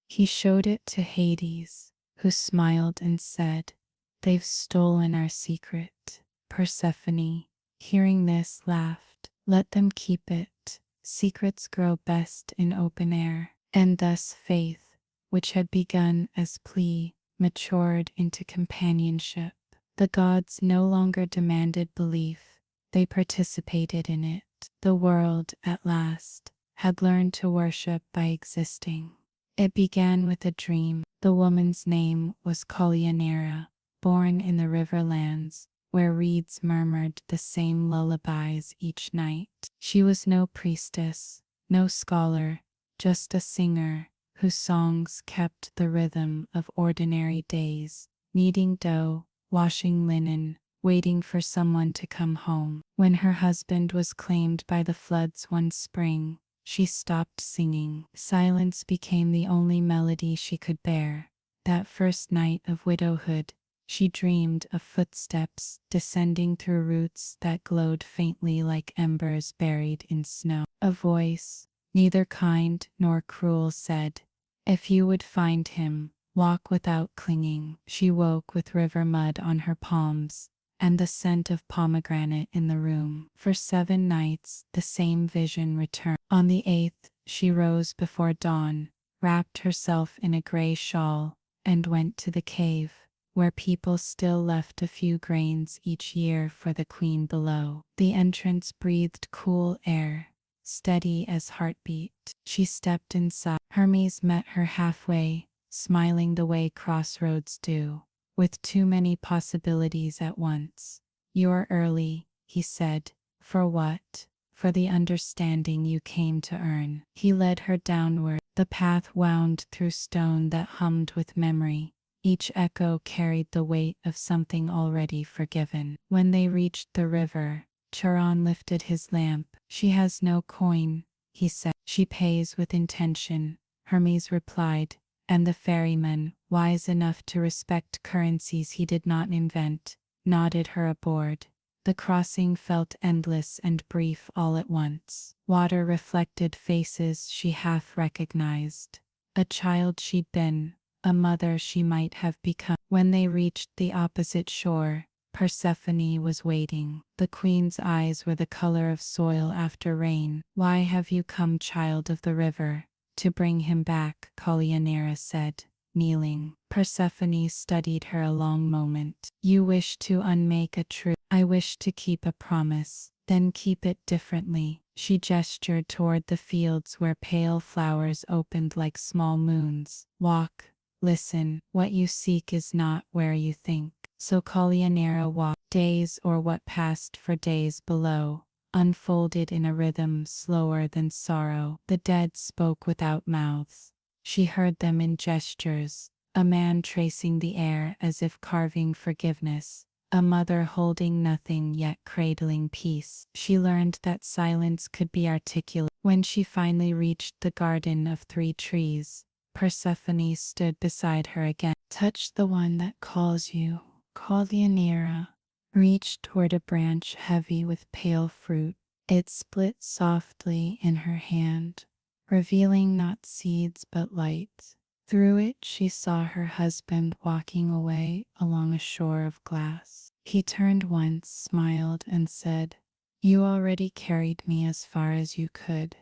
He showed it to Hades, who smiled and said, "They've stolen our secret." Persephone, hearing this, laughed. "Let them keep it. Secrets grow best in open air." And thus faith, which had begun as plea, matured into companionship. The gods no longer demanded belief, they participated in it. The world, at last, had learned to worship by existing. It began with a dream. The woman's name was Collianera, born in the riverlands, where reeds murmured the same lullabies each night. She was no priestess, no scholar, just a singer, whose songs kept the rhythm of ordinary days, kneading dough, washing linen, waiting for someone to come home. When her husband was claimed by the floods one spring, she stopped singing. Silence became the only melody she could bear. That first night of widowhood, she dreamed of footsteps descending through roots that glowed faintly like embers buried in snow. A voice, neither kind nor cruel, said, "If you would find him, walk without clinging." She woke with river mud on her palms, and the scent of pomegranate in the room. For 7 nights the same vision returned. On the 8th, she rose before dawn, wrapped herself in a gray shawl, and went to the cave, where people still left a few grains each year for the queen below. The entrance breathed cool air, steady as heartbeat. She stepped inside. Hermes met her halfway, smiling the way crossroads do, with too many possibilities at once. "You're early," he said. "For what?" "For the understanding you came to earn." He led her downward. The path wound through stone that hummed with memory. Each echo carried the weight of something already forgiven. When they reached the river, Charon lifted his lamp. "She has no coin," he said. "She pays with intention," Hermes replied, and the ferryman, wise enough to respect currencies he did not invent, nodded her aboard. The crossing felt endless and brief all at once. Water reflected faces she half recognized. A child she'd been, a mother she might have become. When they reached the opposite shore, Persephone was waiting. The queen's eyes were the color of soil after rain. "Why have you come, child of the river?" "To bring him back," Kalianera said, kneeling. Persephone studied her a long moment. "You wish to unmake a truth." "I wish to keep a promise." "Then keep it differently." She gestured toward the fields where pale flowers opened like small moons. "Walk, listen, what you seek is not where you think." So Kalianera walked. Days, or what passed for days below, unfolded in a rhythm slower than sorrow. The dead spoke without mouths. She heard them in gestures, a man tracing the air as if carving forgiveness, a mother holding nothing yet cradling peace. She learned that silence could be articulate. When she finally reached the garden of 3 trees, Persephone stood beside her again. "Touch the one that calls you." Kalianera reached toward a branch heavy with pale fruit. It split softly in her hand, revealing not seeds but light. Through it she saw her husband walking away along a shore of glass. He turned once, smiled, and said, "You already carried me as far as you could."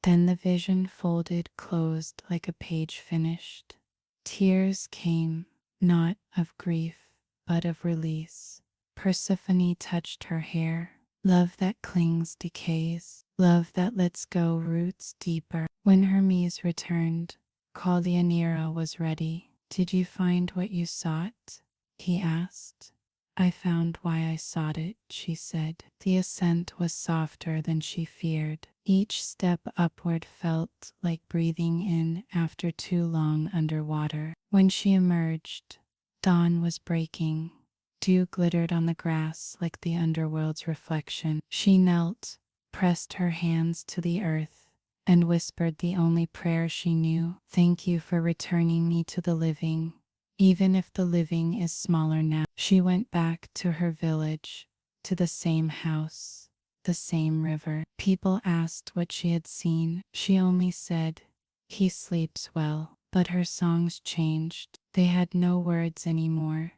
Then the vision folded, closed like a page finished. Tears came, not of grief, but of release. Persephone touched her hair. Love that clings decays. Love that lets go roots deeper. When Hermes returned, Kalianera was ready. "Did you find what you sought?" he asked. "I found why I sought it," she said. The ascent was softer than she feared. Each step upward felt like breathing in after too long underwater. When she emerged, dawn was breaking. Dew glittered on the grass like the underworld's reflection. She knelt, pressed her hands to the earth, and whispered the only prayer she knew. "Thank you for returning me to the living, even if the living is smaller now." She went back to her village, to the same house, the same river. People asked what she had seen. She only said, "He sleeps well." But her songs changed. They had no words anymore,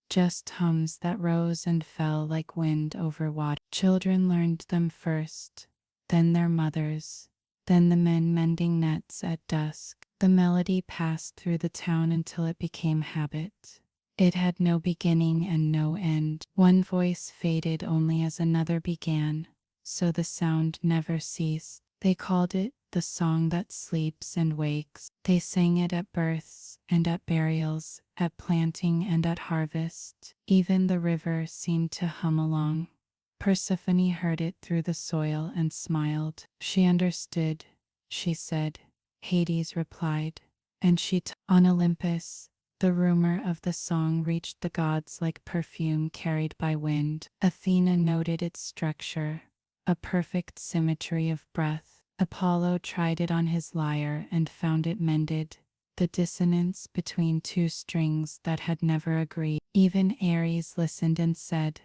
just hums that rose and fell like wind over water. Children learned them first, then their mothers, then the men mending nets at dusk. The melody passed through the town until it became habit. It had no beginning and no end. One voice faded only as another began, so the sound never ceased. They called it the song that sleeps and wakes. They sang it at births and at burials, at planting and at harvest. Even the river seemed to hum along. Persephone heard it through the soil and smiled. "She understood," she said. Hades replied, and on Olympus, the rumor of the song reached the gods like perfume carried by wind. Athena noted its structure, a perfect symmetry of breath. Apollo tried it on his lyre and found it mended, the dissonance between 2 strings that had never agreed. Even Ares listened and said,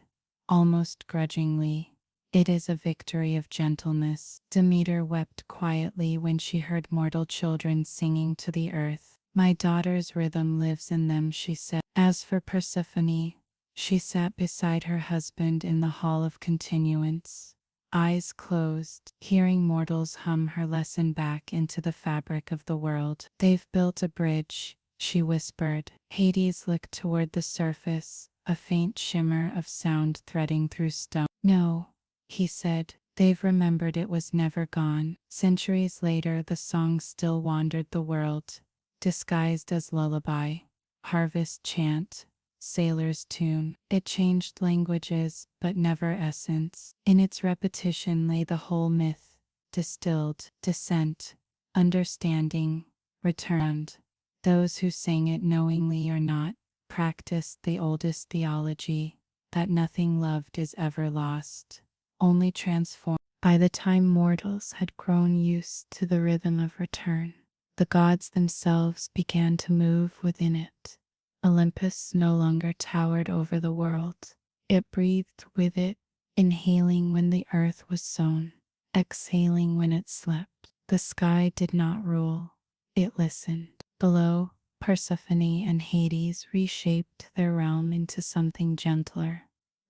almost grudgingly, "It is a victory of gentleness." Demeter wept quietly when she heard mortal children singing to the earth. "My daughter's rhythm lives in them," she said. As for Persephone, she sat beside her husband in the hall of continuance, eyes closed, hearing mortals hum her lesson back into the fabric of the world. "They've built a bridge," she whispered. Hades looked toward the surface, a faint shimmer of sound threading through stone. "No," he said, They've remembered it was never gone. Centuries later, the song still wandered the world, disguised as lullaby, harvest chant, sailor's tune. It changed languages, but never essence. In its repetition lay the whole myth, distilled, descent, understanding, returned. Those who sang it knowingly or not practiced the oldest theology, that nothing loved is ever lost, only transformed. By the time mortals had grown used to the rhythm of return, the gods themselves began to move within it. Olympus no longer towered over the world. It breathed with it, inhaling when the earth was sown, exhaling when it slept. The sky did not rule, it listened. Below, Persephone and Hades reshaped their realm into something gentler.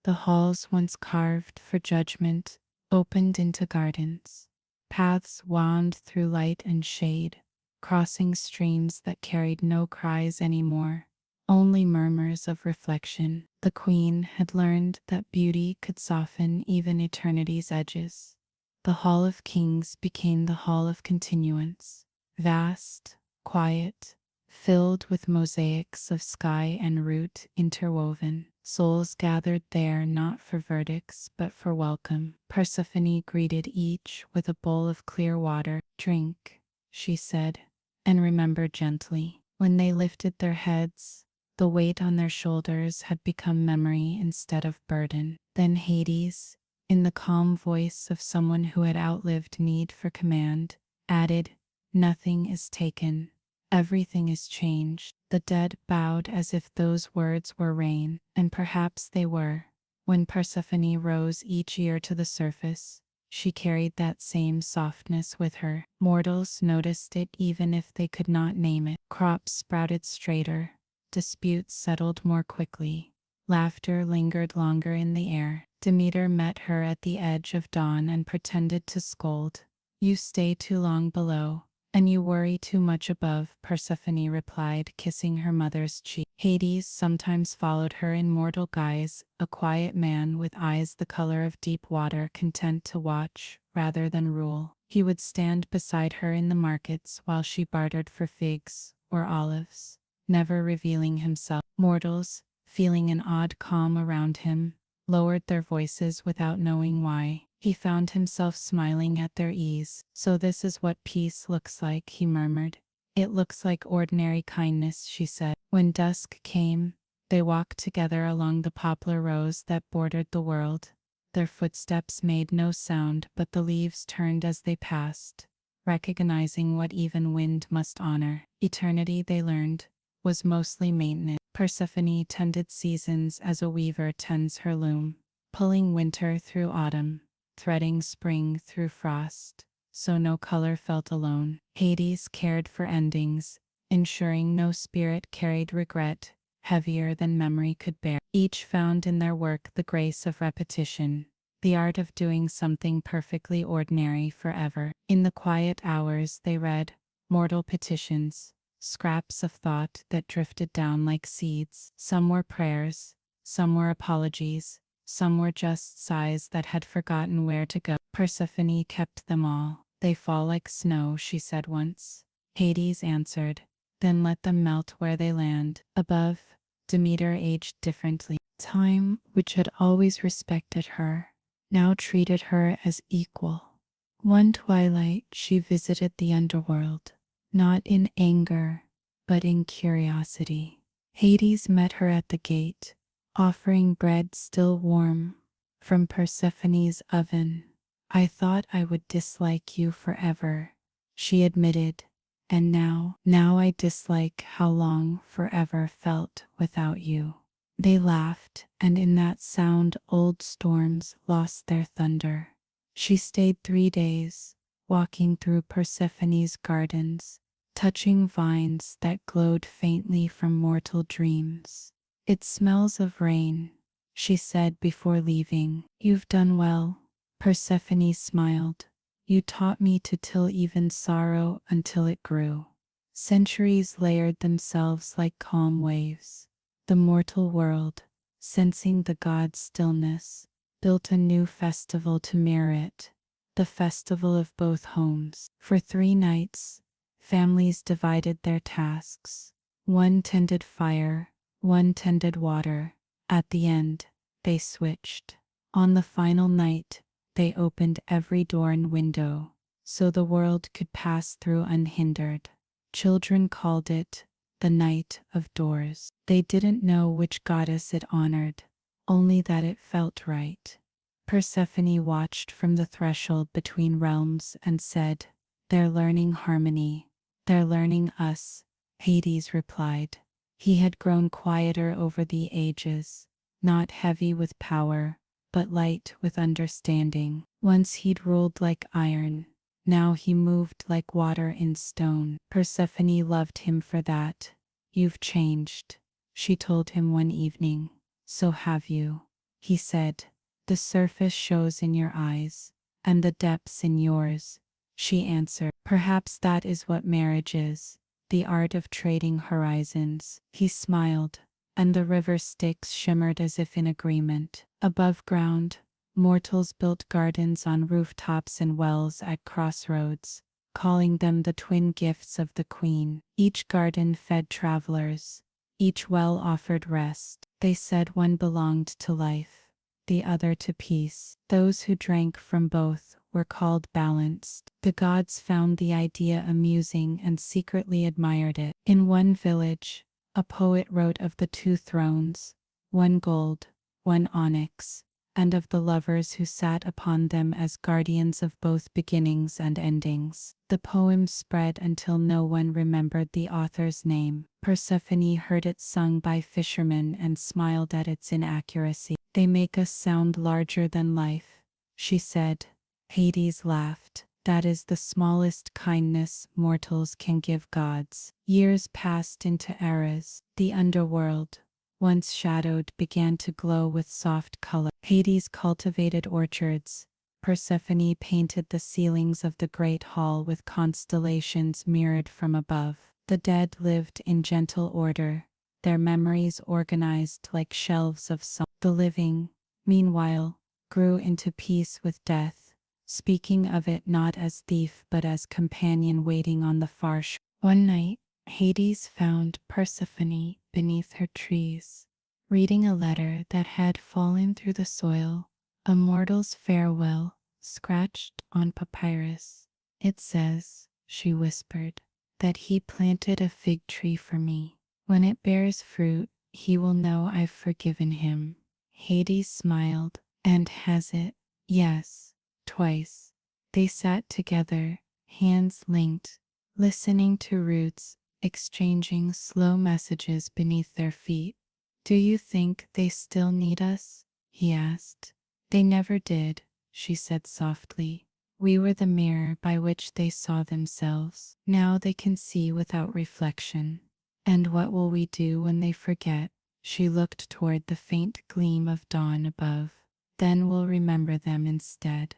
The halls once carved for judgment opened into gardens. Paths wound through light and shade, crossing streams that carried no cries anymore, only murmurs of reflection. The queen had learned that beauty could soften even eternity's edges. The Hall of Kings became the Hall of Continuance, vast, quiet, filled with mosaics of sky and root interwoven. Souls gathered there not for verdicts but for welcome. Persephone greeted each with a bowl of clear water. "Drink," she said, "and remember gently." When they lifted their heads, the weight on their shoulders had become memory instead of burden. Then Hades, in the calm voice of someone who had outlived need for command, added, "Nothing is taken. Everything is changed." The dead bowed as if those words were rain, and perhaps they were. When Persephone rose each year to the surface, she carried that same softness with her. Mortals noticed it even if they could not name it. Crops sprouted straighter, disputes settled more quickly, laughter lingered longer in the air. Demeter met her at the edge of dawn and pretended to scold. "You stay too long below, and you worry too much above," Persephone replied, kissing her mother's cheek. Hades sometimes followed her in mortal guise, a quiet man with eyes the color of deep water, content to watch rather than rule. He would stand beside her in the markets while she bartered for figs or olives, never revealing himself. Mortals, feeling an odd calm around him, lowered their voices without knowing why. He found himself smiling at their ease. "So this is what peace looks like," he murmured. "It looks like ordinary kindness," she said. When dusk came, they walked together along the poplar rows that bordered the world. Their footsteps made no sound, but the leaves turned as they passed, recognizing what even wind must honor. Eternity, they learned, was mostly maintenance. Persephone tended seasons as a weaver tends her loom, pulling winter through autumn, threading spring through frost, so no color felt alone. Hades cared for endings, ensuring no spirit carried regret heavier than memory could bear. Each found in their work the grace of repetition, the art of doing something perfectly ordinary forever. In the quiet hours they read mortal petitions, scraps of thought that drifted down like seeds. Some were prayers, some were apologies, some were just sighs that had forgotten where to go. Persephone kept them all. "They fall like snow," she said once. Hades answered, "Then let them melt where they land." Above, Demeter aged differently. Time, which had always respected her, now treated her as equal. One twilight she visited the underworld, not in anger, but in curiosity. Hades met her at the gate, offering bread still warm from Persephone's oven. "I thought I would dislike you forever," she admitted, "and now I dislike how long forever felt without you." They laughed, and in that sound old storms lost their thunder. She stayed 3 days, walking through Persephone's gardens, touching vines that glowed faintly from mortal dreams. "It smells of rain," she said before leaving. "You've done well." Persephone smiled. "You taught me to till even sorrow until it grew." Centuries layered themselves like calm waves. The mortal world, sensing the god's stillness, built a new festival to mirror it, the festival of both homes. For 3 nights, families divided their tasks. One tended fire, one tended water. At the end, they switched. On the final night, they opened every door and window, so the world could pass through unhindered. Children called it the Night of Doors. They didn't know which goddess it honored, only that it felt right. Persephone watched from the threshold between realms and said, "They're learning harmony. They're learning us." Hades replied. He had grown quieter over the ages, not heavy with power, but light with understanding. Once he'd ruled like iron, now he moved like water in stone. Persephone loved him for that. "You've changed," she told him one evening. "So have you," he said. "The surface shows in your eyes, and the depths in yours," she answered. "Perhaps that is what marriage is, the art of trading horizons." He smiled, and the river Styx shimmered as if in agreement. Above ground, mortals built gardens on rooftops and wells at crossroads, calling them the twin gifts of the queen. Each garden fed travelers, each well offered rest. They said one belonged to life, the other to peace. Those who drank from both were called balanced. The gods found the idea amusing and secretly admired it. In one village, a poet wrote of the 2 thrones, one gold, one onyx, and of the lovers who sat upon them as guardians of both beginnings and endings. The poem spread until no one remembered the author's name. Persephone heard it sung by fishermen and smiled at its inaccuracy. "They make us sound larger than life," she said. Hades laughed. "That is the smallest kindness mortals can give gods." Years passed into eras. The underworld, once shadowed, began to glow with soft color. Hades cultivated orchards. Persephone painted the ceilings of the great hall with constellations mirrored from above. The dead lived in gentle order, their memories organized like shelves of song. The living, meanwhile, grew into peace with death, speaking of it not as thief but as companion waiting on the far shore. One night, Hades found Persephone beneath her trees, reading a letter that had fallen through the soil, a mortal's farewell, scratched on papyrus. "It says," she whispered, "that he planted a fig tree for me. When it bears fruit, he will know I've forgiven him." Hades smiled. "And has it?" "Yes, twice." They sat together, hands linked, listening to roots, exchanging slow messages beneath their feet. "Do you think they still need us?" he asked. "They never did," she said softly. "We were the mirror by which they saw themselves. Now they can see without reflection." "And what will we do when they forget?" She looked toward the faint gleam of dawn above. "Then we'll remember them instead."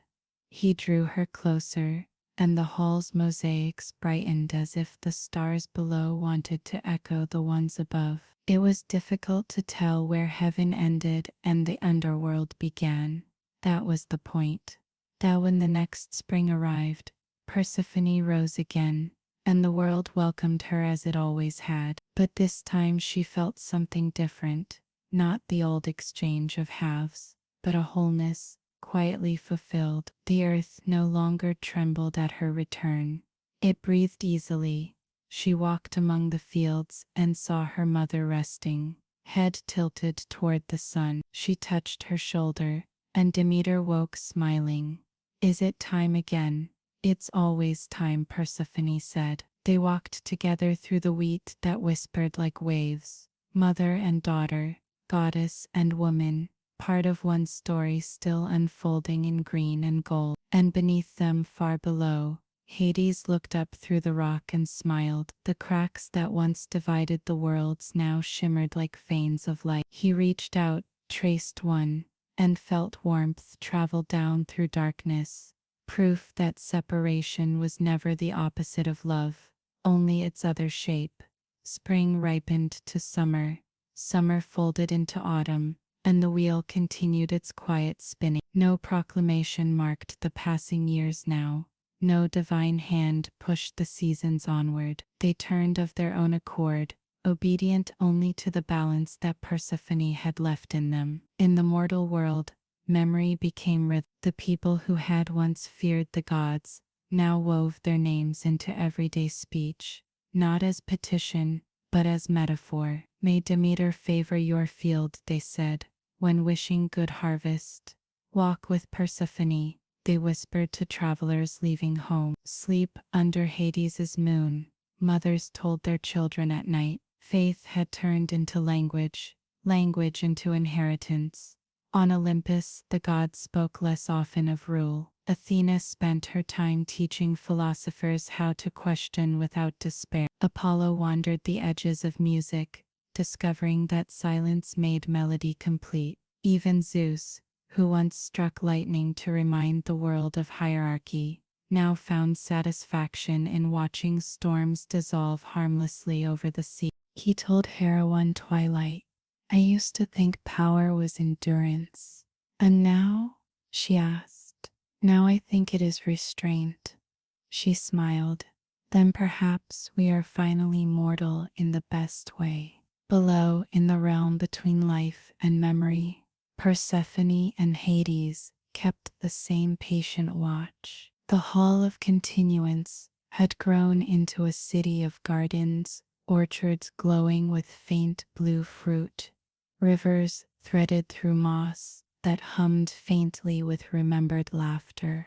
He drew her closer, and the hall's mosaics brightened as if the stars below wanted to echo the ones above. It was difficult to tell where heaven ended and the underworld began. That was the point. That when the next spring arrived, Persephone rose again, and the world welcomed her as it always had. But this time she felt something different, not the old exchange of halves, but a wholeness, quietly fulfilled. The earth no longer trembled at her return. It breathed easily. She walked among the fields and saw her mother resting, head tilted toward the sun. She touched her shoulder, and Demeter woke smiling. "Is it time again?" "It's always time," Persephone said. They walked together through the wheat that whispered like waves. Mother and daughter, goddess and woman, part of one story still unfolding in green and gold. And beneath them, far below, Hades looked up through the rock and smiled. The cracks that once divided the worlds now shimmered like veins of light. He reached out, traced one, and felt warmth travel down through darkness. Proof that separation was never the opposite of love, only its other shape. Spring ripened to summer, summer folded into autumn, and the wheel continued its quiet spinning. No proclamation marked the passing years now. No divine hand pushed the seasons onward. They turned of their own accord, obedient only to the balance that Persephone had left in them. In the mortal world, memory became rhythm. The people who had once feared the gods now wove their names into everyday speech, not as petition, but as metaphor. May Demeter favor your field, they said, when wishing good harvest. Walk with Persephone, they whispered to travelers leaving home. Sleep under Hades' moon, mothers told their children at night. Faith had turned into language, language into inheritance. On Olympus, the gods spoke less often of rule. Athena spent her time teaching philosophers how to question without despair. Apollo wandered the edges of music, discovering that silence made melody complete. Even Zeus, who once struck lightning to remind the world of hierarchy, now found satisfaction in watching storms dissolve harmlessly over the sea. He told Hera one twilight, "I used to think power was endurance. And now?" she asked. "Now I think it is restraint." She smiled. "Then perhaps we are finally mortal in the best way." Below, in the realm between life and memory, Persephone and Hades kept the same patient watch. The Hall of Continuance had grown into a city of gardens, orchards glowing with faint blue fruit, rivers threaded through moss that hummed faintly with remembered laughter.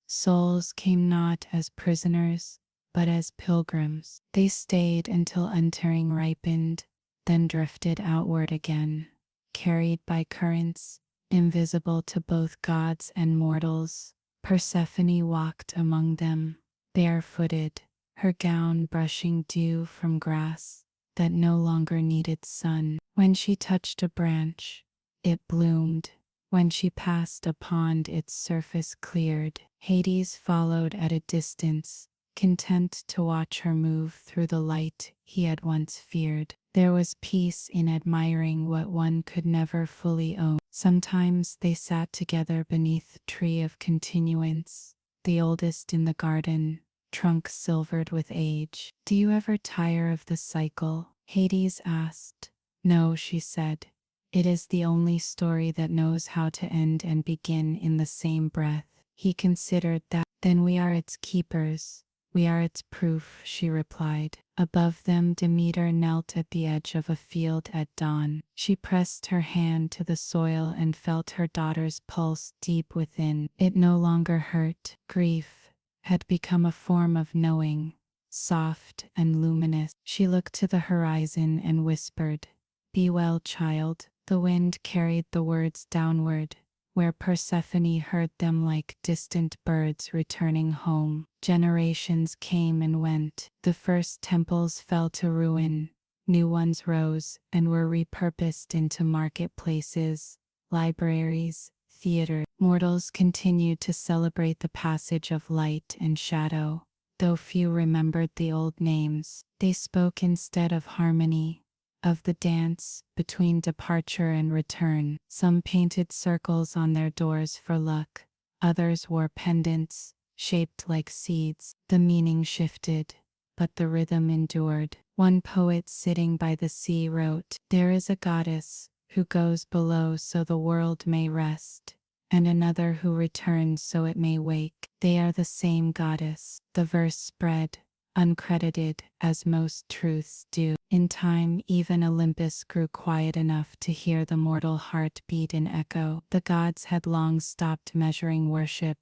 Souls came not as prisoners, but as pilgrims. They stayed until entering ripened, then drifted outward again, carried by currents, invisible to both gods and mortals. Persephone walked among them, barefooted, her gown brushing dew from grass that no longer needed sun. When she touched a branch, it bloomed. When she passed a pond, its surface cleared. Hades followed at a distance, content to watch her move through the light he had once feared. There was peace in admiring what one could never fully own. Sometimes they sat together beneath a tree of continuance, the oldest in the garden, trunk silvered with age. "Do you ever tire of the cycle?" Hades asked. "No," she said. "It is the only story that knows how to end and begin in the same breath." He considered that. "Then we are its keepers. We are its proof," she replied. Above them, Demeter knelt at the edge of a field at dawn. She pressed her hand to the soil and felt her daughter's pulse deep within. It no longer hurt. Grief had become a form of knowing, soft and luminous. She looked to the horizon and whispered, "Be well, child." The wind carried the words downward, where Persephone heard them like distant birds returning home. Generations came and went. The first temples fell to ruin. New ones rose and were repurposed into marketplaces, libraries, theaters. Mortals continued to celebrate the passage of light and shadow, though few remembered the old names. They spoke instead of harmony, of the dance between departure and return. Some painted circles on their doors for luck, others wore pendants, shaped like seeds. The meaning shifted, but the rhythm endured. One poet sitting by the sea wrote, "There is a goddess who goes below so the world may rest, and another who returns so it may wake. They are the same goddess." The verse spread, uncredited, as most truths do. In time, even Olympus grew quiet enough to hear the mortal heart beat in echo. The gods had long stopped measuring worship.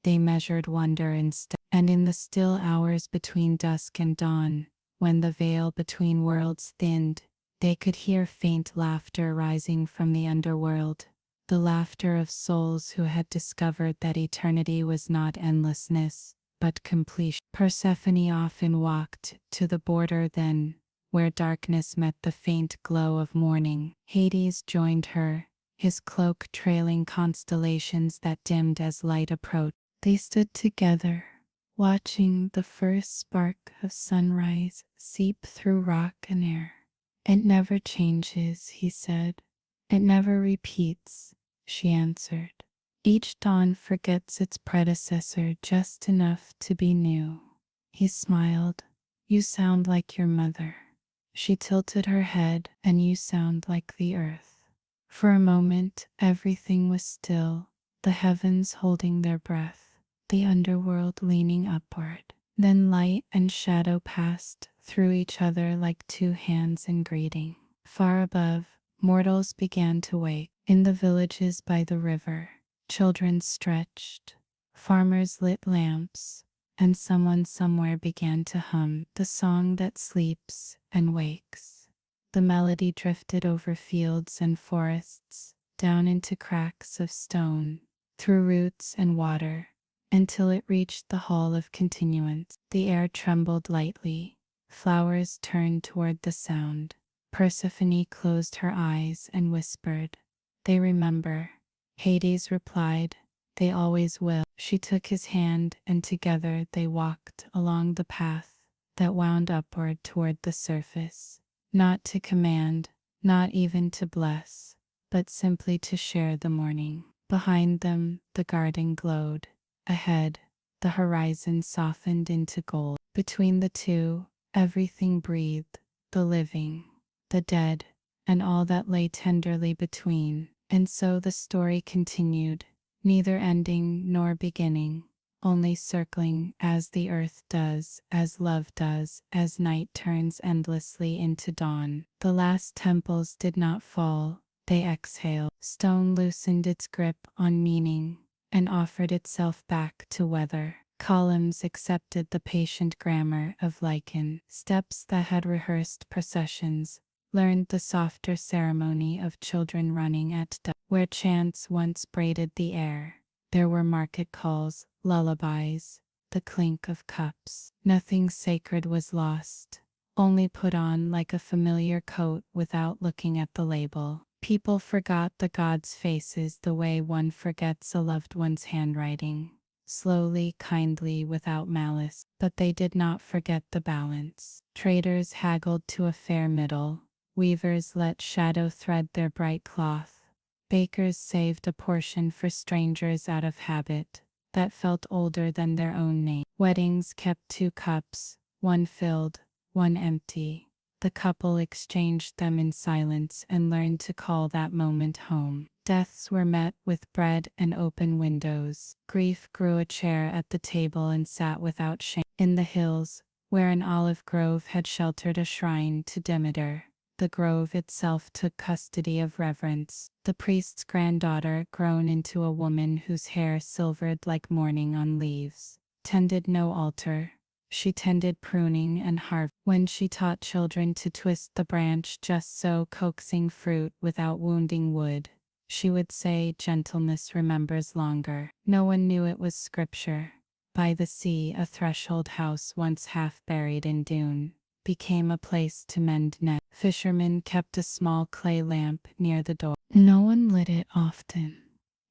They measured wonder instead. And in the still hours between dusk and dawn, when the veil between worlds thinned, they could hear faint laughter rising from the underworld. The laughter of souls who had discovered that eternity was not endlessness, but completion. Persephone often walked to the border then, where darkness met the faint glow of morning. Hades joined her, his cloak trailing constellations that dimmed as light approached. They stood together, watching the first spark of sunrise seep through rock and air. "It never changes," he said. It never repeats, she answered. Each dawn forgets its predecessor just enough to be new. He smiled. You sound like your mother. She tilted her head, and you sound like the earth. For a moment, everything was still, the heavens holding their breath, the underworld leaning upward. Then light and shadow passed through each other like two hands in greeting. Far above, mortals began to wake. In the villages by the river, children stretched, farmers lit lamps, and someone somewhere began to hum the song that sleeps and wakes. The melody drifted over fields and forests, down into cracks of stone, through roots and water, until it reached the hall of continuance. The air trembled lightly, flowers turned toward the sound. Persephone closed her eyes and whispered, "They remember." Hades replied, "They always will." She took his hand, and together they walked along the path that wound upward toward the surface, not to command, not even to bless, but simply to share the morning. Behind them, the garden glowed. Ahead, the horizon softened into gold. Between the two, everything breathed, the living, the dead, and all that lay tenderly between. And so the story continued, neither ending nor beginning, only circling as the earth does, as love does, as night turns endlessly into dawn. The last temples did not fall, they exhaled. Stone loosened its grip on meaning and offered itself back to weather. Columns accepted the patient grammar of lichen. Steps that had rehearsed processions learned the softer ceremony of children running at dusk. Where chants once braided the air, there were market calls, lullabies, the clink of cups. Nothing sacred was lost, only put on like a familiar coat without looking at the label. People forgot the gods' faces the way one forgets a loved one's handwriting. Slowly, kindly, without malice, but they did not forget the balance. Traders haggled to a fair middle. Weavers let shadow thread their bright cloth. Bakers saved a portion for strangers out of habit that felt older than their own name. Weddings kept 2 cups, one filled, one empty. The couple exchanged them in silence and learned to call that moment home. Deaths were met with bread and open windows. Grief grew a chair at the table and sat without shame. In the hills, where an olive grove had sheltered a shrine to Demeter, the grove itself took custody of reverence. The priest's granddaughter, grown into a woman whose hair silvered like morning on leaves, tended no altar. She tended pruning and harvest. When she taught children to twist the branch just so, coaxing fruit without wounding wood, she would say, "Gentleness remembers longer." No one knew it was scripture. By the sea, a threshold house once half buried in dune became a place to mend nets. Fishermen kept a small clay lamp near the door. No one lit it often.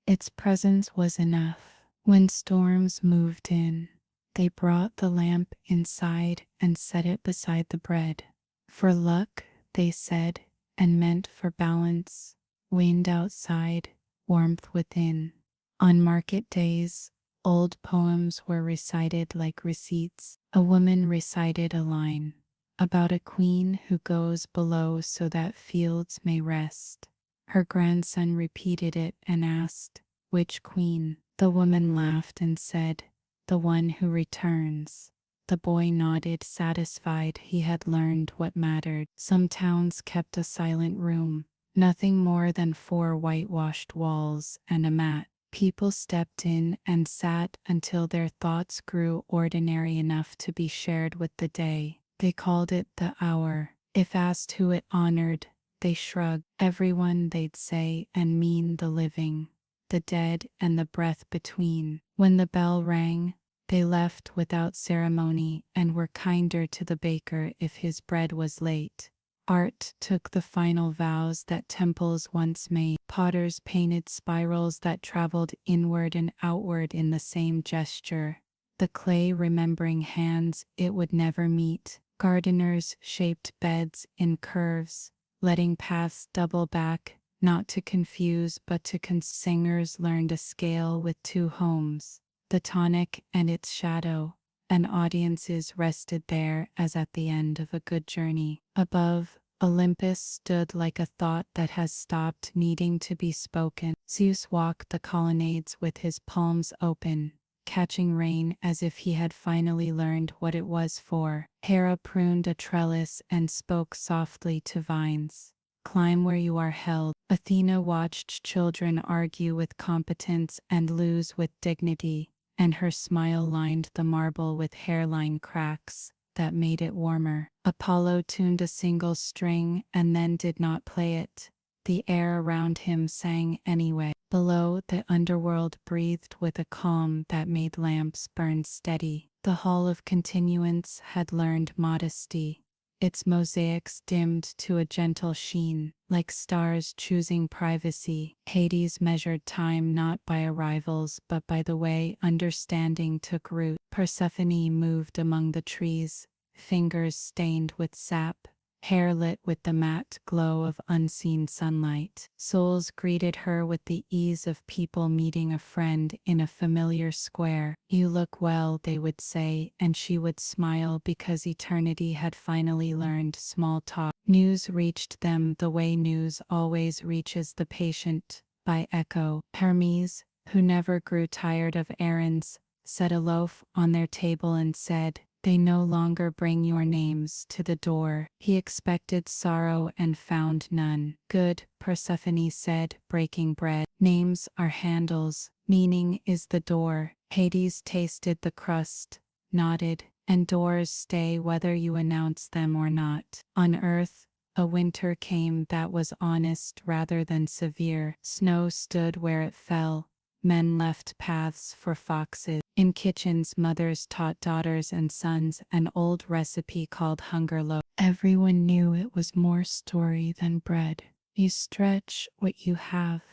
Its presence was enough. When storms moved in, they brought the lamp inside and set it beside the bread. For luck, they said, and meant for balance. Wind outside, warmth within. On market days, old poems were recited like receipts. A woman recited a line about a queen who goes below so that fields may rest. Her grandson repeated it and asked, "Which queen?" The woman laughed and said, "The one who returns." The boy nodded, satisfied he had learned what mattered. Some towns kept a silent room, nothing more than 4 whitewashed walls and a mat. People stepped in and sat until their thoughts grew ordinary enough to be shared with the day. They called it the hour. If asked who it honored, they shrugged. Everyone, they'd say, and mean the living, the dead, and the breath between. When the bell rang, they left without ceremony and were kinder to the baker if his bread was late. Art took the final vows that temples once made. Potters painted spirals that traveled inward and outward in the same gesture, the clay remembering hands it would never meet. Gardeners shaped beds in curves, letting paths double back, not to confuse but to singers learned a scale with two homes, the tonic and its shadow, and audiences rested there as at the end of a good journey. Above, Olympus stood like a thought that has stopped needing to be spoken. Zeus walked the colonnades with his palms open, catching rain as if he had finally learned what it was for. Hera pruned a trellis and spoke softly to vines. Climb where you are held. Athena watched children argue with competence and lose with dignity, and her smile lined the marble with hairline cracks that made it warmer. Apollo tuned a single string and then did not play it. The air around him sang anyway. Below, the underworld breathed with a calm that made lamps burn steady. The Hall of Continuance had learned modesty. Its mosaics dimmed to a gentle sheen, like stars choosing privacy. Hades measured time not by arrivals but by the way understanding took root. Persephone moved among the trees, fingers stained with sap, hair lit with the matte glow of unseen sunlight. Souls greeted her with the ease of people meeting a friend in a familiar square. "You look well," they would say, and she would smile because eternity had finally learned small talk. News reached them the way news always reaches the patient, by echo. Hermes, who never grew tired of errands, set a loaf on their table and said, "They no longer bring your names to the door." He expected sorrow and found none. "Good," Persephone said, breaking bread. "Names are handles, meaning is the door." Hades tasted the crust, nodded, and doors stay whether you announce them or not. On earth, a winter came that was honest rather than severe. Snow stood where it fell. Men left paths for foxes. In kitchens, mothers taught daughters and sons an old recipe called hunger loaf. Everyone knew it was more story than bread. "You stretch what you have,"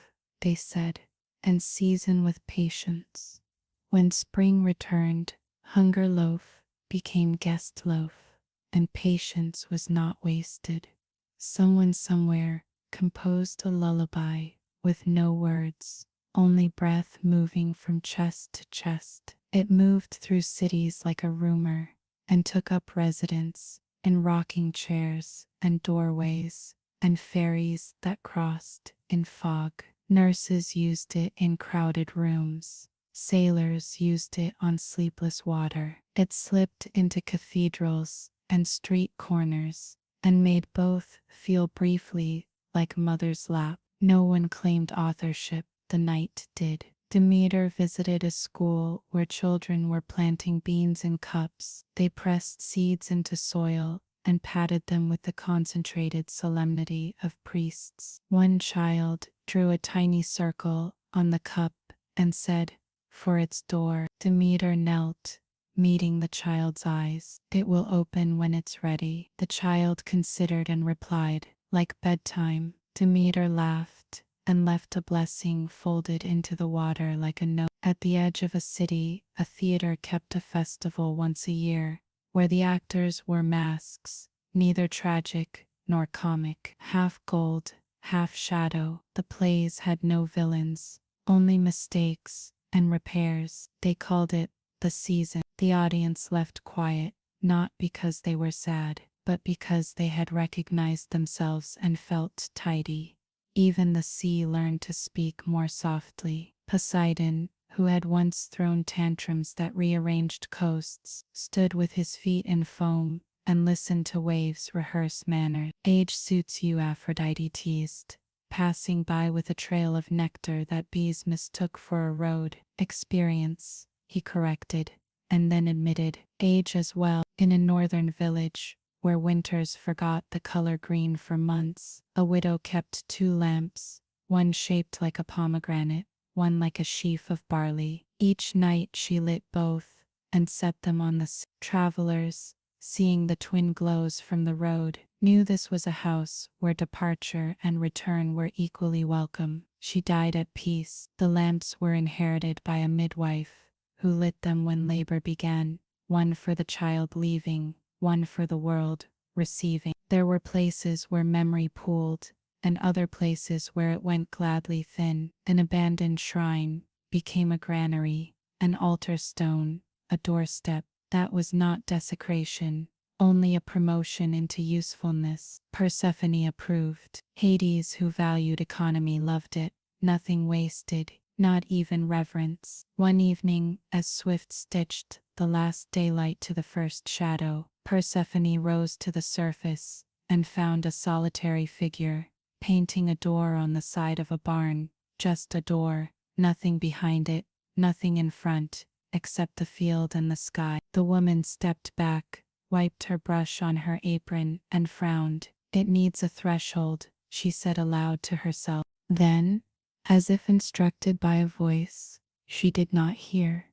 they said, "and season with patience." When spring returned, hunger loaf became guest loaf, and patience was not wasted. Someone somewhere composed a lullaby with no words, only breath moving from chest to chest. It moved through cities like a rumor, and took up residence in rocking chairs and doorways, and ferries that crossed in fog. Nurses used it in crowded rooms. Sailors used it on sleepless water. It slipped into cathedrals and street corners, and made both feel briefly like mother's lap. No one claimed authorship. The night did. Demeter visited a school where children were planting beans in cups. They pressed seeds into soil and patted them with the concentrated solemnity of priests. One child drew a tiny circle on the cup and said, "For its door." Demeter knelt, meeting the child's eyes. "It will open when it's ready." The child considered and replied, "Like bedtime." Demeter laughed and left a blessing folded into the water like a note. At the edge of a city, a theater kept a festival once a year, where the actors wore masks, neither tragic nor comic, half gold, half shadow. The plays had no villains, only mistakes and repairs. They called it the season. The audience left quiet, not because they were sad, but because they had recognized themselves and felt tidy. Even the sea learned to speak more softly. Poseidon, who had once thrown tantrums that rearranged coasts, stood with his feet in foam and listened to waves rehearse manners. "Age suits you," Aphrodite teased, passing by with a trail of nectar that bees mistook for a road. "Experience," he corrected, and then admitted, "age as well." In a northern village, where winters forgot the color green for months, a widow kept 2 lamps, one shaped like a pomegranate, one like a sheaf of barley. Each night she lit both and set them on the sea. Travelers, seeing the twin glows from the road, knew this was a house where departure and return were equally welcome. She died at peace. The lamps were inherited by a midwife, who lit them when labor began, one for the child leaving, one for the world receiving. There were places where memory pooled and other places where it went gladly thin. An abandoned shrine became a granary, an altar stone, a doorstep. That was not desecration, only a promotion into usefulness. Persephone approved. Hades, who valued economy, loved it. Nothing wasted, not even reverence. One evening, as Swift stitched the last daylight to the first shadow, Persephone rose to the surface and found a solitary figure, painting a door on the side of a barn. Just a door, nothing behind it, nothing in front, except the field and the sky. The woman stepped back, wiped her brush on her apron, and frowned. "It needs a threshold," she said aloud to herself. Then, as if instructed by a voice she did not hear,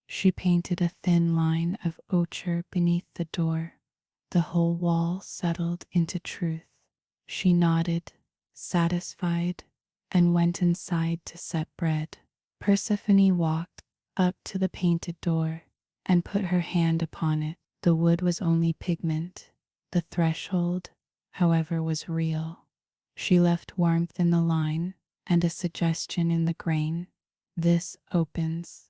she painted a thin line of ochre beneath the door. The whole wall settled into truth. She nodded, satisfied, and went inside to set bread. Persephone walked up to the painted door and put her hand upon it. The wood was only pigment. The threshold, however, was real. She left warmth in the line and a suggestion in the grain. "This opens."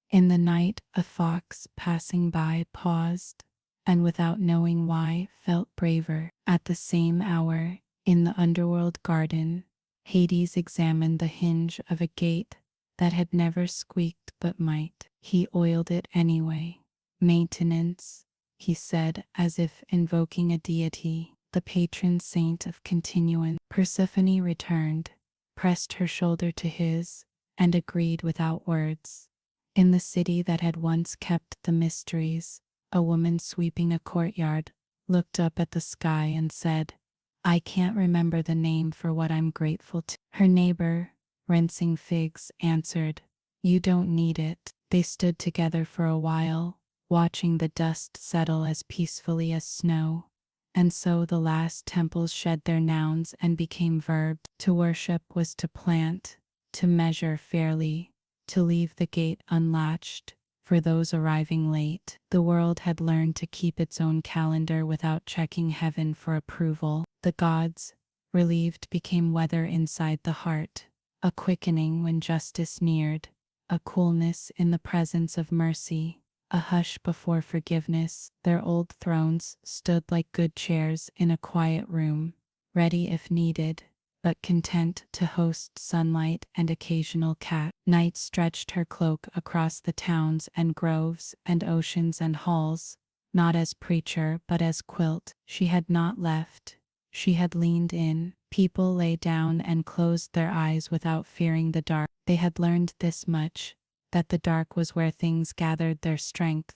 In the night, a fox passing by paused, and without knowing why, felt braver. At the same hour, in the underworld garden, Hades examined the hinge of a gate that had never squeaked but might. He oiled it anyway. "Maintenance," he said, as if invoking a deity, the patron saint of continuance. Persephone returned, pressed her shoulder to his, and agreed without words. In the city that had once kept the mysteries, a woman sweeping a courtyard looked up at the sky and said, "I can't remember the name for what I'm grateful to." Her neighbor, rinsing figs, answered, "You don't need it." They stood together for a while, watching the dust settle as peacefully as snow. And so the last temples shed their nouns and became verbs. To worship was to plant, to measure fairly, to leave the gate unlatched for those arriving late. The world had learned to keep its own calendar without checking heaven for approval. The gods, relieved, became weather inside the heart, a quickening when justice neared, a coolness in the presence of mercy, a hush before forgiveness. Their old thrones stood like good chairs in a quiet room, ready if needed, but content to host sunlight and occasional cat. Night stretched her cloak across the towns and groves and oceans and halls, not as preacher but as quilt. She had not left. She had leaned in. People lay down and closed their eyes without fearing the dark. They had learned this much, that the dark was where things gathered their strength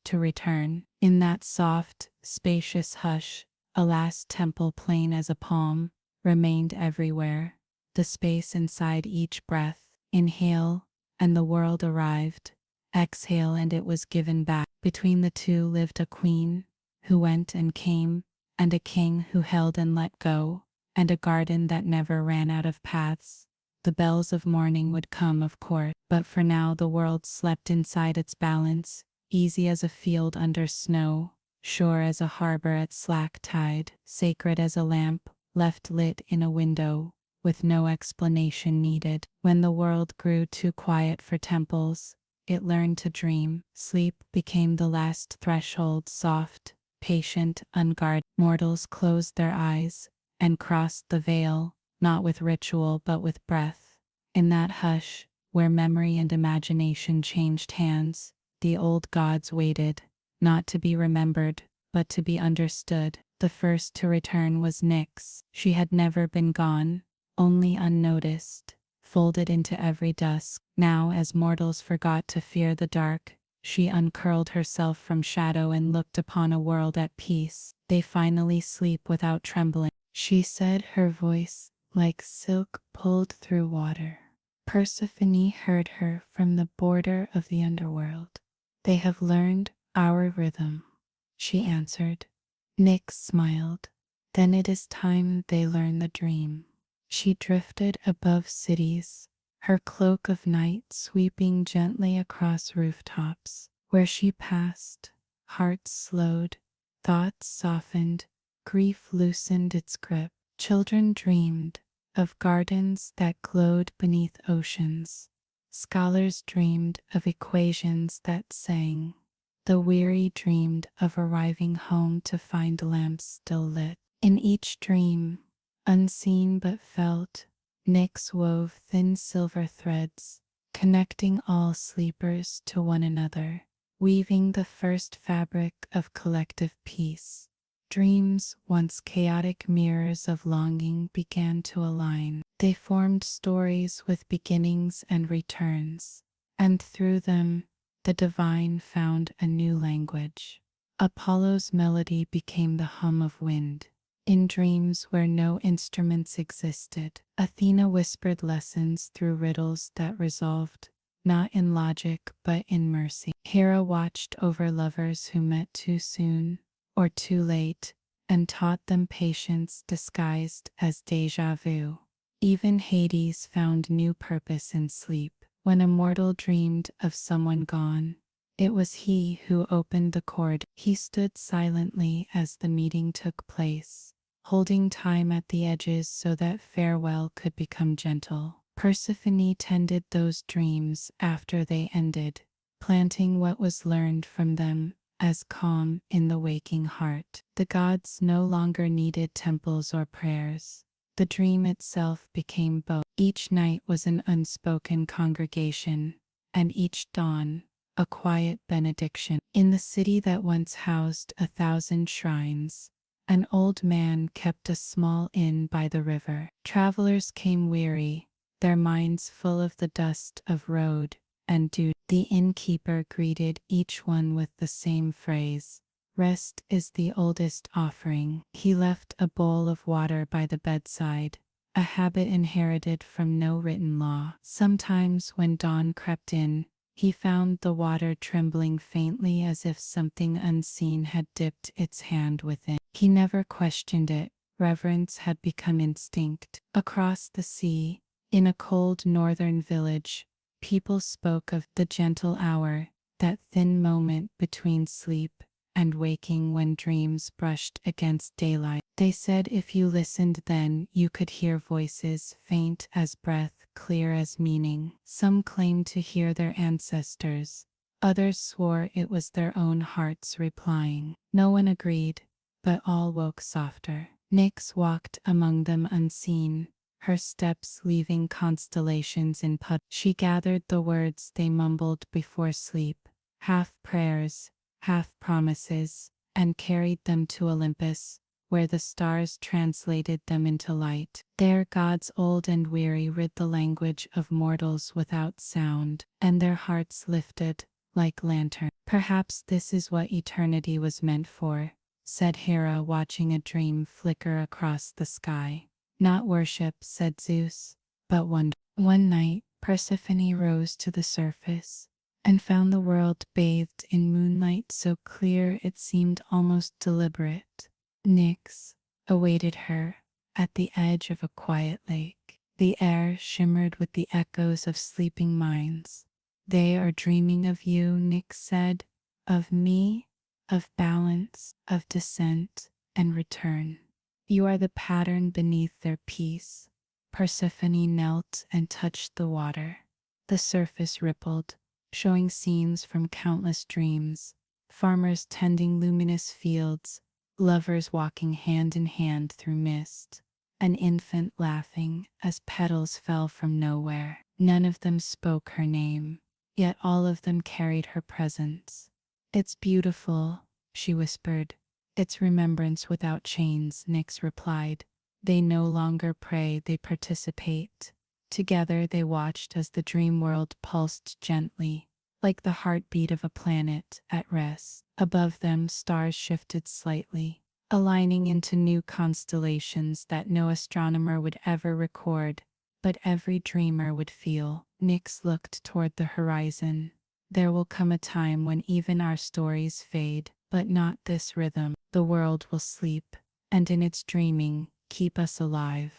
to return. In that soft, spacious hush, a last temple plain as a palm remained everywhere. The space inside each breath. Inhale, and the world arrived. Exhale, and it was given back. Between the two lived a queen who went and came, and a king who held and let go, and a garden that never ran out of paths. The bells of morning would come, of course, but for now the world slept inside its balance, easy as a field under snow, sure as a harbor at slack tide, sacred as a lamp left lit in a window, with no explanation needed. When the world grew too quiet for temples, it learned to dream. Sleep became the last threshold, soft, patient, unguarded. Mortals closed their eyes and crossed the veil, not with ritual but with breath. In that hush, where memory and imagination changed hands, the old gods waited, not to be remembered, but to be understood. The first to return was Nyx. She had never been gone, only unnoticed, folded into every dusk. Now, as mortals forgot to fear the dark, she uncurled herself from shadow and looked upon a world at peace. "They finally sleep without trembling," she said, her voice like silk pulled through water. Persephone heard her from the border of the underworld. "They have learned our rhythm," she answered. Nyx smiled. "Then it is time they learn the dream." She drifted above cities, her cloak of night sweeping gently across rooftops. Where she passed, hearts slowed, thoughts softened, grief loosened its grip. Children dreamed, of gardens that glowed beneath oceans. Scholars dreamed of equations that sang. The weary dreamed of arriving home to find lamps still lit. In each dream, unseen but felt, Nyx wove thin silver threads, connecting all sleepers to one another, weaving the first fabric of collective peace. Dreams, once chaotic mirrors of longing, began to align. They formed stories with beginnings and returns, and through them, the divine found a new language. Apollo's melody became the hum of wind. In dreams where no instruments existed, Athena whispered lessons through riddles that resolved, not in logic but in mercy. Hera watched over lovers who met too soon or too late, and taught them patience disguised as déjà vu. Even Hades found new purpose in sleep. When a mortal dreamed of someone gone, it was he who opened the cord. He stood silently as the meeting took place, holding time at the edges so that farewell could become gentle. Persephone tended those dreams after they ended, planting what was learned from them as calm in the waking heart. The gods no longer needed temples or prayers. The dream itself became both. Each night was an unspoken congregation, and each dawn a quiet benediction. In the city that once housed 1,000 shrines, an old man kept a small inn by the river. Travelers came weary, their minds full of the dust of road and duty. The innkeeper greeted each one with the same phrase: "Rest is the oldest offering." He left a bowl of water by the bedside, a habit inherited from no written law. Sometimes when dawn crept in, he found the water trembling faintly as if something unseen had dipped its hand within. He never questioned it. Reverence had become instinct. Across the sea, in a cold northern village, people spoke of the gentle hour, that thin moment between sleep and waking when dreams brushed against daylight. They said if you listened then you could hear voices faint as breath, clear as meaning. Some claimed to hear their ancestors. Others swore it was their own hearts replying. No one agreed, but all woke softer. Nyx walked among them unseen, her steps leaving constellations in puddles. She gathered the words they mumbled before sleep, half prayers, half promises, and carried them to Olympus, where the stars translated them into light. There gods old and weary read the language of mortals without sound, and their hearts lifted like lanterns. Perhaps this is what eternity was meant for, said Hera, watching a dream flicker across the sky. Not worship, said Zeus, but wonder. One night, Persephone rose to the surface and found the world bathed in moonlight so clear it seemed almost deliberate. Nyx awaited her at the edge of a quiet lake. The air shimmered with the echoes of sleeping minds. "They are dreaming of you," Nyx said, "of me, of balance, of descent and return. You are the pattern beneath their peace." Persephone knelt and touched the water. The surface rippled, showing scenes from countless dreams: farmers tending luminous fields, lovers walking hand in hand through mist, an infant laughing as petals fell from nowhere. None of them spoke her name, yet all of them carried her presence. "It's beautiful," she whispered. "It's remembrance without chains," Nyx replied. They no longer pray, they participate. Together they watched as the dream world pulsed gently, like the heartbeat of a planet at rest. Above them, stars shifted slightly, aligning into new constellations that no astronomer would ever record, but every dreamer would feel. Nyx looked toward the horizon. "There will come a time when even our stories fade, but not this rhythm. The world will sleep, and in its dreaming, keep us alive."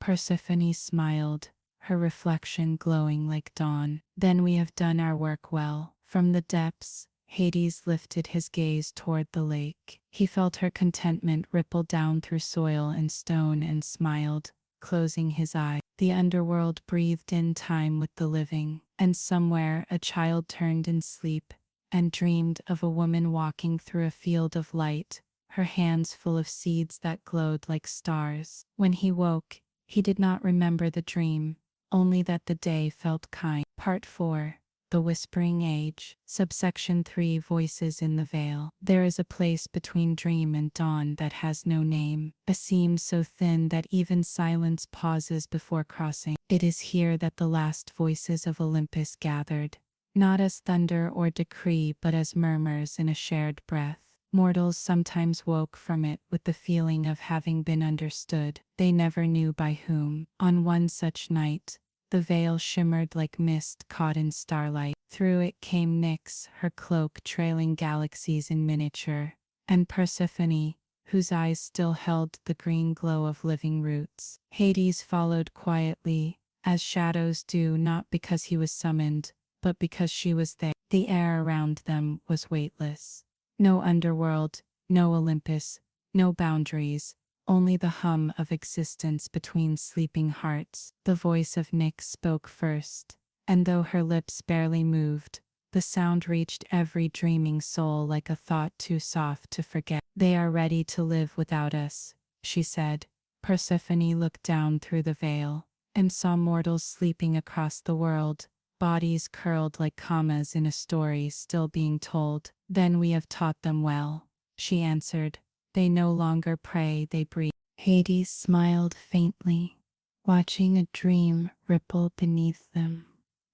Persephone smiled, her reflection glowing like dawn. "Then we have done our work well." From the depths, Hades lifted his gaze toward the lake. He felt her contentment ripple down through soil and stone and smiled, closing his eye. The underworld breathed in time with the living, and somewhere a child turned in sleep and dreamed of a woman walking through a field of light, her hands full of seeds that glowed like stars. When he woke, he did not remember the dream, only that the day felt kind. Part 4. The Whispering Age. Subsection 3. Voices in the Veil. There is a place between dream and dawn that has no name, a seam so thin that even silence pauses before crossing. It is here that the last voices of Olympus gathered, not as thunder or decree but as murmurs in a shared breath. Mortals sometimes woke from it with the feeling of having been understood, they never knew by whom. On one such night, the veil shimmered like mist caught in starlight. Through it came Nyx, her cloak trailing galaxies in miniature, and Persephone, whose eyes still held the green glow of living roots. Hades followed quietly, as shadows do, not because he was summoned, but because she was there. The air around them was weightless. No underworld, no Olympus, no boundaries, only the hum of existence between sleeping hearts. The voice of Nyx spoke first, and though her lips barely moved, the sound reached every dreaming soul like a thought too soft to forget. "They are ready to live without us," she said. Persephone looked down through the veil and saw mortals sleeping across the world, bodies curled like commas in a story still being told. "Then we have taught them well," she answered. "They no longer pray, they breathe." Hades smiled faintly, watching a dream ripple beneath them.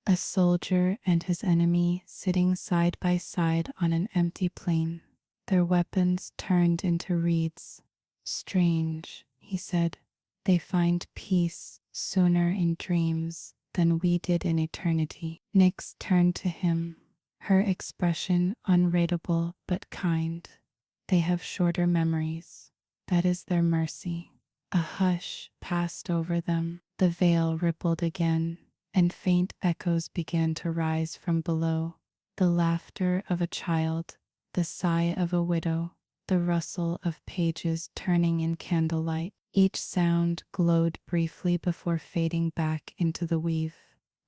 A soldier and his enemy sitting side by side on an empty plain, their weapons turned into reeds. "Strange," he said. "They find peace sooner in dreams than we did in eternity." Nyx turned to him, her expression unreadable but kind. "They have shorter memories. That is their mercy." A hush passed over them. The veil rippled again, and faint echoes began to rise from below. The laughter of a child, the sigh of a widow, the rustle of pages turning in candlelight. Each sound glowed briefly before fading back into the weave.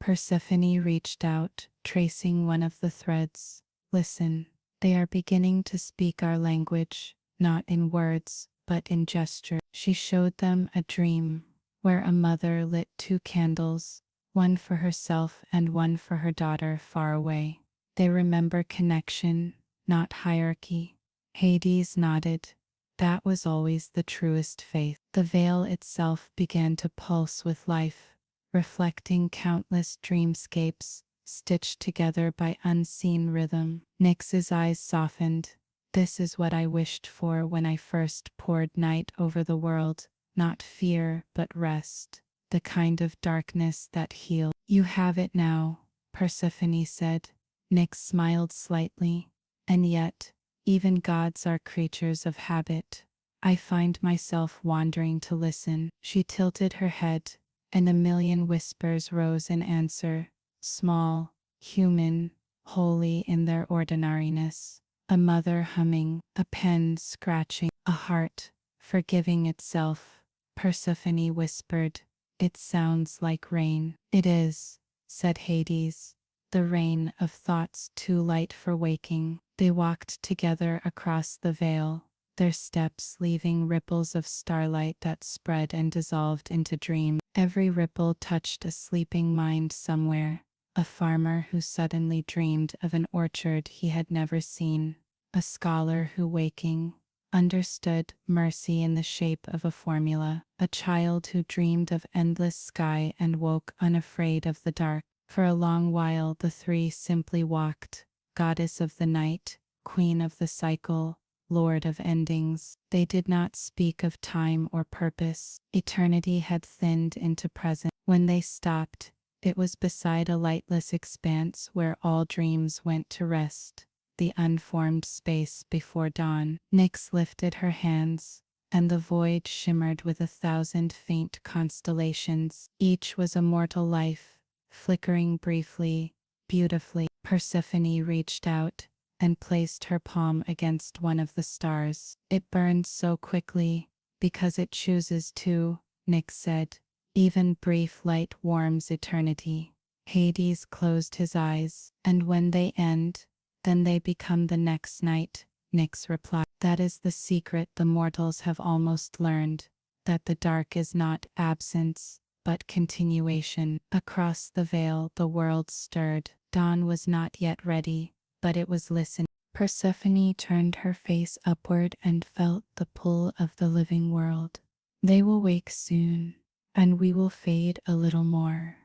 Persephone reached out, tracing one of the threads. "Listen. They are beginning to speak our language, not in words, but in gesture." She showed them a dream, where a mother lit 2 candles, one for herself and one for her daughter far away. They remember connection, not hierarchy. Hades nodded. That was always the truest faith. The veil itself began to pulse with life, reflecting countless dreamscapes, stitched together by unseen rhythm. Nyx's eyes softened. "This is what I wished for when I first poured night over the world, not fear but rest, the kind of darkness that heals." "You have it now," Persephone said. Nyx smiled slightly. "And yet, even gods are creatures of habit. I find myself wandering to listen." She tilted her head, and a million whispers rose in answer, small, human, holy in their ordinariness. A mother humming, a pen scratching, a heart forgiving itself. Persephone whispered, "It sounds like rain." "It is," said Hades, "the rain of thoughts too light for waking." They walked together across the veil, their steps leaving ripples of starlight that spread and dissolved into dreams. Every ripple touched a sleeping mind somewhere, a farmer who suddenly dreamed of an orchard he had never seen, a scholar who, waking, understood mercy in the shape of a formula, a child who dreamed of endless sky and woke unafraid of the dark. For a long while the 3 simply walked, goddess of the night, queen of the cycle, lord of endings. They did not speak of time or purpose. Eternity had thinned into present. When they stopped, it was beside a lightless expanse where all dreams went to rest, the unformed space before dawn. Nyx lifted her hands, and the void shimmered with 1,000 faint constellations. Each was a mortal life, flickering briefly, beautifully. Persephone reached out and placed her palm against one of the stars. "It burns so quickly, because it chooses to," Nyx said. Even brief light warms eternity. Hades closed his eyes, and when they end, then they become the next night. Nyx replied, that is the secret the mortals have almost learned, that the dark is not absence, but continuation. Across the veil the world stirred. Dawn was not yet ready, but it was listening. Persephone turned her face upward and felt the pull of the living world. They will wake soon, and we will fade a little more.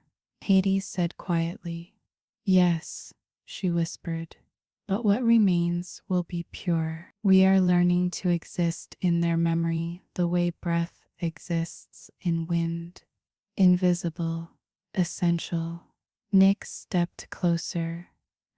Hades said quietly. Yes, she whispered, but what remains will be pure. We are learning to exist in their memory the way breath exists in wind. Invisible, essential. Nyx stepped closer,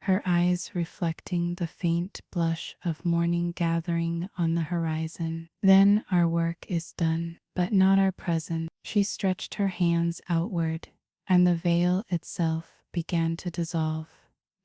her eyes reflecting the faint blush of morning gathering on the horizon. Then our work is done, but not our present. She stretched her hands outward, and the veil itself began to dissolve,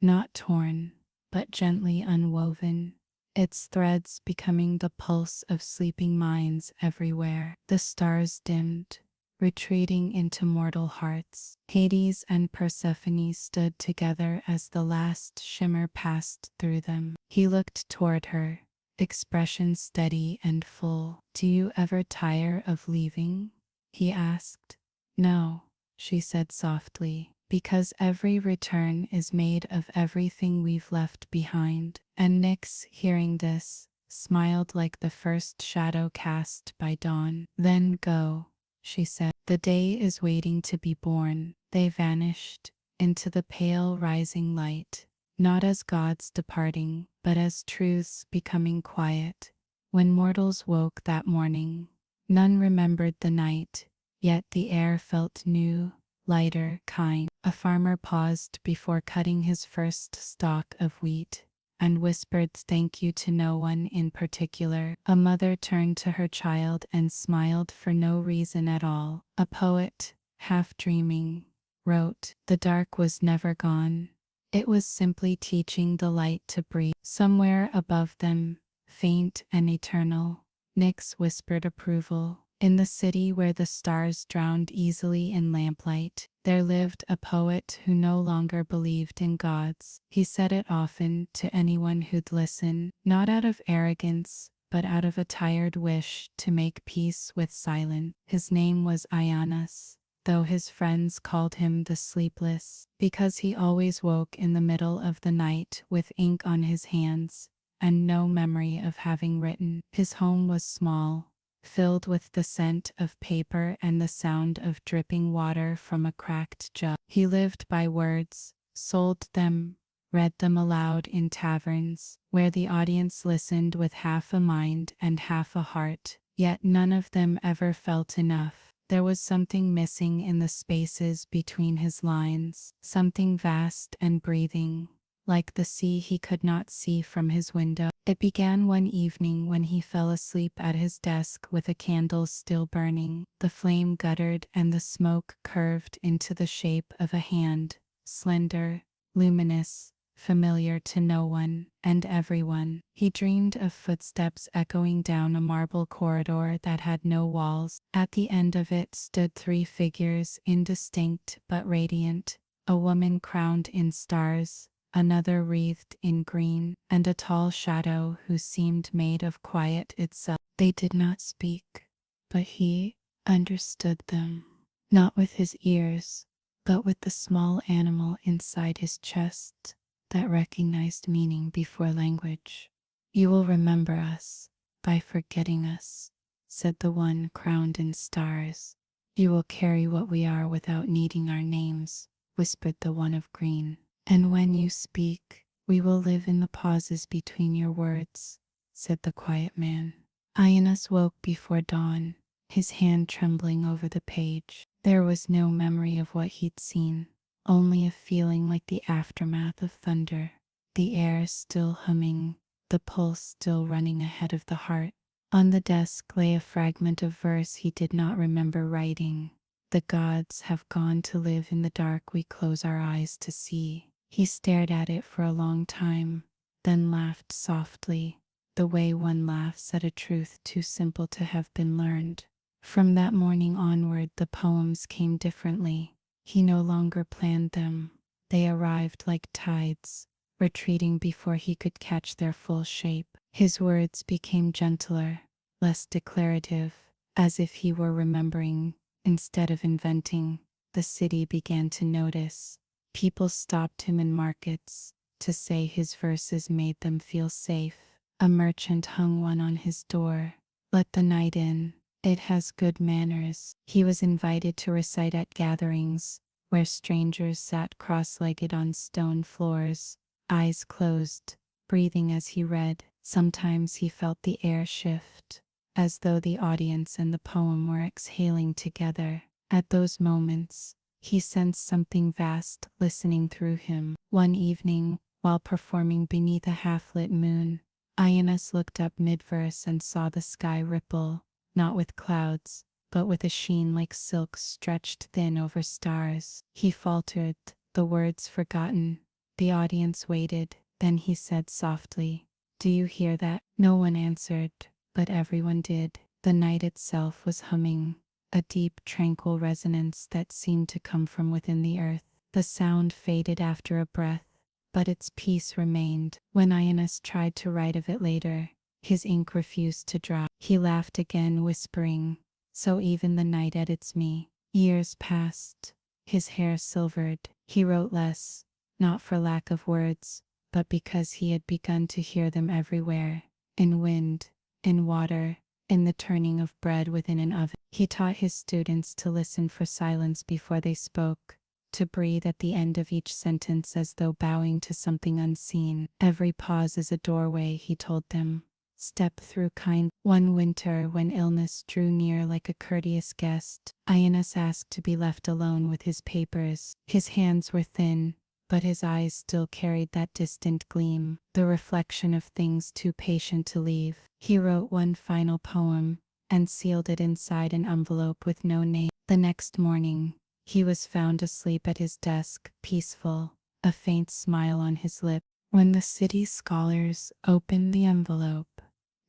not torn, but gently unwoven, its threads becoming the pulse of sleeping minds everywhere. The stars dimmed, retreating into mortal hearts. Hades and Persephone stood together as the last shimmer passed through them. He looked toward her, expression steady and full. Do you ever tire of leaving? He asked. No, she said softly, because every return is made of everything we've left behind. And Nyx, hearing this, smiled like the first shadow cast by dawn. Then go, she said. The day is waiting to be born. They vanished into the pale rising light, not as gods departing, but as truths becoming quiet. When mortals woke that morning, none remembered the night, yet the air felt new, lighter, kind. A farmer paused before cutting his first stalk of wheat, and whispered thank you to no one in particular. A mother turned to her child and smiled for no reason at all. A poet, half dreaming, wrote, the dark was never gone. It was simply teaching the light to breathe. Somewhere above them, faint and eternal, Nyx whispered approval. In the city where the stars drowned easily in lamplight, there lived a poet who no longer believed in gods. He said it often to anyone who'd listen, not out of arrogance, but out of a tired wish to make peace with silence. His name was Ionis, though his friends called him the Sleepless, because he always woke in the middle of the night with ink on his hands and no memory of having written. His home was small, filled with the scent of paper and the sound of dripping water from a cracked jug. He lived by words, sold them, read them aloud in taverns, where the audience listened with half a mind and half a heart, yet none of them ever felt enough. There was something missing in the spaces between his lines, something vast and breathing, like the sea he could not see from his window. It began one evening when he fell asleep at his desk with a candle still burning. The flame guttered and the smoke curved into the shape of a hand, slender, luminous, familiar to no one and everyone. He dreamed of footsteps echoing down a marble corridor that had no walls. At the end of it stood three figures, indistinct but radiant, a woman crowned in stars, another wreathed in green, and a tall shadow who seemed made of quiet itself. They did not speak, but he understood them, not with his ears, but with the small animal inside his chest that recognized meaning before language. You will remember us by forgetting us, said the one crowned in stars. You will carry what we are without needing our names, whispered the one of green. And when you speak, we will live in the pauses between your words, said the quiet man. Ionas woke before dawn, his hand trembling over the page. There was no memory of what he'd seen, only a feeling like the aftermath of thunder, the air still humming, the pulse still running ahead of the heart. On the desk lay a fragment of verse he did not remember writing. The gods have gone to live in the dark we close our eyes to see. He stared at it for a long time, then laughed softly, the way one laughs at a truth too simple to have been learned. From that morning onward, the poems came differently. He no longer planned them. They arrived like tides, retreating before he could catch their full shape. His words became gentler, less declarative, as if he were remembering instead of inventing. The city began to notice. People stopped him in markets to say his verses made them feel safe. A merchant hung one on his door. Let the night in. It has good manners. He was invited to recite at gatherings where strangers sat cross-legged on stone floors, eyes closed, breathing as he read. Sometimes he felt the air shift, as though the audience and the poem were exhaling together. At those moments, he sensed something vast listening through him. One evening, while performing beneath a half-lit moon, Ionis looked up mid-verse and saw the sky ripple, not with clouds, but with a sheen like silk stretched thin over stars. He faltered, the words forgotten. The audience waited. Then he said softly, "Do you hear that?" No one answered, but everyone did. The night itself was humming, a deep, tranquil resonance that seemed to come from within the earth. The sound faded after a breath, but its peace remained. When Ionis tried to write of it later, his ink refused to drop. He laughed again, whispering, "So even the night edits me." Years passed. His hair silvered. He wrote less, not for lack of words, but because he had begun to hear them everywhere. In wind, in water, in the turning of bread within an oven. He taught his students to listen for silence before they spoke, to breathe at the end of each sentence as though bowing to something unseen. Every pause is a doorway, he told them. Step through kind. One winter, when illness drew near like a courteous guest, Ionis asked to be left alone with his papers. His hands were thin, but his eyes still carried that distant gleam, the reflection of things too patient to leave. He wrote one final poem and sealed it inside an envelope with no name. The next morning, he was found asleep at his desk, peaceful, a faint smile on his lip. When the city scholars opened the envelope,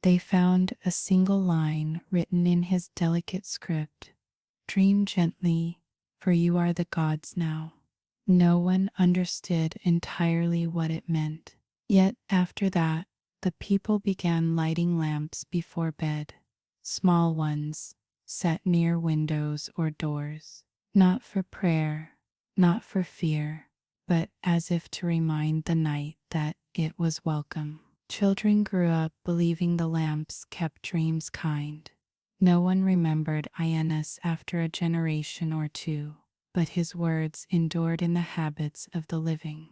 they found a single line written in his delicate script: "Dream gently, for you are the gods now." No one understood entirely what it meant. Yet after that, the people began lighting lamps before bed, small ones, set near windows or doors, not for prayer, not for fear, but as if to remind the night that it was welcome. Children grew up believing the lamps kept dreams kind. No one remembered Ionis after a generation or two, but his words endured in the habits of the living.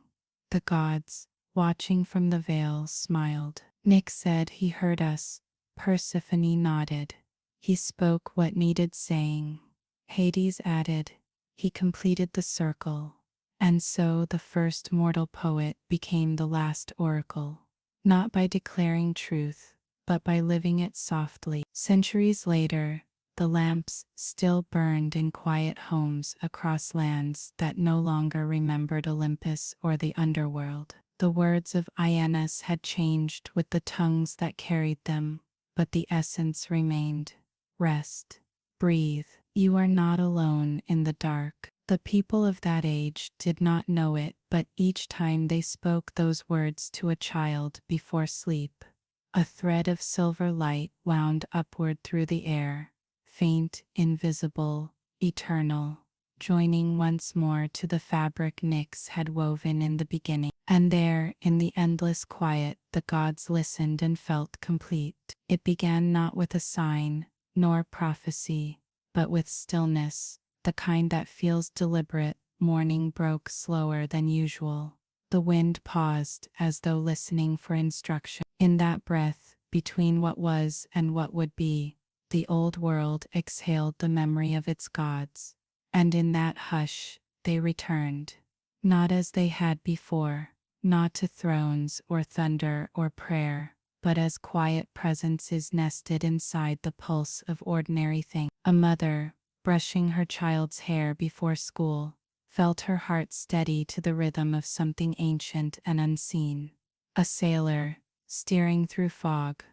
The gods, watching from the veil, smiled. Nyx said he heard us. Persephone nodded. He spoke what needed saying. Hades added, he completed the circle. And so the first mortal poet became the last oracle, not by declaring truth, but by living it softly. Centuries later, the lamps still burned in quiet homes across lands that no longer remembered Olympus or the underworld. The words of Ionis had changed with the tongues that carried them, but the essence remained. Rest. Breathe. You are not alone in the dark. The people of that age did not know it, but each time they spoke those words to a child before sleep, a thread of silver light wound upward through the air, faint, invisible, eternal, joining once more to the fabric Nyx had woven in the beginning. And there, in the endless quiet, the gods listened and felt complete. It began not with a sign, nor prophecy, but with stillness, the kind that feels deliberate. Morning broke slower than usual. The wind paused as though listening for instruction. In that breath, between what was and what would be, the old world exhaled the memory of its gods. And in that hush, they returned. Not as they had before, not to thrones or thunder or prayer, but as quiet presences nested inside the pulse of ordinary things. A mother, brushing her child's hair before school, felt her heart steady to the rhythm of something ancient and unseen. A sailor, steering through fog,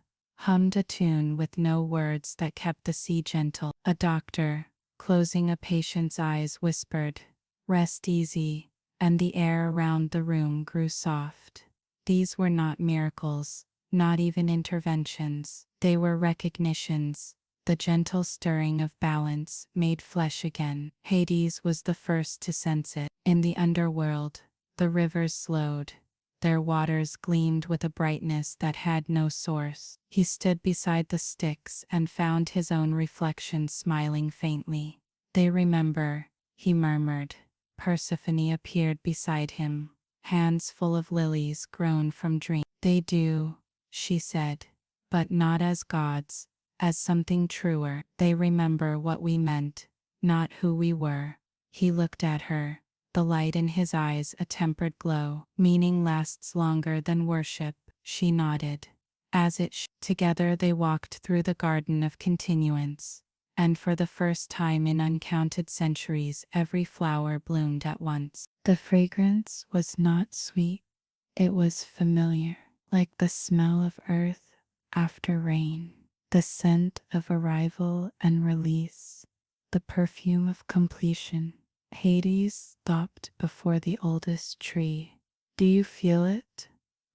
hummed a tune with no words that kept the sea gentle. A doctor, closing a patient's eyes, whispered, "Rest easy," and the air around the room grew soft. These were not miracles, not even interventions. They were recognitions. The gentle stirring of balance made flesh again. Hades was the first to sense it. In the underworld, the rivers slowed. Their waters gleamed with a brightness that had no source. He stood beside the Styx and found his own reflection smiling faintly. "They remember," he murmured. Persephone appeared beside him, hands full of lilies grown from dreams. "They do," she said, "but not as gods, as something truer. They remember what we meant, not who we were." He looked at her, the light in his eyes a tempered glow. "Meaning lasts longer than worship," she nodded. Together they walked through the garden of continuance, and for the first time in uncounted centuries every flower bloomed at once. The fragrance was not sweet, it was familiar, like the smell of earth after rain, the scent of arrival and release, the perfume of completion. Hades stopped before the oldest tree. "Do you feel it?"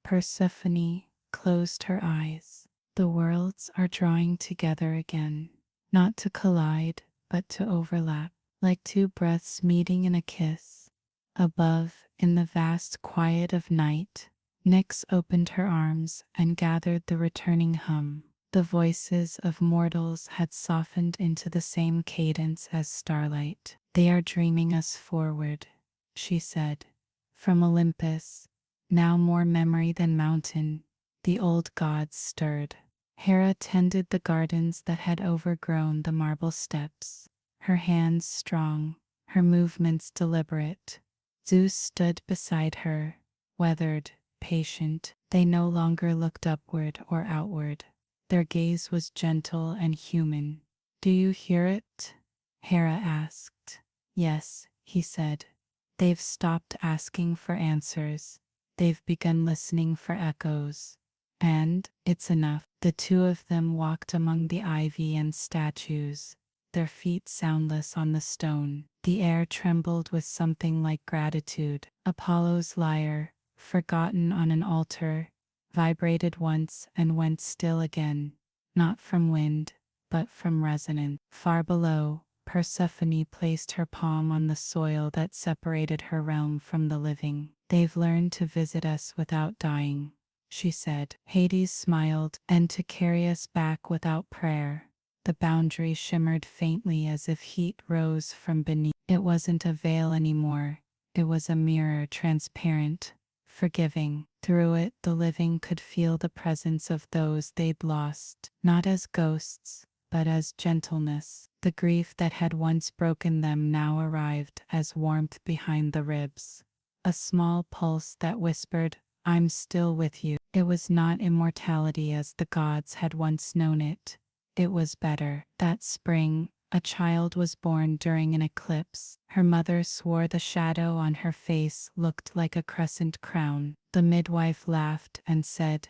Persephone closed her eyes. "The worlds are drawing together again, not to collide, but to overlap, like two breaths meeting in a kiss." Above, in the vast quiet of night, Nyx opened her arms and gathered the returning hum. The voices of mortals had softened into the same cadence as starlight. "They are dreaming us forward," she said. "From Olympus, now more memory than mountain, the old gods stirred." Hera tended the gardens that had overgrown the marble steps, her hands strong, her movements deliberate. Zeus stood beside her, weathered, patient. They no longer looked upward or outward. Their gaze was gentle and human. "Do you hear it?" Hera asked. "Yes," he said. "They've stopped asking for answers. They've begun listening for echoes. And it's enough." The two of them walked among the ivy and statues, their feet soundless on the stone. The air trembled with something like gratitude. Apollo's lyre, forgotten on an altar, vibrated once and went still again, not from wind, but from resonance. Far below, Persephone placed her palm on the soil that separated her realm from the living. "They've learned to visit us without dying," she said. Hades smiled, "and to carry us back without prayer." The boundary shimmered faintly as if heat rose from beneath. It wasn't a veil anymore. It was a mirror, transparent, forgiving. Through it, the living could feel the presence of those they'd lost, not as ghosts, but as gentleness. The grief that had once broken them now arrived as warmth behind the ribs. A small pulse that whispered, "I'm still with you." It was not immortality as the gods had once known it. It was better. That spring, a child was born during an eclipse. Her mother swore the shadow on her face looked like a crescent crown. The midwife laughed and said,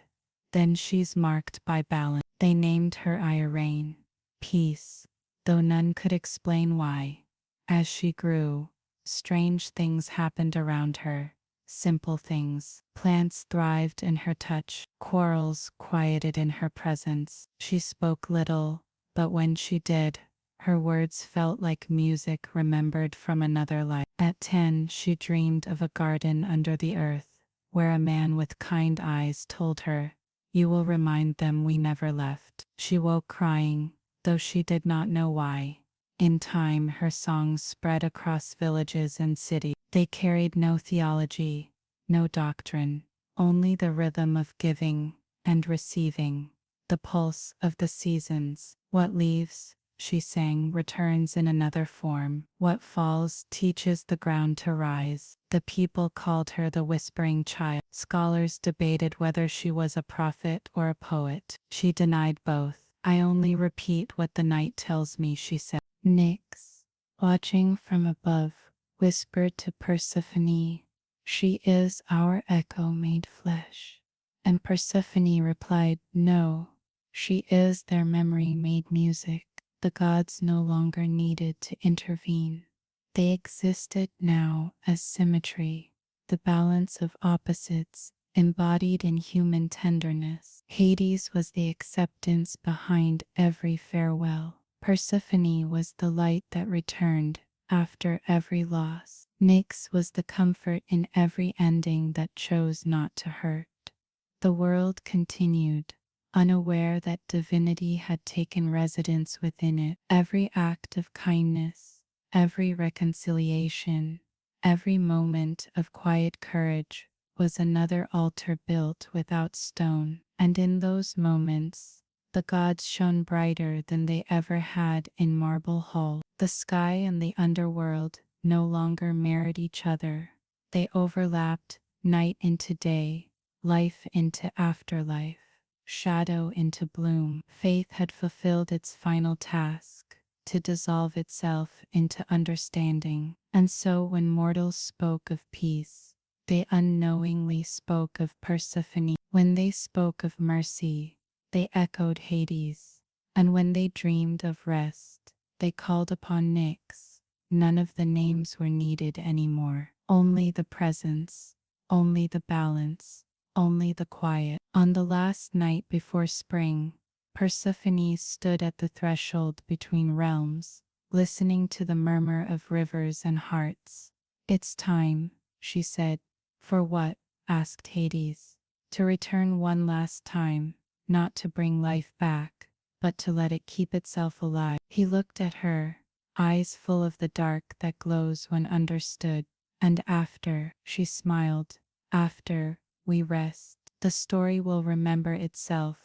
"Then she's marked by balance." They named her Irene, peace, though none could explain why. As she grew, strange things happened around her. Simple things. Plants thrived in her touch. Quarrels quieted in her presence. She spoke little, but when she did, her words felt like music remembered from another life. At 10, she dreamed of a garden under the earth, where a man with kind eyes told her, "You will remind them we never left." She woke crying, though she did not know why. In time, her songs spread across villages and cities. They carried no theology, no doctrine, only the rhythm of giving and receiving, the pulse of the seasons. "What leaves," she sang, "returns in another form. What falls teaches the ground to rise." The people called her the Whispering Child. Scholars debated whether she was a prophet or a poet. She denied both. "I only repeat what the night tells me," she said. Nyx, watching from above, whispered to Persephone, "She is our echo made flesh." And Persephone replied, "No, She is their memory made music. The gods no longer needed to intervene. They existed now as symmetry, the balance of opposites embodied in human tenderness. Hades was the acceptance behind every farewell. Persephone was the light that returned after every loss. Nyx was the comfort in every ending that chose not to hurt. The world continued, unaware that divinity had taken residence within it. Every act of kindness, every reconciliation, every moment of quiet courage was another altar built without stone. And in those moments, the gods shone brighter than they ever had in marble hall. The sky and the underworld no longer mirrored each other. They overlapped, night into day, life into afterlife, shadow into bloom. Faith had fulfilled its final task, to dissolve itself into understanding. And so when mortals spoke of peace, they unknowingly spoke of Persephone. When they spoke of mercy, they echoed Hades. And when they dreamed of rest, they called upon Nyx. None of the names were needed anymore. Only the presence, only the balance, only the quiet. On the last night before spring, Persephone stood at the threshold between realms, listening to the murmur of rivers and hearts. "It's time," she said. "For what?" asked Hades. "To return one last time, not to bring life back, but to let it keep itself alive." He looked at her, eyes full of the dark that glows when understood. "And after," she smiled, "after we rest, the story will remember itself."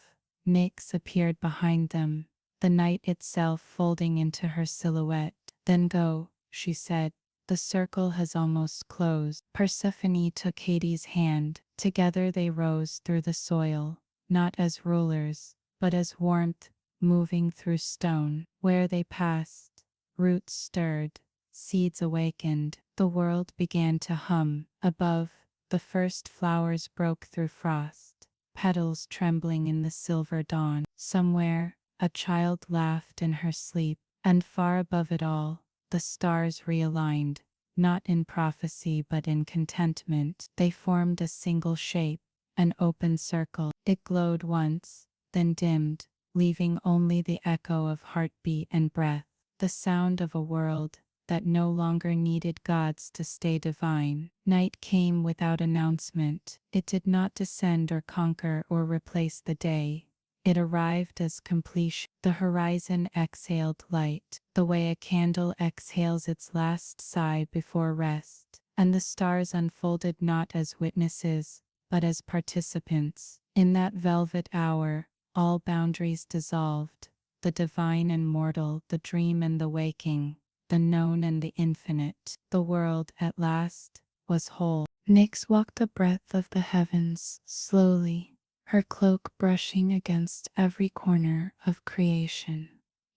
Nyx appeared behind them, the night itself folding into her silhouette. "Then go," she said. "The circle has almost closed." Persephone took Hades' hand. Together they rose through the soil, not as rulers, but as warmth moving through stone. Where they passed, roots stirred, seeds awakened. The world began to hum. Above, the first flowers broke through frost, petals trembling in the silver dawn. Somewhere, a child laughed in her sleep, and far above it all, the stars realigned, not in prophecy but in contentment. They formed a single shape, an open circle. It glowed once, then dimmed, leaving only the echo of heartbeat and breath, the sound of a world that no longer needed gods to stay divine. Night came without announcement. It did not descend or conquer or replace the day. It arrived as completion. The horizon exhaled light, the way a candle exhales its last sigh before rest, and the stars unfolded not as witnesses, but as participants. In that velvet hour, all boundaries dissolved, the divine and mortal, the dream and the waking, the known and the infinite. The world, at last, was whole. Nyx walked the breadth of the heavens, slowly, her cloak brushing against every corner of creation.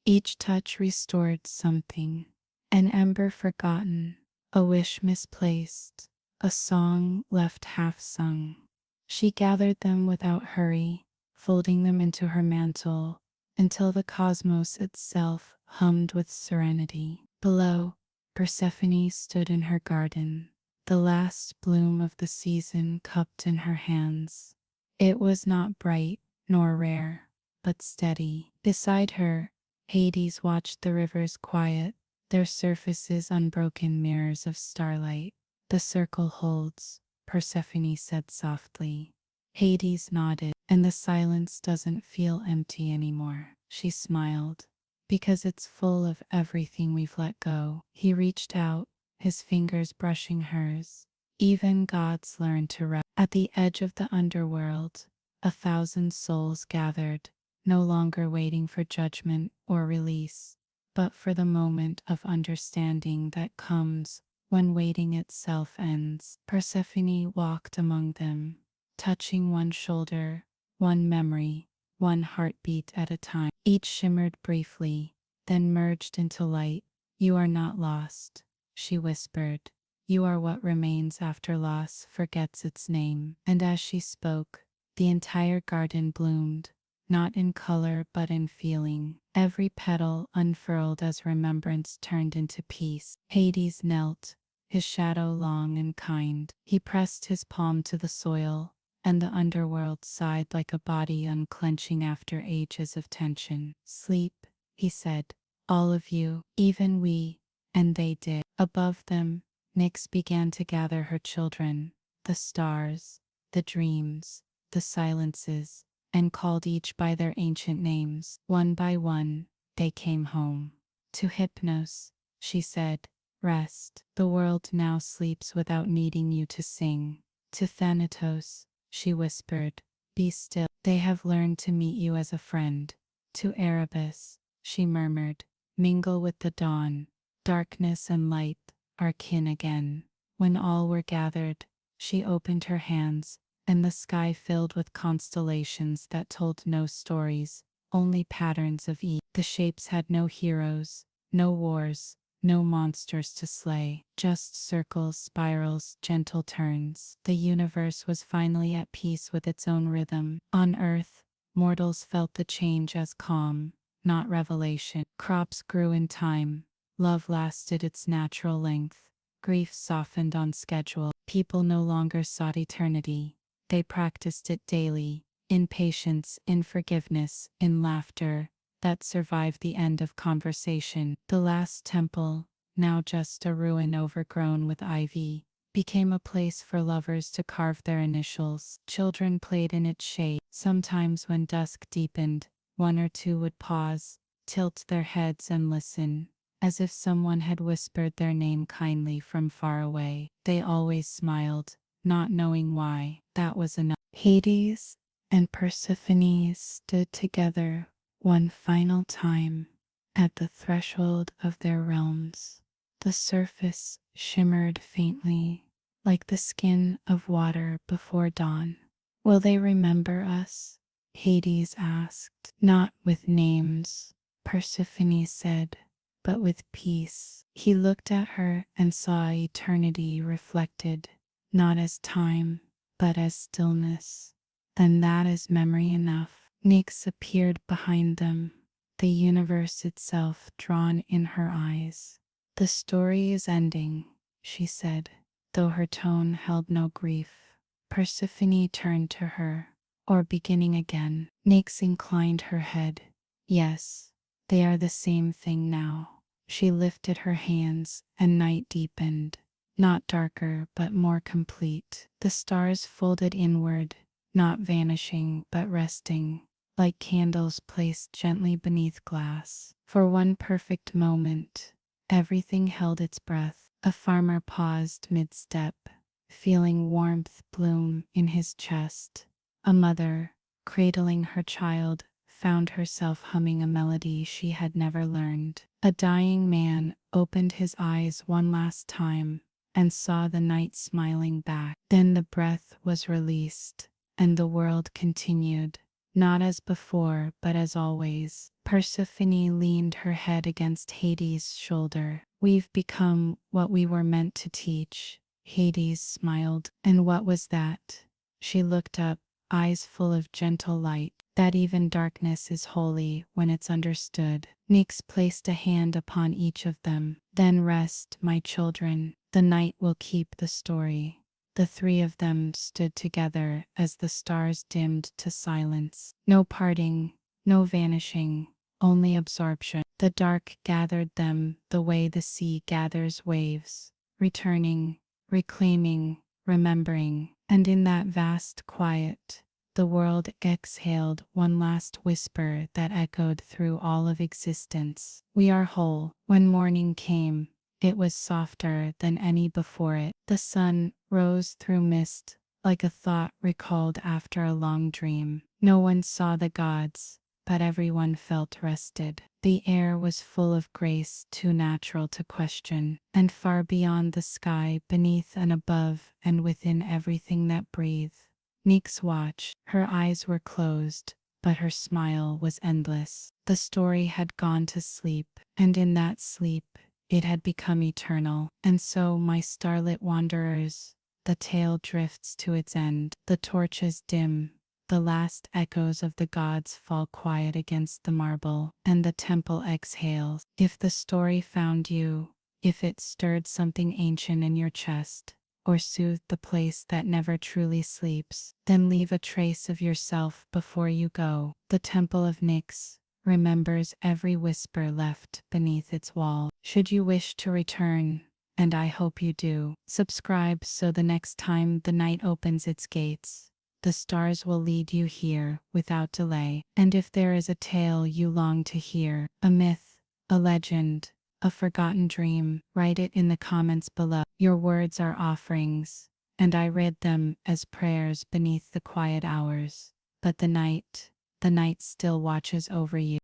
Each touch restored something, an ember forgotten, a wish misplaced, a song left half sung. She gathered them without hurry, folding them into her mantle, until the cosmos itself hummed with serenity. Below, Persephone stood in her garden, the last bloom of the season cupped in her hands. It was not bright nor rare, but steady. Beside her, Hades watched the rivers quiet, their surfaces unbroken mirrors of starlight. "The circle holds," Persephone said softly. Hades nodded, "and the silence doesn't feel empty anymore." She smiled. "Because it's full of everything we've let go." He reached out, his fingers brushing hers. "Even gods learn to rest." At the edge of the underworld, 1,000 souls gathered, no longer waiting for judgment or release, but for the moment of understanding that comes when waiting itself ends. Persephone walked among them, touching one shoulder, one memory, one heartbeat at a time. Each shimmered briefly, then merged into light. "You are not lost," she whispered. "You are what remains after loss forgets its name." And as she spoke, the entire garden bloomed, not in color but in feeling. Every petal unfurled as remembrance turned into peace. Hades knelt, his shadow long and kind. He pressed his palm to the soil, and the underworld sighed like a body unclenching after ages of tension. Sleep, he said, all of you, even we, and they did. Above them, Nyx began to gather her children, the stars, the dreams, the silences, and called each by their ancient names. One by one, they came home. To Hypnos, she said, rest. The world now sleeps without needing you to sing. To Thanatos, she whispered, be still. They have learned to meet you as a friend. To Erebus, she murmured, mingle with the dawn. Darkness and light are kin again. When all were gathered, she opened her hands, and the sky filled with constellations that told no stories, only patterns of each. The shapes had no heroes, no wars, no monsters to slay, just circles, spirals, gentle turns. The universe was finally at peace with its own rhythm. On Earth, mortals felt the change as calm, not revelation. Crops grew in time, love lasted its natural length, grief softened on schedule. People no longer sought eternity. They practiced it daily, in patience, in forgiveness, in laughter that survived the end of conversation. The last temple, now just a ruin overgrown with ivy, became a place for lovers to carve their initials. Children played in its shade. Sometimes when dusk deepened, one or two would pause, tilt their heads and listen, as if someone had whispered their name kindly from far away. They always smiled, not knowing why. That was enough. Hades and Persephone stood together one final time at the threshold of their realms. The surface shimmered faintly, like the skin of water before dawn. Will they remember us? Hades asked. Not with names, Persephone said, but with peace. He looked at her and saw eternity reflected, not as time, but as stillness. Then that is memory enough. Nyx appeared behind them, the universe itself drawn in her eyes. The story is ending, she said, though her tone held no grief. Persephone turned to her. Or beginning again. Nyx inclined her head. Yes, they are the same thing now. She lifted her hands, and night deepened. Not darker, but more complete. The stars folded inward, not vanishing, but resting, like candles placed gently beneath glass. For one perfect moment, everything held its breath. A farmer paused mid-step, feeling warmth bloom in his chest. A mother, cradling her child, found herself humming a melody she had never learned. A dying man opened his eyes one last time and saw the night smiling back. Then the breath was released, and the world continued, not as before, but as always. Persephone leaned her head against Hades' shoulder. We've become what we were meant to teach. Hades smiled. And what was that? She looked up, eyes full of gentle light. That even darkness is holy when it's understood. Nyx placed a hand upon each of them. Then rest, my children. The night will keep the story. The three of them stood together as the stars dimmed to silence. No parting, no vanishing, only absorption. The dark gathered them the way the sea gathers waves, returning, reclaiming, remembering. And in that vast quiet, the world exhaled one last whisper that echoed through all of existence. We are whole. When morning came, it was softer than any before it. The sun rose through mist, like a thought recalled after a long dream. No one saw the gods, but everyone felt rested. The air was full of grace too natural to question, and far beyond the sky, beneath and above and within everything that breathed, Nyx watched. Her eyes were closed, but her smile was endless. The story had gone to sleep, and in that sleep, it had become eternal. And so, my starlit wanderers, the tale drifts to its end. The torches dim, the last echoes of the gods fall quiet against the marble, and the temple exhales. If the story found you, if it stirred something ancient in your chest, or soothed the place that never truly sleeps, then leave a trace of yourself before you go. The Temple of Nyx remembers every whisper left beneath its wall. Should you wish to return, and I hope you do, subscribe so the next time the night opens its gates, the stars will lead you here without delay. And if there is a tale you long to hear, a myth, a legend, a forgotten dream, write it in the comments below. Your words are offerings, and I read them as prayers beneath the quiet hours. But the night still watches over you.